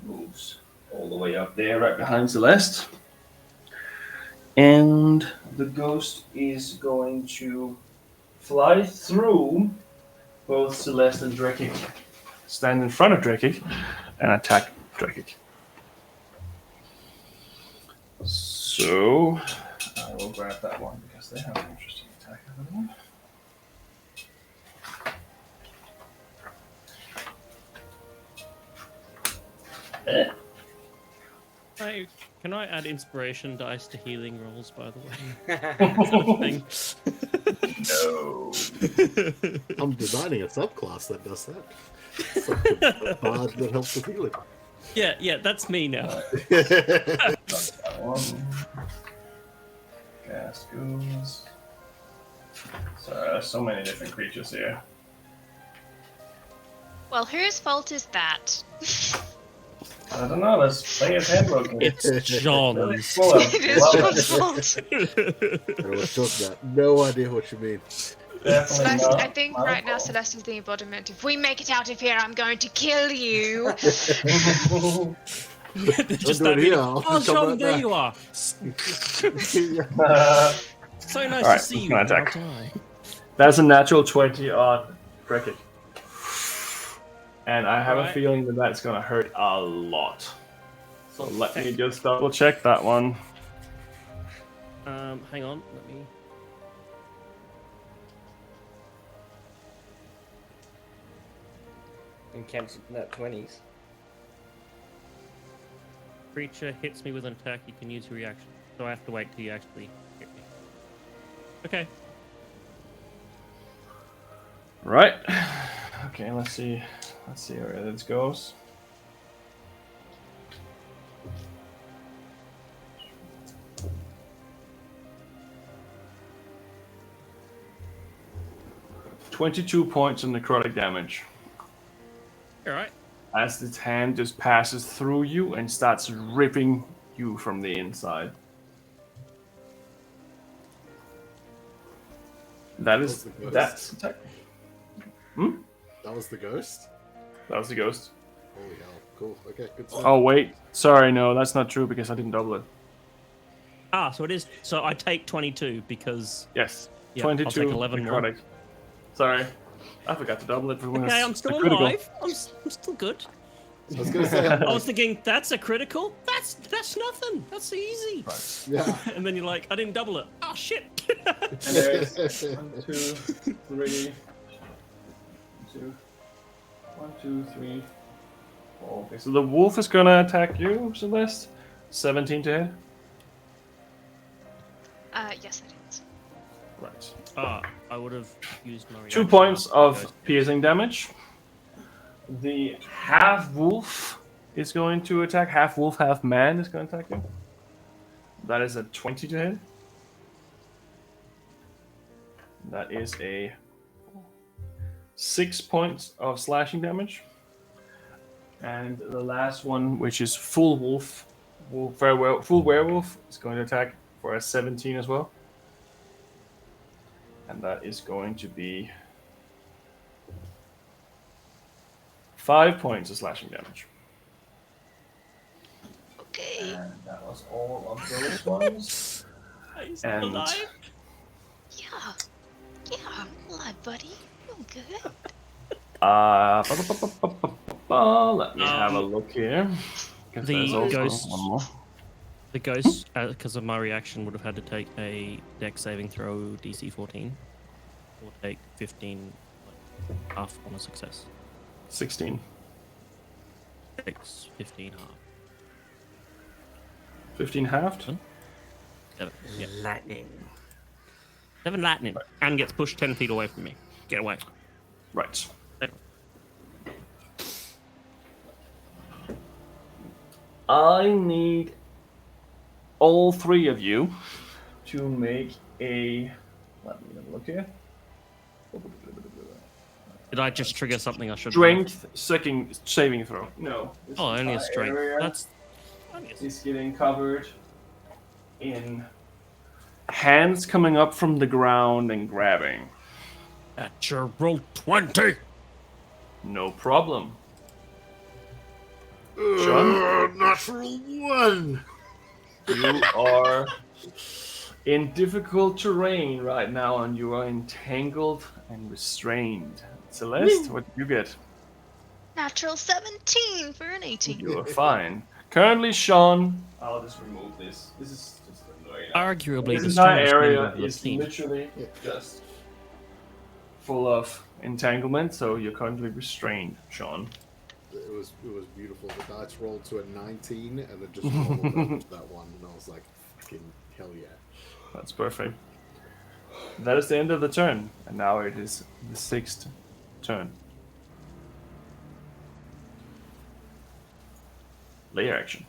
moves all the way up there, right behind Celeste. And the ghost is going to fly through both Celeste and Drekik, stand in front of Drekik, and attack Drekik. So I will grab that one because they have an interesting attack over there. Hey, can I add inspiration dice to healing rolls, by the way? Is that a thing? No. I'm designing a subclass that does that. It's like a bard that helps with healing. Yeah, that's me now. That one. Gas goes. Sorry, there's so many different creatures here. Well, whose fault is that? I don't know, let's play his handbook. It's John's. It is John's fault. I know what you're talking about. No idea what you mean. Celeste, not I think my right now fault. Celeste is the embodiment. If we make it out of here, I'm going to kill you. Just Don't do it here. I'll oh, come John, right there back. you are. So nice Alright, to see you. can I attack? I'll die. That's a natural 20 on Cricket. And I have a Alright. feeling that that's going to hurt a lot. So let me just double check that one. Hang on, let me. Encountered that 20s. Creature hits me with an attack, you can use your reaction. So I have to wait till you actually hit me. Okay. Right. Okay, let's see. Let's see where this goes. $22 points of necrotic damage. Alright. As its hand just passes through you and starts ripping you from the inside. That is That was the ghost. that's attack. That was the ghost? That was the ghost. Holy hell. Cool. Okay, good stuff. Oh wait, sorry, no, that's not true because I didn't double it. Ah, so it is. So I take 22 because. Yes, Yeah, I'll 22 take 11 more. necrotic. Sorry, I forgot to double it for when Okay, it's I'm still a critical. alive. I'm still good. I was gonna say, I was thinking, that's a critical? That's nothing. That's easy. yeah. And then you're like, I didn't double it. Oh, shit. And there's 1, 2, 3, 2, 1, 2, 3, 4. Okay, so the wolf is gonna attack you, Celeste. 17 to hit. Yes, it is. Right. I would have used my 2 reaction points after of the ghost. piercing damage. The half wolf is going to attack. Half wolf, half man is going to attack you. That is a 20 to hit. That is a 6 points of slashing damage. And the last one, which is full wolf, full werewolf, is going to attack for a 17 as well. And that is going to be 5 points of slashing damage. Okay. And that was all of those ones. He's And- alive. Yeah. Yeah, I'm alive, buddy. I'm good. Let me have a look here. 'Cause The there's also ghost- one more. The ghost, because of my reaction, would have had to take a dex saving throw DC 14. Or take 15, half on a success. 16. 6, 15, half. 15 halved. 7. Yeah. Lightning. 7 lightning. And gets pushed 10 feet away from me. Get away. Right. I need all 3 of you to make a. Let me have a look here. Did I just trigger something I should? Strength saving throw. No. Oh, only a strength. That's. Is getting covered in hands coming up from the ground and grabbing. Natural 20. No problem. Sean? Natural 1. You are in difficult terrain right now, and you are entangled and restrained. Celeste, what did you get? Natural 17 for an 18. You are fine. Currently, Sean. I'll just remove this. This is just annoying. Arguably, This the entire strongest area member of the is team. literally just full of entanglement, so you're currently restrained, Sean. It was beautiful. The dice rolled to a 19 and then just rolled over to that one, and I was like, fucking hell yeah. That's perfect. That is the end of the turn, and now it is the 6th turn. Layer action.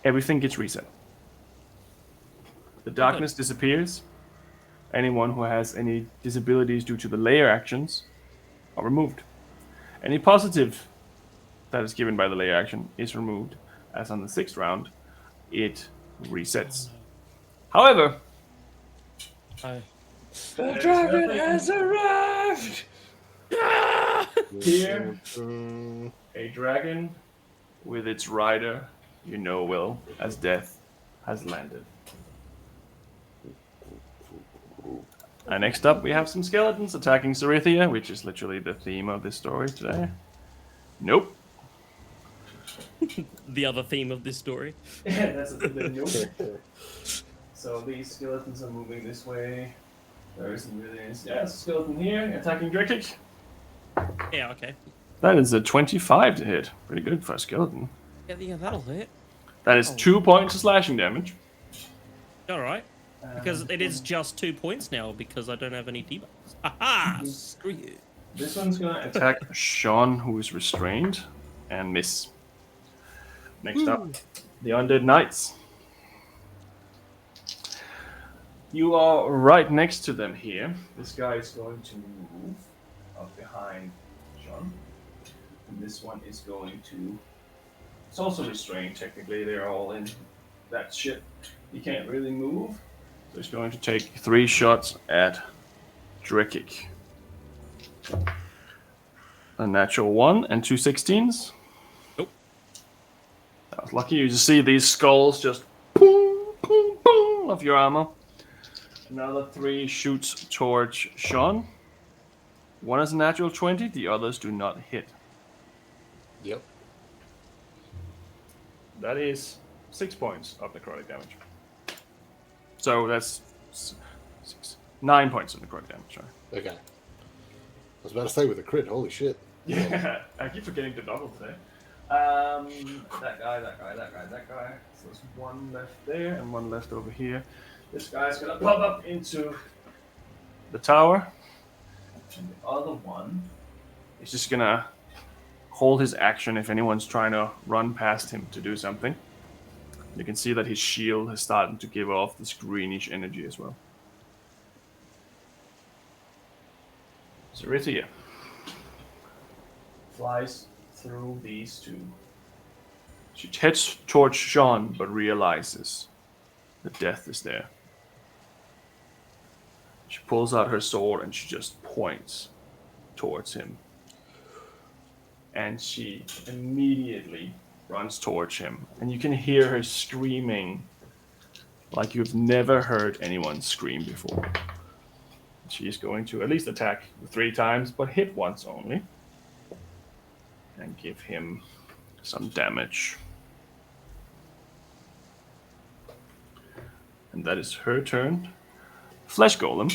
Everything gets reset. The darkness disappears. Anyone who has any disabilities due to the layer actions are removed. Any positive that is given by the layer action is removed. As on the 6th round, it resets. However, The dragon has arrived! here, a dragon with its rider, you know well, as death, has landed. And next up, we have some skeletons attacking Cerithia, which is literally the theme of this story today. Nope. The other theme of this story. That's the nope. So these skeletons are moving this way. There isn't really any. Yeah, it's a skeleton here attacking Drekik. Yeah, okay. That is a 25 to hit. Pretty good for a skeleton. Yeah, that'll hit. That is 2 points of slashing damage. Alright. Because it is just 2 points now because I don't have any debuffs. Aha! Screw you. This one's gonna attack Sean, who is restrained, and miss. Next up, the Undead Knights. You are right next to them here. This guy is going to move up behind Sean. And this one is going to... It's also restrained, technically. They're all in that shit. He can't really move. So he's going to take 3 shots at Drekik. A natural 1 and 2 16s. Nope. That was lucky. You just see these skulls just boom, boom, boom of your armor. Another 3 shoots towards Sean. One is a natural 20, the others do not hit. Yep. That is 6 points of necrotic damage. So that's 9 points of necrotic damage, sorry. Okay. I was about to say with a crit, holy shit. Yeah, I keep forgetting to double today. That guy. So there's 1 left there and 1 left over here. This guy's gonna pop up into the tower. And the other one is just gonna hold his action if anyone's trying to run past him to do something. You can see that his shield has started to give off this greenish energy as well. Cerithia flies through these 2. She heads towards Sean, but realizes that death is there. She pulls out her sword and she just points towards him. And she immediately runs towards him. And you can hear her screaming like you've never heard anyone scream before. She's going to at least attack 3 times, but hit once only. And give him some damage. And that is her turn. Flesh Golem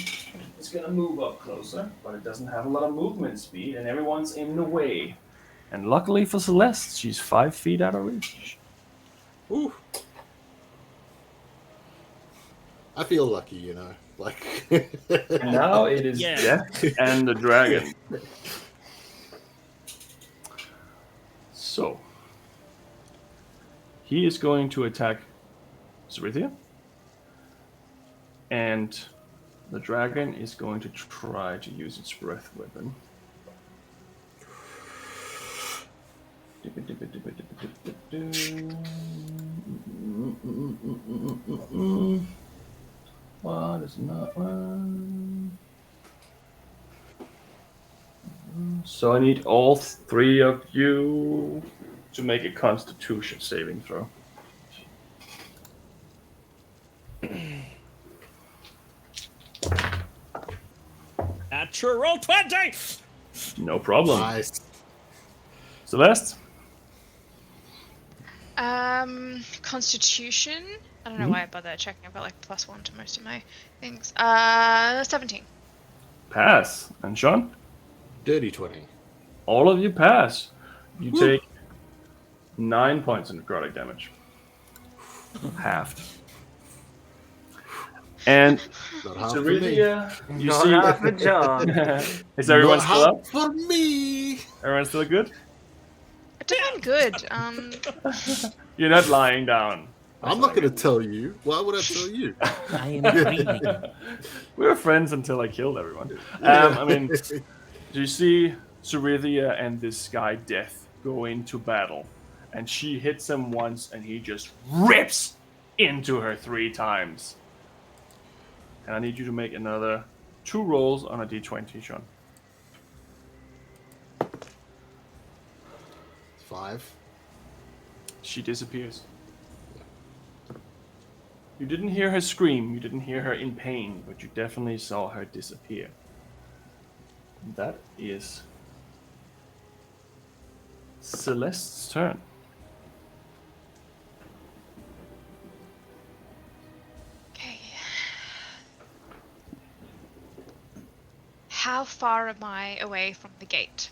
is going to move up closer, but it doesn't have a lot of movement speed, and everyone's in the way. And luckily for Celeste, she's 5 feet out of reach. Ooh. I feel lucky, you know. Like. And now it is Yeah. Death and the Dragon. So, he is going to attack Zarithia. And the dragon is going to try to use its breath weapon. What is not one? So I need all 3 of you to make a Constitution saving throw. Natural 20! No problem. Nice. Celeste? Constitution. I don't know Mhm. why I bother checking. I've got like +1 to most of my things. 17. Pass. And Sean? Dirty 20. All of you pass. You Woo. take 9 points of necrotic damage. Halved. And Not half for me. Zarithia, you Not see... half a John. Is everyone Not still half up? for me. Everyone still good? Doing good. You're not lying down. I'm not going to tell you. Why would I tell you? I am breathing. We were friends until I killed everyone. I mean, do you see Zarithia and this guy Death go into battle? And she hits him once and he just rips into her 3 times. And I need you to make another 2 rolls on a d20, Sean. 5. She disappears. You didn't hear her scream, you didn't hear her in pain, but you definitely saw her disappear. And that is Celeste's turn. Okay. How far am I away from the gate?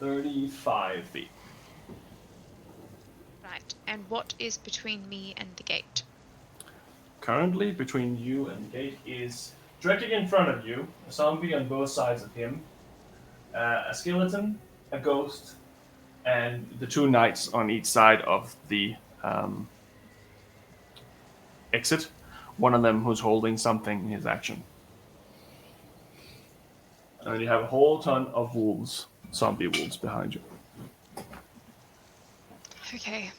35 feet. Right. And what is between me and the gate? Currently, between you and the gate is directly in front of you, a zombie on both sides of him, a skeleton, a ghost, and the 2 knights on each side of the exit. One of them who's holding something in his action. And you have a whole ton of wolves, zombie wolves behind you. Okay.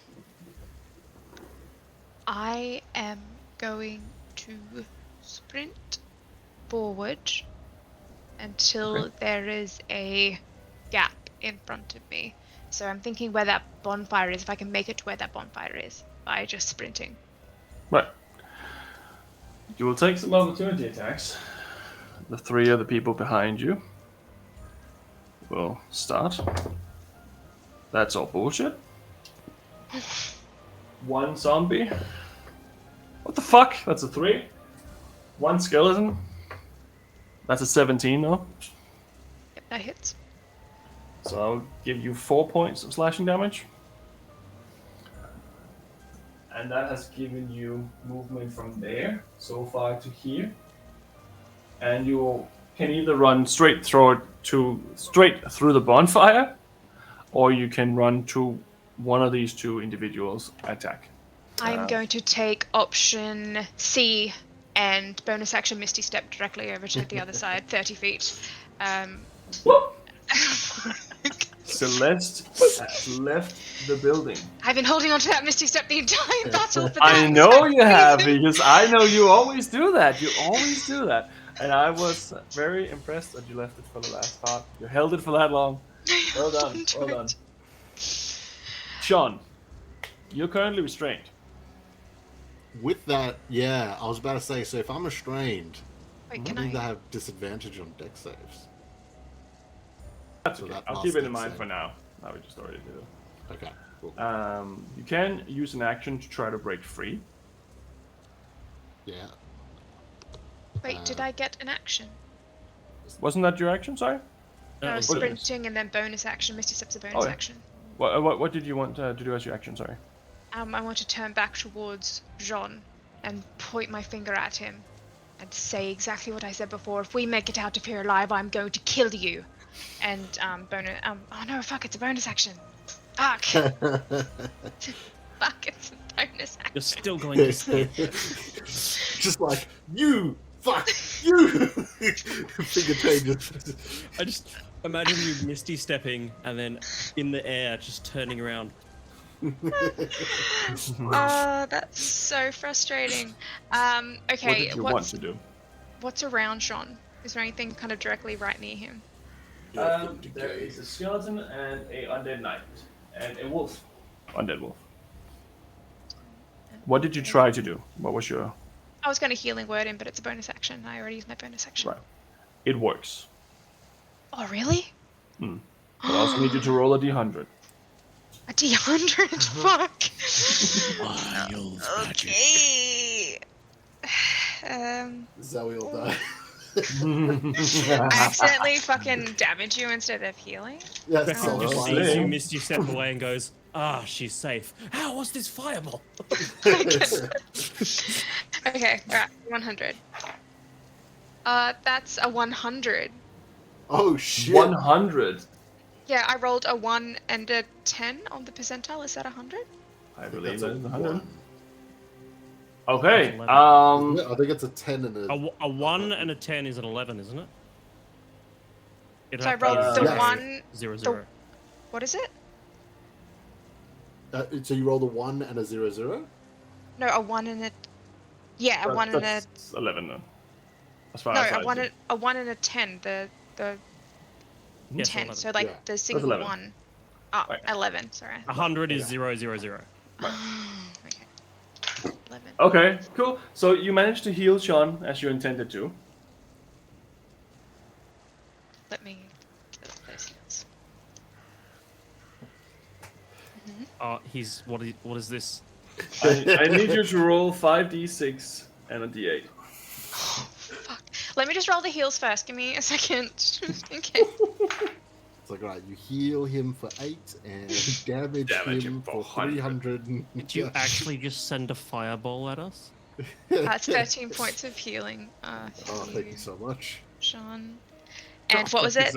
I am going to sprint forward until there is a gap in front of me. So I'm thinking where that bonfire is, if I can make it to where that bonfire is by just sprinting. Right. You will take some opportunity attacks. The 3 other people behind you will start. That's all bullshit. 1 zombie. What the fuck? That's a 3. 1 skeleton. That's a 17 though. Yep, that hits. So I'll give you 4 points of slashing damage. And that has given you movement from there so far to here. And you can either run straight through the bonfire, or you can run to one of these 2 individuals' attack. I'm going to take option C and bonus action Misty Step directly over to the other side, 30 feet. Celeste has left the building. I've been holding on to that Misty Step the entire battle. But I that's know you have, amazing. because I know you always do that. You always do that. And I was very impressed that you left it for the last part. You held it for that long. Well done. Well done. Sean, you're currently restrained. With that, yeah, I was about to say, so if I'm restrained, Wait, I can think I I? have disadvantage on deck saves. That's So okay. that I'll last keep it in thing mind said. for now. I would just already did it. Okay, cool. You can use an action to try to break free. Yeah. Wait, did I get an action? Wasn't that your action? Sorry. That was Sprinting and then bonus action. Misty Step's a bonus action. What did you want to do as your action? Sorry. I want to turn back towards Jean and point my finger at him and say exactly what I said before. If we make it out of here alive, I'm going to kill you. And bonus. Oh no! Fuck! It's a bonus action. Fuck! Fuck! It's a bonus action. You're still going to say Just like you. Fuck you. Finger changes. I just imagine you misty stepping and then in the air just turning around. Oh, that's so frustrating. Okay. What did you want to do? What's around Jean? Is there anything kind of directly right near him? There is a skeleton and a undead knight and a wolf. Undead wolf. What did you try to do? What was your... I was going to healing word him, but it's a bonus action. I already used my bonus action. Right. It works. Oh, really? But I also need you to roll a d100. A D100? Fuck. Wild magic. Okay. This is how we all die. I accidentally fucking damage you instead of healing? Yes, Becky so just fine. sees you misty step away and goes, "Ah, she's safe. How was this fireball?" Okay, alright, 100. That's a 100. Oh shit. 100. Yeah, I rolled a 1 and a 10 on the percentile. Is that 100? I believe That's a that is 100. 1. Okay. I think it's a 10 and A 1 and a 10 is an 11, isn't it? So I rolled the yes. 1... 0, the- 0. What is it? so you rolled a 1 and a 0. No, a 1 and a... Yeah, a 1 and a... That's 11 then. As far No, as I a see. 1 and a 10. The Yes, 10. 11. So like Yeah. the single 11. 1. Oh, Right. 11. Sorry. 100 is 0, 0, 0. Okay. 11. Okay, cool. So you managed to heal Sean as you intended to. Let me get those heals. He's what is this? I need you to roll 5d6 and a d8. Fuck. Let me just roll the heals first. Give me a second. Okay. It's like, right, you heal him for 8 and damage him for 300. Did you actually just send a fireball at us? That's 13 points of healing. Oh, thank you so much. Sean. And what was it?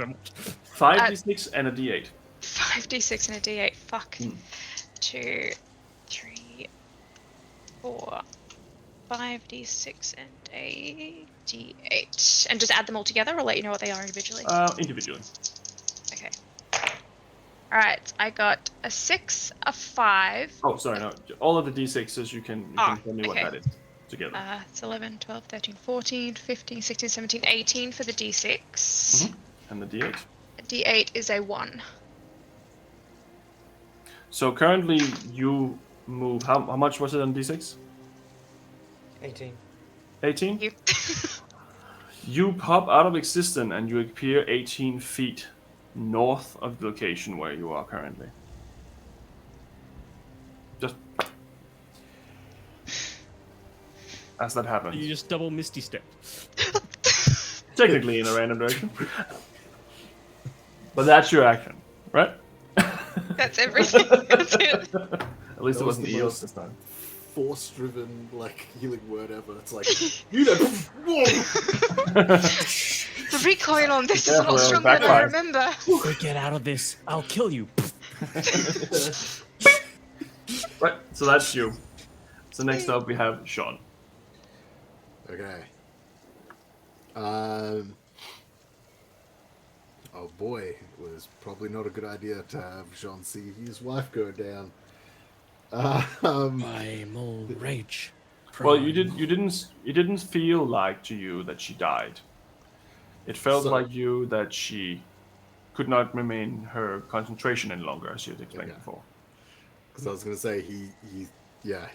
5d6 and a d8. 5d6 and a d8. Fuck. 2, 3, 4, 5d6 and a d8. And just add them all together or let you know what they are individually? Individually. Okay. Alright, I got a 6, a 5. Oh, sorry, no. All of the d6s, you can tell me what okay. that is together. It's 11, 12, 13, 14, 15, 16, 17, 18 for the d6. And the d8. D8 is a 1. So currently you move, how much was it on d6? 18. 18? You. You pop out of existence and you appear 18 feet north of the location where you are currently. Just as that happens. You just double misty step. Technically in a random direction. But that's your action, right? That's everything. That's it. At least it That was wasn't the eels most- this time. Force-driven, like, healing word ever. It's like, you know, The recoil on this is Yeah, a lot well, stronger than I backfire. remember. If we get out of this, I'll kill you. Right, so that's you. So next up we have Sean. Okay. Oh boy, it was probably not a good idea to have Jean see his wife go down. Primal rage. Well, you didn't feel like to you that she died. It felt So- like you that she could not remain her concentration any longer, as you had explained Okay. before. Because I was gonna say he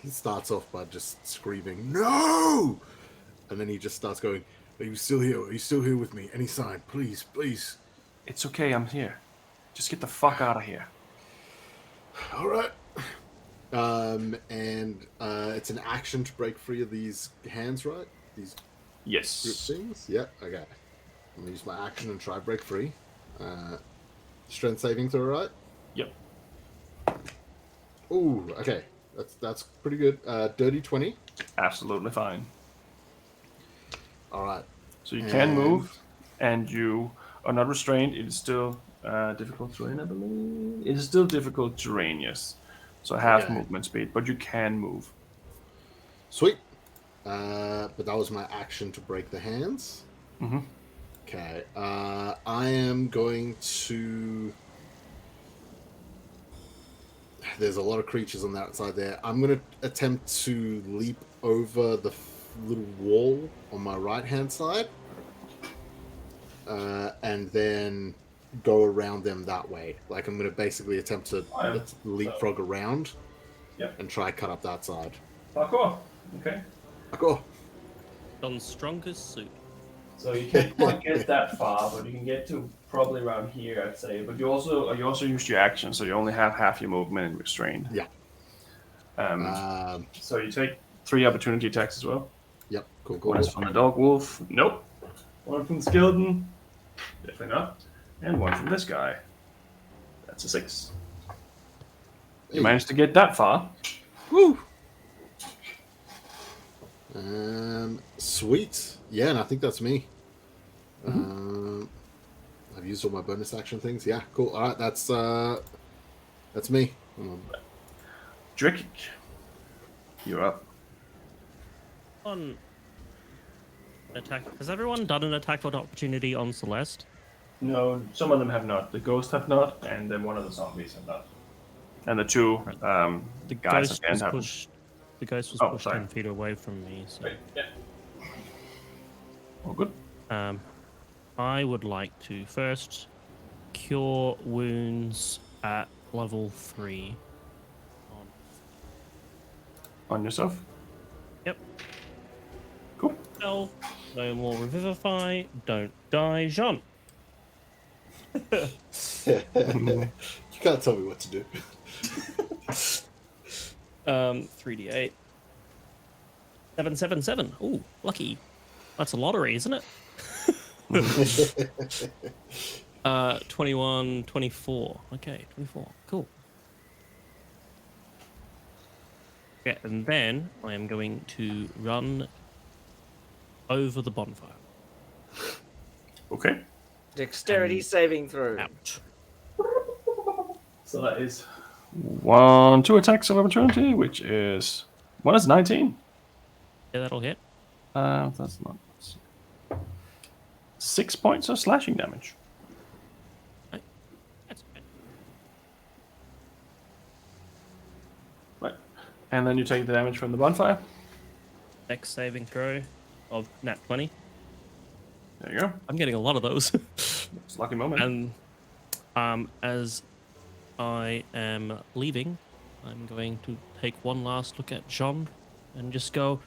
starts off by just screaming no, and then he just starts going, "Are you still here? Are you still here with me? Any sign, please, please." It's okay, I'm here. Just get the fuck out of here. All right. And it's an action to break free of these hands, right? These grip Yes. things. Yeah. Okay. I'm gonna use my action and try break free. Strength saving throw, right? Yep. Ooh, okay. That's pretty good. Dirty 20. Absolutely fine. All right. So you can move, and you are not restrained. It is still difficult terrain, I believe. It is still difficult terrain, yes. So half Okay. movement speed, but you can move. Sweet. But that was my action to break the hands. Mm-hmm. Okay. I am going to. There's a lot of creatures on that side there. I'm going to attempt to leap over the little wall on my right-hand side. And then go around them that way. Like, I'm going to basically attempt to leapfrog around and try cut up that side. Parkour. Okay. Parkour. On strongest suit. So you can't quite get that far, but you can get to probably around here, I'd say. But you also used your action, so you only have half your movement and restrained. Yeah. So you take 3 opportunity attacks as well. Yep. Cool. One is from the dog wolf. Nope. One from the skeleton. Definitely not. And one from this guy. That's a 6. You managed to get that far. Woo! Sweet. Yeah, and I think that's me. I've used all my bonus action things. Yeah, cool. All right, that's me. Drick, you're up. On attack. Has everyone done an attack of opportunity on Celeste? No, some of them have not. The ghost have not, and then one of the zombies have not. And the two The guys ghost again was have. pushed. The ghost was Oh, pushed sorry. 10 feet away from me. So. Right, yeah. All good. I would like to first cure wounds at level 3. On yourself. Yep. Cool. No more revivify. Don't die, Jean. You can't tell me what to do. 3d8. 777. Ooh, lucky. That's a lottery, isn't it? 21, 24. Okay, 24. Cool. Yeah, and then I am going to run over the bonfire. Okay. Dexterity saving throw. Out. So that is 2 attacks of opportunity, which is one is 19. Yeah, that'll hit. That's not 6 points of slashing damage. Right. That's good. Right, and then you take the damage from the bonfire. Dex saving throw of nat 20. There you go. I'm getting a lot of those. It's a lucky moment. And as I am leaving, I'm going to take one last look at Jean and just go,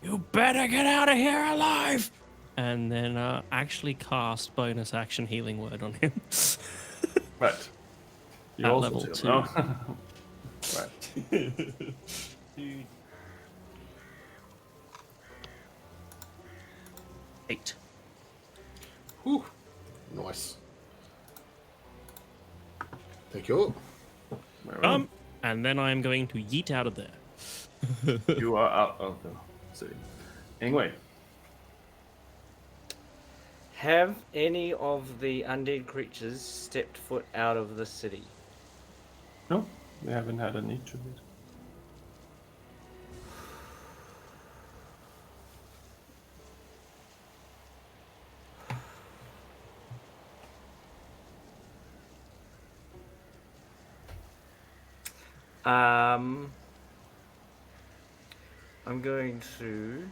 "You better get out of here alive!" And then actually cast bonus action healing word on him. Right. You At also level heal, 2. no? Right. 8. Whew. Nice. Thank you. And then I'm going to yeet out of there. You are out of the city. Anyway, Have any of the undead creatures stepped foot out of the city? no, we haven't had a need to yet. I'm going to.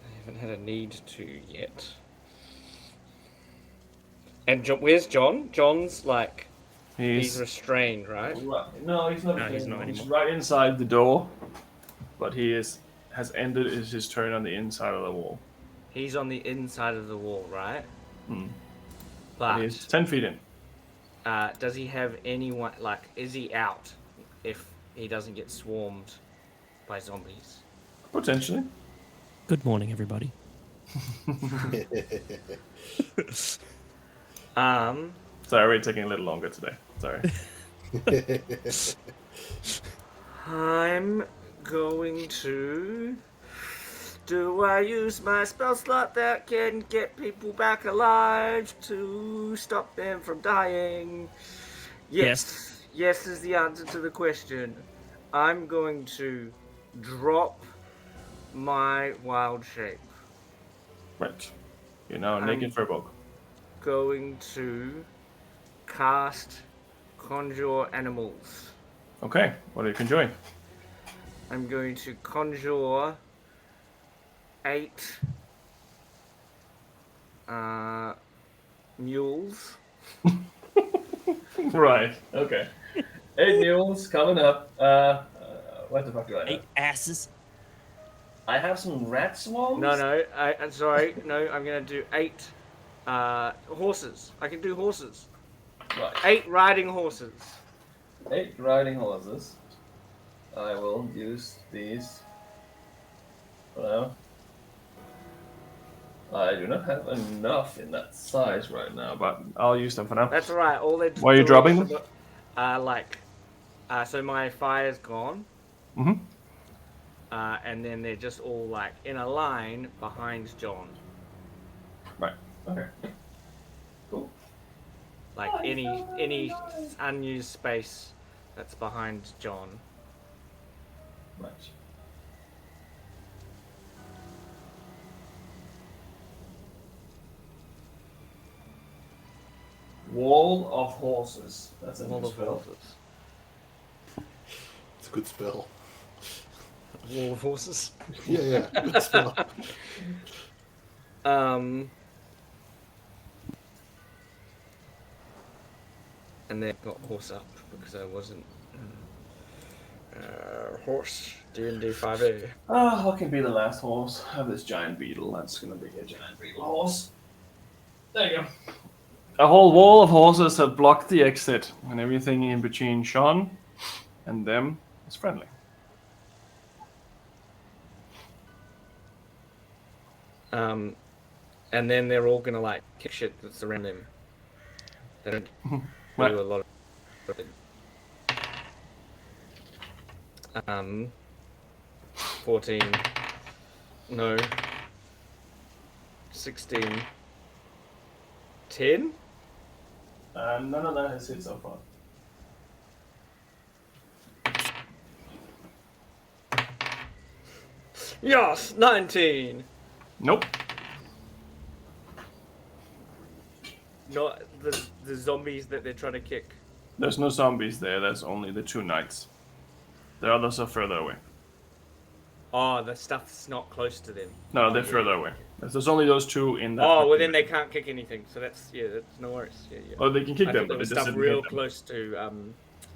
I haven't had a need to yet. And where's John? John's like he's restrained, right? No, he's not. No, he's not He's anymore. right inside the door, but he has ended his turn on the inside of the wall. He's on the inside of the wall, right? Hmm. But He's 10 feet in. does he have anyone? Like, is he out if he doesn't get swarmed by zombies? Potentially. Good morning, everybody. Sorry, we're taking a little longer today. Sorry. I'm going to... Do I use my spell slot that can get people back alive to stop them from dying? Yes. Yes is the answer to the question. I'm going to drop my wild shape. Right. You're now a naked Firbolg. Going to cast Conjure Animals. Okay, what are you conjuring? I'm going to conjure 8 mules. Right, okay. 8 mules coming up. What the fuck do I have? 8 asses. I have some rat swarms? No, I'm sorry. No, I'm going to do 8 horses. I can do horses. Right. 8 riding horses. 8 riding horses. I will use these for now. I do not have enough in that size right now, but I'll use them for now. That's all right. All they Why are you dropping them? So my fire's gone. Mm-hmm. And then they're just all like in a line behind John. Right. Okay. Cool. Like any unused space that's behind John. Right. Wall of horses. That's a Wall of horses. It's a good spell. Wall of horses. Yeah, good spell. And then got horse up because I wasn't horse D&D 5e. What can be the last horse? I have this giant beetle. That's gonna be a giant beetle horse. There you go. A whole wall of horses have blocked the exit, and everything in between Sean and them is friendly. And then they're all gonna like kick shit that's around them. They don't Right. do a lot of it. 14. No. 16. 10? None of that has hit so far. Yes, 19. Nope. Not the zombies that they're trying to kick. There's no zombies there. There's only the 2 knights. The others are further away. Oh, the stuff's not close to them. No, they're further away. There's only those 2 in that. Oh, well then they can't kick anything. So that's no worries. Yeah. Oh, they can kick I them, thought there but was it stuff doesn't real hit them. close to.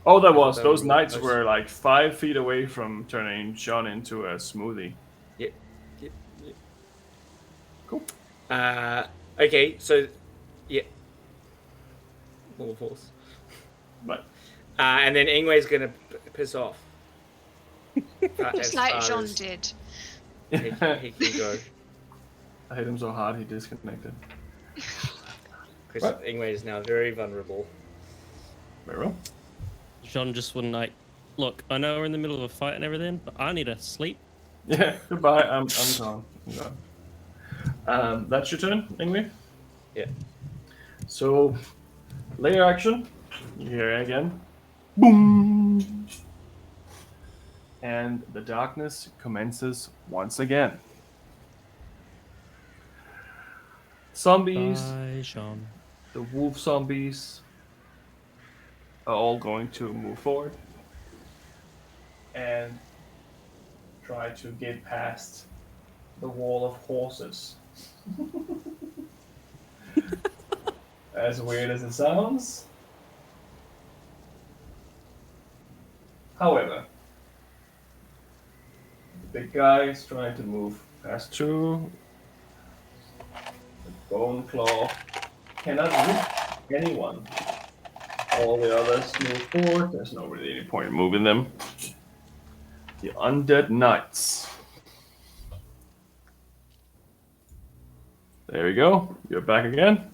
Oh, there was. they Those were really knights close. were like 5 feet away from turning Sean into a smoothie. Yep. Cool. Okay, so yeah. Wall of horse. Right. And then Ingwe's gonna piss off. Just like Jean did. He can go. I hit him so hard he disconnected. Because Right. Ingwe is now very vulnerable. Very well. John just wouldn't like. Look, I know we're in the middle of a fight and everything, but I need to sleep. Yeah, goodbye. I'm gone. I'm gone. That's your turn, Ingrid? Yeah. So, layer action. You hear it again. Boom! And the darkness commences once again. Zombies, Bye, Sean. the wolf zombies, are all going to move forward and try to get past the wall of horses. As weird as it sounds. However, the big guy is trying to move past 2. The bone claw cannot reach anyone. All the others move forward. There's no really any point in moving them. The undead knights. There we go. You're back again.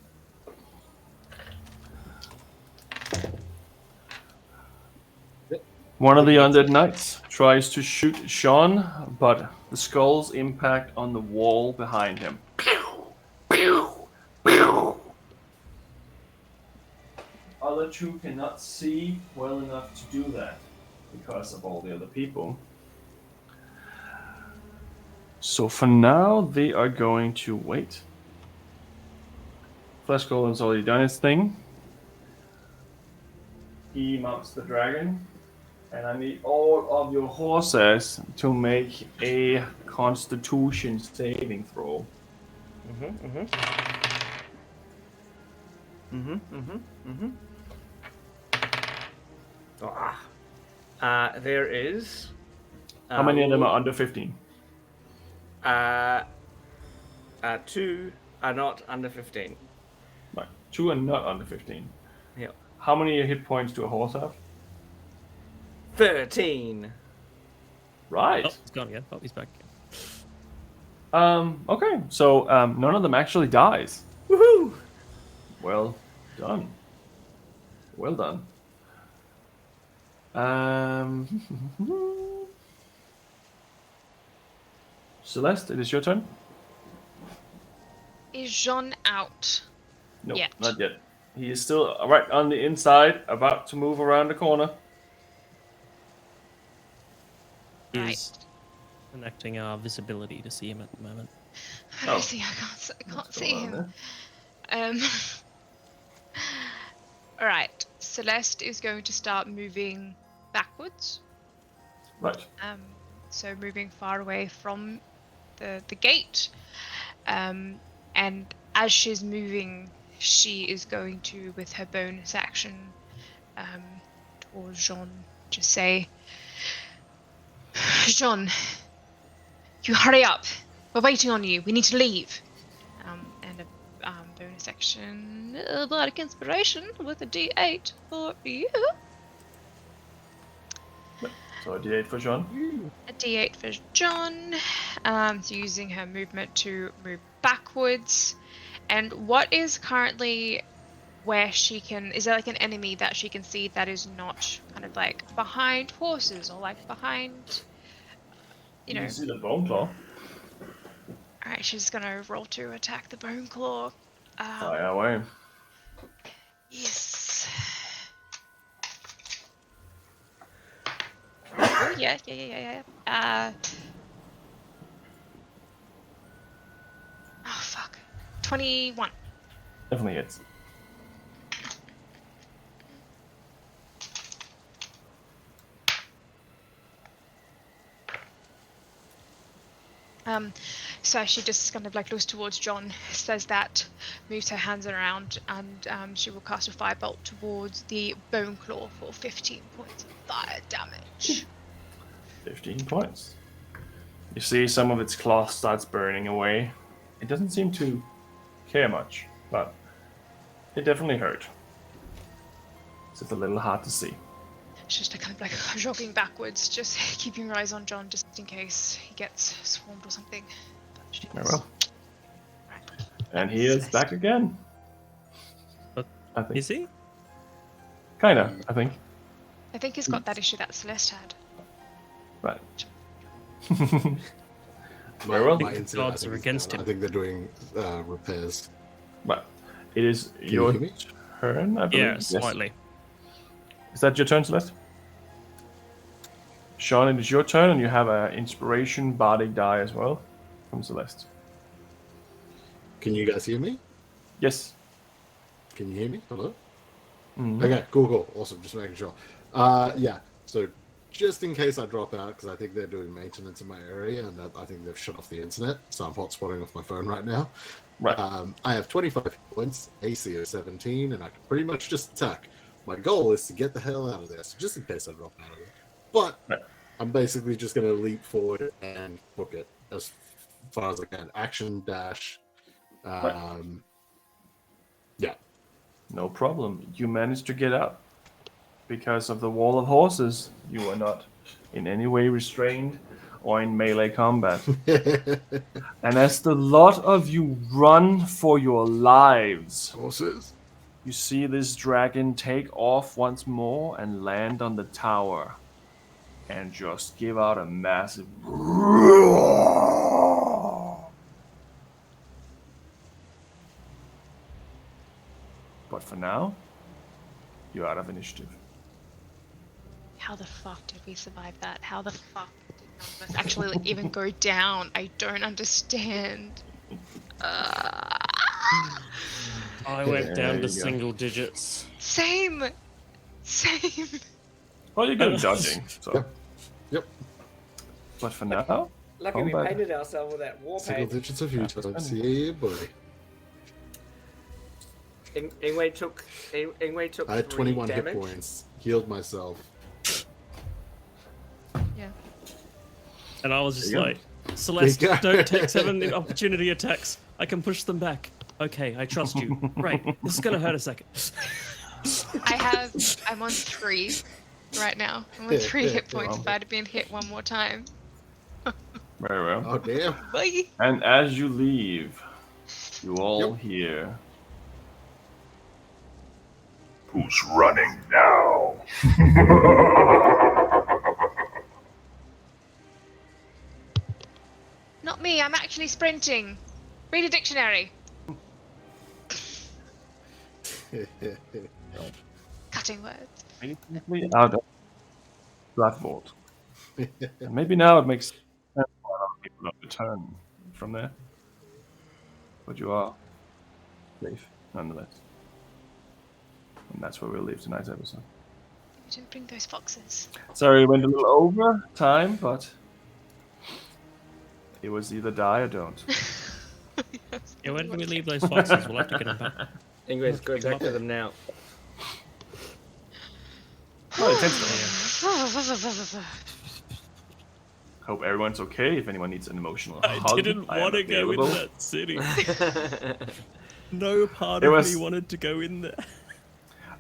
One of the undead knights tries to shoot Sean, but the skulls impact on the wall behind him. Other two cannot see well enough to do that because of all the other people. So for now, they are going to wait. Flesh Golem's already done his thing. He mounts the dragon. And I need all of your horses to make a Constitution saving throw. There is. How many of them are under 15? 2 are not under 15. Right. 2 are not under 15. Yeah. How many hit points do a horse have? 13. Right. Oh, he's gone again. Oh, he's back again. Okay. So none of them actually dies. Woohoo! Well done. Well done. Celeste, it is your turn. Is Jean out? No, Yet. not yet. He is still right on the inside, about to move around the corner. Right. Is connecting our visibility to see him at the moment. I see. I can't see him. All right. Celeste is going to start moving backwards. Right. So moving far away from the gate. And as she's moving, she is going to, with her bonus action, towards Jean, just say, Jean, you hurry up. We're waiting on you. We need to leave. And a bonus action, bardic inspiration with a D8 for you. So a D8 for Jean. A D8 for John. So using her movement to move backwards. And what is currently where she can... Is there like an enemy that she can see that is not kind of like behind horses or like behind... You know... can see the bone claw. Alright, she's gonna roll to attack the bone claw. Fire away. Yes. Oh, yeah. Oh, fuck. 21. Definitely hits. So she just kind of like looks towards John, says that, moves her hands around, and she will cast a firebolt towards the bone claw for 15 points of fire damage. 15 points. You see some of its cloth starts burning away. It doesn't seem to care much, but it definitely hurt. It's just a little hard to see. She's just kind of like jogging backwards, just keeping her eyes on John just in case he gets swarmed or something. Very well. Right. And he is back again. I think. Is he? Kinda, I think. I think he's got that issue that Celeste had. Right. My, well. my The internet, gods I think, are is against down. him. I think they're doing repairs. But it is you your hear me? turn, I believe. Yeah, Yes. slightly. Is that your turn, Celeste? Sean, it is your turn, and you have an inspiration bardic die as well from Celeste. Can you guys hear me? Yes. Can you hear me? Hello? Mhm. Okay, cool. Awesome, just making sure. Yeah, so just in case I drop out, because I think they're doing maintenance in my area, and I think they've shut off the internet, so I'm hotspotting off my phone right now. Right. I have 25 points, AC of 17, and I can pretty much just attack. My goal is to get the hell out of there, so just in case I drop out of it. But Right. I'm basically just going to leap forward and book it as far as I can. Action dash. Yeah. No problem. You managed to get out. Because of the wall of horses, you are not in any way restrained or in melee combat. And as the lot of you run for your lives, Horses. you see this dragon take off once more and land on the tower and just give out a massive roar. But for now, you're out of initiative. How the fuck did we survive that? How the fuck did none of us actually like, even go down? I don't understand. I went There down you to go. single digits. Same. Well, you're good at dodging, so. Yep. But for now, Lucky we combat. painted ourselves with that war Single paint. digits a few times. Yeah, boy. Ingwe took I had 3 21 hit damage. points. Healed myself. Yeah. And I was just There you go. like, Celeste, There you go. don't take 7 opportunity attacks. I can push them back. Okay, I trust you. Right, this is gonna hurt a second. I'm on 3 right now. I'm on 3 hit points if I'd have been hit one more time. Very well. Oh, damn. Bye. And as you leave, you all hear. Who's running now? Not me, I'm actually sprinting. Read a dictionary. Cutting words. Immediately out of Gratwört. And maybe now it makes sense why a lot of people don't return from there. But you are safe nonetheless. And that's where we'll leave tonight's episode. We didn't bring those foxes. Sorry, we went a little over time, but it was either die or don't. Yeah, where did we leave those foxes? We'll have to get them back. Ingwe's going back to them now. Well, it tends to. Hope everyone's okay. If anyone needs an emotional hug, I didn't am want to go in available. that city. No part It of was- me wanted to go in there.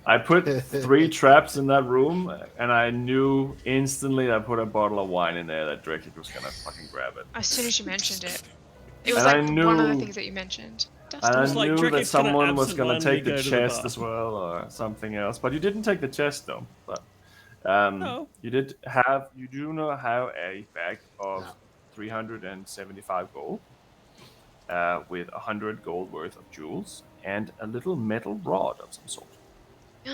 I put 3 traps in that room, and I knew instantly that I put a bottle of wine in there that Drake was gonna fucking grab it. As soon as you mentioned it. It was And I like one of the knew- things that you mentioned. And I was like, knew Drake that is gonna someone was gonna absentmindedly take the go to the chest bar. as well, or something else. But you didn't take the chest though. But No. you do not have a bag of 375 gold, with 100 gold worth of jewels and a little metal rod of some sort. Oh,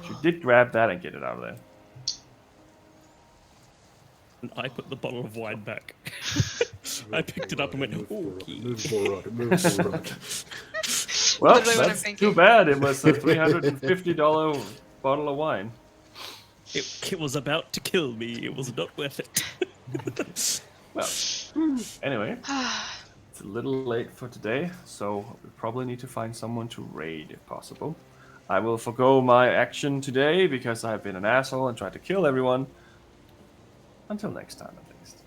You cool. did grab that and get it out of there. And I put the bottle of wine back. I picked it up and went, okay. Move forward. Move forward. Well, Literally what I'm that's thinking. too bad. It was a $350 bottle of wine. It was about to kill me. It was not worth it. Well, anyway, it's a little late for today, so we probably need to find someone to raid if possible. I will forgo my action today because I've been an asshole and tried to kill everyone. Until next time, at least.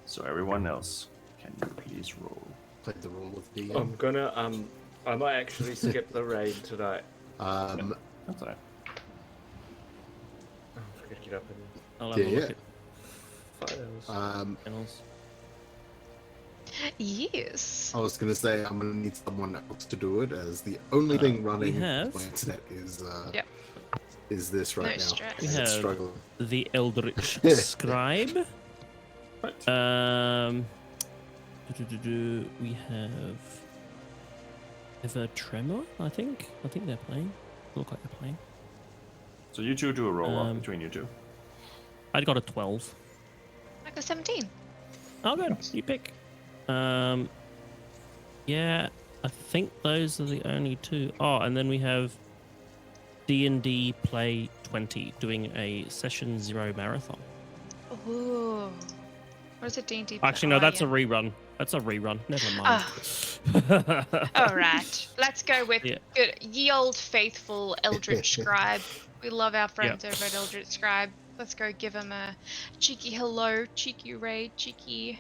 So everyone else, can you please roll? Play the role of DM. I'm gonna I might actually skip the raid tonight. That's alright. Oh, I forgot to get up and I'll have a look Yeah. at photos. channels. Yes. I was gonna say I'm gonna need someone else to do it, as the only thing running have- my internet is Yep. is this right No now. stress. We And it's have- struggling. The Eldritch Scribe. Right. We have Ever Tremor, I think. I think they're playing. Look like they're playing. So you two do a roll off Um, between you two. I got a 12. I got 17. Oh, good. You pick. Yeah, I think those are the only 2. Oh, and then we have D&D Play 20 doing a Session 0 marathon. Ooh. What is it, D&D? Actually, no, that's a rerun. That's a rerun. Never mind. All right. Let's go with Yeah. good ye old faithful Eldritch Scribe. We love our friends over at Eldritch Scribe. Let's go give him a cheeky hello, cheeky raid, cheeky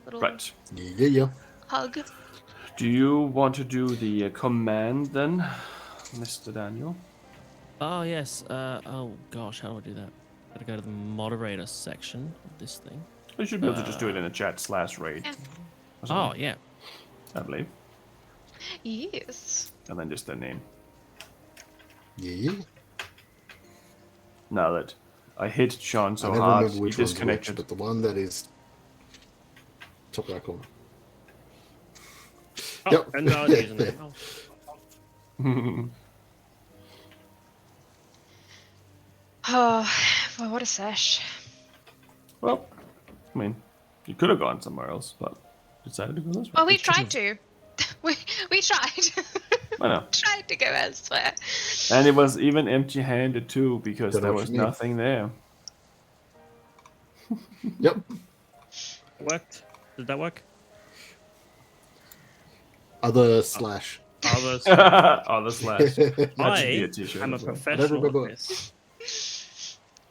little Right. Yeah. hug. Do you want to do the command then, Mr. Daniel? Oh, yes. Oh, gosh, how do I do that? Gotta go to the moderator section of this thing. You should be able to just do it in the chat /raid. Yeah. Oh, yeah. I believe. Yes. And then just the name. Yeah. Now that I hit Sean I so never hard, remember he which one's which, disconnected. but the one that is top right corner. Oh, Yep. and username. Oh. Oh, well, what a sesh. Well, I mean, you could have gone somewhere else, but decided to go this way. Well, we tried to. We tried. I know. Tried to go elsewhere. And it was even empty-handed too, because Don't know there what was you mean. nothing there. Yep. Worked? Did that work? Other slash. Others. Oh, the slash. That I should be a t-shirt am a as well. professional remember. at this.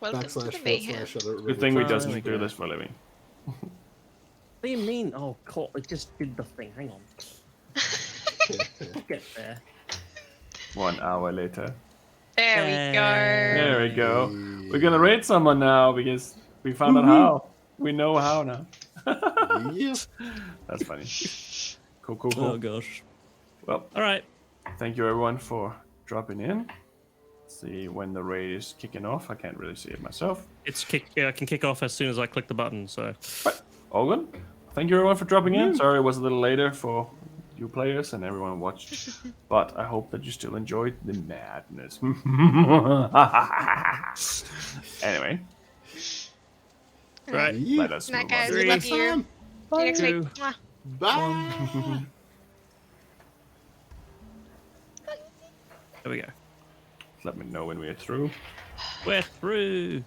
Welcome to Backslash, the forward Mayhem. slash, I don't Good remember thing we which there doesn't we do go. this for a living. What do you mean? Oh, cool. I just did the thing. Hang on. We'll get there. 1 hour later. There we go. There we go. We're gonna raid someone now because we found out how. We know how now. Yeah. That's funny. Cool, cool, cool. Oh, gosh. Well, All right. thank you everyone for dropping in. See when the raid is kicking off. I can't really see it myself. It's yeah, I can kick off as soon as I click the button, so. But all good. Thank you everyone for dropping in. Sorry it was a little later for you players and everyone who watched. But I hope that you still enjoyed the madness. Anyway, Right. let us Night, move guys. on. We love you. See you next week. Two. Mwah. Bye. There we go. Let me know when we're through. We're through.